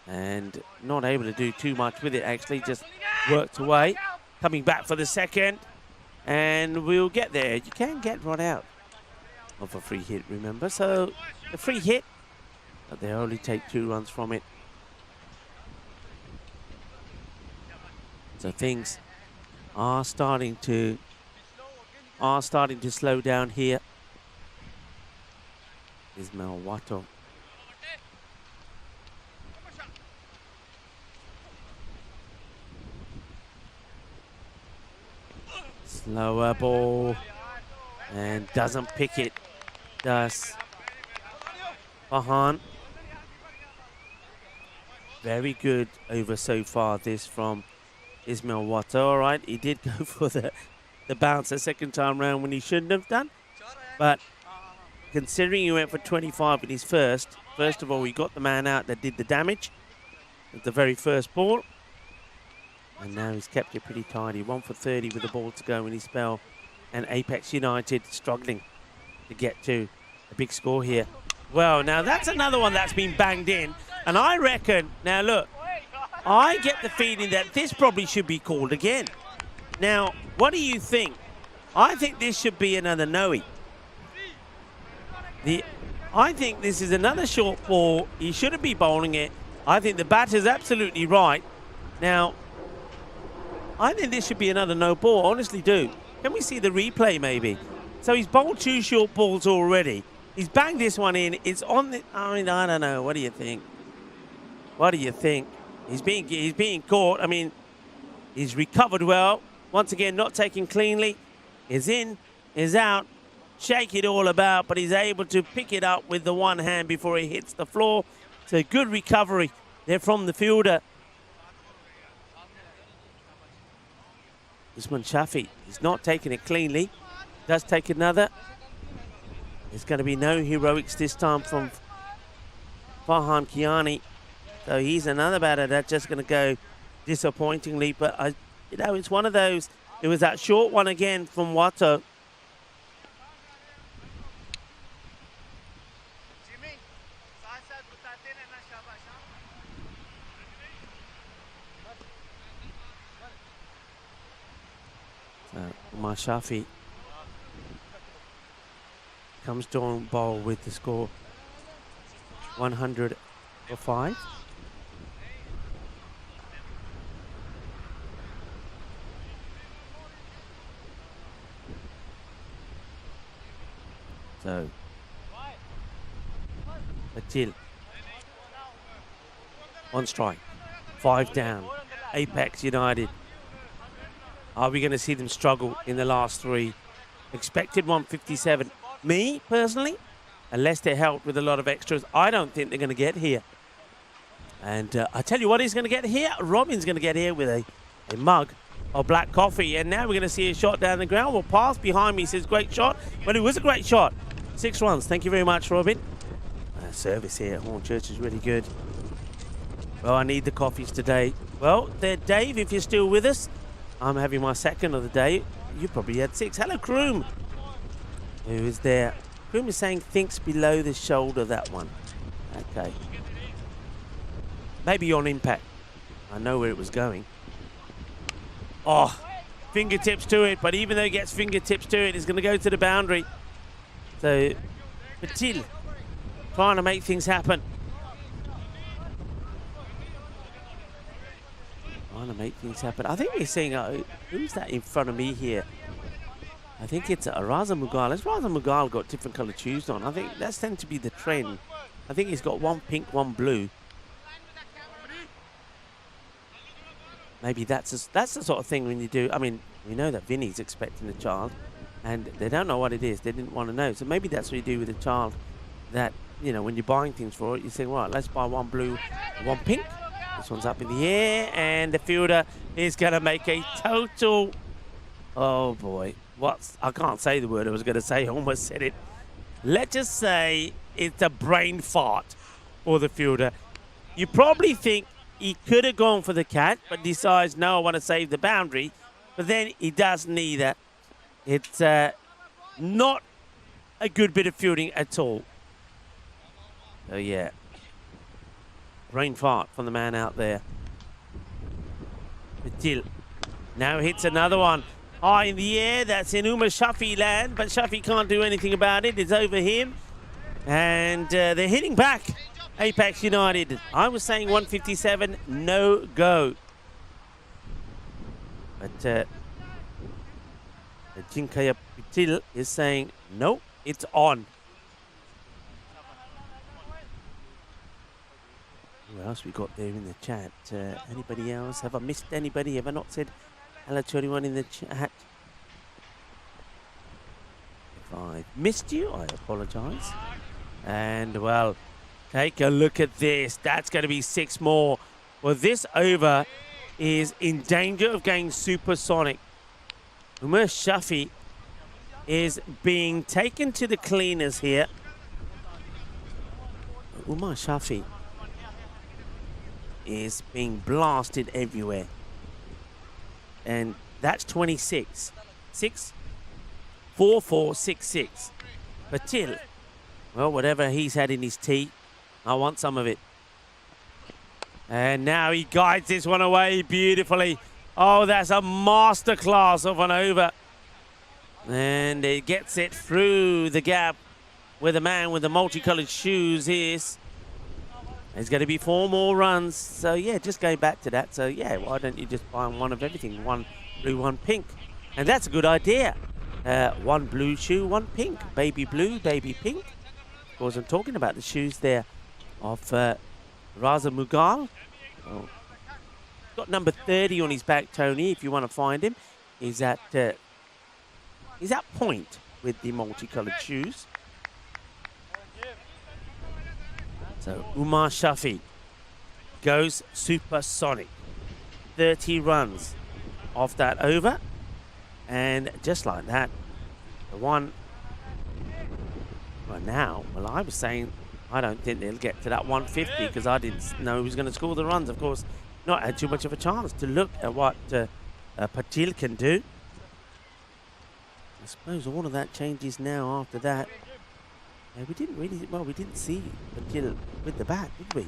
And not able to do too much with it, actually. Just worked away. Coming back for the second. And we'll get there. You can get run out of a free hit, remember. So the free hit, but they only take 2 runs from it. So things are starting to slow down here. Ismail Watto. Slower ball, and doesn't pick it, does Fahan. Very good over so far, this from Ismail Watto. All right, he did go for the bounce the second time round when he shouldn't have done, but considering he went for 25 in his first of all, he got the man out that did the damage at the very first ball. And now he's kept it pretty tidy. 1 for 30 with the ball to go in his spell. And Apex United struggling to get to a big score here. Well, now that's another one that's been banged in. And I reckon, now look, I get the feeling that this probably should be called again. Now, what do you think? I think this should be another no-y. I think this is another short ball. He shouldn't be bowling it. I think the batter's absolutely right. Now, I think this should be another no ball. Honestly do. Can we see the replay maybe? So he's bowled 2 short balls already. He's banged this one in. It's on the... I mean, I don't know. What do you think? What do you think? He's being caught. I mean, he's recovered well. Once again, not taken cleanly. Is in, is out. Shake it all about, but he's able to pick it up with the one hand before he hits the floor. So good recovery there from the fielder. Usman Shafi, he's not taking it cleanly. Does take another. There's going to be no heroics this time from Farhan Kiani. So he's another batter that's just going to go disappointingly. But, it's one of those. It was that short one again from Watto. Umar Shafi comes down bowl with the score 105. So Patil on strike, 5 down. Apex United. Are we going to see them struggle in the last 3? Expected 157. Me, personally, unless they're helped with a lot of extras, I don't think they're going to get here. And I tell you what he's going to get here. Robin's going to get here with a mug of black coffee. And now we're going to see a shot down the ground. Well, pass behind me says great shot. Well, it was a great shot. 6 runs. Thank you very much, Robin. Service here at Hornchurch is really good. Well, I need the coffees today. Well, Dave, if you're still with us, I'm having my second of the day. You probably had 6. Hello, Kroom. Who is there? Kroom is saying thinks below the shoulder, that one. Okay. Maybe on impact. I know where it was going. Oh, fingertips to it. But even though he gets fingertips to it, it's going to go to the boundary. So, Patil trying to make things happen. Trying to make things happen. I think we're seeing, who's that in front of me here? I think it's Raza Mughal. Has Raza Mughal got different colored shoes on? I think that's tend to be the trend. I think he's got one pink, one blue. Maybe that's the sort of thing when you do. I mean, we know that Vinny's expecting a child, and they don't know what it is. They didn't want to know. So maybe that's what you do with a child. That, you know, when you're buying things for it, you think, right, let's buy one blue, one pink. This one's up in the air, and the fielder is going to make a total... Oh, boy. I can't say the word I was going to say. I almost said it. Let's just say it's a brain fart for the fielder. You probably think he could have gone for the catch, but decides, no, I want to save the boundary. But then he does neither. It's not a good bit of fielding at all. So, yeah. Brain fart from the man out there. Patil now hits another one. High in the air. That's in Umar Shafi land, but Shafi can't do anything about it. It's over him. And they're hitting back. Apex United. I was saying 157, no go. But Jinkaya Patil is saying, no, it's on. Who else we got there in the chat? Anybody else? Have I missed anybody? Have I not said hello to anyone in the chat? If I missed you, I apologise. And, well, take a look at this. That's going to be 6 more. Well, this over is in danger of going supersonic. Umar Shafi is being taken to the cleaners here. Umar Shafi is being blasted everywhere. And that's 26. 6, 4, 4, 6, 6. Patil, well, whatever he's had in his tea, I want some of it. And now he guides this one away beautifully. Oh, that's a masterclass of an over. And he gets it through the gap where the man with the multicolored shoes is. There's going to be 4 more runs. So, yeah, just going back to that. So, yeah, why don't you just buy one of everything? 1 blue, 1 pink. And that's a good idea. 1 blue shoe, 1 pink. Baby blue, baby pink. Of course, I'm talking about the shoes there of Raza Mughal. Oh. Got number 30 on his back, Tony, if you want to find him. He's at point with the multicolored shoes. So Umar Shafi goes supersonic. 30 runs off that over. And just like that, the one... Well, now, I was saying I don't think they'll get to that 150 because I didn't know he was going to score the runs. Of course, not had too much of a chance to look at what Patil can do. I suppose all of that changes now after that. We didn't see Patil with the bat, did we?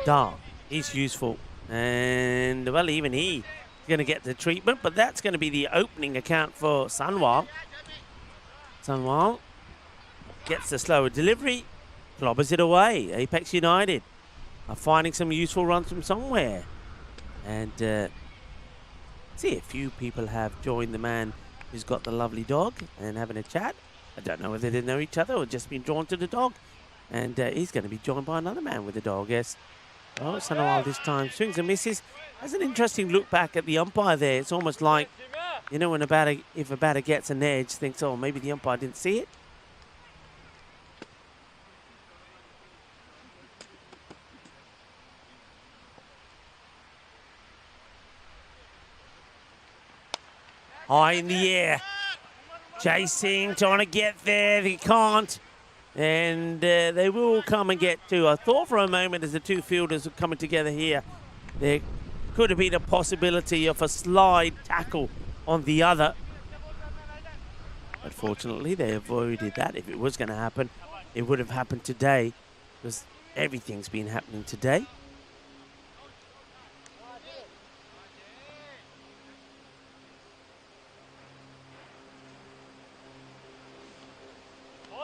Dar, he's useful. And, well, even he's going to get the treatment, but that's going to be the opening account for Sanwal. Sanwal gets the slower delivery, clobbers it away. Apex United are finding some useful runs from somewhere. And see, a few people have joined the man who's got the lovely dog and having a chat. I don't know whether they know each other or just been drawn to the dog. And he's going to be joined by another man with a dog, yes. Oh, Sanwal this time swings and misses. Has an interesting look back at the umpire there. It's almost like, you know, when if a batter gets an edge, thinks, oh, maybe the umpire didn't see it. High in the air. Chasing, trying to get there. They can't. And they will come and get 2. I thought for a moment as the 2 fielders were coming together here, there could have been a possibility of a slide tackle on the other. But fortunately, they avoided that. If it was going to happen, it would have happened today because everything's been happening today.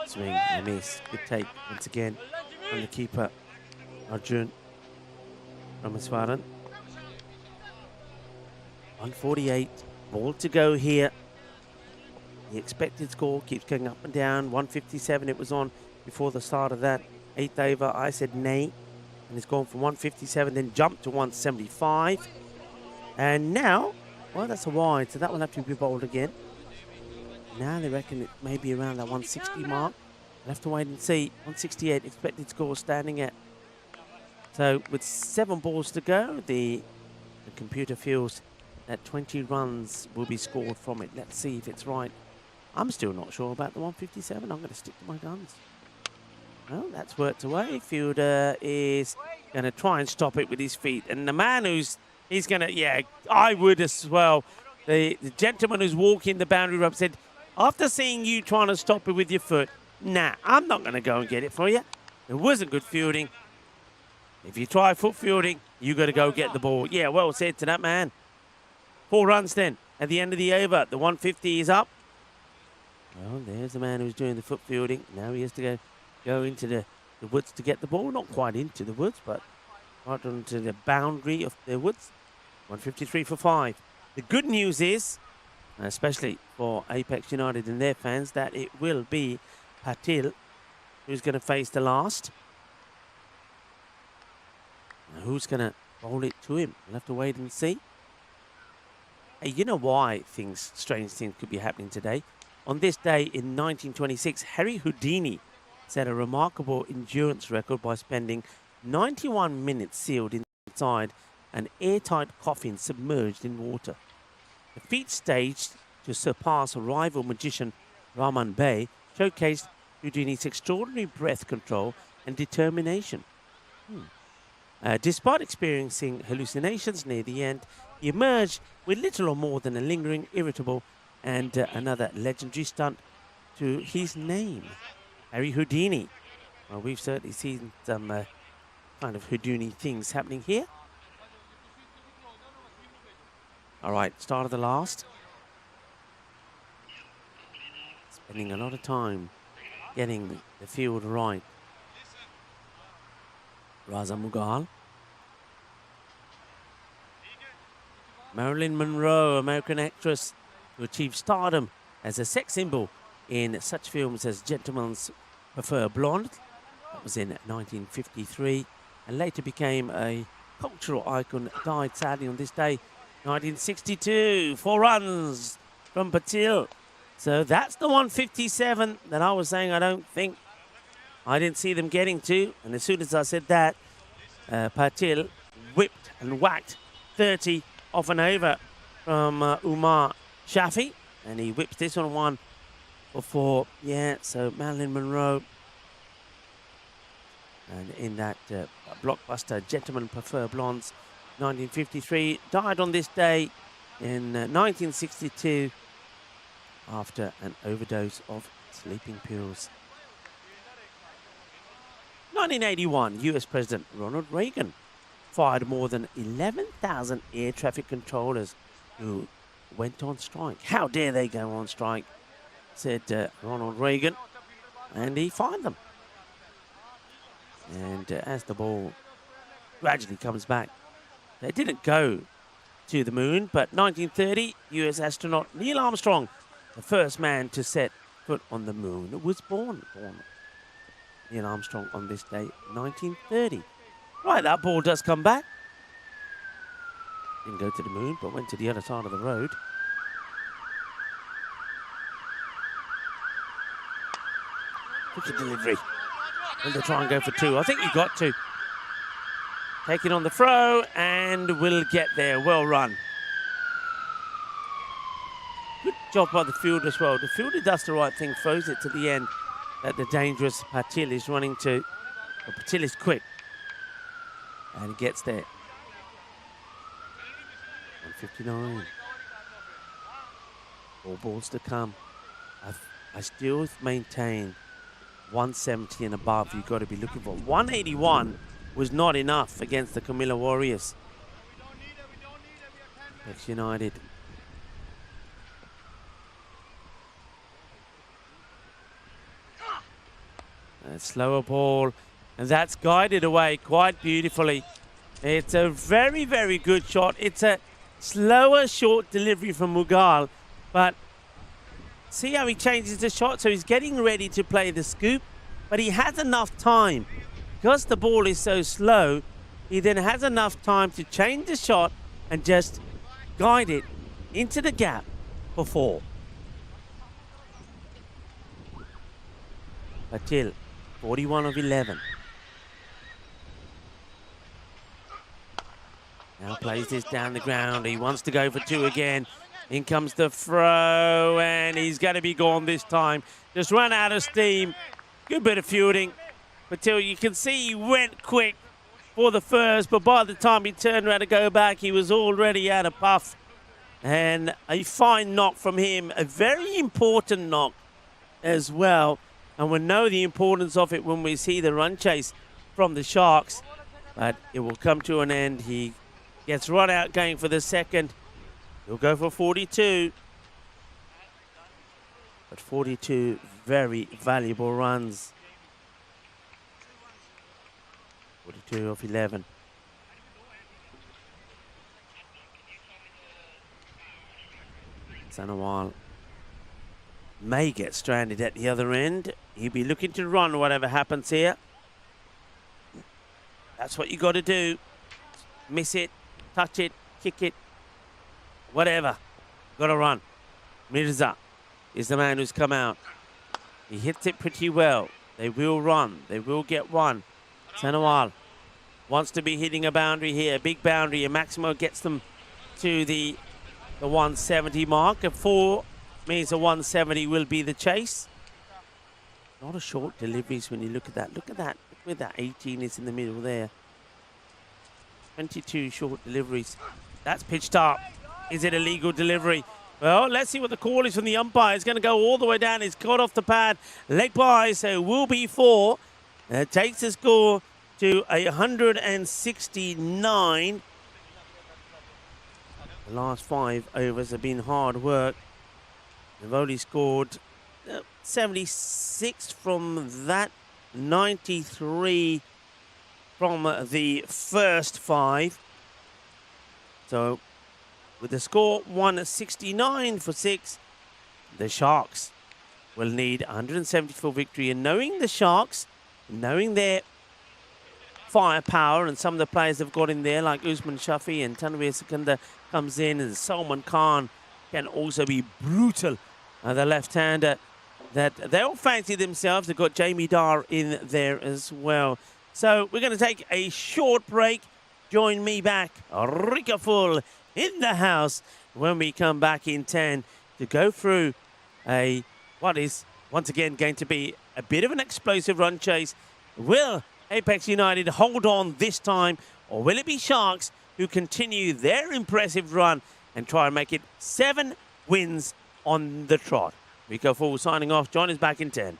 Swing and miss. Good take once again from the keeper, Arjun Ramaswaran. 148, ball to go here. The expected score keeps going up and down. 157 it was on before the start of that 8th over. I said nay, and it's gone from 157, then jumped to 175. And now, well, that's a wide, so that will have to be bowled again. Now they reckon it may be around that 160 mark. We'll have to wait and see. 168 expected score standing at. So with 7 balls to go, the computer feels that 20 runs will be scored from it. Let's see if it's right. I'm still not sure about the 157. I'm going to stick to my guns. Well, that's worked away. Fielder is going to try and stop it with his feet. And the man he's going to, yeah, I would as well. The gentleman who's walking the boundary rope said, after seeing you trying to stop it with your foot, nah, I'm not going to go and get it for you. It wasn't good fielding. If you try foot fielding, you got to go get the ball. Yeah, well said to that man. 4 runs then at the end of the over. The 150 is up. Well, there's the man who's doing the foot fielding. Now he has to go into the woods to get the ball. Not quite into the woods, but right onto the boundary of the woods. 153 for 5. The good news is, especially for Apex United and their fans, that it will be Patil who's going to face the last. Now, who's going to bowl it to him? We'll have to wait and see. Hey, you know why strange things could be happening today? On this day in 1926, Harry Houdini set a remarkable endurance record by spending 91 minutes sealed inside an airtight coffin submerged in water. The feat staged to surpass rival magician Raman Bey showcased Houdini's extraordinary breath control and determination. Despite experiencing hallucinations near the end, he emerged with little or more than a lingering, irritable, and another legendary stunt to his name, Harry Houdini. Well, we've certainly seen some kind of Houdini things happening here. All right, start of the last. spending a lot of time getting the field right. Raza Mughal. Marilyn Monroe, American actress who achieved stardom as a sex symbol in such films as Gentlemen Prefer Blonde, that was in 1953, and later became a cultural icon, died sadly on this day, 1962. 4 runs from Patil. So that's the 157 that I was saying I didn't see them getting to. And as soon as I said that, Patil whipped and whacked 30 off and over from Umar Shafi. And he whips this one for 4. Yeah, so Marilyn Monroe. And in that blockbuster, Gentlemen Prefer Blondes, 1953, died on this day in 1962 after an overdose of sleeping pills. 1981, US President Ronald Reagan fired more than 11,000 air traffic controllers who went on strike. How dare they go on strike, said Ronald Reagan, and he fired them. And as the ball gradually comes back, they didn't go to the moon, but 1930, US astronaut Neil Armstrong, the first man to set foot on the moon, was born. Neil Armstrong on this day, 1930. Right, that ball does come back. Didn't go to the moon, but went to the other side of the road. Cricket delivery. And they try and go for 2. I think you got to. Take it on the throw and will get there. Well run. Good job by the fielder as well. The fielder does the right thing, throws it to the end that the dangerous Patil is running to. But Patil is quick. And he gets there. 159. 4 balls to come. I still maintain 170 and above you've got to be looking for. 181 was not enough against the Camilla Warriors. Apex United. A slower ball, and that's guided away quite beautifully. It's a very, very good shot. It's a slower, short delivery from Mughal, but see how he changes the shot? So he's getting ready to play the scoop, but he has enough time. Because the ball is so slow, he then has enough time to change the shot and just guide it into the gap for 4. Patil, 41 of 11. Now plays this down the ground. He wants to go for 2 again. In comes the throw, and he's going to be gone this time. Just run out of steam. Good bit of fielding. Patil, you can see he went quick for the first, but by the time he turned around to go back, he was already out of puff. And a fine knock from him, a very important knock as well. And we'll know the importance of it when we see the run chase from the Sharks. But it will come to an end. He gets run out going for the second. He'll go for 42. But 42 very valuable runs. 42 of 11. Sanawal may get stranded at the other end. He'll be looking to run whatever happens here. That's what you got to do. Miss it, touch it, kick it, whatever. Got to run. Mirza is the man who's come out. He hits it pretty well. They will run. They will get one. Sanawal wants to be hitting a boundary here. Big boundary. And Maximo gets them to the 170 mark. A 4 means a 170 will be the chase. A lot of short deliveries when you look at that. Look at that. Look where that 18 is in the middle there. 22 short deliveries. That's pitched up. Is it a legal delivery? Well, let's see what the call is from the umpire. It's going to go all the way down. It's got off the pad. Leg by, so it will be 4. It takes the score to 169. The last 5 overs have been hard work. They've only scored 76 from that, 93 from the first 5. So with the score 169 for 6, the Sharks will need 174 victory. And knowing the Sharks, knowing their firepower and some of the players they've got in there, like Usman Shafi and Tanvir Sikandar comes in, and Salman Khan can also be brutal. The left-hander that they all fancy themselves. They've got Jamie Dar in there as well. So we're going to take a short break. Join me back, Rika Full, in the house when we come back in 10 to go through what is once again going to be a bit of an explosive run chase. Will Apex United hold on this time, or will it be Sharks who continue their impressive run and try and make it 7 wins on the trot? Rico Full signing off. Join us back in 10.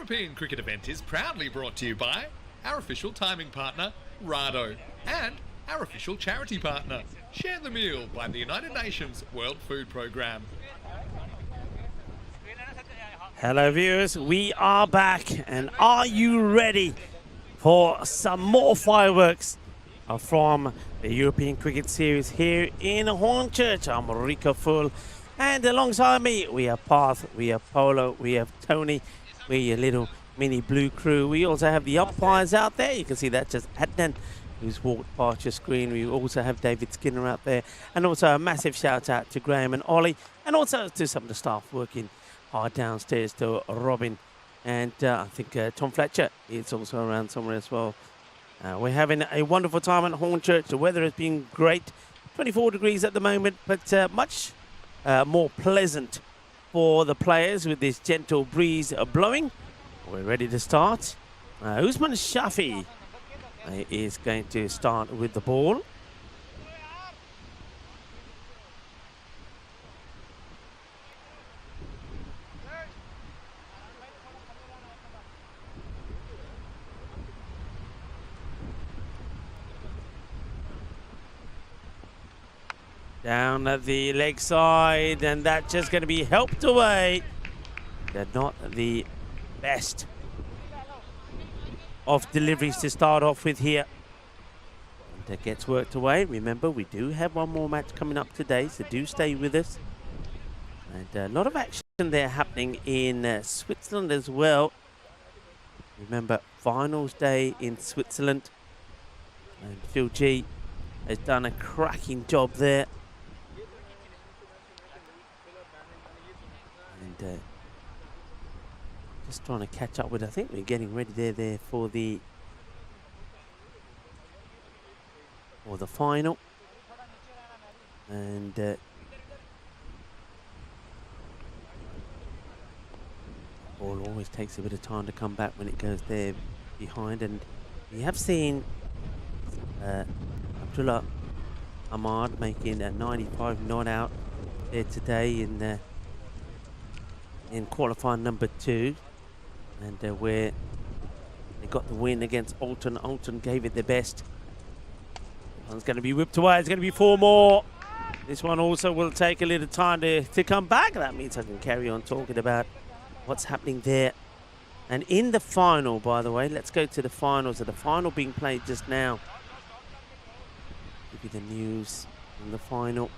European cricket event is proudly brought to you by our official timing partner, Rado, and our official charity partner, Share the Meal by the United Nations World Food Programme. Hello viewers, we are back, and are you ready for some more fireworks from the European Cricket Series here in Hornchurch? I'm Rico Full, and alongside me we have Path, we have Polo, we have Tony, we a little mini blue crew. We also have the umpires out there. You can see that just Adnan, who's walked past your screen. We also have David Skinner out there, and also a massive shout out to Graham and Ollie, and also to some of the staff working hard downstairs, to Robin, and I think Tom Fletcher is also around somewhere as well. We're having a wonderful time at Hornchurch. The weather has been great, 24 degrees at the moment, but much more pleasant for the players with this gentle breeze blowing. We're ready to start. Usman Shafi is going to start with the ball. Down at the leg side, and that's just going to be helped away. They're not the best of deliveries to start off with here. And that gets worked away. Remember, we do have one more match coming up today, so do stay with us. And a lot of action there happening in Switzerland as well. Remember, finals day in Switzerland. And Phil G has done a cracking job there. And just trying to catch up with, I think we're getting ready there for the final. And ball always takes a bit of time to come back when it goes there behind. And we have seen Abdullah Ahmad making a 95 not out there today in qualifying number 2, and where they got the win against Alton. Alton gave it their best. One's going to be whipped away. It's going to be 4 more. This one also will take a little time to come back. That means I can carry on talking about what's happening there. And in the final, by the way, let's go to the finals. The final being played just now. Give you the news in the final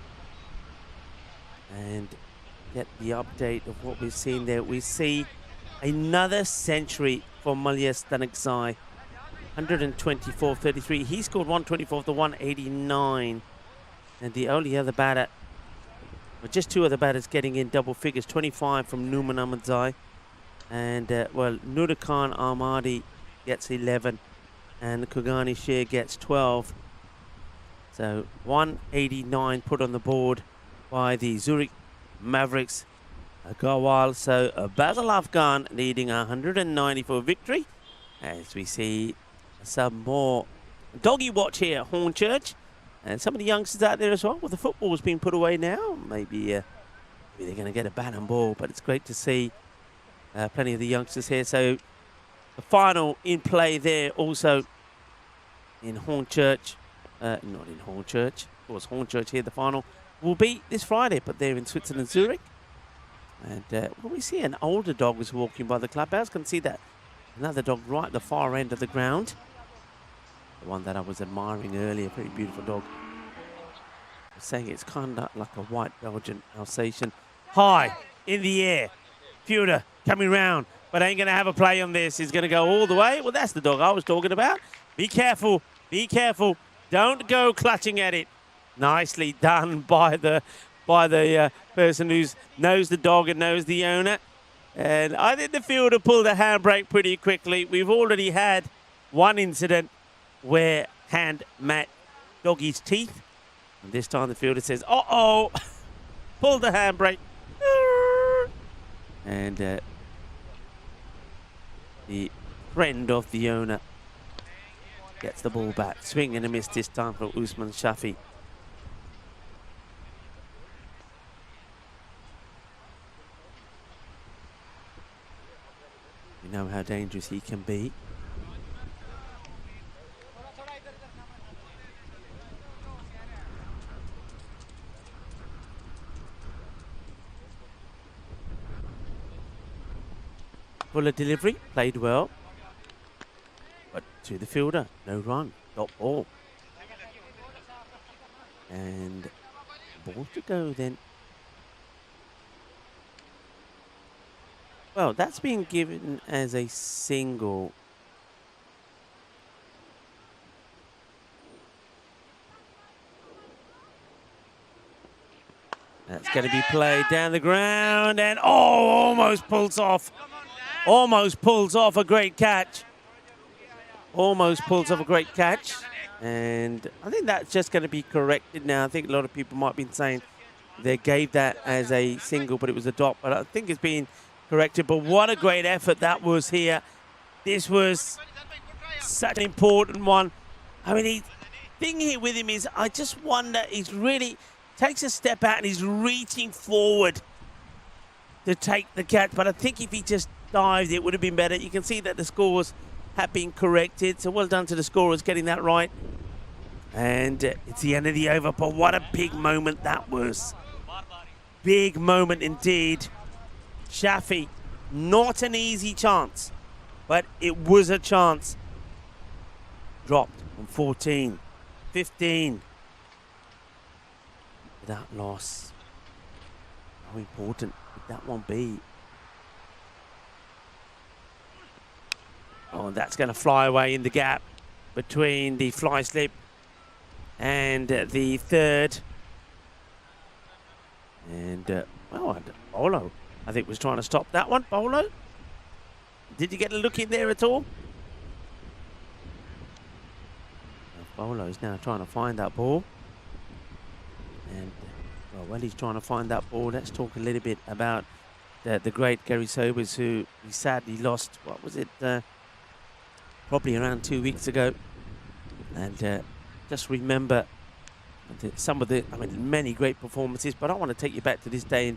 and get the update of what we've seen there. We see another century for Malya Stanakzai, 124-33. He scored 124 to 189, and the only other batter, well, just 2 other batters getting in double figures. 25 from Numan Ahmadzai, and Nur Khan Ahmadi gets 11, and Kugani Sher gets 12. So 189 put on the board by the Zurich Mavericks. Gawal. So Basil Afghan leading 190 for victory. As we see some more doggy watch here at Hornchurch, and some of the youngsters out there as well. Well, the football's been put away now. Maybe they're going to get a bat and ball, but it's great to see plenty of the youngsters here. So the final in play there also in Hornchurch. Not in Hornchurch. Of course, Hornchurch here, the final will be this Friday, but they're in Switzerland, Zurich. And we see an older dog was walking by the clubhouse. Can see that another dog right at the far end of the ground. The one that I was admiring earlier, very beautiful dog. I was saying it's kind of like a white Belgian Alsatian. High in the air. Fielder coming round, but ain't going to have a play on this. He's going to go all the way. Well, that's the dog I was talking about. Be careful. Be careful. Don't go clutching at it. Nicely done by the person who knows the dog and knows the owner. And I think the fielder pulled a handbrake pretty quickly. We've already had one incident where hand met doggy's teeth. And this time the fielder says, uh-oh, pulled the handbrake. And the friend of the owner gets the ball back. Swing and a miss this time for Usman Shafi. You know how dangerous he can be. Fuller delivery, played well. But to the fielder, no run, dot ball. And ball to go then. Well, that's been given as a single. That's going to be played down the ground and almost pulls off. Almost pulls off a great catch. Almost pulls off a great catch. And I think that's just going to be corrected now. I think a lot of people might have been saying they gave that as a single, but it was a dot. But I think it's been corrected. But what a great effort that was here. This was such an important one. I mean, the thing here with him is I just wonder, he's really takes a step out and he's reaching forward to take the catch. But I think if he just dived, it would have been better. You can see that the scores have been corrected. So well done to the scorers getting that right. And it's the end of the over. But what a big moment that was. Big moment indeed. Shafi, not an easy chance, but it was a chance. Dropped on 14, 15. Without loss. How important would that one be? Oh, that's going to fly away in the gap between the fly slip and the third. And, well, Bolo, I think, was trying to stop that one. Bolo, did you get a look in there at all? Bolo's now trying to find that ball. And, well, while he's trying to find that ball, let's talk a little bit about the great Gary Sobers, who he sadly lost, what was it, probably around 2 weeks ago. And just remember some of the, I mean, many great performances, but I want to take you back to this day in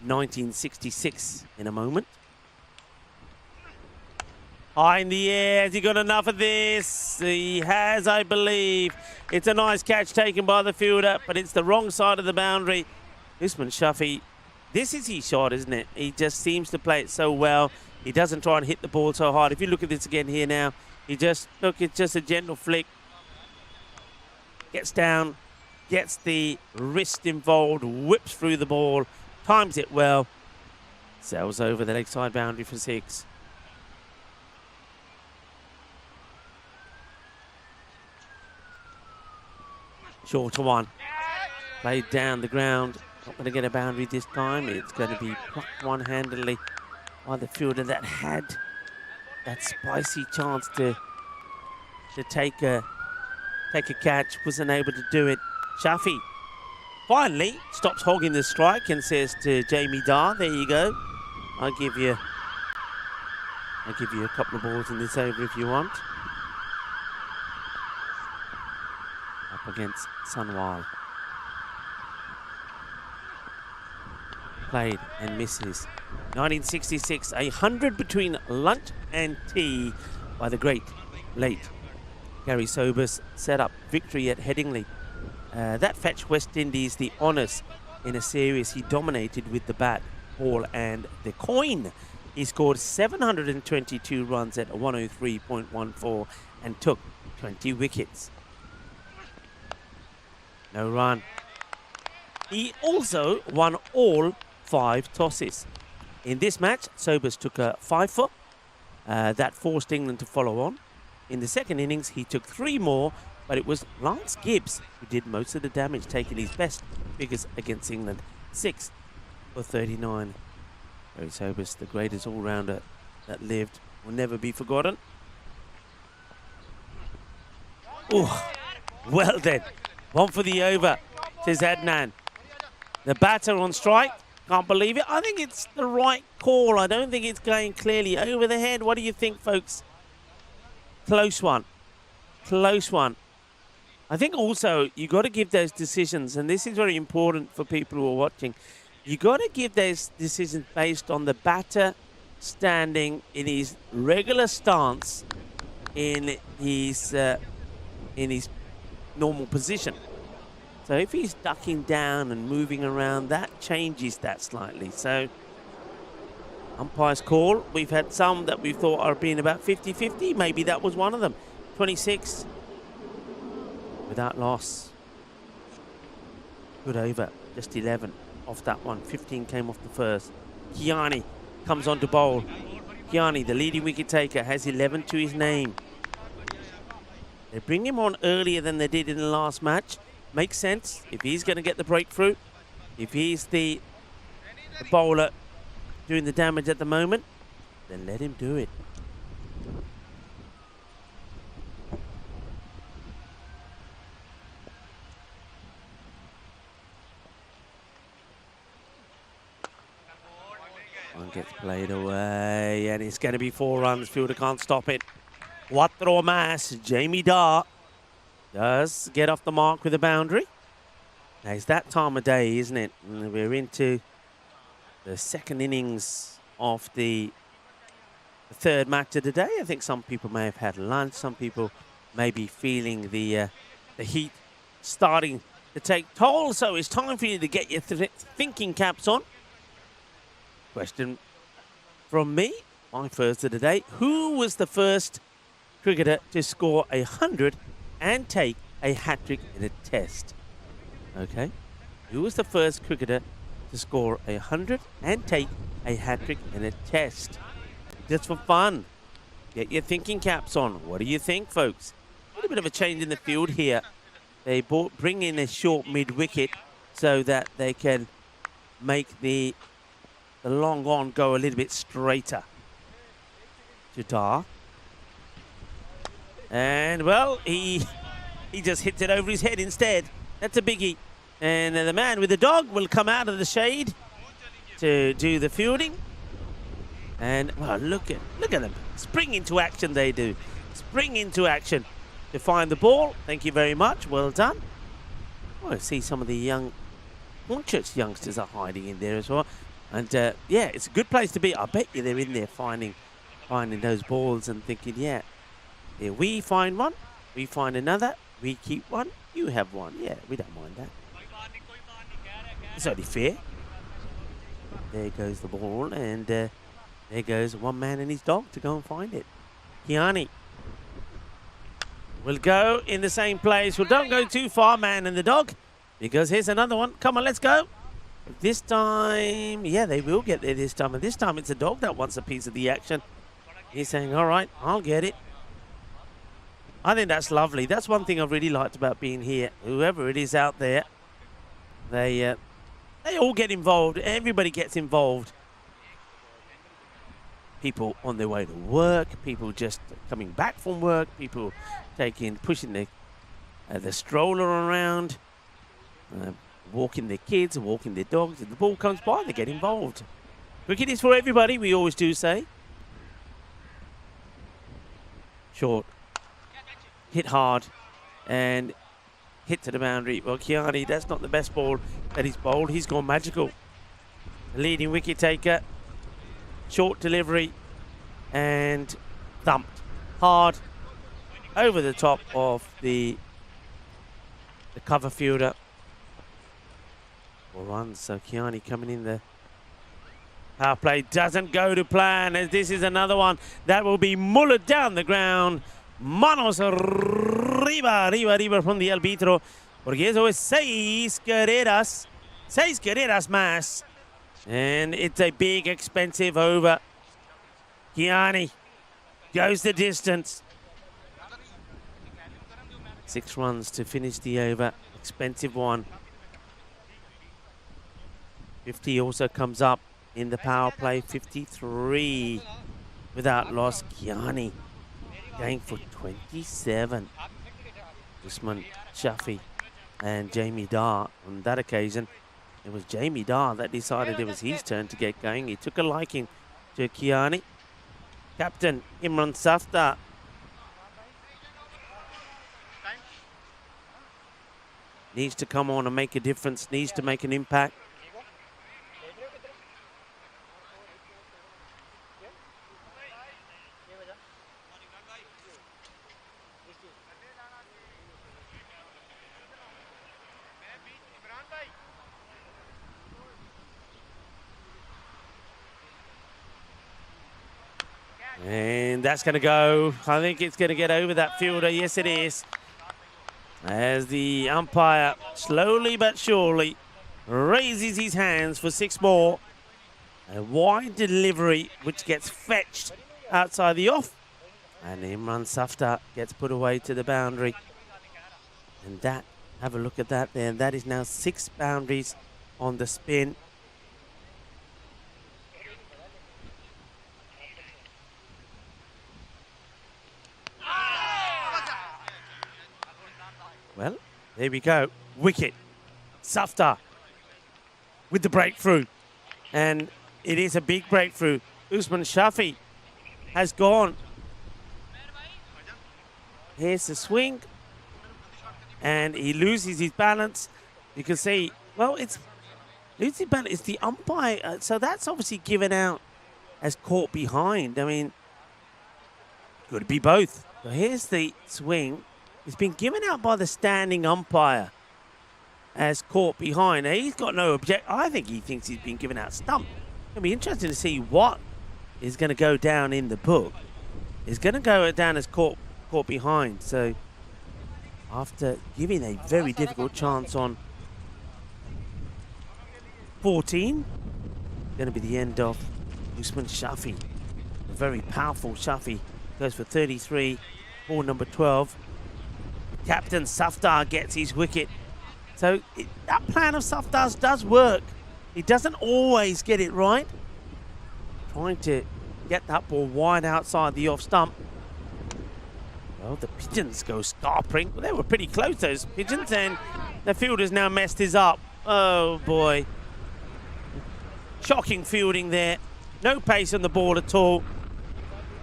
1966 in a moment. High in the air, has he got enough of this? He has, I believe. It's a nice catch taken by the fielder, but it's the wrong side of the boundary. Usman Shafi, this is his shot, isn't it? He just seems to play it so well. He doesn't try and hit the ball so hard. If you look at this again here now, he just, look, it's just a gentle flick. Gets down, gets the wrist involved, whips through the ball, times it well, sails over the leg side boundary for 6. Short to 1. Played down the ground. Not going to get a boundary this time. It's going to be plucked one-handedly by the fielder that had that spicy chance to take a catch. Wasn't able to do it. Shafi finally stops hogging the strike and says to Jamie Dar, there you go. I'll give you a couple of balls in this over if you want. Up against Sunwal. Played and misses. 1966, 100 between lunch and tea by the great, late Gary Sobers. Set up victory at Headingley. That fetched West Indies the honours in a series he dominated with the bat, ball and the coin. He scored 722 runs at 103.14 and took 20 wickets. No run. He also won all 5 tosses. In this match, Sobers took a 5-foot. That forced England to follow on. In the second innings, he took 3 more, but it was Lance Gibbs who did most of the damage, taking his best figures against England. 6 for 39. Gary Sobers, the greatest all-rounder that lived, will never be forgotten. Oh, well then. 1 for the over, says Adnan. The batter on strike. Can't believe it. I think it's the right call. I don't think it's going clearly over the head. What do you think, folks? Close one. Close one. I think also you got to give those decisions, and this is very important for people who are watching. You got to give those decisions based on the batter standing in his regular stance in his normal position. So if he's ducking down and moving around, that changes that slightly. So umpire's call. We've had some that we thought are being about 50-50. Maybe that was one of them. 26 without loss. Good over. Just 11 off that one. 15 came off the first. Kiani comes on to bowl. Kiani, the leading wicket taker, has 11 to his name. They bring him on earlier than they did in the last match. Makes sense. If he's going to get the breakthrough, if he's the bowler doing the damage at the moment, then let him do it. One gets played away, and it's going to be 4 runs. Fielder can't stop it. Quattro mas. Jamie Dar does get off the mark with a boundary. Now, it's that time of day, isn't it? We're into the second innings of the third match of the day. I think some people may have had lunch. Some people may be feeling the heat starting to take toll. So it's time for you to get your thinking caps on. Question from me, my first of the day. Who was the first cricketer to score 100 and take a hat-trick in a test? Okay. Who was the first cricketer to score 100 and take a hat-trick in a test? Just for fun. Get your thinking caps on. What do you think, folks? A little bit of a change in the field here. They bring in a short mid-wicket so that they can make the long on go a little bit straighter. To Dar. And, well, he just hits it over his head instead. That's a biggie. And the man with the dog will come out of the shade to do the fielding. And, well, look at them. Spring into action they do. Spring into action to find the ball. Thank you very much. Well done. Well, I see some of the young Hornchurch youngsters are hiding in there as well. And, yeah, it's a good place to be. I bet you they're in there finding those balls and thinking, yeah, here we find one, we find another, we keep one, you have one. Yeah, we don't mind that. It's only fair. There goes the ball, and there goes one man and his dog to go and find it. Kiani will go in the same place. Well, don't go too far, man and the dog, because here's another one. Come on, let's go. This time, yeah, they will get there this time. And this time it's a dog that wants a piece of the action. He's saying, all right, I'll get it. I think that's lovely. That's one thing I've really liked about being here. Whoever it is out there, they all get involved. Everybody gets involved. People on their way to work, people just coming back from work, people pushing the stroller around, walking their kids, walking their dogs. If the ball comes by, they get involved. Cricket is for everybody, we always do say. Short. Hit hard. And hit to the boundary. Well, Kiani, that's not the best ball that he's bowled. He's gone magical. The leading wicket taker. Short delivery. And thumped. Hard. Over the top of the cover fielder. 4 runs, so Kiani coming in the power play doesn't go to plan, as this is another one that will be mullered down the ground. Manos arriba from the arbitro, porque eso es 6 carreras más. And it's a big, expensive over. Kiani goes the distance. 6 runs to finish the over. Expensive one. 50 also comes up in the power play. 53 without loss. Kiani going for 27. Usman Shafi and Jamie Dar. On that occasion, it was Jamie Dar that decided it was his turn to get going. He took a liking to Kiani. Captain Imran Safdar needs to come on and make a difference, needs to make an impact. And that's going to go. I think it's going to get over that fielder. Yes, it is. As the umpire slowly but surely raises his hands for 6 more. A wide delivery which gets fetched outside the off. And Imran Safdar gets put away to the boundary. And that, have a look at that there. That is now 6 boundaries on the spin. Well, there we go. Wicket. Safdar with the breakthrough. And it is a big breakthrough. Usman Shafi has gone. Here's the swing. And he loses his balance. You can see, well, it's losing balance. It's the umpire. So that's obviously given out as caught behind. I mean, could be both. So here's the swing. It's been given out by the standing umpire as caught behind. Now, he's got no object. I think he thinks he's been given out stump. It'll be interesting to see what is going to go down in the book. It's going to go down as caught behind. So after giving a very difficult chance on 14, going to be the end of Usman Shafi. A very powerful Shafi. Goes for 33, ball number 12. Captain Safdar gets his wicket. So that plan of Safdar's does work. He doesn't always get it right. Trying to get that ball wide outside the off stump. Well, the pigeons go scarpering. Well, they were pretty close, those pigeons, and the fielder's now messed his up. Oh, boy. Shocking fielding there. No pace on the ball at all.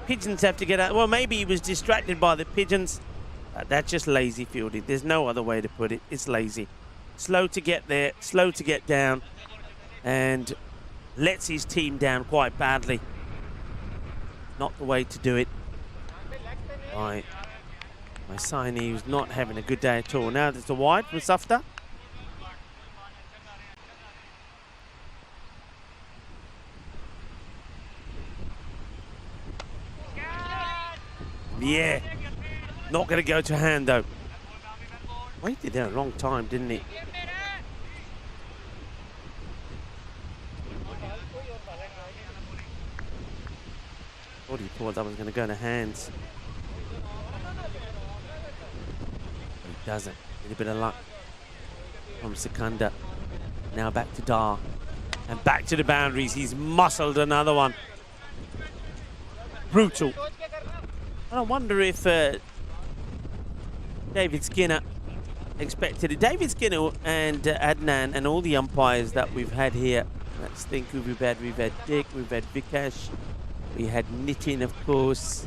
Pigeons have to get out. Well, maybe he was distracted by the pigeons. That's just lazy fielding. There's no other way to put it. It's lazy. Slow to get there, slow to get down, and lets his team down quite badly. Not the way to do it. My signee who's not having a good day at all. Now there's a wide from Safdar. Yeah. Not going to go to hand, though. Waited there a long time, didn't he? Thought he thought that was going to go to hands. But he doesn't. A little bit of luck from Sikandar. Now back to Dar. And back to the boundaries. He's muscled another one. Brutal. I wonder if David Skinner expected it. David Skinner and Adnan and all the umpires that we've had here. Let's think who we've had. We've had Dick, we've had Vikash, we had Nitin, of course.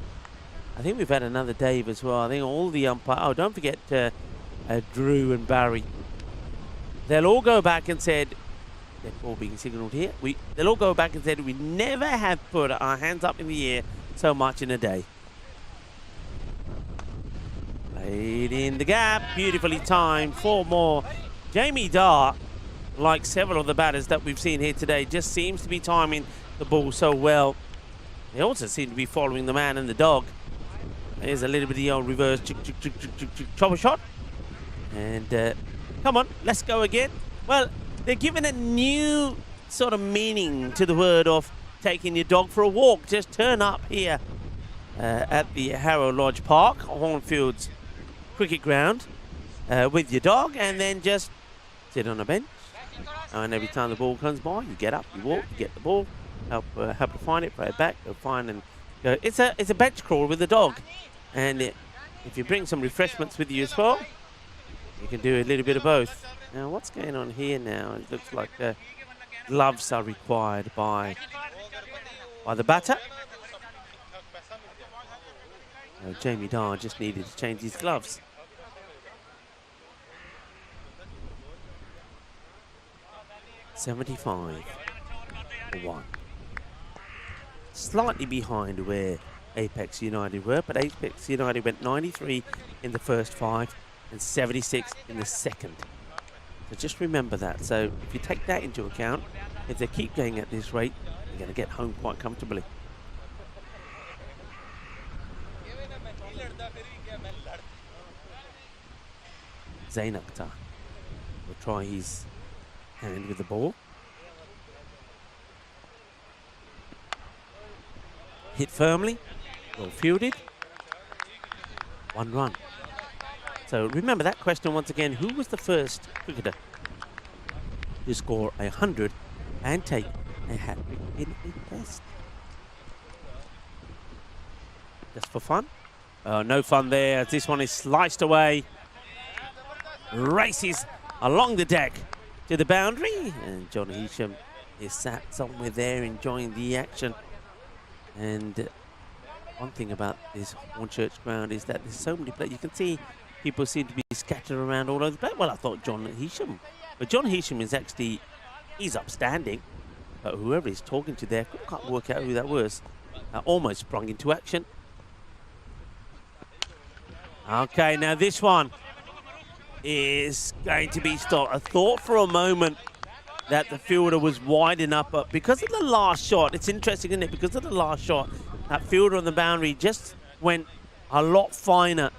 I think we've had another Dave as well. I think all the umpires. Oh, don't forget Drew and Barry. They'll all go back and said, they're all being signalled here. They'll all go back and said, we never have put our hands up in the air so much in a day. Played in the gap, beautifully timed, 4 more. Jamie Dar, like several of the batters that we've seen here today, just seems to be timing the ball so well. They also seem to be following the man and the dog. There's a little bit of the old reverse chopper shot. And come on, let's go again. Well, they're giving a new sort of meaning to the word of taking your dog for a walk. Just turn up here at the Harrow Lodge Park, Hornfield's cricket ground, with your dog, and then just sit on a bench. And every time the ball comes by, you get up, you walk, you get the ball, help to find it, play it back, go find and go. It's a bench crawl with the dog, and if you bring some refreshments with you as well, you can do a little bit of both. Now, what's going on here now? It looks like gloves are required by the batter. Jamie Dar just needed to change his gloves. $75 for 1. Slightly behind where Apex United were, but Apex United went 93 in the first 5 and 76 in the second. So just remember that. So if you take that into account, if they keep going at this rate, they're going to get home quite comfortably. Zain Akhtar will try his hand with the ball. Hit firmly, well fielded. 1 run. So remember that question once again, who was the first cricketer to score 100 and take a hat-trick in a test? Just for fun? No fun there, as this one is sliced away. Races along the deck to the boundary, and John Heasham is sat somewhere there enjoying the action. And one thing about this Hornchurch ground is that there's so many players. You can see people seem to be scattered around all over the place. Well, I thought John Heasham, but John Heasham is actually, he's upstanding. But whoever he's talking to there, can't work out who that was. Almost sprung into action. Okay, now this one is going to be stopped. I thought for a moment that the fielder was wide enough, but because of the last shot, it's interesting, isn't it? Because of the last shot, that fielder on the boundary just went a lot finer.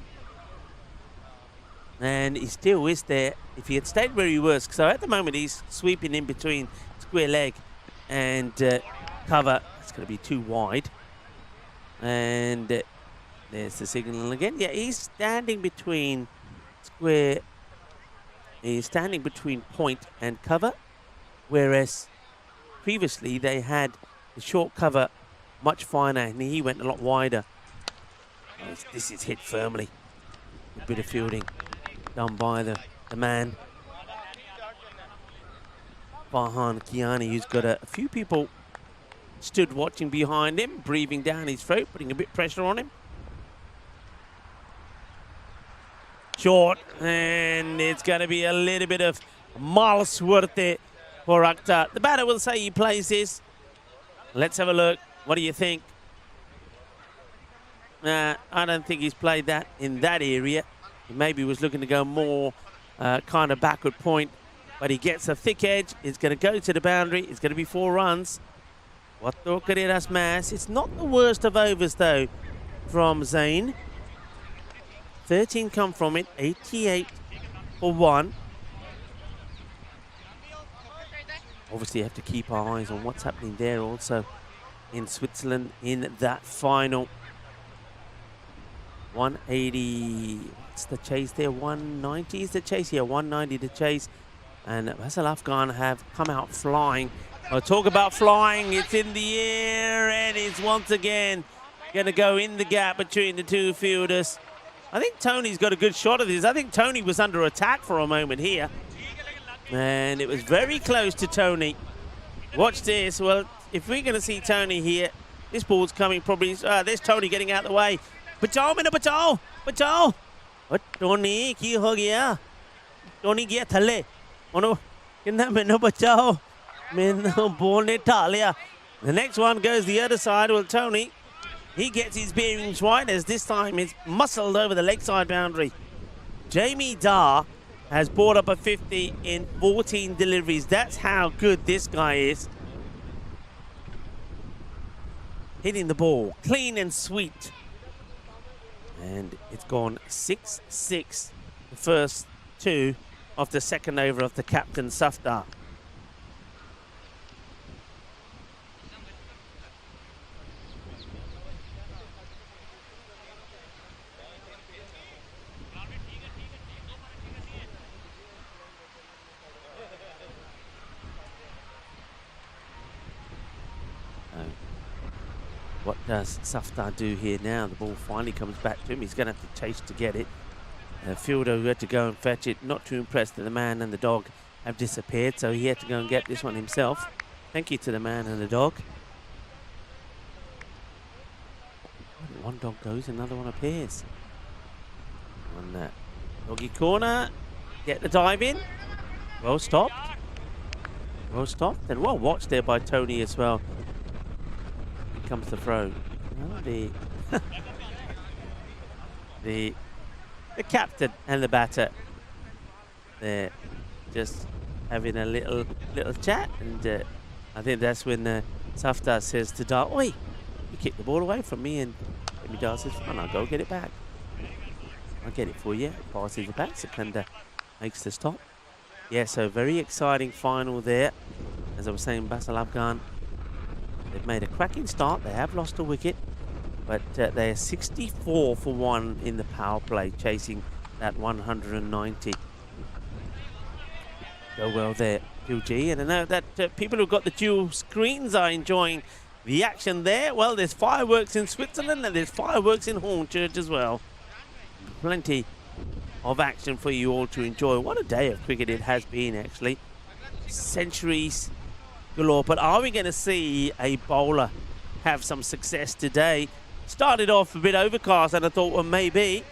And he still is there. If he had stayed where he was, so at the moment he's sweeping in between square leg and cover. It's going to be too wide. And there's the signal again. Yeah, he's standing between square. He's standing between point and cover, whereas previously they had the short cover much finer, and he went a lot wider. Oh, this is hit firmly. A bit of fielding done by the man, Farhan Kiani, who's got a few people stood watching behind him, breathing down his throat, putting a bit of pressure on him. Short, and it's going to be a little bit of mal suerte for Akhtar. The batter will say he plays this. Let's have a look. What do you think? I don't think he's played that in that area. He maybe was looking to go more kind of backward point, but he gets a thick edge. It's going to go to the boundary. It's going to be 4 runs. Cuatro carreras más. It's not the worst of overs, though, from Zain. 13 come from it, 88 for 1. Obviously, you have to keep our eyes on what's happening there also in Switzerland in that final. 180, what's the chase there? 190 is the chase? Yeah, 190 to chase. And Faisal Afghan have come out flying. I'll talk about flying. It's in the air, and it's once again going to go in the gap between the two fielders. I think Tony's got a good shot of this. I think Tony was under attack for a moment here. And it was very close to Tony. Watch this. Well, if we're going to see Tony here, this ball's coming probably. There's Tony getting out of the way. Bachao, mera bachao, bachao. What, Tony, ki ho gaya? Tony gaya thale. Ono, kinda mera bachao. Mera ball ne tha liya. The next one goes the other side. Well, Tony, he gets his bearings right as this time it's muscled over the leg side boundary. Jamie Dar has brought up a 50 in 14 deliveries. That's how good this guy is. Hitting the ball clean and sweet. And it's gone 6-6, the first 2 of the second over of the captain, Safdar. What does Safdar do here now? The ball finally comes back to him. He's going to have to chase to get it. Fielder who had to go and fetch it. Not too impressed that the man and the dog have disappeared, so he had to go and get this one himself. Thank you to the man and the dog. One dog goes, another one appears. On that doggy corner. Get the dive in. Well stopped. Well stopped. And well watched there by Tony as well. Comes the throw. Oh, the captain and the batter, they're just having a little chat, and I think that's when Safdar says to Dar, "Oi, you kicked the ball away from me," and Dar says, "Oh no, go get it back." I'll get it for you. Passes the back. Secunda makes the stop. Yeah, so very exciting final there. As I was saying, Basel Afghan, they've made a cracking start. They have lost a wicket, but they're 64 for 1 in the power play, chasing that 190. Go well there, PG. And I know that people who've got the dual screens are enjoying the action there. Well, there's fireworks in Switzerland and there's fireworks in Hornchurch as well. Plenty of action for you all to enjoy. What a day of cricket it has been, actually. Centuries galore. But are we going to see a bowler have some success today? Started off a bit overcast and I thought, well, maybe.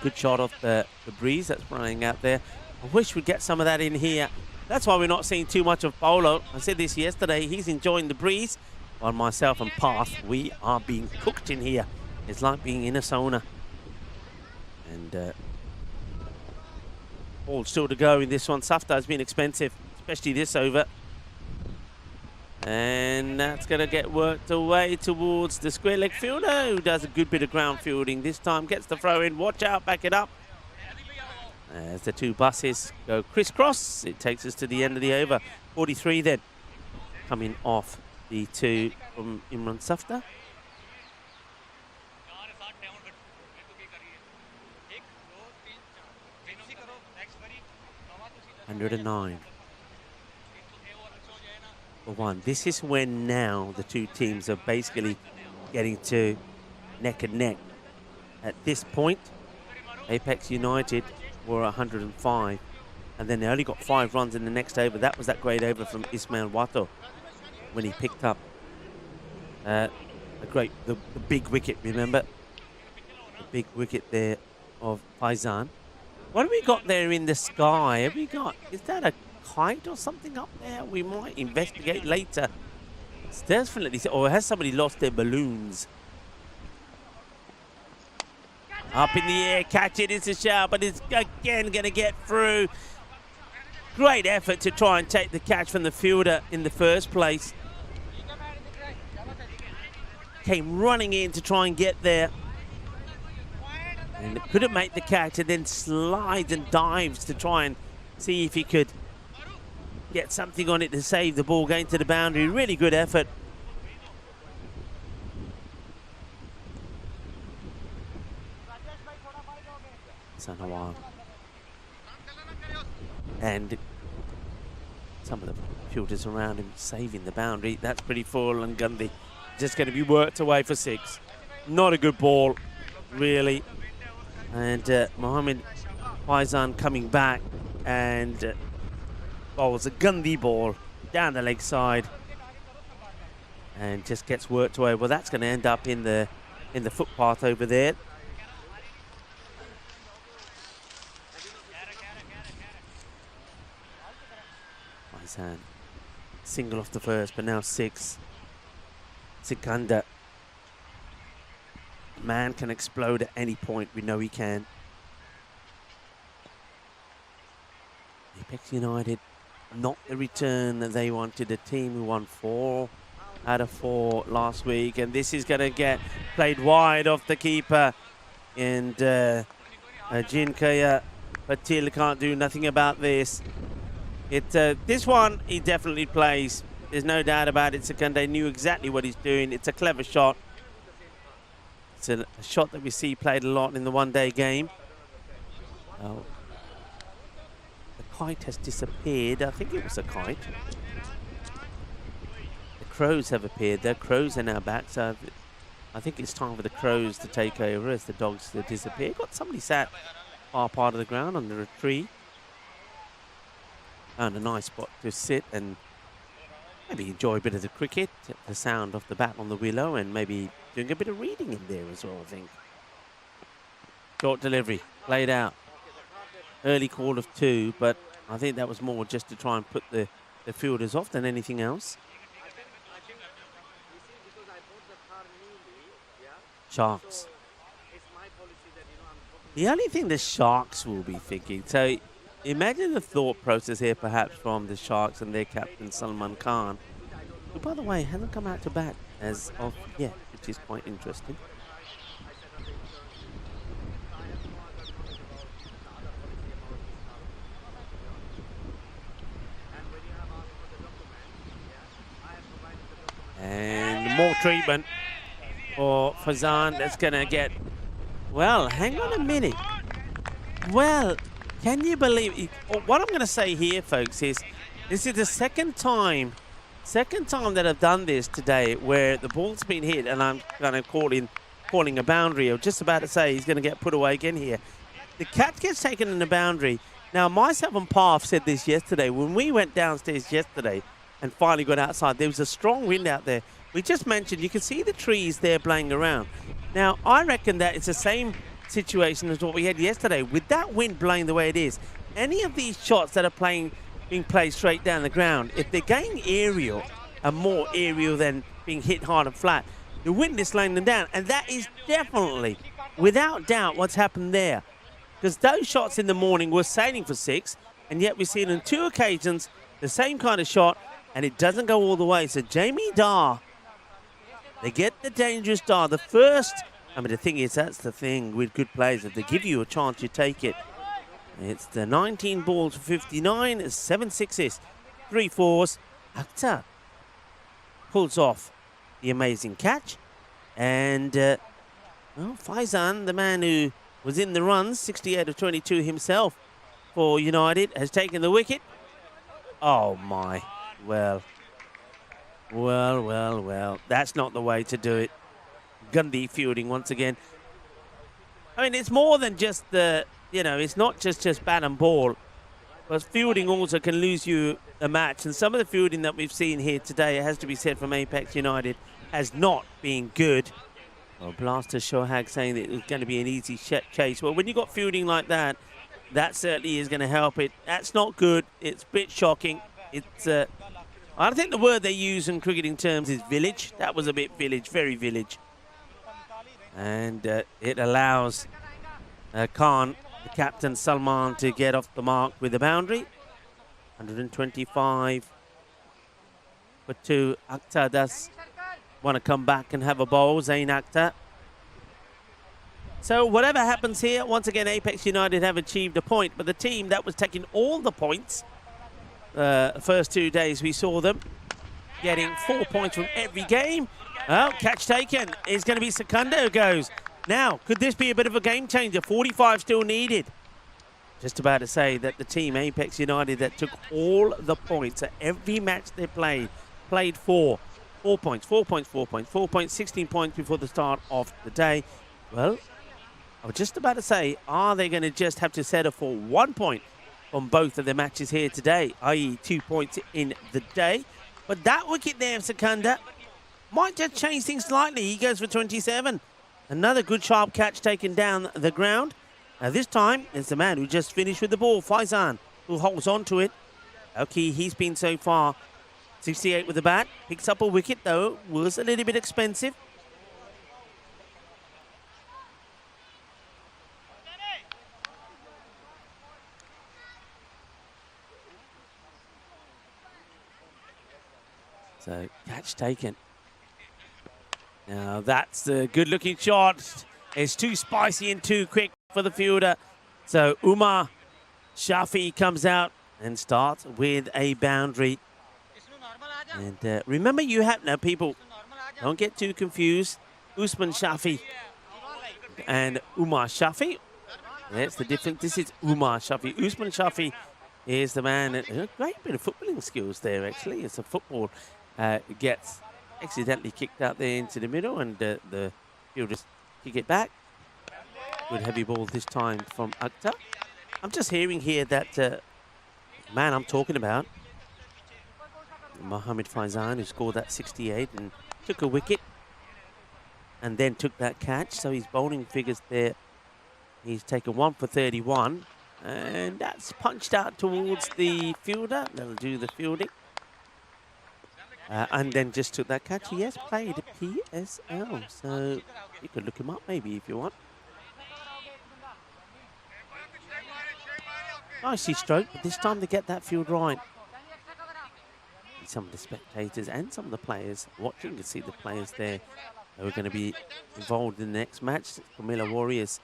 Good shot off the breeze that's flying out there. I wish we'd get some of that in here. That's why we're not seeing too much of Bolo. I said this yesterday, he's enjoying the breeze. While myself and Path, we are being cooked in here. It's like being in a sauna. And all still to go in this one. Safta has been expensive, especially this over. And that's going to get worked away towards the square leg fielder, who does a good bit of ground fielding this time. Gets the throw in. Watch out, back it up. As the two buses go crisscross, it takes us to the end of the over. 43 then, coming off the two from Imran Safta. 109 for 1. This is when now the two teams are basically getting to neck and neck. At this point, Apex United were 105, and then they only got 5 runs in the next over. That was that great over from Ismail Watto when he picked up the big wicket, remember? The big wicket there of Faizan. What have we got there in the sky? Have we got, is that a kite or something up there? We might investigate later. It's definitely, or has somebody lost their balloons? Up in the air, catch it, it's a shout, but it's again going to get through. Great effort to try and take the catch from the fielder in the first place. Came running in to try and get there. And couldn't make the catch, and then slides and dives to try and see if he could get something on it to save the ball going to the boundary. Really good effort. Sanawal. And some of the fielders around him saving the boundary. That's pretty full, and Gandhi just going to be worked away for 6. Not a good ball, really. And Mohammed Faizan coming back and bowls a Gandhi ball down the leg side and just gets worked away. Well, that's going to end up in the footpath over there. Faizan single off the first, but now 6. Sikandar. Man can explode at any point. We know he can. Apex United, not the return that they wanted. A team who won 4 out of 4 last week, and this is going to get played wide off the keeper. And Jinkaya Patil can't do nothing about this. This one he definitely plays. There's no doubt about it. Sekunde knew exactly what he's doing. It's a clever shot. It's a shot that we see played a lot in the one-day game. Oh. The kite has disappeared. I think it was a kite. The crows have appeared. The crows are now back. So I think it's time for the crows to take over as the dogs disappear. Got somebody sat far part of the ground under a tree. Found a nice spot to sit and maybe enjoy a bit of the cricket, the sound of the bat on the willow, and maybe doing a bit of reading in there as well, I think. Short delivery, played out. Early call of 2, but I think that was more just to try and put the fielders off than anything else. Sharks. The only thing the Sharks will be thinking, so imagine the thought process here perhaps from the Sharks and their captain Salman Khan, who by the way hasn't come out to bat as of yet, which is quite interesting. more treatment for Faizan. That's going to get... Well, hang on a minute. Well, can you believe it? What I'm going to say here, folks, is this is the second time that I've done this today where the ball's been hit and I'm kind of calling a boundary. I was just about to say he's going to get put away again here. The catch gets taken in the boundary. Now, myself and Parth said this yesterday. When we went downstairs yesterday and finally got outside, there was a strong wind out there. We just mentioned, you can see the trees there blowing around. Now, I reckon that it's the same situation as what we had yesterday. With that wind blowing the way it is, any of these shots that are being played straight down the ground, if they're going aerial and more aerial than being hit hard and flat, the wind is slowing them down. And that is definitely, without doubt, what's happened there. Because those shots in the morning were sailing for 6, and yet we've seen on 2 occasions the same kind of shot, and it doesn't go all the way. So Jamie Dar, they get the dangerous Dar. The first, I mean, the thing is, that's the thing with good players. If they give you a chance, you take it. It's the 19 balls for 59, 7 sixes, 3 fours. Akhtar pulls off the amazing catch. And, well, Faizan, the man who was in the runs, 68 of 22 himself for United, has taken the wicket. Oh, my. Well. That's not the way to do it. Gundy fielding once again. I mean, it's more than just the, it's not just bat and ball. But fielding also can lose you a match. And some of the fielding that we've seen here today, it has to be said, from Apex United, has not been good. Well, Blaster Shohag saying that it was going to be an easy chase. Well, when you've got fielding like that, that certainly is going to help it. That's not good. It's a bit shocking. It's, I think the word they use in cricketing terms is village. That was a bit village, very village. And it allows Khan, the captain, Salman, to get off the mark with the boundary. 125 for 2. Akhtar does want to come back and have a bowl, Zain Akhtar. So whatever happens here, once again, Apex United have achieved a point. But the team that was taking all the points, first 2 days we saw them getting 4 points from every game. Well, catch taken is going to be Secunda who goes. Now, could this be a bit of a game changer? 45 still needed. Just about to say that the team, Apex United, that took all the points at every match they played 4 points, 4 points, 4 points, 4 points, 16 points before the start of the day. Well, I was just about to say, are they going to just have to settle for 1 point on both of the matches here today, i.e. 2 points in the day? But that wicket there of Secunda might just change things slightly. He goes for 27. Another good sharp catch taken down the ground. Now this time, it's the man who just finished with the ball, Faizan, who holds on to it. Okay, he's been so far 68 with the bat. Picks up a wicket, though. Was a little bit expensive. So, catch taken. Now, that's a good-looking shot. It's too spicy and too quick for the fielder. So, Umar Shafi comes out and starts with a boundary. And remember, you have now, people, don't get too confused. Usman Shafi and Umar Shafi. That's the difference. This is Umar Shafi. Usman Shafi is the man. A great bit of footballing skills there, actually. It's a football. Gets accidentally kicked out there into the middle, and the fielders kick it back. Good heavy ball this time from Akhtar. I'm just hearing here that man I'm talking about, Mohammad Faizan, who scored that 68 and took a wicket and then took that catch. So his bowling figures there, he's taken 1 for 31, and that's punched out towards the fielder. That'll do the fielding. And then just took that catch. He has played PSL, so you could look him up maybe if you want. Nicely stroked, but this time they get that field right. Some of the spectators and some of the players watching, you can see the players there who are going to be involved in the next match. Camilla Warriors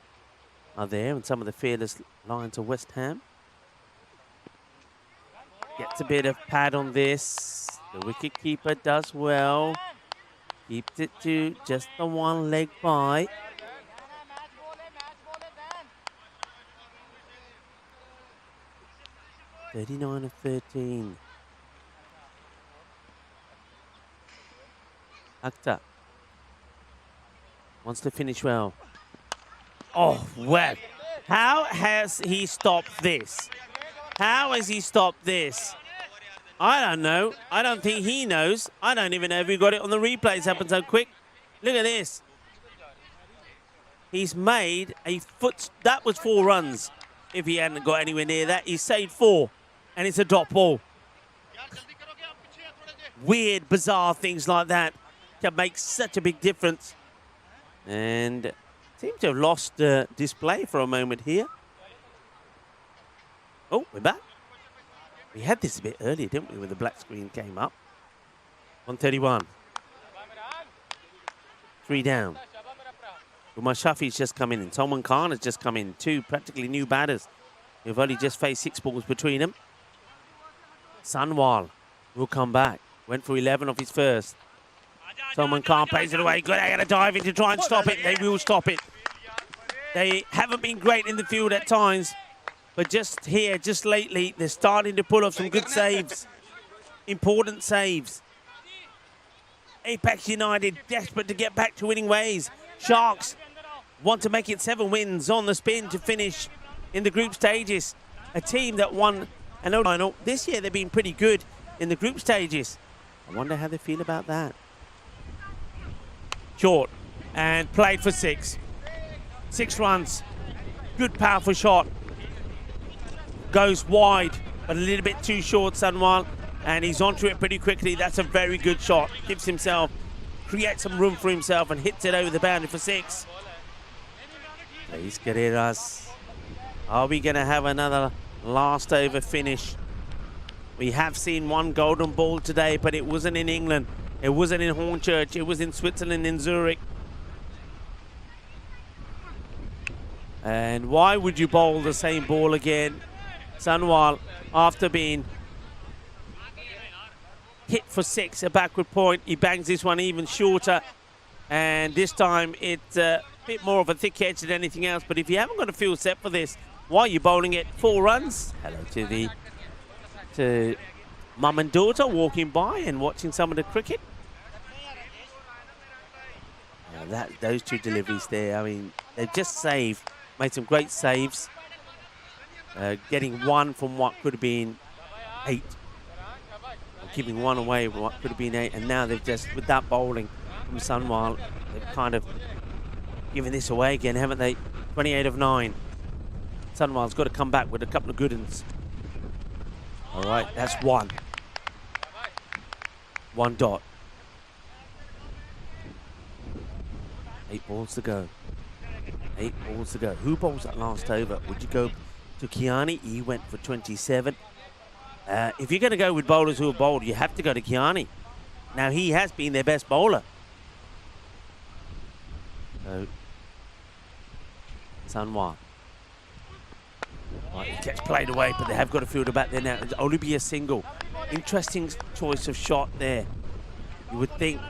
are there, and some of the fearless Lions of West Ham. Gets a bit of pad on this. The wicketkeeper does well. Keeps it to just the one leg by. (39 of 13). Akhtar wants to finish well. Oh, well. How has he stopped this? How has he stopped this? I don't know. I don't think he knows. I don't even know if he got it on the replay. It's happened so quick. Look at this. He's made a foot. That was 4 runs. If he hadn't got anywhere near that, he saved 4. And it's a dot ball. Weird, bizarre things like that can make such a big difference. And seem to have lost display for a moment here. Oh, we're back. We had this a bit earlier, didn't we, when the black screen came up. 131. 3 down. Umar Shafi's just come in, and Salman Khan has just come in. 2 practically new batters who've only just faced 6 balls between them. Sanwal will come back. Went for 11 off his first. Salman Khan plays it away. Good, I got to dive in to try and stop it. They will stop it. They haven't been great in the field at times, but just here, just lately, they're starting to pull off some good saves. Important saves. Apex United desperate to get back to winning ways. Sharks want to make it 7 wins on the spin to finish in the group stages. A team that won an final. This year they've been pretty good in the group stages. I wonder how they feel about that. Short and played for 6. 6 runs. Good powerful shot. Goes wide, but a little bit too short, Sanwal. And he's onto it pretty quickly. That's a very good shot. Gives himself, creates some room for himself and hits it over the boundary for 6. Please, Guerreras. Are we going to have another last over finish? We have seen 1 golden ball today, but it wasn't in England. It wasn't in Hornchurch. It was in Switzerland, in Zurich. And why would you bowl the same ball again? Sanwal, after being hit for 6, a backward point, he bangs this one even shorter. And this time it's a bit more of a thick edge than anything else. But if you haven't got a field set for this, why are you bowling it? 4 runs. Hello to mum and daughter walking by and watching some of the cricket. Those 2 deliveries there, I mean, they've just saved, made some great saves. Getting 1 from what could have been 8. Or giving 1 away from what could have been 8. And now they've just, with that bowling from Sanwal, they've kind of given this away again, haven't they? 28 of 9. Sanwal's got to come back with a couple of good ones. All right, that's 1. 1 dot. 8 balls to go. 8 balls to go. Who bowls that last over? Would you go to Kiani? He went for 27. If you're going to go with bowlers who have bowled, you have to go to Kiani. Now, he has been their best bowler. So, Sanwal. Right, it gets played away, but they have got a fielder back there now. It'll only be a single. Interesting choice of shot there. You would think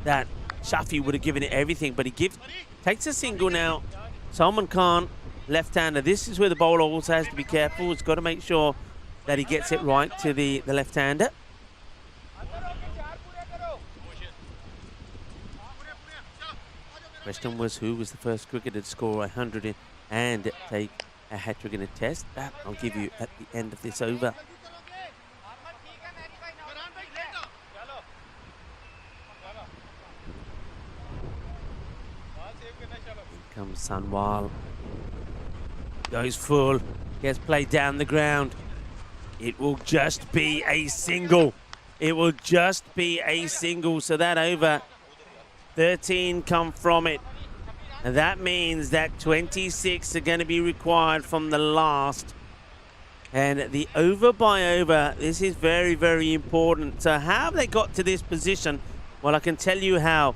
that Shafi would have given it everything, but he takes a single now. Salman Khan, left-hander. This is where the bowler also has to be careful. He's got to make sure that he gets it right to the left-hander. Question was, who was the first cricketer to score 100 and take a hat-trick in a test? That I'll give you at the end of this over. Here comes Sanwal. Goes full. Gets played down the ground. It will just be a single. It will just be a single. So that over 13 come from it. And that means that 26 are going to be required from the last. And the over by over, this is very, very important. So how have they got to this position? Well, I can tell you how.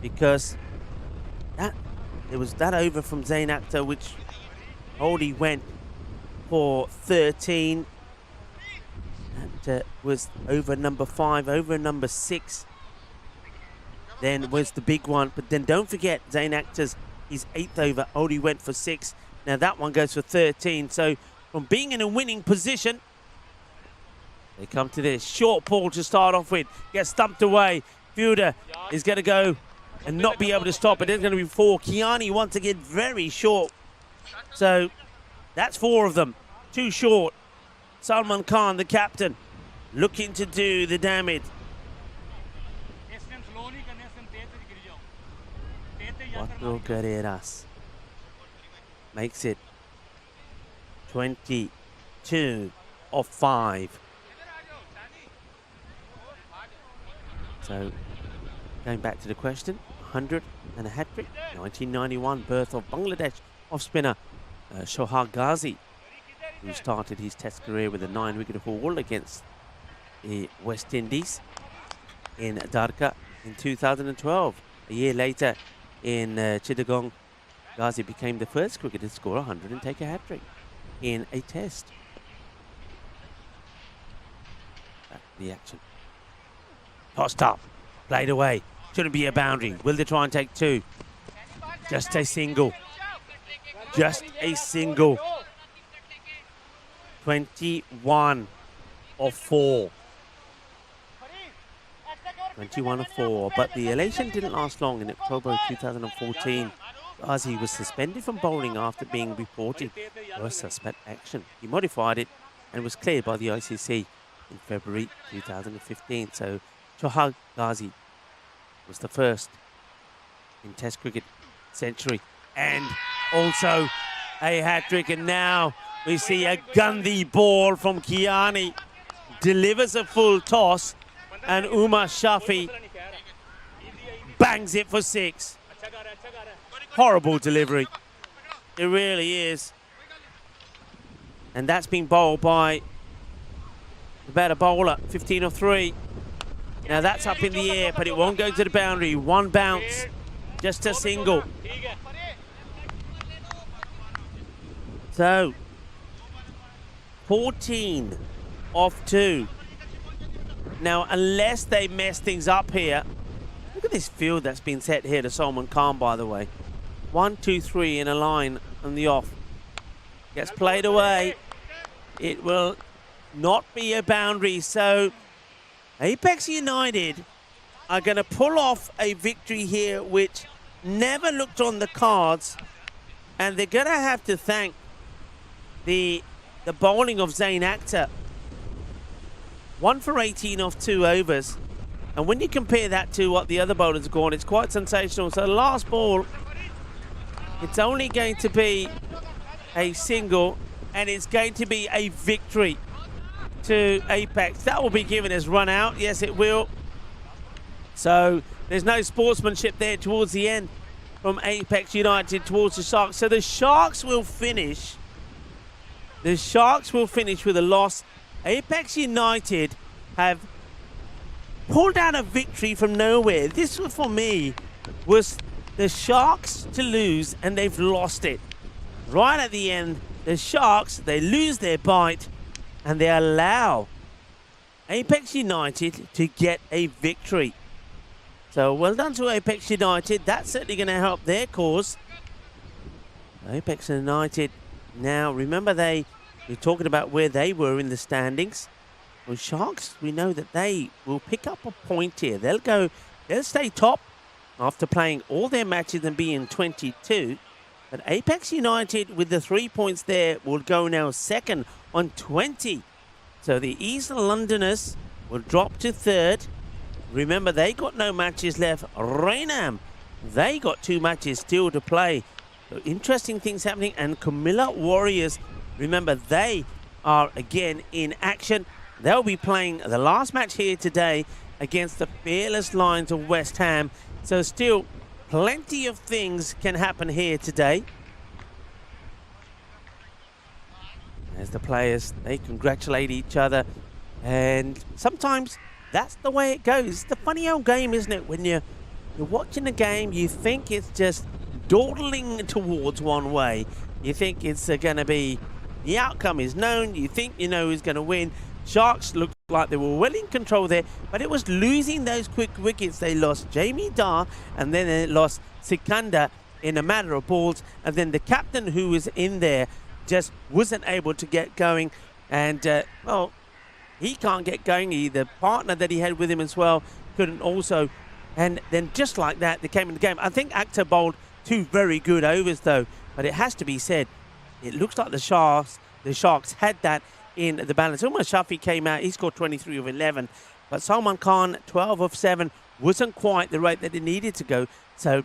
Because there was that over from Zain Akhtar, which only went for 13. That was over number 5, over number 6. then was the big one. But then don't forget, Zain Akhtar's his 8th over only went for 6. Now that one goes for 13. So from being in a winning position, they come to this short ball to start off with. Gets stumped away. Fielder is going to go and not be able to stop it. There's going to be 4. Kiani once again very short. So that's 4 of them. 2 short. Salman Khan, the captain, looking to do the damage. What Guerreras makes it 22 of 5. So going back to the question, 100 and a hat-trick. 1991 birth of Bangladesh off-spinner Shohag Ghazi, who started his test career with a 9-wicket haul against the West Indies in Dhaka in 2012. A year later in Chittagong, Ghazi became the first cricketer to score 100 and take a hat-trick in a test. Back to the action. Tossed up, played away. Shouldn't be a boundary. Will they try and take 2? Just a single. Just a single. 21 of 4. 21 of 4. But the elation didn't last long. In October 2014, Ghazi was suspended from bowling after being reported for a suspect action. He modified it and was cleared by the ICC in February 2015. So Shohag Ghazi was the first in Test cricket century and also a hat-trick. And now we see a Gandhi ball from Kiani. Delivers a full toss and Umar Shafi bangs it for 6. Horrible delivery. It really is. And that's been bowled by the better bowler, 15 of 3. Now that's up in the air, but it won't go to the boundary. 1 bounce, just a single. So, 14 of 2. Now, unless they mess things up here, look at this field that's been set here to Salman Khan, by the way. 1, 2, 3 in a line on the off. Gets played away. It will not be a boundary. So Apex United are going to pull off a victory here, which never looked on the cards. And they're going to have to thank the bowling of Zain Akhtar. 1 for 18 off 2 overs. And when you compare that to what the other bowlers have gone, it's quite sensational. So the last ball, it's only going to be a single, and it's going to be a victory to Apex. That will be given as run out. Yes, it will. So there's no sportsmanship there towards the end from Apex United towards the Sharks. So the Sharks will finish. The Sharks will finish with a loss. Apex United have pulled out a victory from nowhere. This, for me, was the Sharks to lose, and they've lost it. Right at the end, the Sharks, they lose their bite, and they allow Apex United to get a victory. So well done to Apex United. That's certainly going to help their cause. Apex United, now remember we're talking about where they were in the standings. Well, Sharks, we know that they will pick up a point here. They'll stay top after playing all their matches and being 22. But Apex United, with the 3 points there, will go now second on 20. So the East Londoners will drop to third. Remember, they got no matches left. Raynham, they got 2 matches still to play. So interesting things happening. And Camilla Warriors, remember, they are again in action. They'll be playing the last match here today against the Fearless Lions of West Ham. So still plenty of things can happen here today. As the players, they congratulate each other. And sometimes that's the way it goes. It's the funny old game, isn't it? When you're watching a game, you think it's just dawdling towards one way. You think it's going to be, the outcome is known. You think you know who's going to win. Sharks look like they were well in control there, but it was losing those quick wickets. They lost Jamie Dar and then they lost Sikandar in a matter of balls, and then the captain who was in there just wasn't able to get going, and well, he can't get going. The partner that he had with him as well couldn't also, and then just like that they came in the game. I think Akhtar bowled 2 very good overs though, but it has to be said, it looks like the Sharks had that in the balance. Umar Shafi came out, he scored 23 of 11, but Salman Khan 12 of 7 wasn't quite the rate that it needed to go. So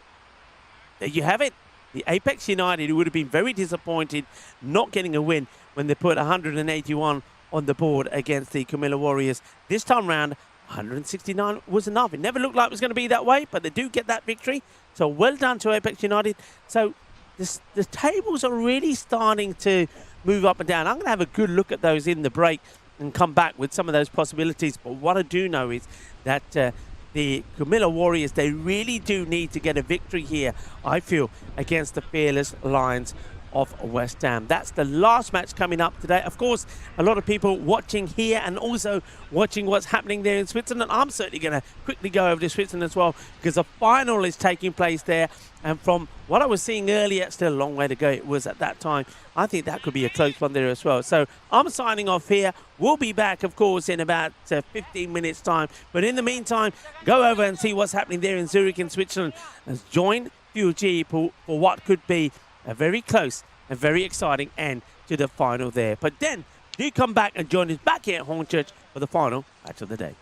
there you have it. The Apex United, who would have been very disappointed not getting a win when they put 181 on the board against the Camilla Warriors. This time round, 169 was enough. It never looked like it was going to be that way, but they do get that victory. So well done to Apex United. So the tables are really starting to move up and down. I'm going to have a good look at those in the break and come back with some of those possibilities. But what I do know is that the Camilla Warriors, they really do need to get a victory here, I feel, against the fearless Lions of West Ham. That's the last match coming up today. Of course, a lot of people watching here and also watching what's happening there in Switzerland. I'm certainly going to quickly go over to Switzerland as well, because the final is taking place there. And from what I was seeing earlier, still a long way to go it was at that time, I think that could be a close one there as well. So I'm signing off here. We'll be back, of course, in about 15 minutes' time. But in the meantime, go over and see what's happening there in Zurich in Switzerland, and join Fuji for what could be a very close and very exciting end to the final there. But then, do come back and join us back here at Hornchurch for the final match of the day.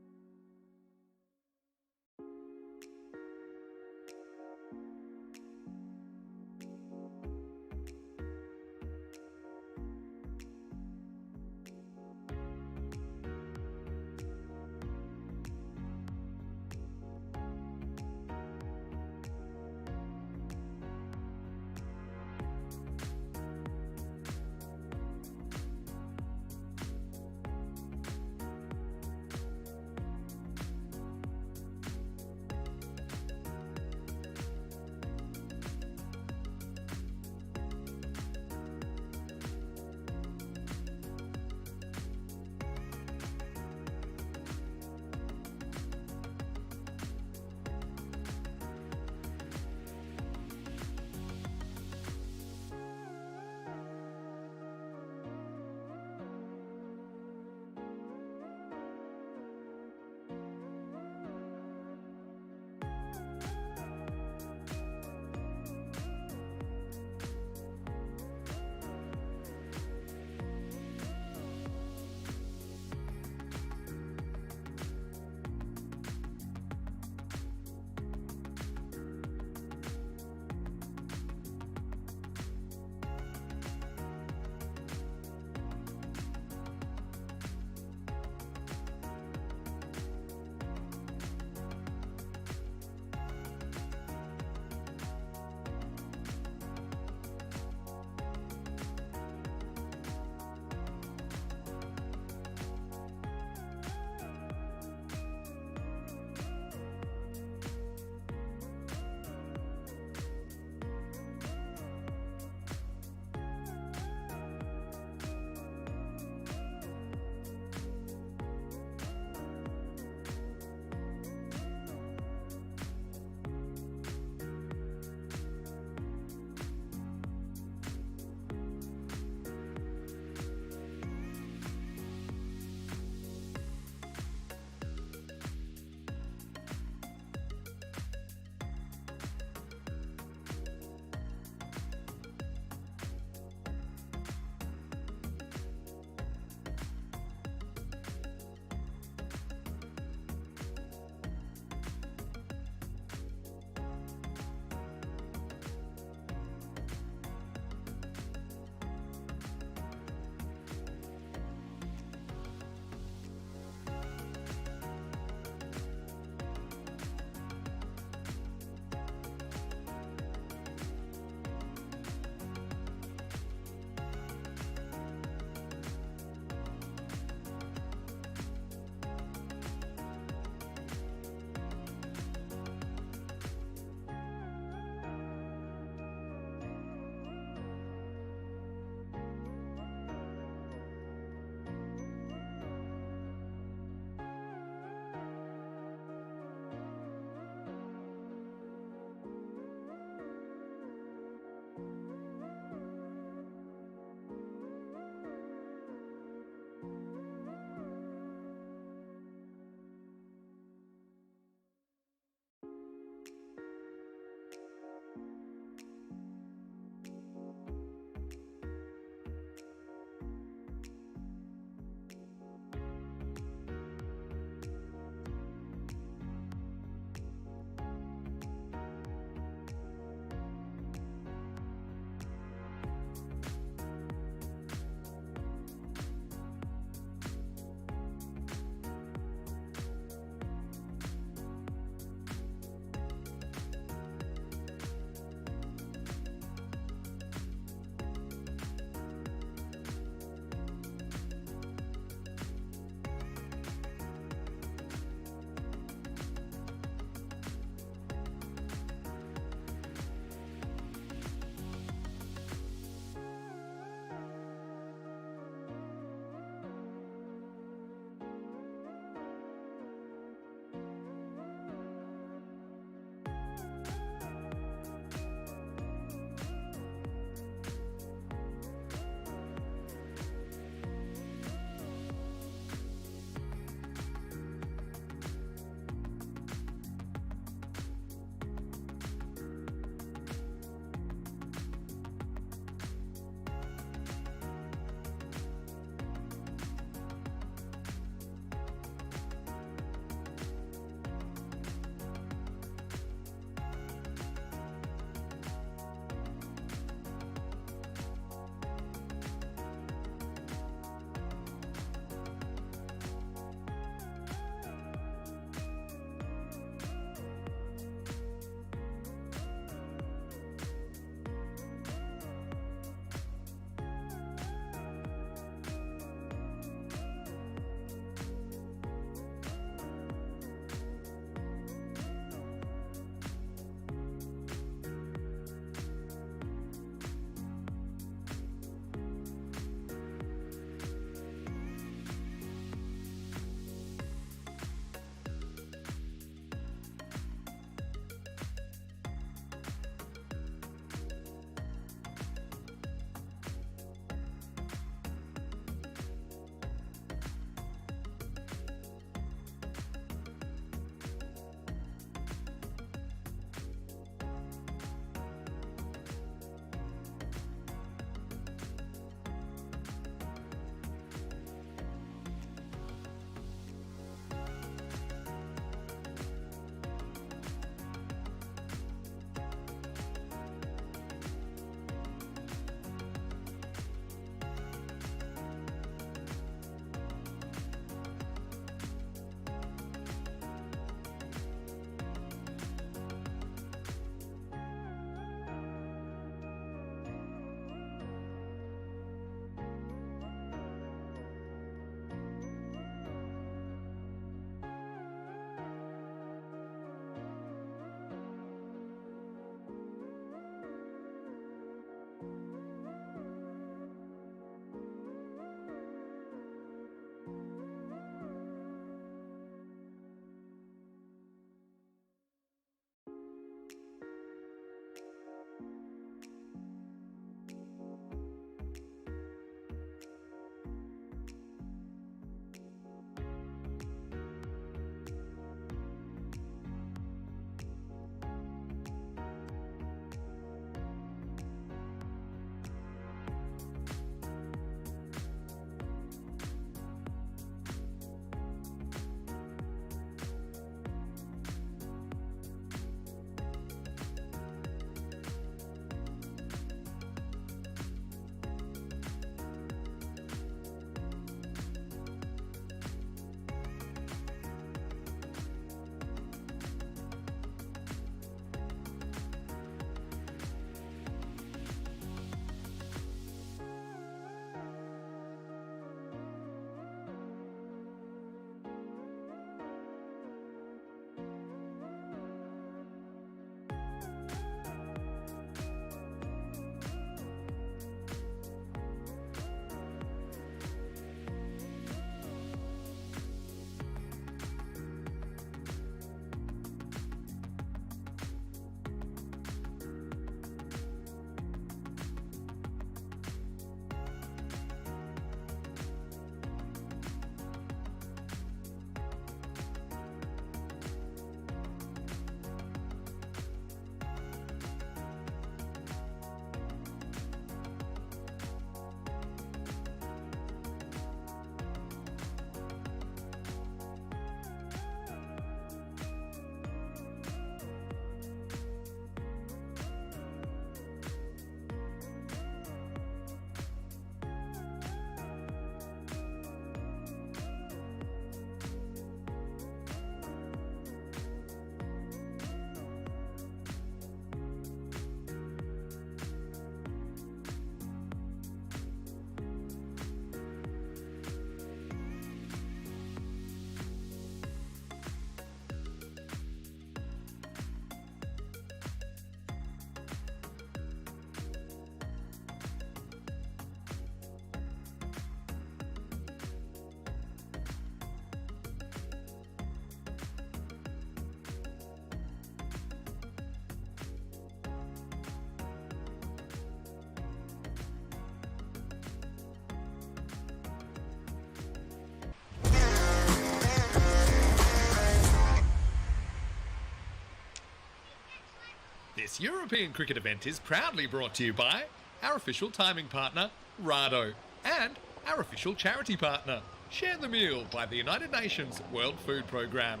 This European cricket event is proudly brought to you by our official timing partner, Rado, and our official charity partner, Share the Meal by the United Nations World Food Programme.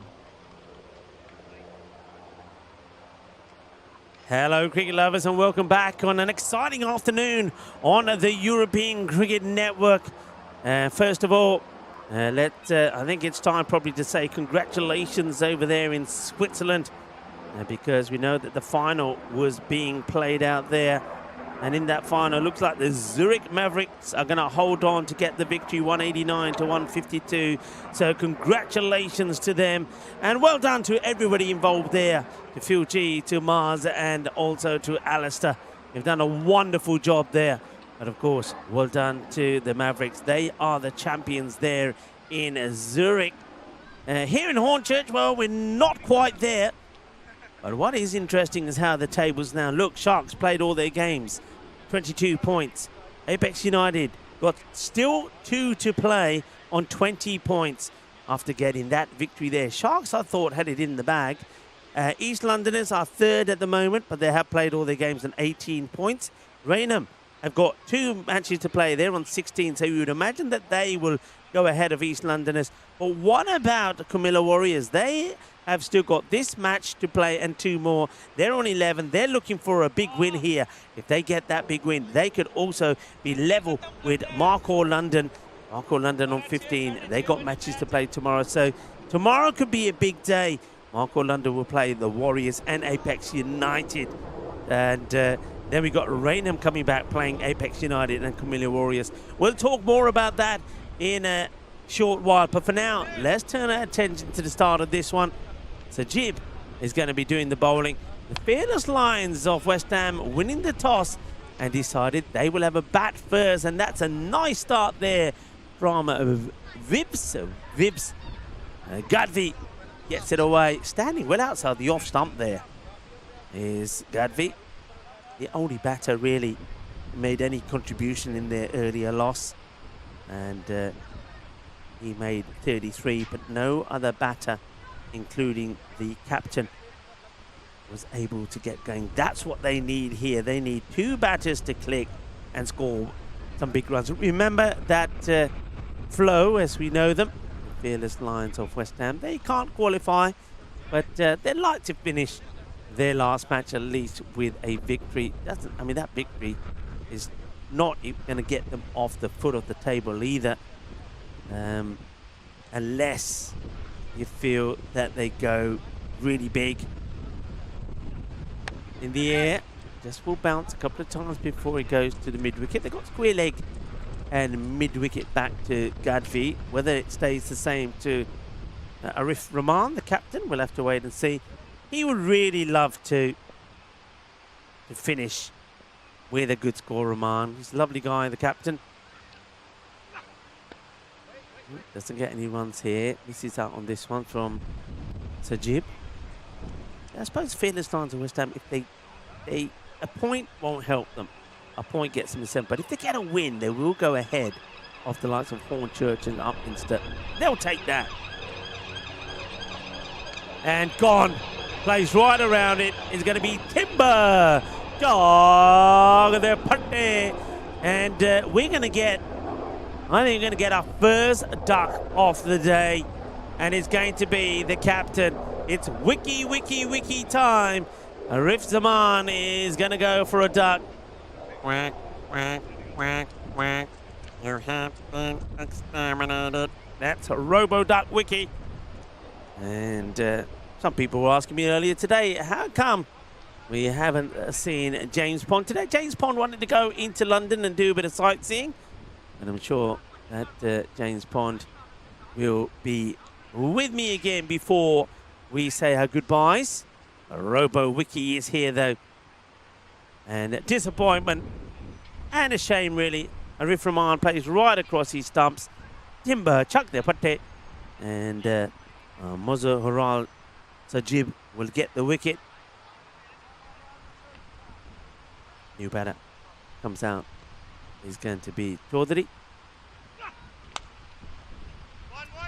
Hello, cricket lovers, and welcome back on an exciting afternoon on the European Cricket Network. First of all, I think it's time probably to say congratulations over there in Switzerland, because we know that the final was being played out there. And in that final, looks like the Zurich Mavericks are going to hold on to get the victory, 189 to 152. So congratulations to them. And well done to everybody involved there, to Phil G, to Mars, and also to Alistair. You've done a wonderful job there. But of course, well done to the Mavericks. They are the champions there in Zurich. Here in Hornchurch, well, we're not quite there. But what is interesting is how the tables now look. Sharks played all their games, 22 points. Apex United got still 2 to play on 20 points after getting that victory there. Sharks, I thought, had it in the bag. East Londoners are third at the moment, but they have played all their games on 18 points. Raynham have got 2 matches to play. They're on 16, so you would imagine that they will go ahead of East Londoners. But what about Camilla Warriors? They have still got this match to play and 2 more. They're on 11. They're looking for a big win here. If they get that big win, they could also be level with Markhor London. Markhor London on 15. They got matches to play tomorrow. So tomorrow could be a big day. Markhor London will play the Warriors and Apex United. And then we got Raynham coming back playing Apex United and Camilla Warriors. We'll talk more about that in a short while. But for now, let's turn our attention to the start of this one. Sajib is going to be doing the bowling. The Fearless Lions of West Ham winning the toss and decided they will have a bat first. And that's a nice start there from Vibs. Gadvi gets it away. Standing well outside the off stump there is Gadvi. The only batter really made any contribution in their earlier loss. And he made 33, but no other batter, including the captain, was able to get going. That's what they need here. They need 2 batters to click and score some big runs. Remember that flow, as we know them, the Fearless Lions of West Ham, they can't qualify, but they'd like to finish their last match at least with a victory. That victory is not going to get them off the foot of the table either, unless you feel that they go really big in the air. Just will bounce a couple of times before it goes to the mid-wicket. They've got square leg and mid-wicket back to Gadvi. Whether it stays the same to Arif Rahman, the captain, we'll have to wait and see. He would really love to finish with a good score, Rahman. He's a lovely guy, the captain. Doesn't get any runs here. Misses out on this one from Sajib. I suppose Fearless Lions of West Ham, if a point won't help them. A point gets them to 7. But if they get a win, they will go ahead of the likes of Hornchurch and Upminster. They'll take that. And gone. Plays right around it. It's going to be Timber. Dog, they're putty. And we're going to get, I think we're going to get our first duck of the day. And it's going to be the captain. It's wiki time. Arif Zaman is going to go for a duck. Quack, quack, quack, quack. You have been exterminated. That's a Robo-Duck wiki. And some people were asking me earlier today, how come we haven't seen James Pond today? James Pond wanted to go into London and do a bit of sightseeing. And I'm sure that James Pond will be with me again before we say our goodbyes. Robo Wiki is here though. And disappointment and a shame really. Arif Rahman plays right across his stumps. Timber, chuck the pate. And Mozo Horal Sajib will get the wicket. New batter comes out. Is going to be Chaudhary.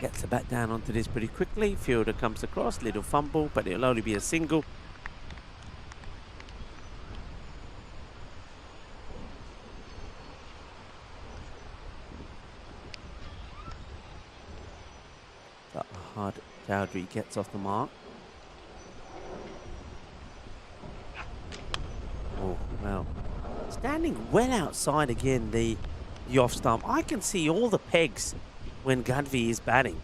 Gets the bat down onto this pretty quickly. Fielder comes across, little fumble, but it'll only be a single. hard Chowdhury gets off the mark. Oh, well. Standing well outside again, the off stump. I can see all the pegs when Gadvi is batting.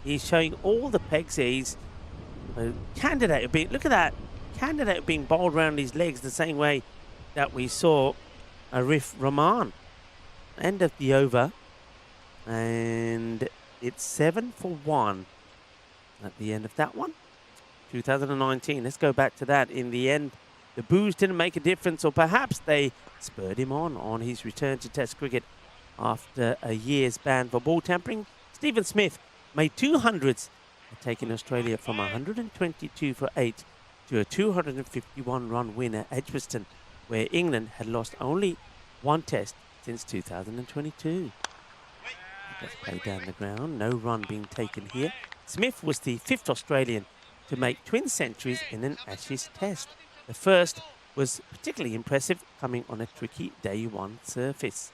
He's showing all the pegs here. He's a candidate being, look at that, candidate being bowled around his legs the same way that we saw Arif Rahman. End of the over. And it's 7 for 1 at the end of that one. 2019. Let's go back to that. In the end, the boos didn't make a difference, or perhaps they spurred him on his return to Test cricket after a year's ban for ball tampering. Stephen Smith made 200s, taking Australia from 122 for 8 to a 251-run win at Edgbaston, where England had lost only one Test since 2022. Let's play down the ground. No run being taken here. Smith was the 5th Australian to make twin centuries in an Ashes Test. The first was particularly impressive, coming on a tricky day one surface.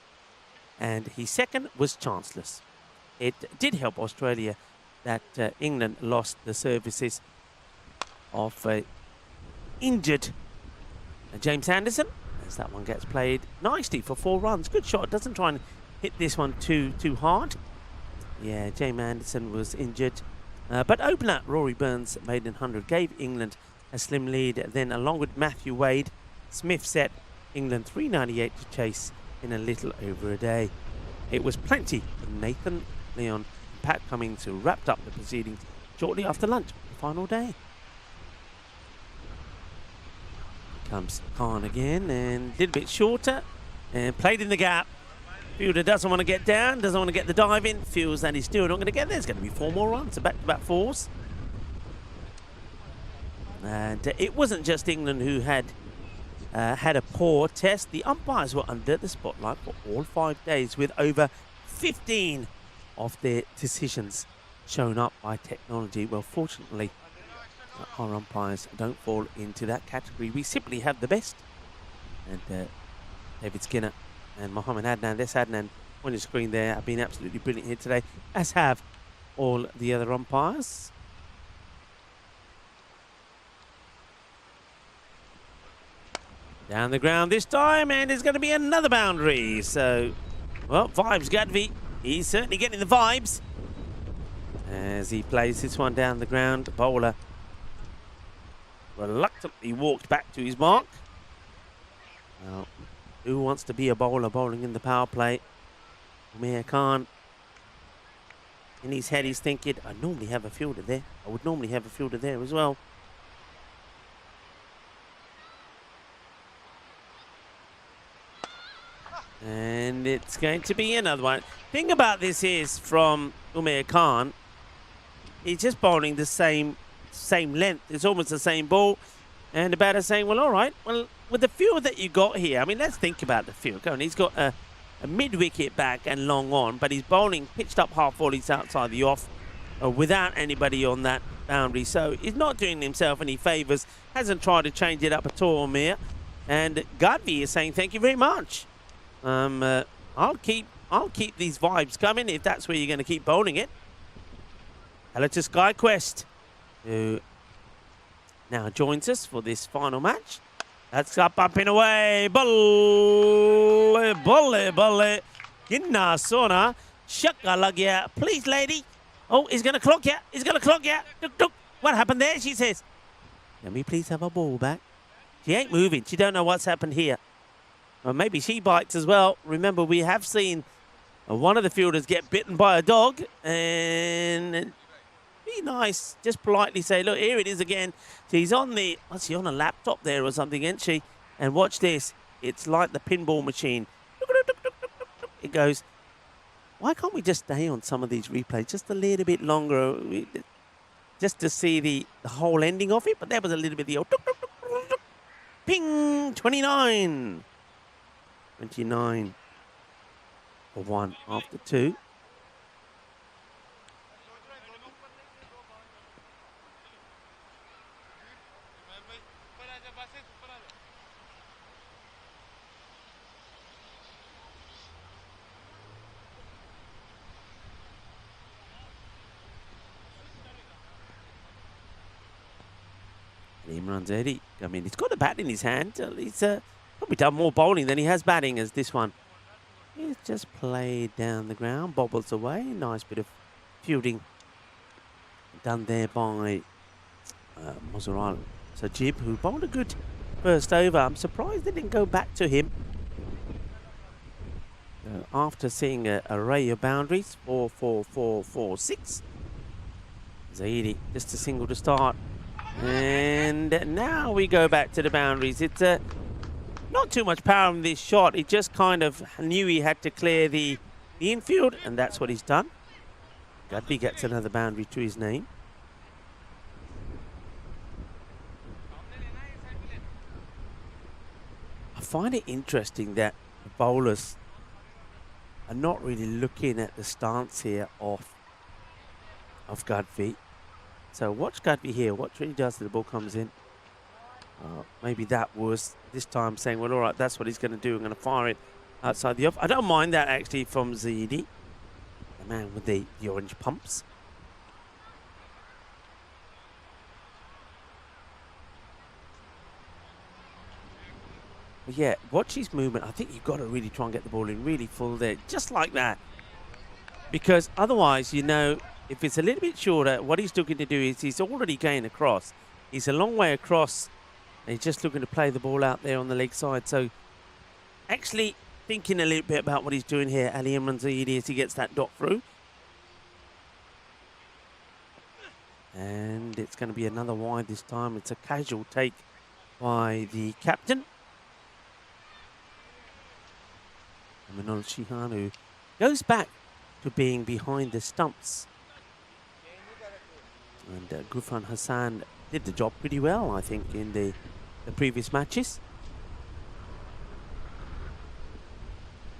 And his second was chanceless. It did help Australia that England lost the services of injured James Anderson, as that one gets played nicely for 4 runs. Good shot. Doesn't try and hit this one too hard. Yeah, James Anderson was injured. But opener Rory Burns' maiden 100 gave England a slim lead. Then, along with Matthew Wade, Smith set England 398 to chase in a little over a day. It was plenty for Nathan Leon and Pat Cummins, who wrapped up the proceedings shortly after lunch, the final day. Here comes Khan again, and a little bit shorter, and played in the gap. Fielder doesn't want to get down, doesn't want to get the dive in, feels that he's still not going to get there. There's going to be 4 more runs, so back-to-back 4s. And it wasn't just England who had a poor test. The umpires were under the spotlight for all 5 days, with over 15 of their decisions shown up by technology. Well, fortunately, our umpires don't fall into that category. We simply have the best. And David Skinner and Mohammed Adnan, this Adnan on your screen there, have been absolutely brilliant here today, as have all the other umpires. Down the ground this time, and there's going to be another boundary. So, well, vibes Gadvi. He's certainly getting the vibes as he plays this one down the ground. Bowler reluctantly walked back to his mark. Well, who wants to be a bowler bowling in the power play? Umair Khan. In his head, he's thinking, I normally have a fielder there. I would normally have a fielder there as well. And it's going to be another one. Thing about this is, from Umair Khan, he's just bowling the same length. It's almost the same ball. And the batter's saying, well, all right, well, with the field that you got here, I mean, let's think about the field. Go on, he's got a mid-wicket back and long on, but he's bowling pitched up half volleys outside the off without anybody on that boundary. So he's not doing himself any favours. Hasn't tried to change it up at all, Umair. And Gadvi is saying, thank you very much. I'll keep these vibes coming if that's where you're going to keep bowling it. Hello to Sky Quest, who now joins us for this final match. That's up and away. Bolle, bolle, bolle. Ginna sona. Shakka lagya. Please, lady. Oh, he's going to clock ya. He's going to clock ya. Duk, duk. What happened there? She says. Can we please have our ball back? She ain't moving. She don't know what's happened here. Or maybe she bites as well. Remember, we have seen one of the fielders get bitten by a dog. And be nice. Just politely say, look, here it is again. She's on the, what's she on, a laptop there or something, isn't she? And watch this. It's like the pinball machine. It goes. Why can't we just stay on some of these replays just a little bit longer? Just to see the whole ending of it. But there was a little bit of the old ping, 29. 29 for 1 after 2. Imran Zaidi. I mean, he's got a bat in his hand. He's probably done more bowling than he has batting as this one. He's just played down the ground, bobbles away. Nice bit of fielding done there by Mozaral Sajib, who bowled a good first over. I'm surprised they didn't go back to him. After seeing an array of boundaries, 4, 4, 4, 4, 6. Zaidi, just a single to start. And now we go back to the boundaries. It's not too much power in this shot. He just kind of knew he had to clear the infield, and that's what he's done. Gadby gets another boundary to his name. I find it interesting that the bowlers are not really looking at the stance here of Gadby. So watch Gadby here. Watch what he does till the ball comes in. Maybe that was this time saying, well, all right, that's what he's going to do. I'm going to fire it outside the off. I don't mind that actually from Zaidi, the man with the orange pumps. But yeah, watch his movement. I think you've got to really try and get the ball in really full there, just like that. Because otherwise, you know, if it's a little bit shorter, what he's looking to do is he's already going across. He's a long way across. And he's just looking to play the ball out there on the leg side. So actually thinking a little bit about what he's doing here, Ali Imran Zaidi, as he gets that dot through. And it's going to be another wide this time. It's a casual take by the captain. Manol Shihan, who goes back to being behind the stumps. And Gufran Hassan did the job pretty well, I think, in the previous matches.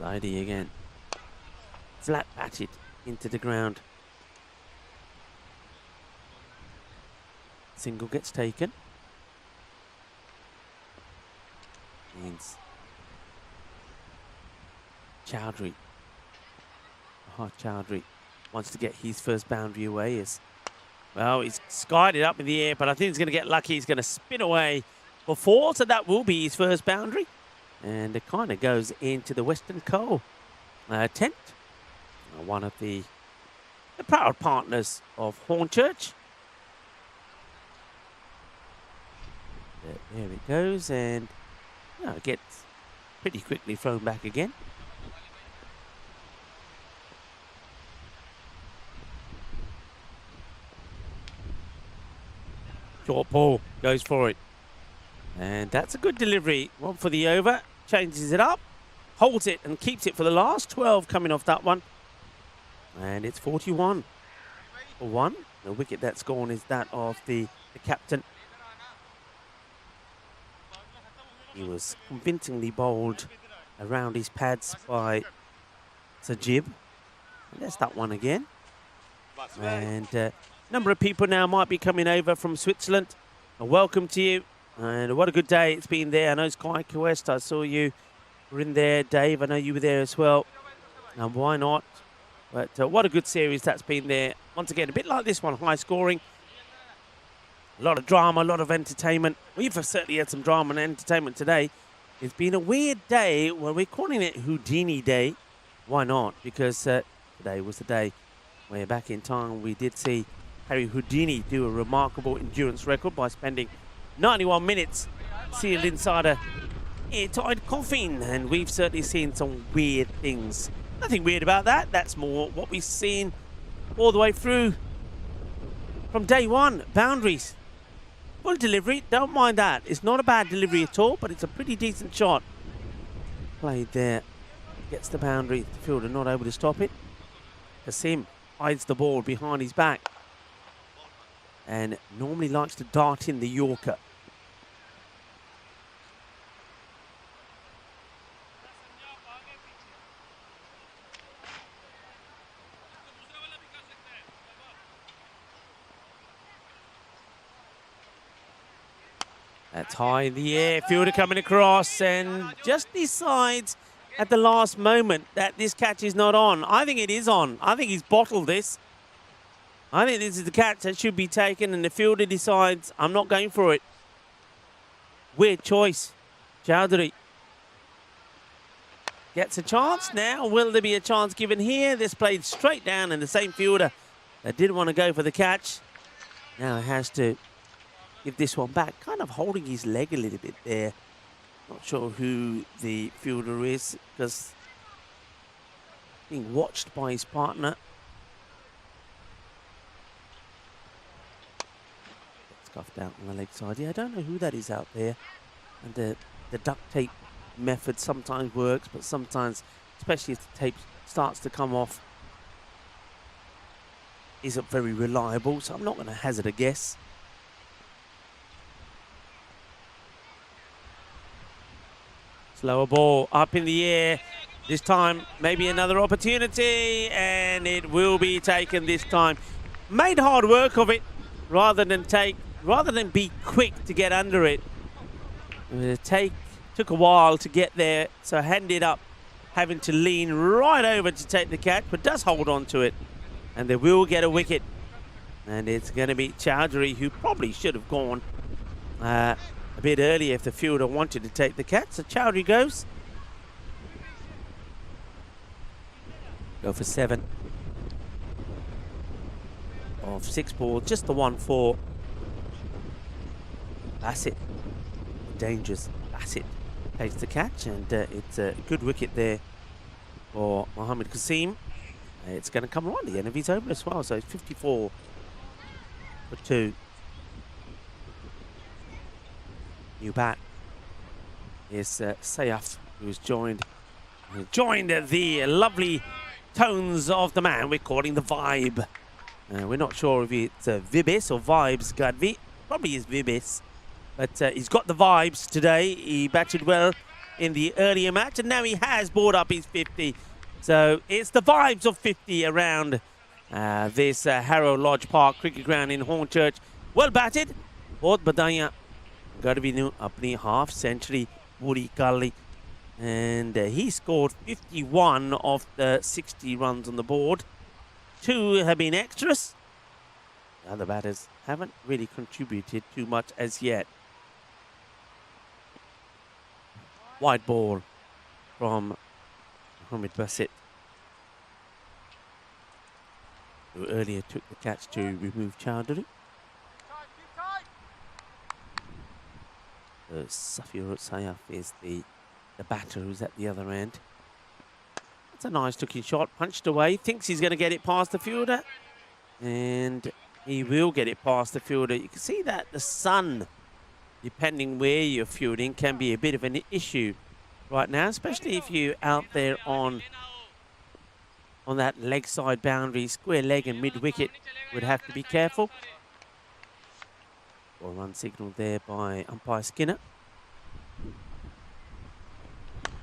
Zaidi again. Flat batted into the ground. Single gets taken. Means Chowdhury. Chowdhury wants to get his first boundary away. Well, he's skied it up in the air, but I think he's going to get lucky. He's going to spin away for 4, so that will be his first boundary. And it kind of goes into the Western Coal tent. One of the proud partners of Hornchurch. There it goes, and it gets pretty quickly thrown back again. Short ball, goes for it. And that's a good delivery. One for the over, changes it up, holds it and keeps it for the last 12 coming off that one. And it's 41 for 1. The wicket that's gone is that of the captain. He was convincingly bowled around his pads by Sajib. And there's that one again. And number of people now might be coming over from Switzerland. Welcome to you. And what a good day it's been there. I know Sky Quest, I saw you were in there. Dave, I know you were there as well. And why not? But what a good series that's been there. Once again, a bit like this one, high scoring. A lot of drama, a lot of entertainment. We've certainly had some drama and entertainment today. It's been a weird day. Well, we're calling it Houdini Day. Why not? Because today was the day where back in time we did see Harry Houdini do a remarkable endurance record by spending 91 minutes sealed inside a airtight coffin. And we've certainly seen some weird things. Nothing weird about that. That's more what we've seen all the way through from day one. Boundaries. Full delivery. Don't mind that. It's not a bad delivery at all, but it's a pretty decent shot. Played there. Gets the boundary. The fielder not able to stop it. Kasim hides the ball behind his back. And normally likes to dart in the Yorker. That's high in the air, fielder coming across and just decides at the last moment that this catch is not on. I think it is on. I think he's bottled this. I think this is the catch that should be taken and the fielder decides, I'm not going for it. Weird choice. Chowdhury gets a chance now. Will there be a chance given here? This played straight down, and the same fielder that didn't want to go for the catch now has to give this one back. Kind of holding his leg a little bit there. Not sure who the fielder is, because being watched by his partner. Scuffed out on the leg side. Yeah, I don't know who that is out there. And the duct tape method sometimes works, but sometimes, especially if the tape starts to come off, isn't very reliable. So I'm not going to hazard a guess. Slower ball up in the air. This time, maybe another opportunity, and it will be taken this time. Made hard work of it, rather than be quick to get under it. Took a while to get there, so ended up having to lean right over to take the catch, but does hold on to it, and they will get a wicket. And it's going to be Chowdhury, who probably should have gone a bit earlier if the fielder wanted to take the catch. So Chowdhury goes. Go for 7 of 6 balls, just the 1-4. Bassett, dangerous. Bassett takes the catch, and it's a good wicket there for Mohammad Qasim. It's going to come right at the end of his over as well, so it's 54 for 2. New bat is Sayaf, who's joined the lovely tones of the man we're calling the Vibe. We're not sure if it's Vibis or Vibes Gadvi. Probably is Vibis. But he's got the vibes today. He batted well in the earlier match, and now he has brought up his 50. So it's the vibes of 50 around this Harrow Lodge Park cricket ground in Hornchurch. Well batted. Bahut badaiyan. Gadvi nu apni half century puri kar li. And he scored 51 of the 60 runs on the board. 2 have been extras. The other batters haven't really contributed too much as yet. Wide ball from Mohammad Basit, who earlier took the catch to remove Chowdhury. Safir Sayaf is the batter who's at the other end. It's a nice looking shot, punched away, thinks he's going to get it past the fielder, and he will get it past the fielder. You can see that the sun, depending where you're fielding, can be a bit of an issue right now, especially if you're out there on that leg side boundary, square leg and mid wicket. Would have to be careful. Or run signal there by umpire Skinner.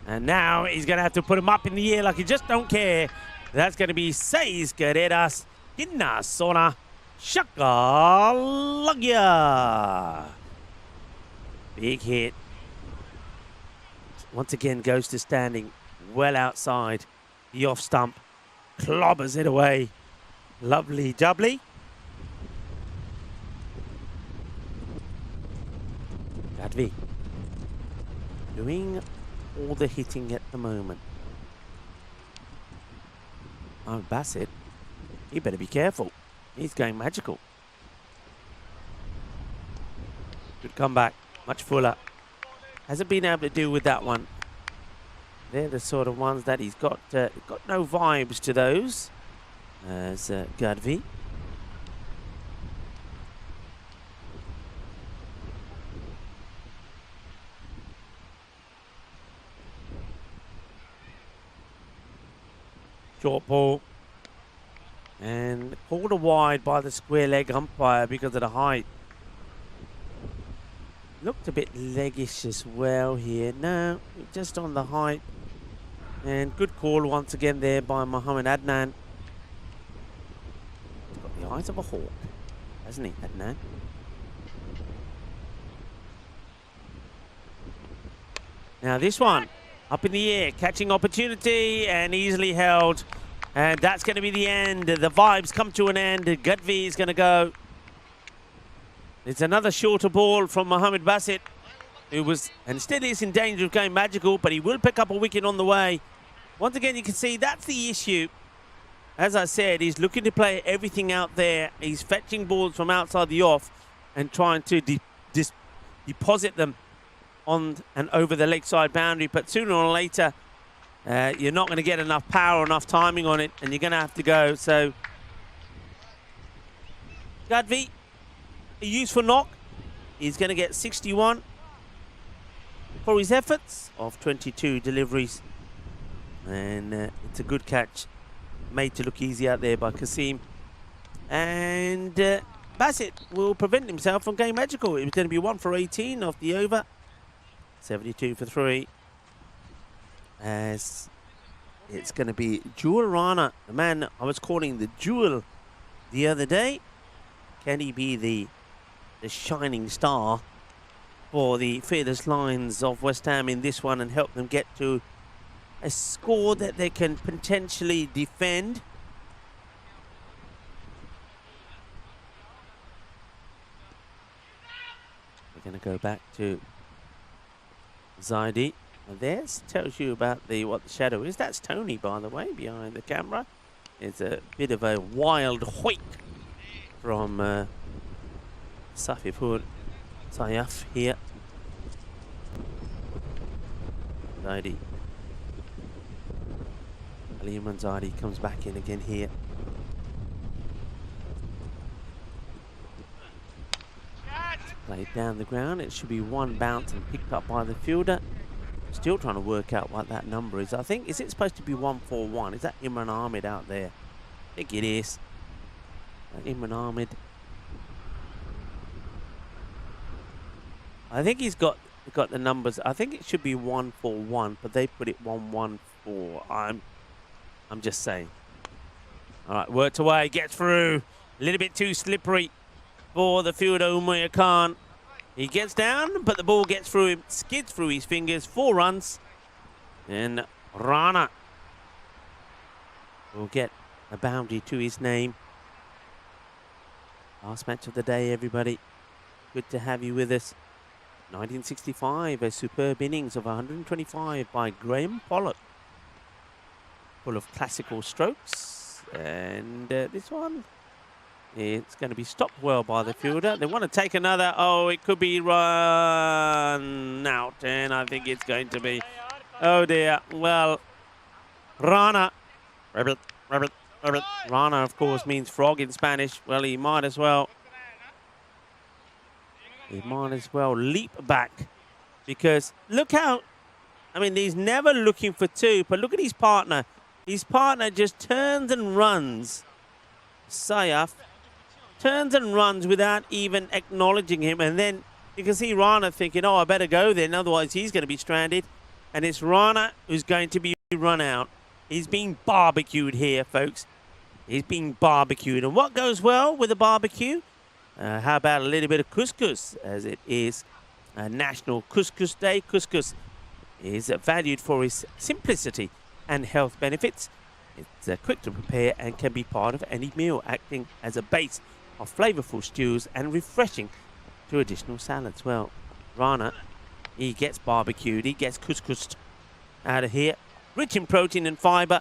And now he's going to have to put him up in the air like he just don't care. That's going to be 6 carreras. Hinna Sona Shaka Lagya. Big hit. Once again goes to standing well outside the off stump. Clobbers it away. Lovely doubly. Gadvi doing all the hitting at the moment. Oh, Bassett, he better be careful. He's going magical. Good comeback, much fuller. Hasn't been able to deal with that one. They're the sort of ones that he's got no vibes to those. As Gadvi. Short ball. And called a wide by the square leg umpire because of the height. Looked a bit leggish as well here. No, just on the height. And good call once again there by Mohammad Adnan. He's got the eyes of a hawk, hasn't he, Adnan? Now this one, up in the air, catching opportunity and easily held. And that's going to be the end. The vibes come to an end. Gadvi is going to go. It's another shorter ball from Mohammad Basit. who was and still is in danger of going magical, but he will pick up a wicket on the way. Once again, you can see that's the issue. As I said, he's looking to play everything out there. He's fetching balls from outside the off and trying to deposit them on and over the leg side boundary. But sooner or later, you're not going to get enough power, enough timing on it, and you're going to have to go. So, Gadvi, a useful knock. He's going to get 61 for his efforts of 22 deliveries. And it's a good catch, made to look easy out there by Kasim. And Bassett will prevent himself from going magical. It was going to be 1 for 18 off the over. 72 for 3. As it's going to be Jewel Rana, the man I was calling the Jewel the other day. Can he be the shining star for the fearless Lions of West Ham in this one and help them get to a score that they can potentially defend? We're going to go back to Zaidi. And this tells you about what the shadow is. That's Tony, by the way, behind the camera. It's a bit of a wild hoik from Safifur Sayaf here. Zaidi. Aliman Zaidi comes back in again here. Played down the ground. It should be one bounce and picked up by the fielder. Still trying to work out what that number is. I think, is it supposed to be 141? Is that Imran Ahmed out there? I think it is. Imran Ahmed. I think he's got the numbers. I think it should be 141, but they put it 114. I'm just saying. All right, worked away, gets through. A little bit too slippery for the fielder, Umayya Khan. He gets down, but the ball gets through him, skids through his fingers. 4 runs. And Rana will get a boundary to his name. Last match of the day, everybody. Good to have you with us. 1965, a superb innings of 125 by Graham Pollock. Full of classical strokes. And this one, it's going to be stopped well by the fielder. They want to take another. Oh, it could be run out. And I think it's going to be. Oh, dear. Well, Rana. Rabbit, rabbit, rabbit. Rana, of course, means frog in Spanish. Well, he might as well. He might as well leap back. Because look how. I mean, he's never looking for 2. But look at his partner. His partner just turns and runs. Sayaf turns and runs without even acknowledging him. And then you can see Rana thinking, oh, I better go then, otherwise he's going to be stranded. And it's Rana who's going to be run out. He's being barbecued here, folks. He's being barbecued. And what goes well with a barbecue? How about a little bit of couscous, as it is a National Couscous Day. Couscous is valued for its simplicity and health benefits. It's quick to prepare and can be part of any meal, acting as a base of flavorful stews and refreshing to additional salads. Well, Rana, he gets barbecued, he gets couscous out of here. Rich in protein and fiber,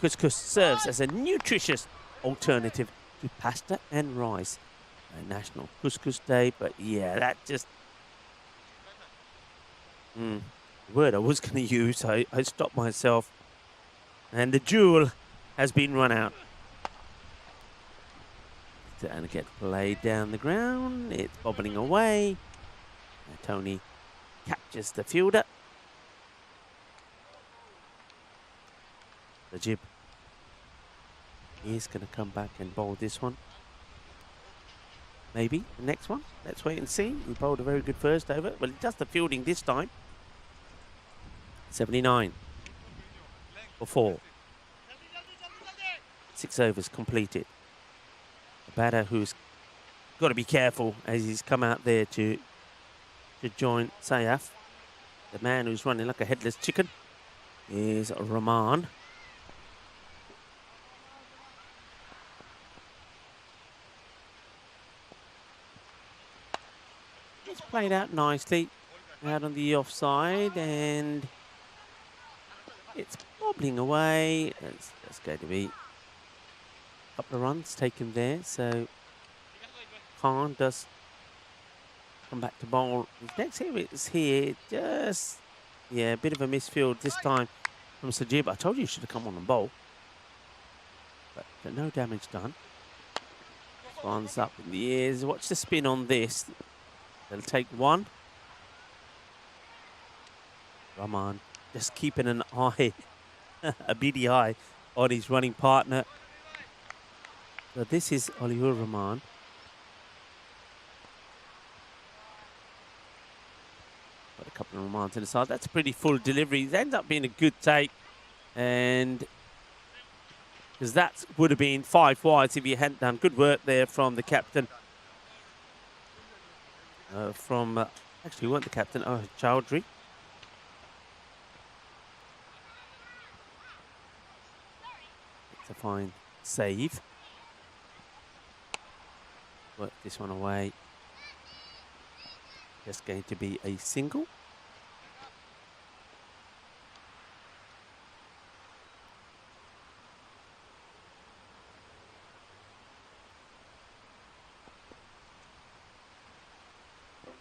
couscous serves as a nutritious alternative to pasta and rice. A National Couscous Day, but yeah, that just... word I was going to use, I stopped myself. And the jewel has been run out. And get played down the ground. It's bobbling away. And Tony captures the fielder. The jib. He's going to come back and bowl this one. Maybe the next one. Let's wait and see. He bowled a very good first over. Well, he does the fielding this time. 79 for 4. 6 overs completed. A batter who's got to be careful as he's come out there to join Sayaf. The man who's running like a headless chicken is Rahman. It's played out nicely. out on the offside, and it's bobbling away. That's going to be a couple of runs taken there. So Khan does come back to bowl. His next hit is here. Just, yeah, a bit of a misfield this time from Sajib. I told you should have come on and bowl. But no damage done. One's up in the ears. Watch the spin on this. They'll take one. Rahman just keeping an eye, a beady eye on his running partner. So this is Oliver Rahman. Got a couple of Rahmans to the side. That's a pretty full delivery. It ends up being a good take. And because that would have been 5 wides if you hadn't done. Good work there from the captain. Actually, weren't the captain, Chowdhury. It's a fine save. Work this one away. Just going to be a single.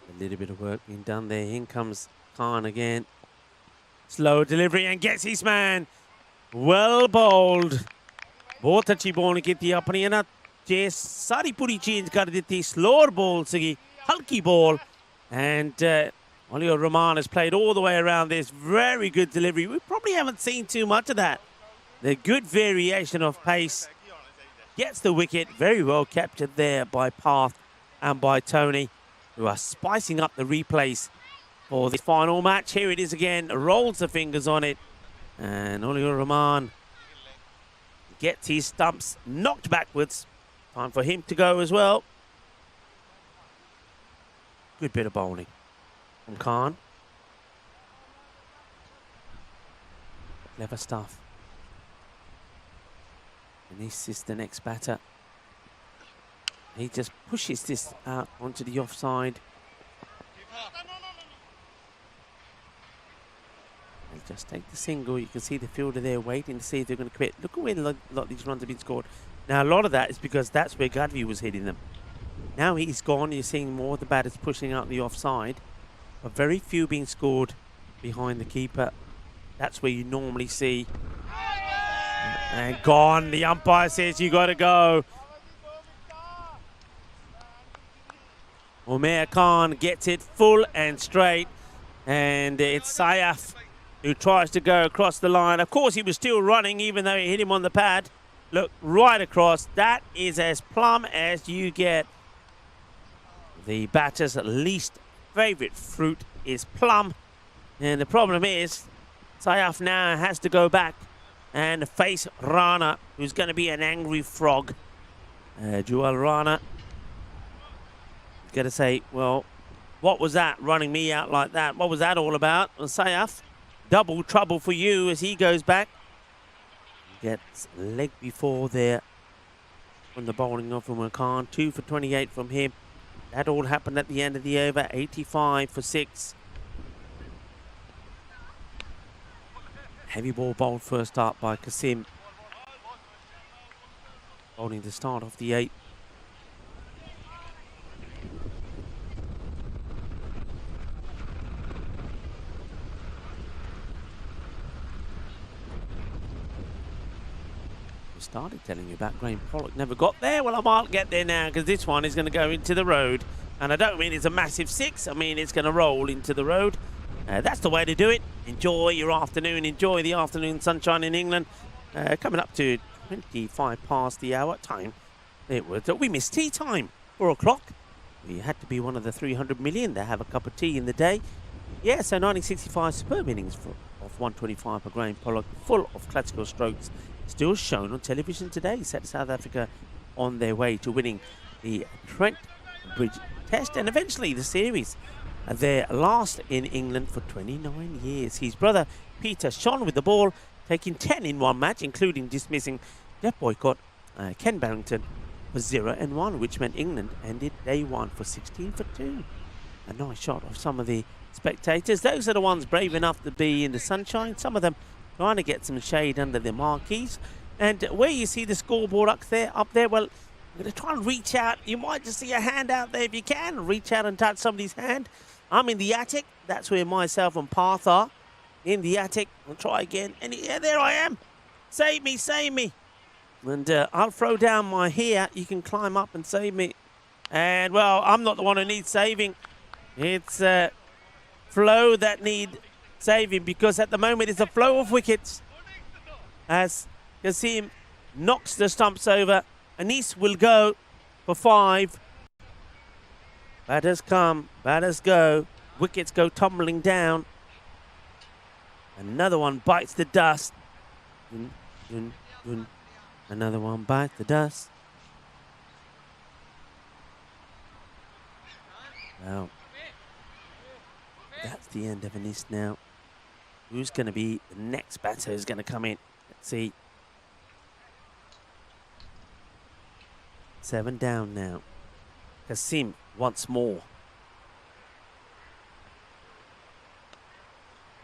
A little bit of work being done there. In comes Khan again. Slow delivery and gets his man. Well bowled. बहुत अच्छी ball की थी अपनी है ना जे सारी पूरी change कर दी थी स्लोअर बॉल से हल्की ball and Oliver Rahman has played all the way around this. Very good delivery. We probably haven't seen too much of that. The good variation of pace gets the wicket. Very well captured there by Path and by Tony, who are spicing up the replays for this final match. Here it is again. Rolls the fingers on it. And Oliver Rahman gets his stumps knocked backwards. Time for him to go as well. Good bit of bowling from Khan. Clever stuff. And this is the next batter. He just pushes this out onto the offside. They'll just take the single. You can see the fielder there waiting to see if they're going to quit. Look at where a lot of these runs have been scored. Now, a lot of that is because that's where Gadvi was hitting them. Now he's gone. You're seeing more of the batters pushing out the offside. But very few being scored behind the keeper. That's where you normally see. And gone. The umpire says you got to go. Umair Khan gets it full and straight. And it's Saif who tries to go across the line. Of course, he was still running even though he hit him on the pad. Look, right across. That is as plumb as you get. The batter's least favourite fruit is plum. And the problem is, Saif now has to go back and face Rana, who's going to be an angry frog. Jewel Rana. Got to say, well, what was that running me out like that? What was that all about? Well, Saif, double trouble for you as he goes back. Gets leg before there from the bowling of Umar Khan. 2 for 28 from him. That all happened at the end of the over. 85 for 6. Heavy ball bowled first up by Kasim. Bowling the start of the 8th. Started telling you about Graham Pollock, never got there. Well, I might get there now because this one is going to go into the road. And I don't mean it's a massive 6. I mean it's going to roll into the road. That's the way to do it. Enjoy your afternoon. Enjoy the afternoon sunshine in England. Coming up to 25 past the hour time. It was. We missed tea time. 4 o'clock. We had to be one of the 300 million that have a cup of tea in the day. Yeah, so 1965 superb innings of 125 for Graham Pollock. Full of classical strokes. Still shown on television today. Set South Africa on their way to winning the Trent Bridge Test and eventually the series. Their last in England for 29 years. His brother Peter shone with the ball, taking 10 in one match, including dismissing Jeff Boycott, Ken Barrington for 0-1, which meant England ended day 1 for 16 for 2. A nice shot of some of the spectators. Those are the ones brave enough to be in the sunshine. Some of them trying to get some shade under their marquees. And where you see the scoreboard up there, well, I'm going to try and reach out. You might just see a hand out there if you can. Reach out and touch somebody's hand. I'm in the attic. That's where myself and Parth are. In the attic. I'll try again. And yeah, there I am. Save me, save me. And I'll throw down my hair. You can climb up and save me. And, well, I'm not the one who needs saving. It's Flo that need saving, because at the moment it's a flow of wickets as Kasim knocks the stumps over. Anis will go for 5. Batters come, batters go. Wickets go tumbling down. Another one bites the dust. Dun, dun, dun. Another one bites the dust. Well, that's the end of Anis now. Who's going to be the next batter who's going to come in? Let's see. 7 down now. Kasim once more.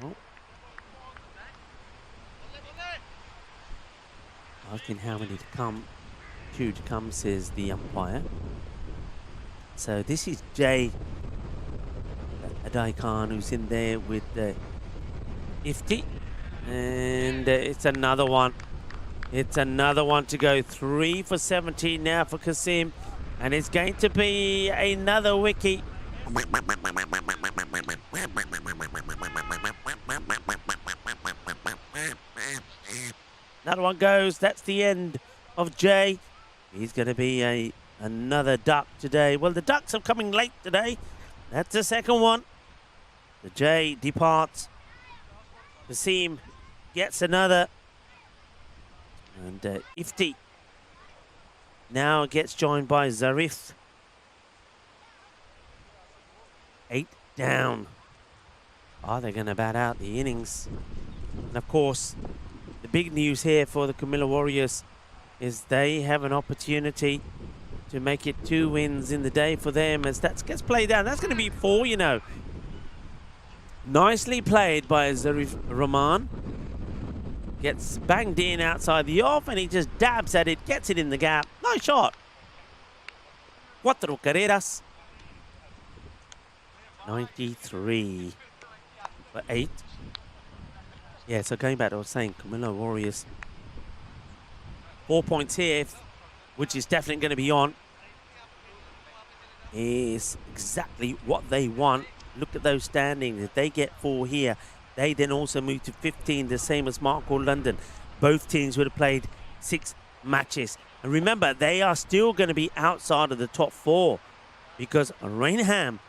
Oh. Asking how many to come. 2 to come, says the umpire. So this is Jay Adai Khan, who's in there with Ifti. And it's another one. It's another one to go. 3 for 17 now for Kasim. And it's going to be another wicket. Another one goes. That's the end of Jay. He's going to be another duck today. Well, the ducks are coming late today. That's the second one. The Jay departs. Kasim gets another. And Ifti now gets joined by Zarif. 8 down. Are they going to bat out the innings? And of course, the big news here for the Camilla Warriors is they have an opportunity to make it 2 wins in the day for them as that gets played down. That's going to be 4, you know. Nicely played by Zarif Rahman. Gets banged in outside the off and he just dabs at it, gets it in the gap. Nice shot. 4 carreras. 93 for 8. Yeah, so going back to what I was saying, Camilla Warriors. 4 points here, which is definitely going to be on. Is exactly what they want. Look at those standings. If they get 4 here, they then also move to 15, the same as Marco London. Both teams would have played 6 matches. And remember, they are still going to be outside of the top 4 because Rainham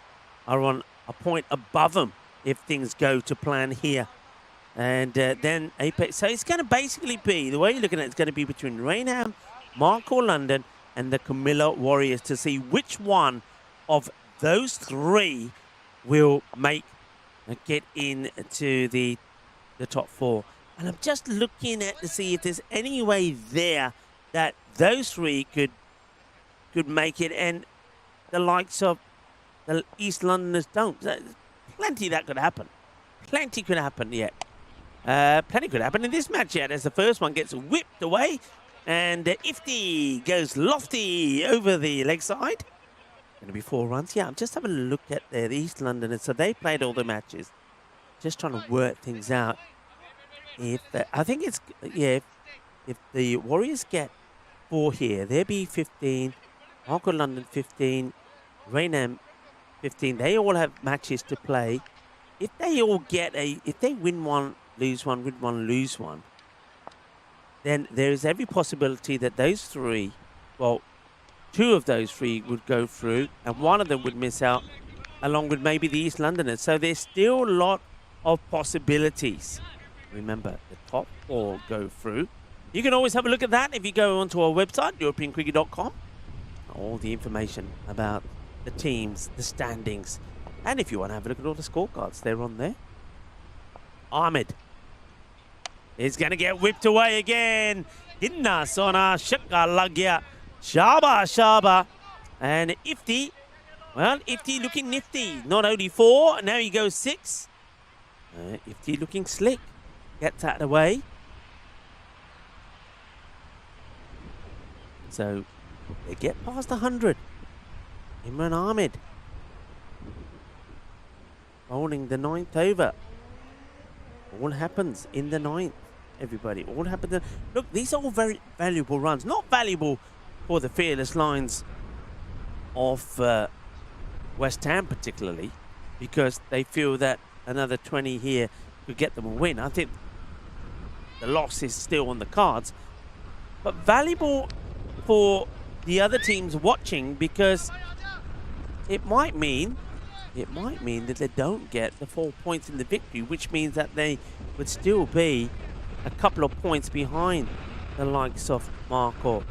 are on a point above them if things go to plan here. And then Apex. So it's going to basically be, the way you're looking at it, it's going to be between Rainham, Marco London, and the Camilla Warriors to see which one of those 3 will get into the top 4. And I'm just looking at to see if there's any way there that those 3 could make it and the likes of the East Londoners don't. Plenty that could happen. Plenty could happen yet. Plenty could happen in this match yet as the first one gets whipped away and Ifti goes lofty over the leg side. Going to be 4 runs. Yeah, I'm just having a look at the East Londoners. So they played all the matches. Just trying to work things out. I think it's, yeah, if the Warriors get 4 here, they'll be 15. Marco London 15. Rainham 15. They all have matches to play. If they all get if they win 1, lose 1, win 1, lose 1, then there is every possibility that those 3, well, 2 of those 3 would go through and 1 of them would miss out along with maybe the East Londoners. So there's still a lot of possibilities. Remember, the top 4 go through. You can always have a look at that if you go onto our website, europeancricket.com. All the information about the teams, the standings. And if you want to have a look at all the scorecards, they're on there. Ahmed is going to get whipped away again. Inna sona shakka lag gaya. Shaba. And Ifti Well, Ifty looking nifty. Not only 4, now he goes 6. Ifty looking slick. Gets out of the way. So they get past 100. Imran Ahmed bowling the 9th over. All happens in the 9th, everybody. All happens. Look, these are all very valuable runs. Not valuable for the fearless lines of West Ham particularly, because they feel that another 20 here could get them a win. I think the loss is still on the cards, but valuable for the other teams watching, because it might mean that they don't get the 4 points in the victory, which means that they would still be a couple of points behind the likes of Marco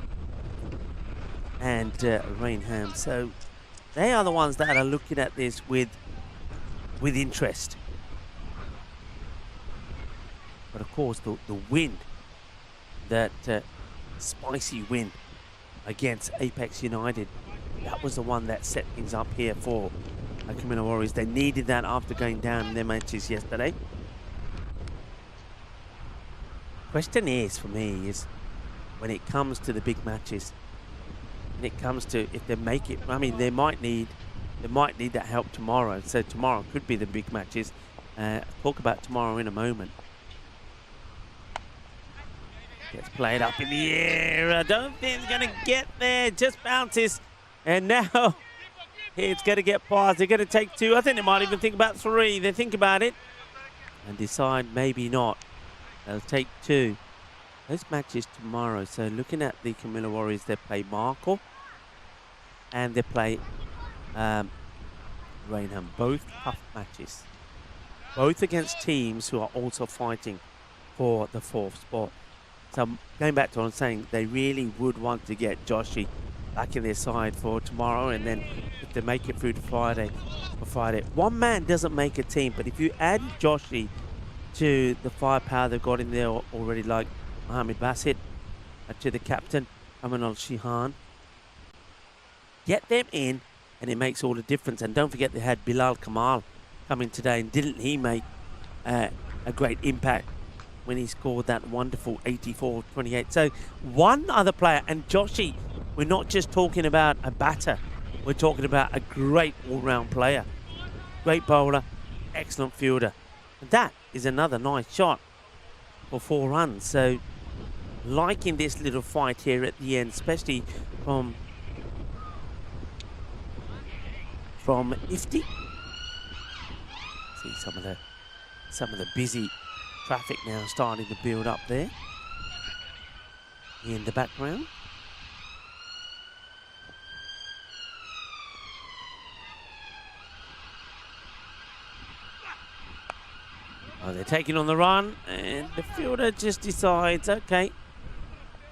and Rainham. So they are the ones that are looking at this with interest. But of course, the win, that spicy win against Apex United, that was the one that set things up here for Camino Warriors. They needed that after going down in their matches yesterday. Question is, for me, is when it comes to the big matches, when it comes to if they make it, I mean, they might need that help tomorrow. So tomorrow could be the big matches. I'll talk about tomorrow in a moment. Gets played up in the air. I don't think it's going to get there. Just bounces. And now it's going to get past. They're going to take 2. I think they might even think about 3. They think about it and decide maybe not. They'll take 2. Those matches tomorrow. So looking at the Camilla Warriors, they play Marco and they play Rainham. Both tough matches. Both against teams who are also fighting for the 4th spot. So going back to what I'm saying, they really would want to get Joshi back in their side for tomorrow, and then if they make it through to Friday, one man doesn't make a team, but if you add Joshi to the firepower they've got in there already, like Mohamed Bassett, to the captain, Aman Al-Shihan, get them in, and it makes all the difference. And don't forget, they had Bilal Kamal come in today, and didn't he make a great impact when he scored that wonderful 84-28. So one other player, and Joshi, we're not just talking about a batter, we're talking about a great all-round player. Great bowler, excellent fielder. And that is another nice shot for 4 runs. So liking this little fight here at the end, especially from Ifty. See some of the busy traffic now starting to build up there in the background. Oh, they're taking on the run, and the fielder just decides, okay,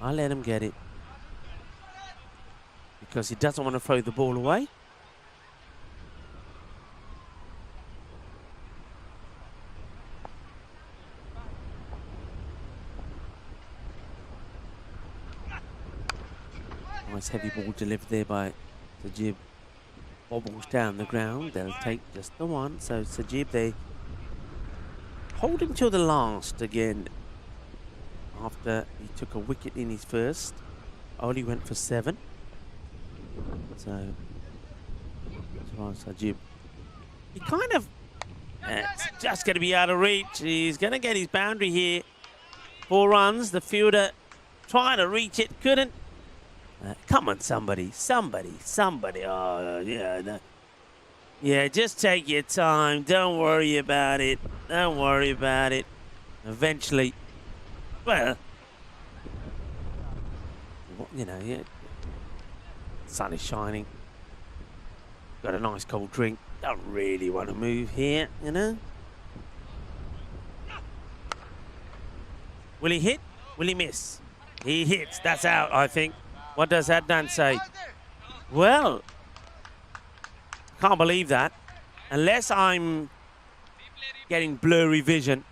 I'll let him get it, because he doesn't want to throw the ball away. Nice heavy ball delivered there by Sajib. Bobbles down the ground. They'll take just the one. So Sajib, they hold him till the last again. After he took a wicket in his first, only went for 7. So Sajib, he kind of it's just going to be out of reach. He's going to get his boundary here. 4 runs. The fielder trying to reach it, couldn't. Come on, somebody. Oh, yeah, no. Yeah, just take your time. Don't worry about it. Eventually, well, you know, yeah, sun is shining. Got a nice cold drink. Don't really want to move here, you know. Will he hit? Will he miss? He hits. That's out, I think. What does Adnan say? Well, can't believe that. Unless I'm getting blurry vision.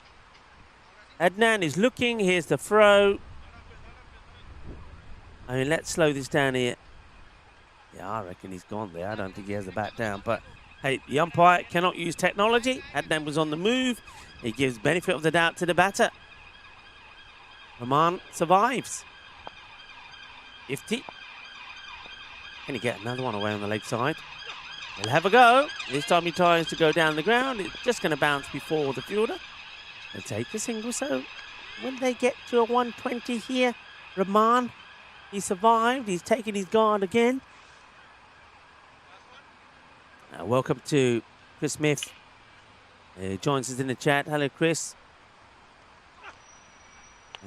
Adnan is looking. Here's the throw. I mean, let's slow this down here. Yeah, I reckon he's gone there. I don't think he has the bat down. But, hey, the umpire cannot use technology. Adnan was on the move. He gives benefit of the doubt to the batter. Rahman survives. 50. Can he get another one away on the leg side? He'll have a go. This time he tries to go down the ground. It's just going to bounce before the fielder. They'll take the single. So when they get to a 120 here, Rahman, he survived. He's taken his guard again. Welcome to Chris Smith. He joins us in the chat. Hello, Chris.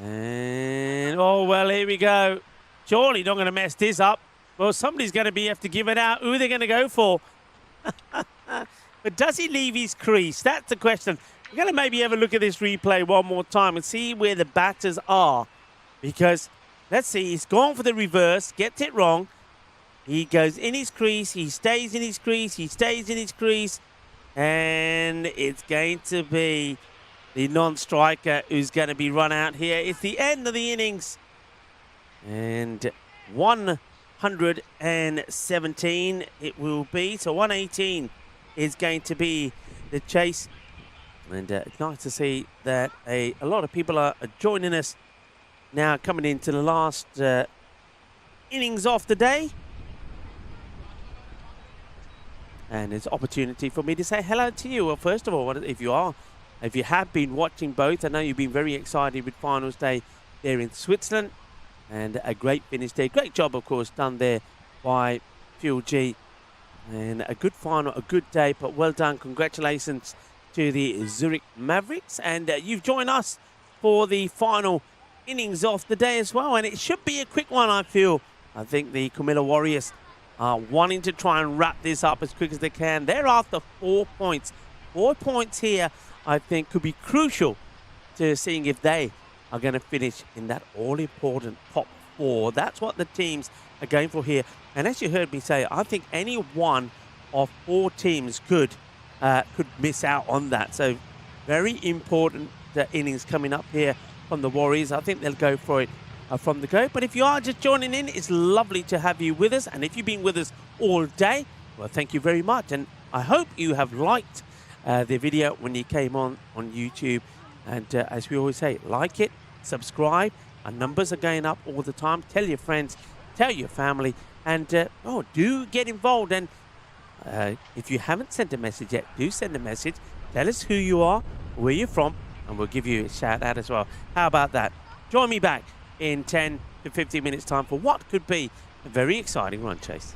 And, oh, well, here we go. Surely not going to mess this up. Well, somebody's going to have to give it out. Who are they going to go for? But does he leave his crease? That's the question. We're going to maybe have a look at this replay one more time and see where the batters are. Because, let's see, he's gone for the reverse, gets it wrong. He goes in his crease, he stays in his crease, he stays in his crease. And it's going to be the non-striker who's going to be run out here. It's the end of the innings. And 117 it will be. So 118 is going to be the chase. And it's nice to see that a lot of people are joining us now, coming into the last innings of the day. And it's an opportunity for me to say hello to you. Well, first of all, if you have been watching both, I know you've been very excited with finals day there in Switzerland. And a great finish there. Great job, of course, done there by Fuel G. And a good final, a good day, but well done. Congratulations to the Zurich Mavericks. And you've joined us for the final innings of the day as well. And it should be a quick one, I feel. I think the Camilla Warriors are wanting to try and wrap this up as quick as they can. They're after 4 points. 4 points here, I think, could be crucial to seeing if they are going to finish in that all-important top 4. That's what the teams are going for here. And as you heard me say, I think any one of 4 teams could miss out on that. So very important innings coming up here from the Warriors. I think they'll go for it from the go. But if you are just joining in, it's lovely to have you with us. And if you've been with us all day, well, thank you very much. And I hope you have liked the video when you came on YouTube. And as we always say, like it, subscribe. Our numbers are going up all the time. Tell your friends, tell your family, and do get involved. And if you haven't sent a message yet, do send a message. Tell us who you are, where you're from, and we'll give you a shout out as well. How about that? Join me back in 10 to 15 minutes time for what could be a very exciting run chase.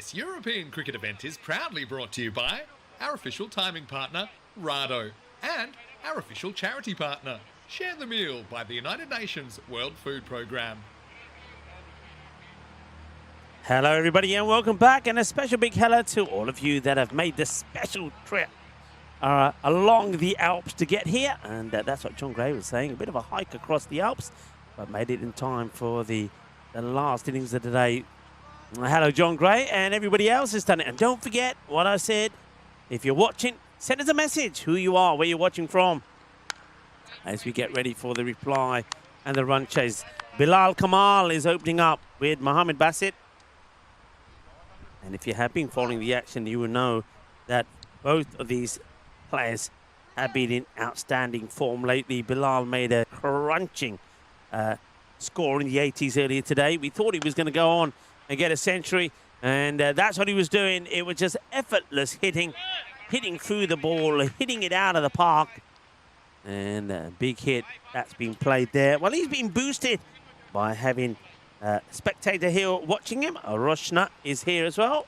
This European cricket event is proudly brought to you by our official timing partner, Rado, and our official charity partner, Share the Meal by the United Nations World Food Programme. Hello, everybody, and welcome back. And a special big hello to all of you that have made this special trip along the Alps to get here. And that's what John Gray was saying, a bit of a hike across the Alps, but made it in time for the last innings of the day. Hello, John Gray, and everybody else has done it. And don't forget what I said. If you're watching, send us a message, who you are, where you're watching from, as we get ready for the reply and the run chase. Bilal Kamal is opening up with Mohamed Basit. And if you have been following the action, you will know that both of these players have been in outstanding form lately. Bilal made a crunching score in the 80s earlier today. We thought he was going to go on and get a century, and that's what he was doing. It was just effortless hitting through the ball, hitting it out of the park. And a big hit that's been played there. Well, he's been boosted by having spectator here watching him. Roshna is here as well.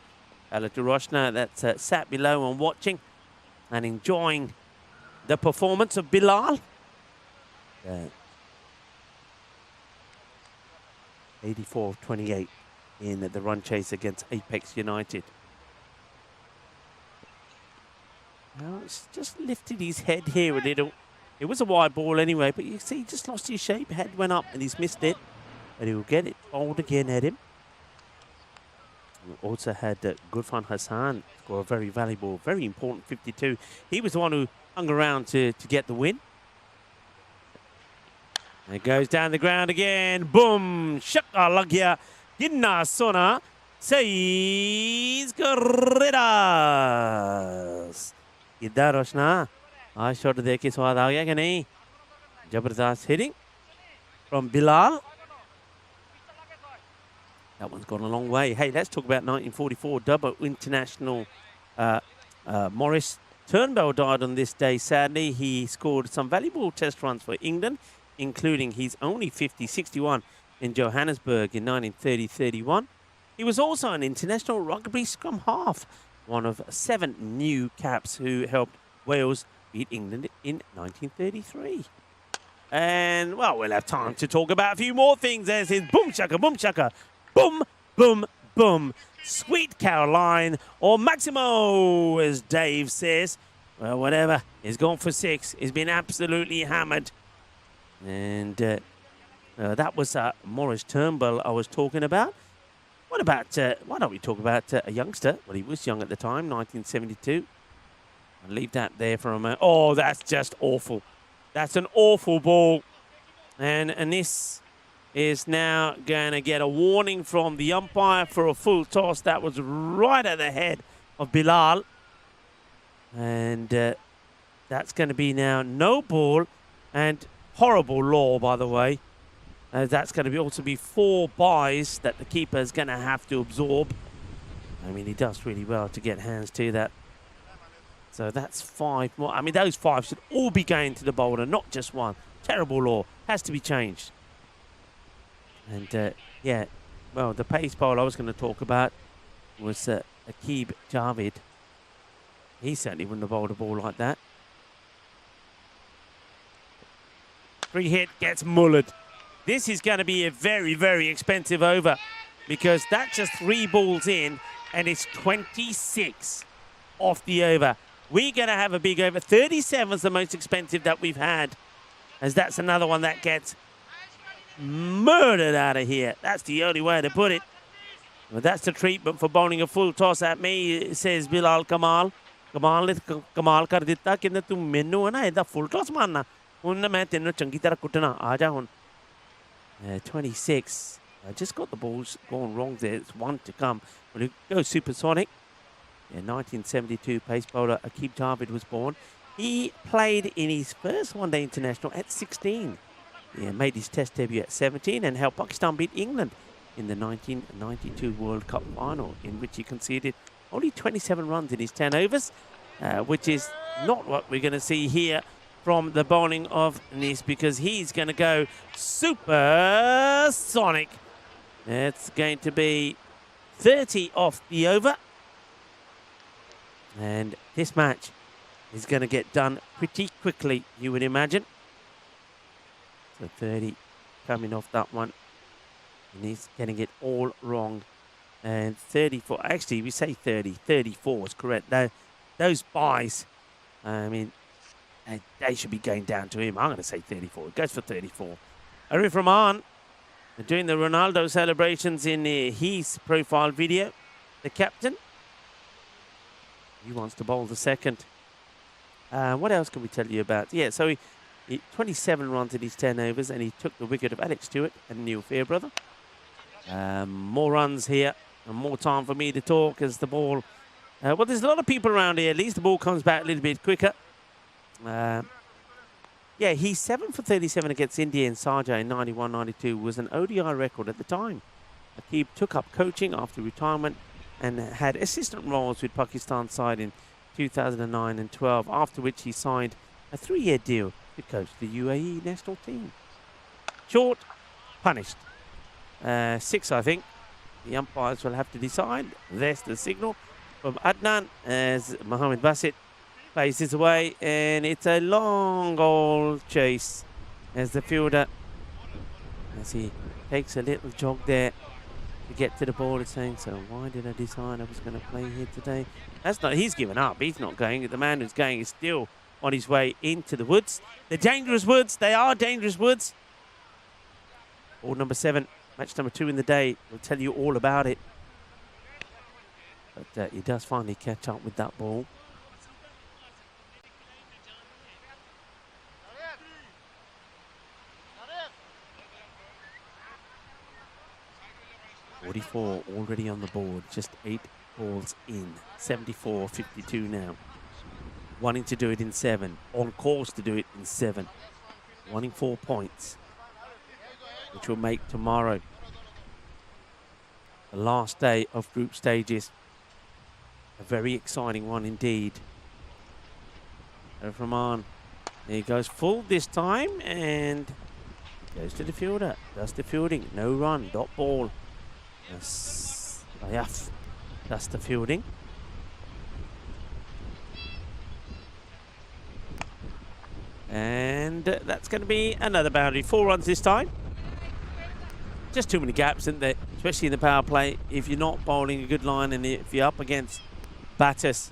Hello to Roshna, that's sat below and watching and enjoying the performance of Bilal. 84 of 28 in the run chase against Apex United. Now it's just lifted his head here a little. It was a wide ball anyway, but you see he just lost his shape. Head went up and he's missed it. But he'll get it bowled again at him. We also had Gurfan Hassan score a very valuable, very important 52. He was the one who hung around to get the win. And it goes down the ground again. Boom! Shaka lagya. Ginna sona. Says Gurridas. Idda Roshna. आज shot देख के स्वाद आ गया कि नहीं जबरदस्त hitting from Bilal. That one's gone a long way. Hey, let's talk about 1944 double international. Maurice Turnbull died on this day, sadly. He scored some valuable test runs for England, including his only 50-61 in Johannesburg in 1930-31. He was also an international rugby scrum half, one of 7 new caps who helped Wales beat England in 1933. And, well, we'll have time to talk about a few more things. There's his boom shaka, boom, boom, boom. Sweet Caroline, or Maximo, as Dave says. Well, whatever. He's gone for 6. He's been absolutely hammered. And that was Maurice Turnbull I was talking about. What about, why don't we talk about a youngster? Well, he was young at the time, 1972. I'll leave that there for a moment. Oh, that's just awful. That's an awful ball. And this is now going to get a warning from the umpire for a full toss. That was right at the head of Bilal. And that's going to be now no ball and horrible law, by the way. That's going to be also be 4 byes that the keeper is going to have to absorb. I mean, he does really well to get hands to that. So that's 5 more. I mean, those 5 should all be going to the bowler, not just one. Terrible law. Has to be changed. And, yeah, well, the pace bowler I was going to talk about was Aqib Javid. He certainly wouldn't have bowled a ball like that. 3 hit, gets mullered. This is going to be a very, very expensive over because that's just 3 balls in and it's 26 off the over. We're going to have a big over. 37 is the most expensive that we've had, as that's another one that gets murdered out of here. That's the only way to put it. Well, that's the treatment for bowling a full toss at me, says Bilal Kamal. Kamal kar ditta कि ना तुम मेनू है ना इधर full toss मारना. उन्हें मैं तेनों चंगी तरह कुटना. आजा हुन. 26. I just got the balls going wrong there. It's 1 to come. Will it go supersonic? In 1972, pace bowler Aqib Javid was born. He played in his first one-day international at 16. He made his test debut at 17 and helped Pakistan beat England in the 1992 World Cup final, in which he conceded only 27 runs in his 10 overs, which is not what we're going to see here from the bowling of Nis, because he's going to go supersonic. It's going to be 30 off the over. And this match is going to get done pretty quickly, you would imagine. So 30 coming off that one. And he's getting it all wrong. And 34, actually we say 30, 34 is correct. Now, those buys, I mean, they should be going down to him. I'm going to say 34. It goes for 34. Arif Rahman doing the Ronaldo celebrations in his profile video. The captain. He wants to bowl the second. What else can we tell you about? Yeah, so he 27 runs in his 10 overs, and he took the wicket of Alex Stewart and Neil Fairbrother. More runs here, and more time for me to talk as the ball... well, there's a lot of people around here. At least the ball comes back a little bit quicker. Yeah, he's 7 for 37 against India in Sharjah in 91-92 was an ODI record at the time. Akib took up coaching after retirement and had assistant roles with Pakistan side in 2009 and 12, after which he signed a 3-year deal to coach the UAE national team. Short, punished. 6, I think. The umpires will have to decide. There's the signal from Adnan as Mohammed Basit plays this away, and it's a long old chase as the fielder, as he takes a little jog there to get to the ball. It's saying, so why did I decide I was going to play here today? That's not, he's given up. He's not going. The man who's going is still on his way into the woods. The dangerous woods. They are dangerous woods. Ball number 7, match number 2 in the day. We'll tell you all about it. But he does finally catch up with that ball. .44 already on the board, just 8 balls in, 74-52 now. Wanting to do it in 7, on course to do it in 7. Wanting 4 points, which will make tomorrow the last day of group stages a very exciting one indeed. Rahman, there he goes full this time, and goes to the fielder, does the fielding, no run, dot ball. Yes, that's the fielding. And that's going to be another boundary. 4 runs this time. Just too many gaps, isn't there? Especially in the power play. If you're not bowling a good line, and if you're up against batters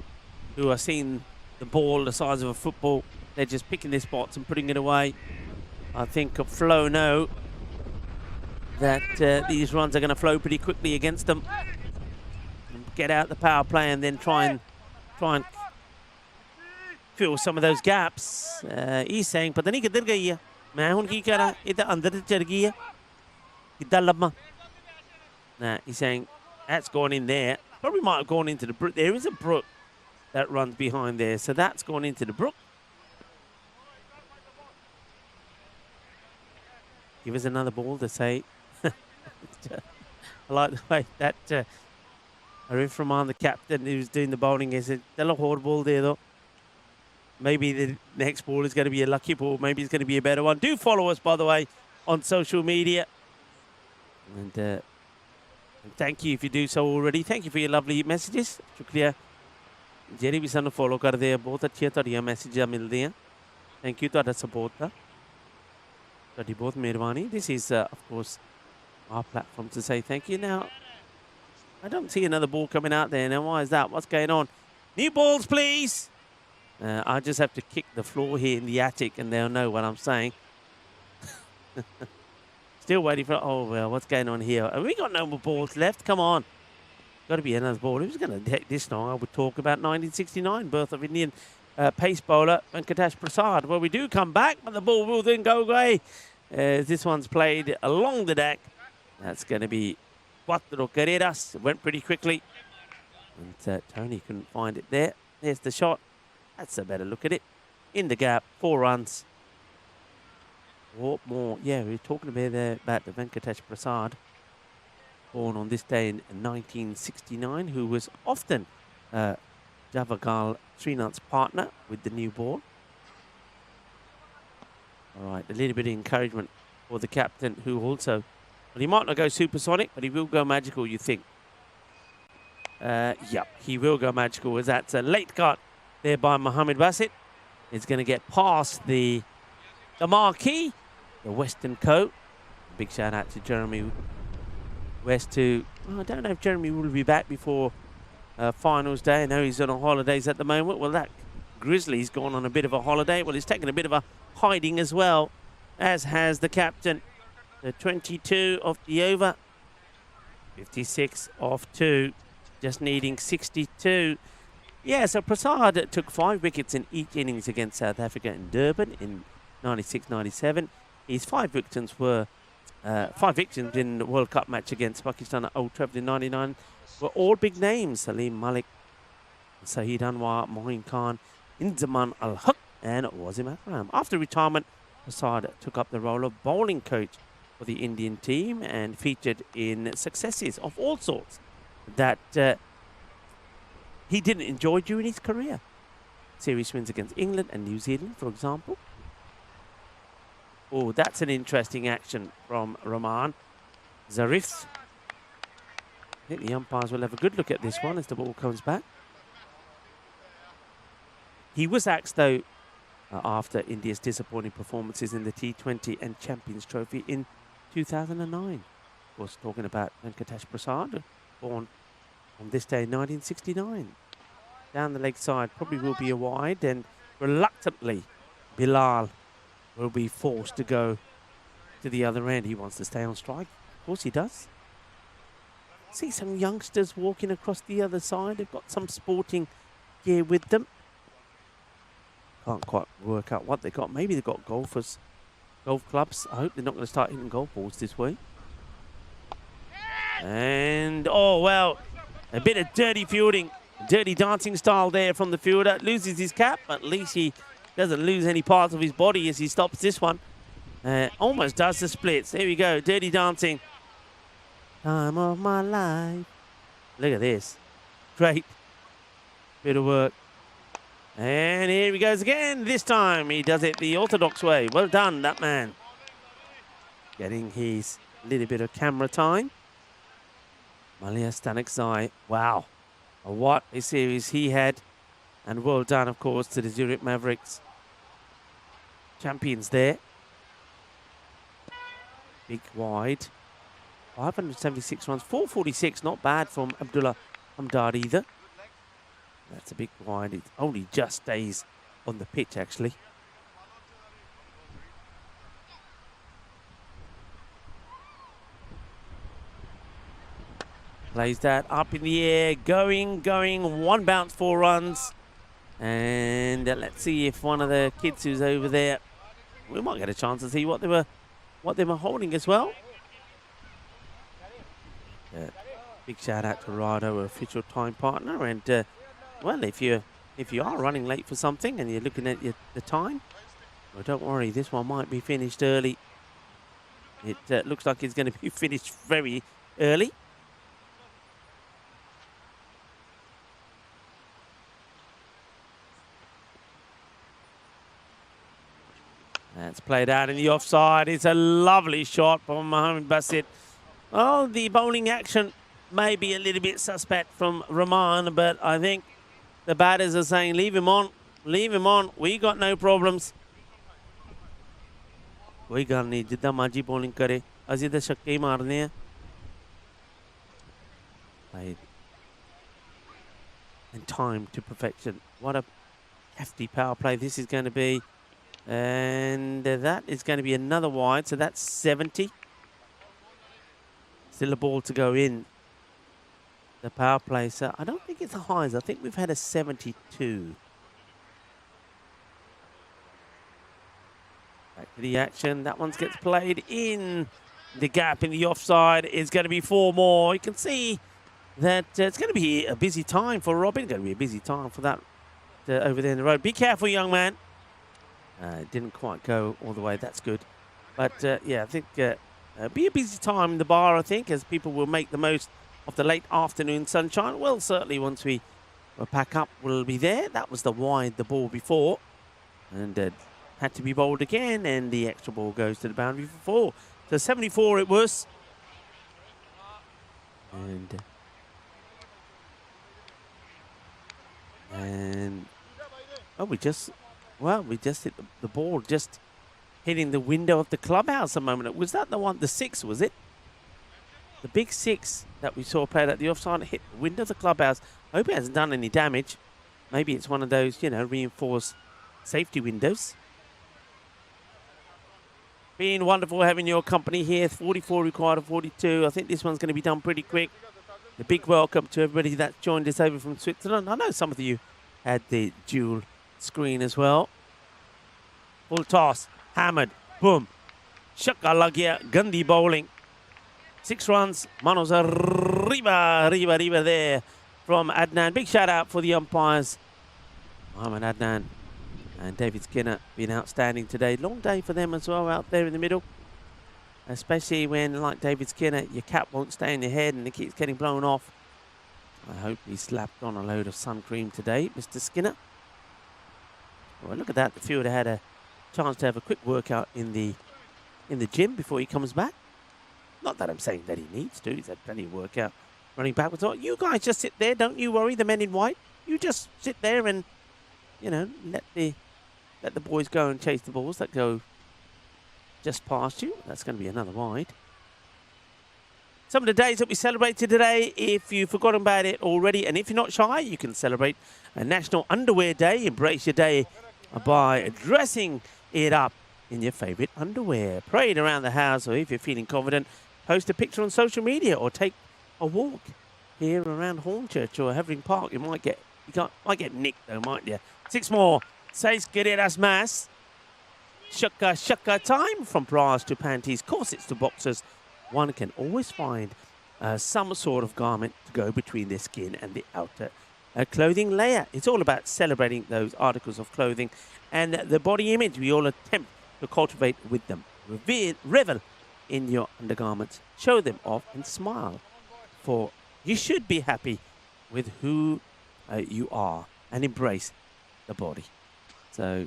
who are seeing the ball the size of a football, they're just picking their spots and putting it away. I think Flo know that these runs are going to flow pretty quickly against them. And get out the power play and then try and fill some of those gaps. He's saying, "Pata nahi kidhar gayi hai. Main hun ki kara? Ida andar chal gayi hai. Kidhar labba?" Nah, he's saying that's gone in there. Probably might have gone into the brook. There is a brook that runs behind there, so that's gone into the brook. Give us another ball to say. I like the way that Arif Rahman, the captain who's doing the bowling, is a hard ball there though. Maybe the next ball is going to be a lucky ball. Maybe it's going to be a better one. Do follow us, by the way, on social media. And thank you if you do so already. Thank you for your lovely messages. Shukriya. Jerry भी सानू follow कर दे बहुत अच्छी तुहाडियां मैसेजां मिलदे हैं. Thank you ਤੁਹਾਡਾ support ਦਾ. ਤੁਹਾਡੀ ਬਹੁਤ ਮਿਹਰਬਾਨੀ. This is of course our platform to say thank you. Now I don't see another ball coming out there. Now why is that? What's going on? New balls please. I just have to kick the floor here in the attic and they'll know what I'm saying. Still waiting for... Oh, well, what's going on here? Have we got no more balls left? Come on. Got to be another ball. Who's going to take this long? I would talk about 1969, birth of Indian pace bowler Venkatesh Prasad. Well, we do come back, but the ball will then go away. This one's played along the deck. That's going to be Cuatro Carreras. It went pretty quickly. And Tony couldn't find it there. There's the shot. That's a better look at it. In the gap, 4 runs. Or more. Yeah, we were talking about the Venkatesh Prasad, born on this day in 1969, who was often Javagal Srinath's partner with the new ball. All right, a little bit of encouragement for the captain, who also, well, he might not go supersonic, but he will go magical, you think. Yep, he will go magical as that's a late cut there by Mohammed Basit. It's going to get past the marquee, the Western coat. Big shout out to Jeremy West too. I don't know if Jeremy will be back before finals day. I know he's on holidays at the moment. Well, that Grizzly's gone on a bit of a holiday. Well, he's taken a bit of a hiding as well, as has the captain. The 22 of the over, 56 off 2, just needing 62. Yeah, so Prasad took 5 wickets in each innings against South Africa in Durban in 96-97. His 5 victims were 5 victims in the World Cup match against Pakistan at Old Trafford in 99 were all big names: Salim Malik, Saeed Anwar, Moin Khan, Inzaman Al-Haq and Wazim Akram. After retirement, Prasad took up the role of bowling coach for the Indian team and featured in successes of all sorts that he didn't enjoy during his career. Series wins against England and New Zealand, for example. Oh, that's an interesting action from Rahman Zarif. I think the umpires will have a good look at this one as the ball comes back. He was axed, though, after India's disappointing performances in the T20 and Champions Trophy in 2009. Of course, talking about Venkatesh Prasad, born on this day in 1969. Down the leg side, probably will be a wide, and reluctantly, Bilal will be forced to go to the other end. He wants to stay on strike. Of course he does. See some youngsters walking across the other side. They've got some sporting gear with them. Can't quite work out what they got. Maybe they've got golfers, golf clubs. I hope they're not going to start hitting golf balls this way. And, oh, well, a bit of dirty fielding, dirty dancing style there from the fielder. Loses his cap, but at least he doesn't lose any parts of his body as he stops this one. Almost does the splits. There we go, dirty dancing. Time of my life. Look at this. Great bit of work. And here he goes again. This time he does it the orthodox way. Well done, that man. Getting his little bit of camera time. Malia Stanekzai. Wow. What a series he had. And well done, of course, to the Zurich Mavericks. Champions there. Big wide. 576 runs. 446. Not bad from Abdullah Hamdard either. That's a big wide. It only just stays on the pitch, actually. Plays that up in the air. Going. One bounce, 4 runs. And let's see if one of the kids who's over there, we might get a chance to see what they were holding as well. Big shout out to Rado, official time partner. And well, if you are running late for something and you're looking at the time, well, don't worry, this one might be finished early. It looks like it's going to be finished very early. That's played out in the offside. It's a lovely shot from Mohammed Basit. Oh, the bowling action may be a little bit suspect from Rahman, but I think the batters are saying, leave him on. Leave him on. We got no problems. कोई गल नहीं जिद्दां मर्जी bowling करे असीं तां छक्के ही मारने हैं. And time to perfection. What a hefty power play this is going to be. And that is going to be another wide, so that's 70. Still a ball to go in. The power play, so I don't think it's the highs. I think we've had a 72. Back to the action. That one gets played in. The gap in the offside is going to be 4 more. You can see that it's going to be a busy time for Robin. It's going to be a busy time for that over there in the road. Be careful, young man. It didn't quite go all the way. That's good. But, yeah, I think be a busy time in the bar, I think, as people will make the most of the late afternoon sunshine. Well, certainly once we pack up, we'll be there. That was the wide, the ball before. And had to be bowled again. And the extra ball goes to the boundary for 4. So 74 it was. And And we just hit the ball just hitting the window of the clubhouse a moment ago. Was that the one, the 6, was it? The big 6 that we saw played at the offside hit the window of the clubhouse. I hope it hasn't done any damage. Maybe it's one of those, reinforced safety windows. Been wonderful having your company here. 44 required of 42. I think this one's going to be done pretty quick. The big welcome to everybody that's joined us over from Switzerland. I know some of you had the dual screen as well. Full toss. Hammered. Boom. Shaka Lagia. Gandhi bowling. 6 runs. Manos arriba there from Adnan. Big shout out for the umpires. Mohammed Adnan and David Skinner been outstanding today. Long day for them as well out there in the middle. Especially when, like David Skinner, your cap won't stay in your head and it keeps getting blown off. I hope he slapped on a load of sun cream today, Mr. Skinner. Well, look at that. The fielder had a chance to have a quick workout in the gym before he comes back. Not that I'm saying that he needs to. He's had plenty of workout running backwards. You guys just sit there. Don't you worry, the men in white. You just sit there and, let the boys go and chase the balls that go just past you. That's going to be another wide. Some of the days that we celebrated today, if you've forgotten about it already, and if you're not shy, you can celebrate a National Underwear Day. Embrace your day by dressing it up in your favourite underwear. Parade around the house, or if you're feeling confident, post a picture on social media or take a walk here around Hornchurch or Havering Park. You might get nicked though, mightn't you? 6 more. Seis queridas más. Shaka time, from bras to panties, corsets to boxers. One can always find some sort of garment to go between their skin and the outer clothing layer. It's all about celebrating those articles of clothing and the body image we all attempt to cultivate with them. Revel in your undergarments. Show them off and smile. For you should be happy with who you are and embrace the body. So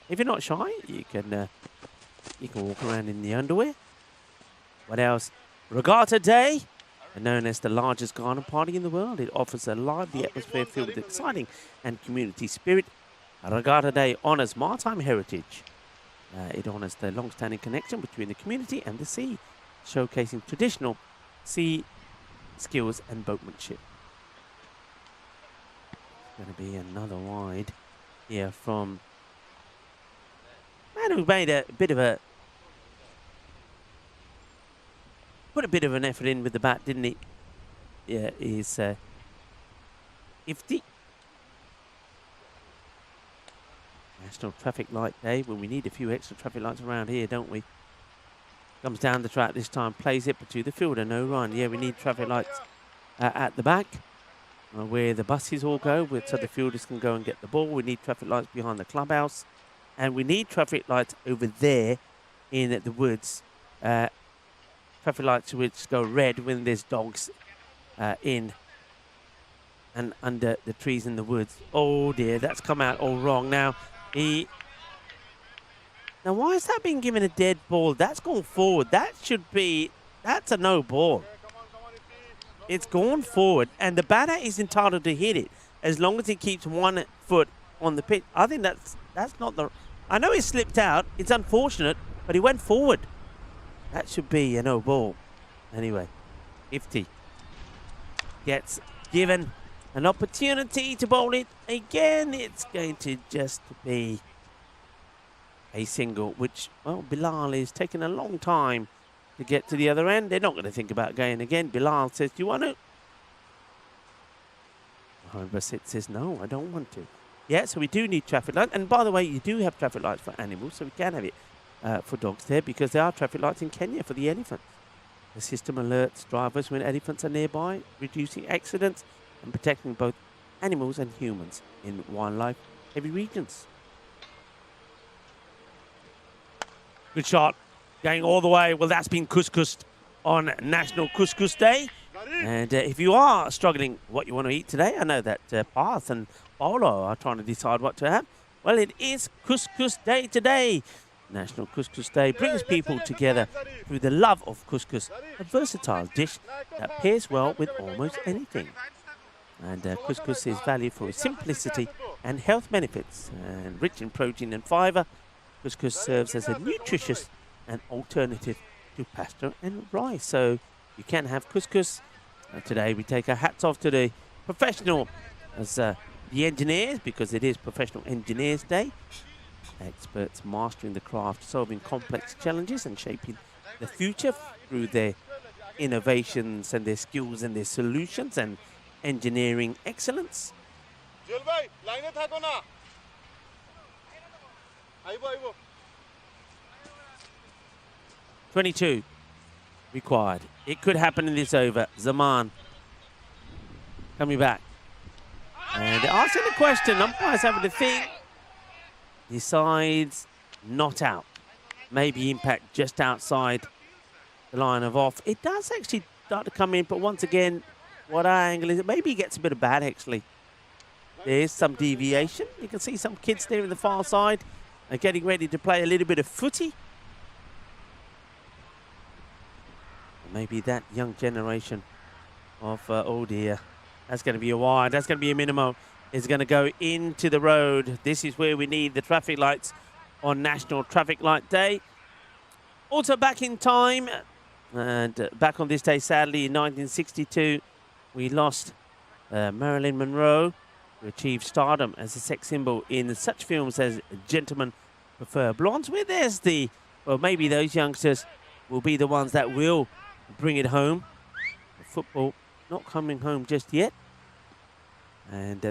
if you're not shy, you can walk around in the underwear. What else? Regatta Day, known as the largest garden party in the world. It offers a lively atmosphere filled with exciting and community spirit. Regatta Day honors maritime heritage. It honors the long-standing connection between the community and the sea, showcasing traditional sea skills and boatmanship. It's going to be another wide here from man who made a bit of a put a bit of an effort in with the bat, didn't he? Yeah, he's Ifti. National Traffic Light Day. Well, we need a few extra traffic lights around here, don't we? Comes down the track this time, plays it to the fielder, no run. Yeah, we need traffic lights at the back where the buses all go, so the fielders can go and get the ball. We need traffic lights behind the clubhouse, and we need traffic lights over there in the woods. Traffic lights which go red when there's dogs in and under the trees in the woods. Oh dear, that's come out all wrong. Now why is that being given a dead ball? That's gone forward. That's a no ball. It's gone forward, and the batter is entitled to hit it as long as he keeps 1 foot on the pitch. I think that's not the. I know he slipped out. It's unfortunate, but he went forward. That should be a no ball. Anyway, Ifti gets given an opportunity to bowl it again. It's going to just be a single, which, well, Bilal is taking a long time to get to the other end. They're not going to think about going again. Bilal says, do you want to? Mohammed Basit says, no, I don't want to. Yeah, so we do need traffic lights. And by the way, you do have traffic lights for animals, so we can have it for dogs there, because there are traffic lights in Kenya for the elephants. The system alerts drivers when elephants are nearby, reducing accidents and protecting both animals and humans in wildlife-heavy regions. Good shot. Going all the way. Well, that's been couscoused on National Couscous Day. And if you are struggling what you want to eat today, I know that Path and Paolo are trying to decide what to have. Well, it is Couscous Day today. National Couscous Day brings people together through the love of couscous, a versatile dish that pairs well with almost anything. And couscous is valued for its simplicity and health benefits. And rich in protein and fiber, couscous serves as a nutritious and alternative to pasta and rice. So you can have couscous. Today we take our hats off to the professional as the engineers, because it is Professional Engineers Day. Experts mastering the craft, solving complex challenges and shaping the future through their innovations and their skills and their solutions and engineering excellence. 22 required. It could happen in this over. Zaman coming back. And they're asking the question. Umpire's having to think. Decides not out. Maybe impact just outside the line of off. It does actually start to come in, but once again, what our angle is, maybe he gets a bit of bad actually. There's some deviation. You can see some kids there in the far side are getting ready to play a little bit of footy. Maybe that young generation of, oh dear, that's going to be a wide, that's going to be a minimum. It's going to go into the road. This is where we need the traffic lights on National Traffic Light Day. Also back in time, and back on this day, sadly, in 1962, we lost Marilyn Monroe, who achieved stardom as a sex symbol in such films as Gentlemen Prefer Blondes, where there's the, well, maybe those youngsters will be the ones that will bring it home. The football not coming home just yet. And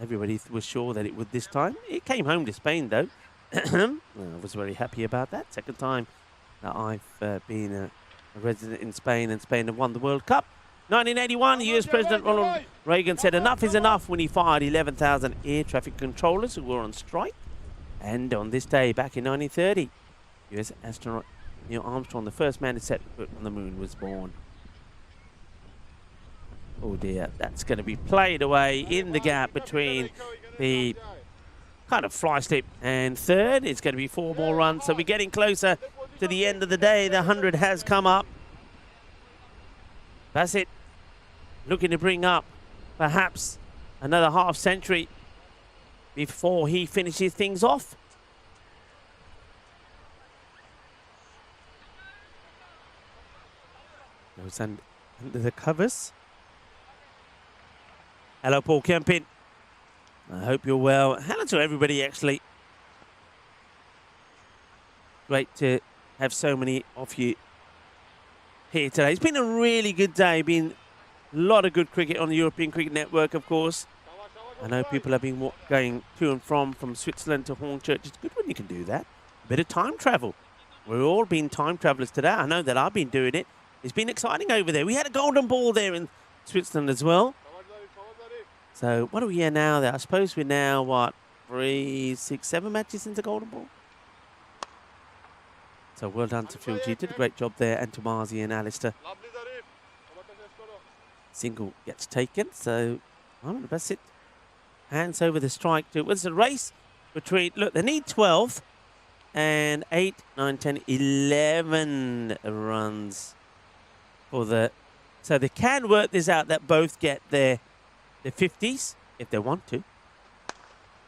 everybody was sure that it would this time. It came home to Spain, though. I was very happy about that. Second time that I've been a resident in Spain, and Spain have won the World Cup. 1981, US President Ronald Reagan said enough is enough when he fired 11,000 air traffic controllers who were on strike. And on this day, back in 1930, US astronaut Neil Armstrong, the first man to set foot on the moon, was born. Oh dear, that's going to be played away in the gap between the kind of fly slip and third. It's going to be 4 more runs, so we're getting closer to the end of the day. The 100 has come up. That's it. Looking to bring up perhaps another half century before he finishes things off. Goes under the covers. Hello, Paul Kempin. I hope you're well. Hello to everybody, actually. Great to have so many of you here today. It's been a really good day. Been a lot of good cricket on the European Cricket Network, of course. I know people have been going to and from Switzerland to Hornchurch. It's good when you can do that. A bit of time travel. We've all been time travelers today. I know that I've been doing it. It's been exciting over there. We had a golden ball there in Switzerland as well. So what are we here now? I suppose we're now, what, 3, 6, 7 matches into golden ball? So well done to Phil G. Did a great job there. And to Marzi and Alistair. Single gets taken. So, well, that's it. Hands over the strike. It was a race between, look, they need 12 and 8, 9, 10, 11 runs for the, so they can work this out that both get their 50s if they want to.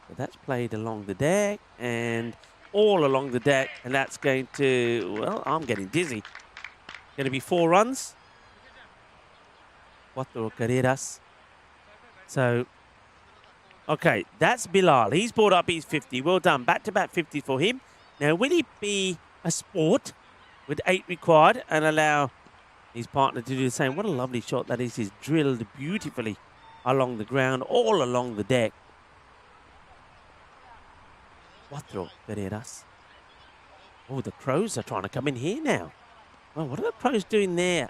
So that's played along the deck and all along the deck, and that's going to, well, I'm getting dizzy. Going to be 4 runs. 4 carreras. So, okay, that's Bilal. He's brought up his 50. Well done. Back-to-back 50 for him. Now, will he be a sport with 8 required and allow his partner to do the same? What a lovely shot that is. He's drilled beautifully along the ground, all along the deck. 4 carreras. Oh, the crows are trying to come in here now. Oh, what are the crows doing there?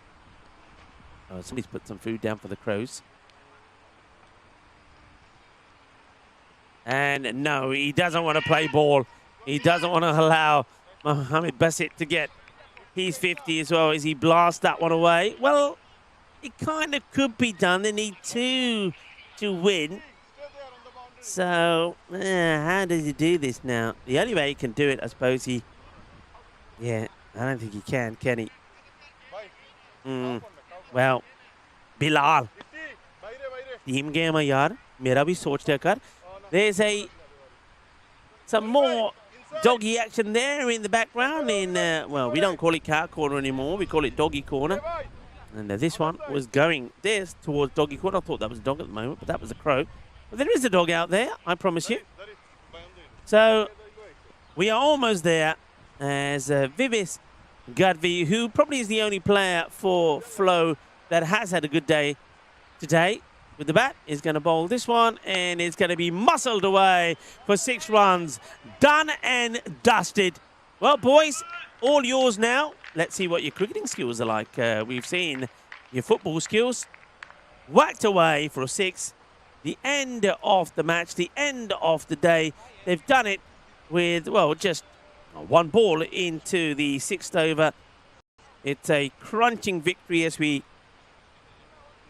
Oh, somebody's put some food down for the crows. And no, he doesn't want to play ball. He doesn't want to allow Mohamed Basit to get his 50 as well as he blasts that one away. Well, it kind of could be done. They need 2 to win. So, how does he do this now? The only way he can do it, I suppose yeah, I don't think he can he? Well, Bilal. team game है यार मेरा भी सोच कर there's some more doggy action there in the background in well, we don't call it car corner anymore, we call it doggy corner. And this one was going this towards doggy corner. I thought that was a dog at the moment, but that was a crow. But there is a dog out there, I promise you. So we are almost there as Vivis Gadvi, who probably is the only player for Flow that has had a good day today with the bat, is going to bowl this one, and it's going to be muscled away for 6 runs. Done and dusted. Well, boys, all yours now. Let's see what your cricketing skills are like. We've seen your football skills. Whacked away for a 6. The end of the match, the end of the day. They've done it with, well, just 1 ball into the 6th over. It's a crunching victory as we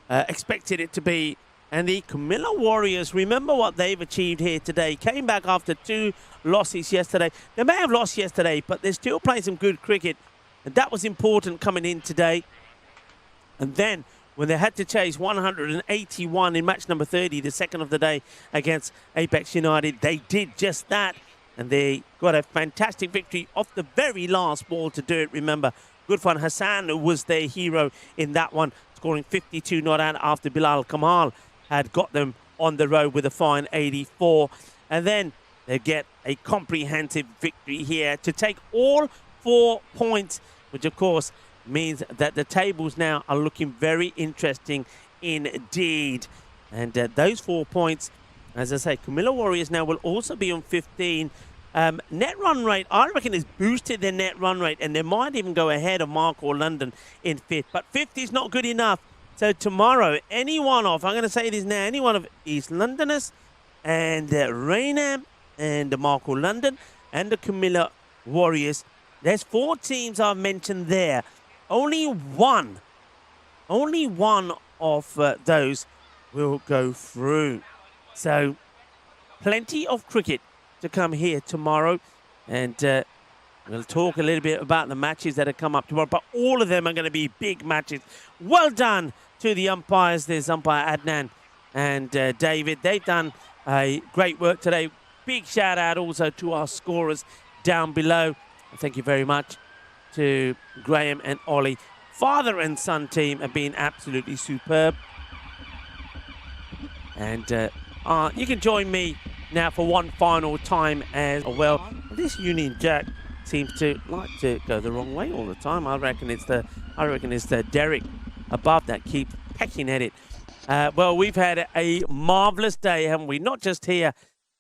expected it to be. And the Camilla Warriors, remember what they've achieved here today. Came back after 2 losses yesterday. They may have lost yesterday, but they're still playing some good cricket. And that was important coming in today. And then when they had to chase 181 in match number 30, the second of the day against Apex United, they did just that. And they got a fantastic victory off the very last ball to do it. Remember, good fun. Hassan was their hero in that one, scoring 52 not out after Bilal Kamal had got them on the road with a fine 84. And then they get a comprehensive victory here to take all 4 points, which of course means that the tables now are looking very interesting indeed. And those 4 points, as I say, Camilla Warriors now will also be on 15. Net run rate, I reckon, has boosted their net run rate, and they might even go ahead of Mark or London in 5th. But 5th is not good enough. So tomorrow, any one of, I'm going to say this now, any one of East Londoners and Raynham and the Marco London and the Camilla Warriors, there's 4 teams I've mentioned there. Only one of those will go through. So plenty of cricket to come here tomorrow, and we'll talk a little bit about the matches that have come up tomorrow, but all of them are going to be big matches. Well done to the umpires. There's umpire Adnan and David. They've done a great work today. Big shout out also to our scorers down below. Thank you very much to Graham and Ollie. Father and son team have been absolutely superb. And you can join me now for one final time as well. This Union Jack seems to like to go the wrong way all the time. I reckon it's the Derek above that keeps pecking at it. Well, we've had a marvellous day, haven't we? Not just here.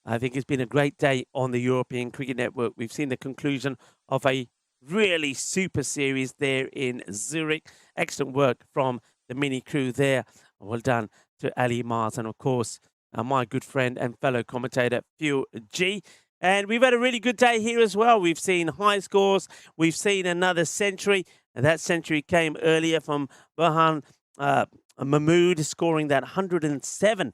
I think it's been a great day on the European Cricket Network. We've seen the conclusion of a really super series there in Zurich. Excellent work from the mini crew there. Well done to Ali Mars and, of course, my good friend and fellow commentator, Phil G. And we've had a really good day here as well. We've seen high scores. We've seen another century. And that century came earlier from Burhan Mahmood, scoring that 107.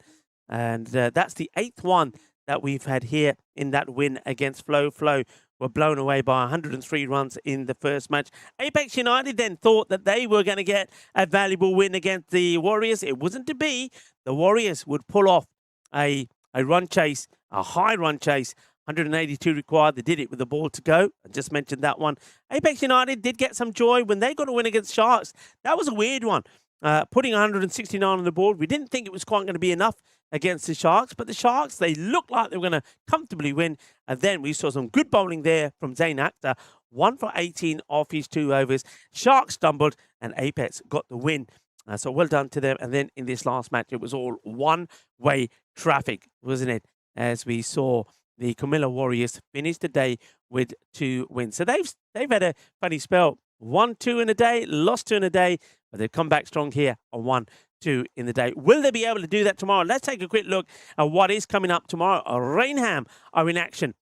And that's the 8th one that we've had here in that win against Flow. Flow were blown away by 103 runs in the first match. Apex United then thought that they were going to get a valuable win against the Warriors. It wasn't to be. The Warriors would pull off a run chase, a high run chase, 182 required. They did it with the ball to go. I just mentioned that one. Apex United did get some joy when they got a win against Sharks. That was a weird one. Putting 169 on the board. We didn't think it was quite going to be enough against the Sharks, but the Sharks, they looked like they were going to comfortably win. And then we saw some good bowling there from Zain Akhtar. 1 for 18 off his 2 overs. Sharks stumbled and Apex got the win. So well done to them. And then in this last match, it was all one-way traffic, wasn't it? As we saw the Camilla Warriors finish the day with 2 wins. So they've had a funny spell. 1-2 in a day, lost 2 in a day, but they've come back strong here on 1-2 in the day. Will they be able to do that tomorrow? Let's take a quick look at what is coming up tomorrow. Raynham are in action.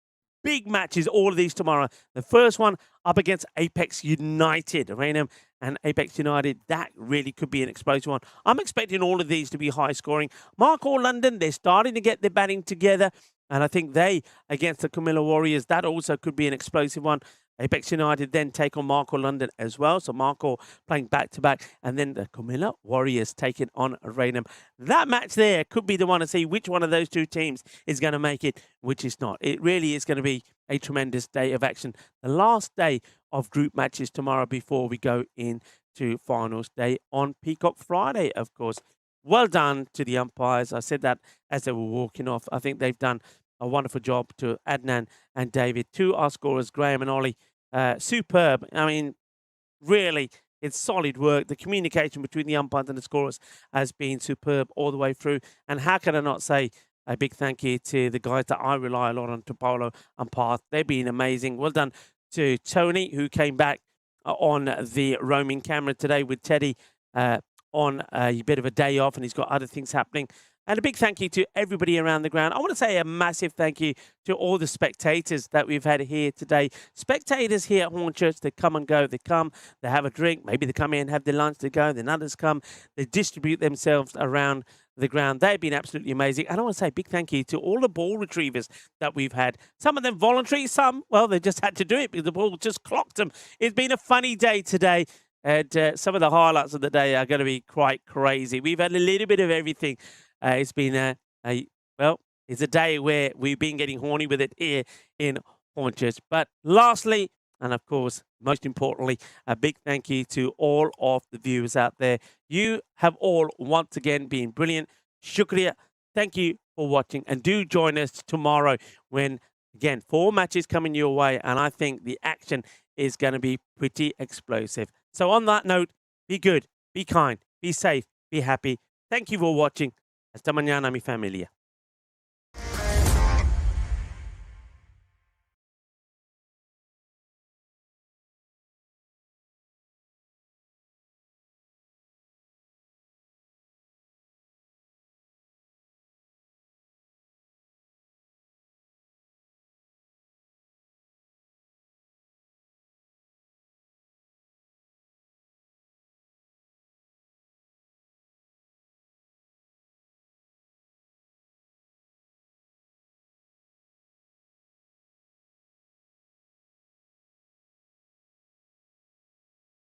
Big matches, all of these tomorrow. The first one up against Apex United. Raynham and Apex United, that really could be an explosive one. I'm expecting all of these to be high scoring. Mark or London, they're starting to get their batting together. And I think they, against the Camilla Warriors, that also could be an explosive one. Apex United then take on Marco London as well. So Marco playing back-to-back. And then the Camilla Warriors taking on Raynham. That match there could be the one to see which one of those two teams is going to make it, which is not. It really is going to be a tremendous day of action. The last day of group matches tomorrow before we go into finals day on Peacock Friday, of course. Well done to the umpires. I said that as they were walking off. I think they've done a wonderful job to Adnan and David, to our scorers, Graham and Ollie. Superb. I mean, really, it's solid work. The communication between the umpires and the scorers has been superb all the way through. And how can I not say a big thank you to the guys that I rely a lot on, to Paolo and Parth. They've been amazing. Well done to Tony, who came back on the roaming camera today with Teddy on a bit of a day off, and he's got other things happening. And a big thank you to everybody around the ground. I want to say a massive thank you to all the spectators that we've had here today. Spectators here at Hornchurch, they come and go. They come, they have a drink. Maybe they come in and have their lunch, they go. Then others come. They distribute themselves around the ground. They've been absolutely amazing. And I want to say a big thank you to all the ball retrievers that we've had. Some of them voluntary, some, well, they just had to do it because the ball just clocked them. It's been a funny day today. And some of the highlights of the day are going to be quite crazy. We've had a little bit of everything. It's been it's a day where we've been getting horny with it here in Hornchurch. But lastly, and of course, most importantly, a big thank you to all of the viewers out there. You have all once again been brilliant. Shukriya. Thank you for watching. And do join us tomorrow when, again, 4 matches coming your way. And I think the action is going to be pretty explosive. So on that note, be good, be kind, be safe, be happy. Thank you for watching. Hasta mañana, mi familia.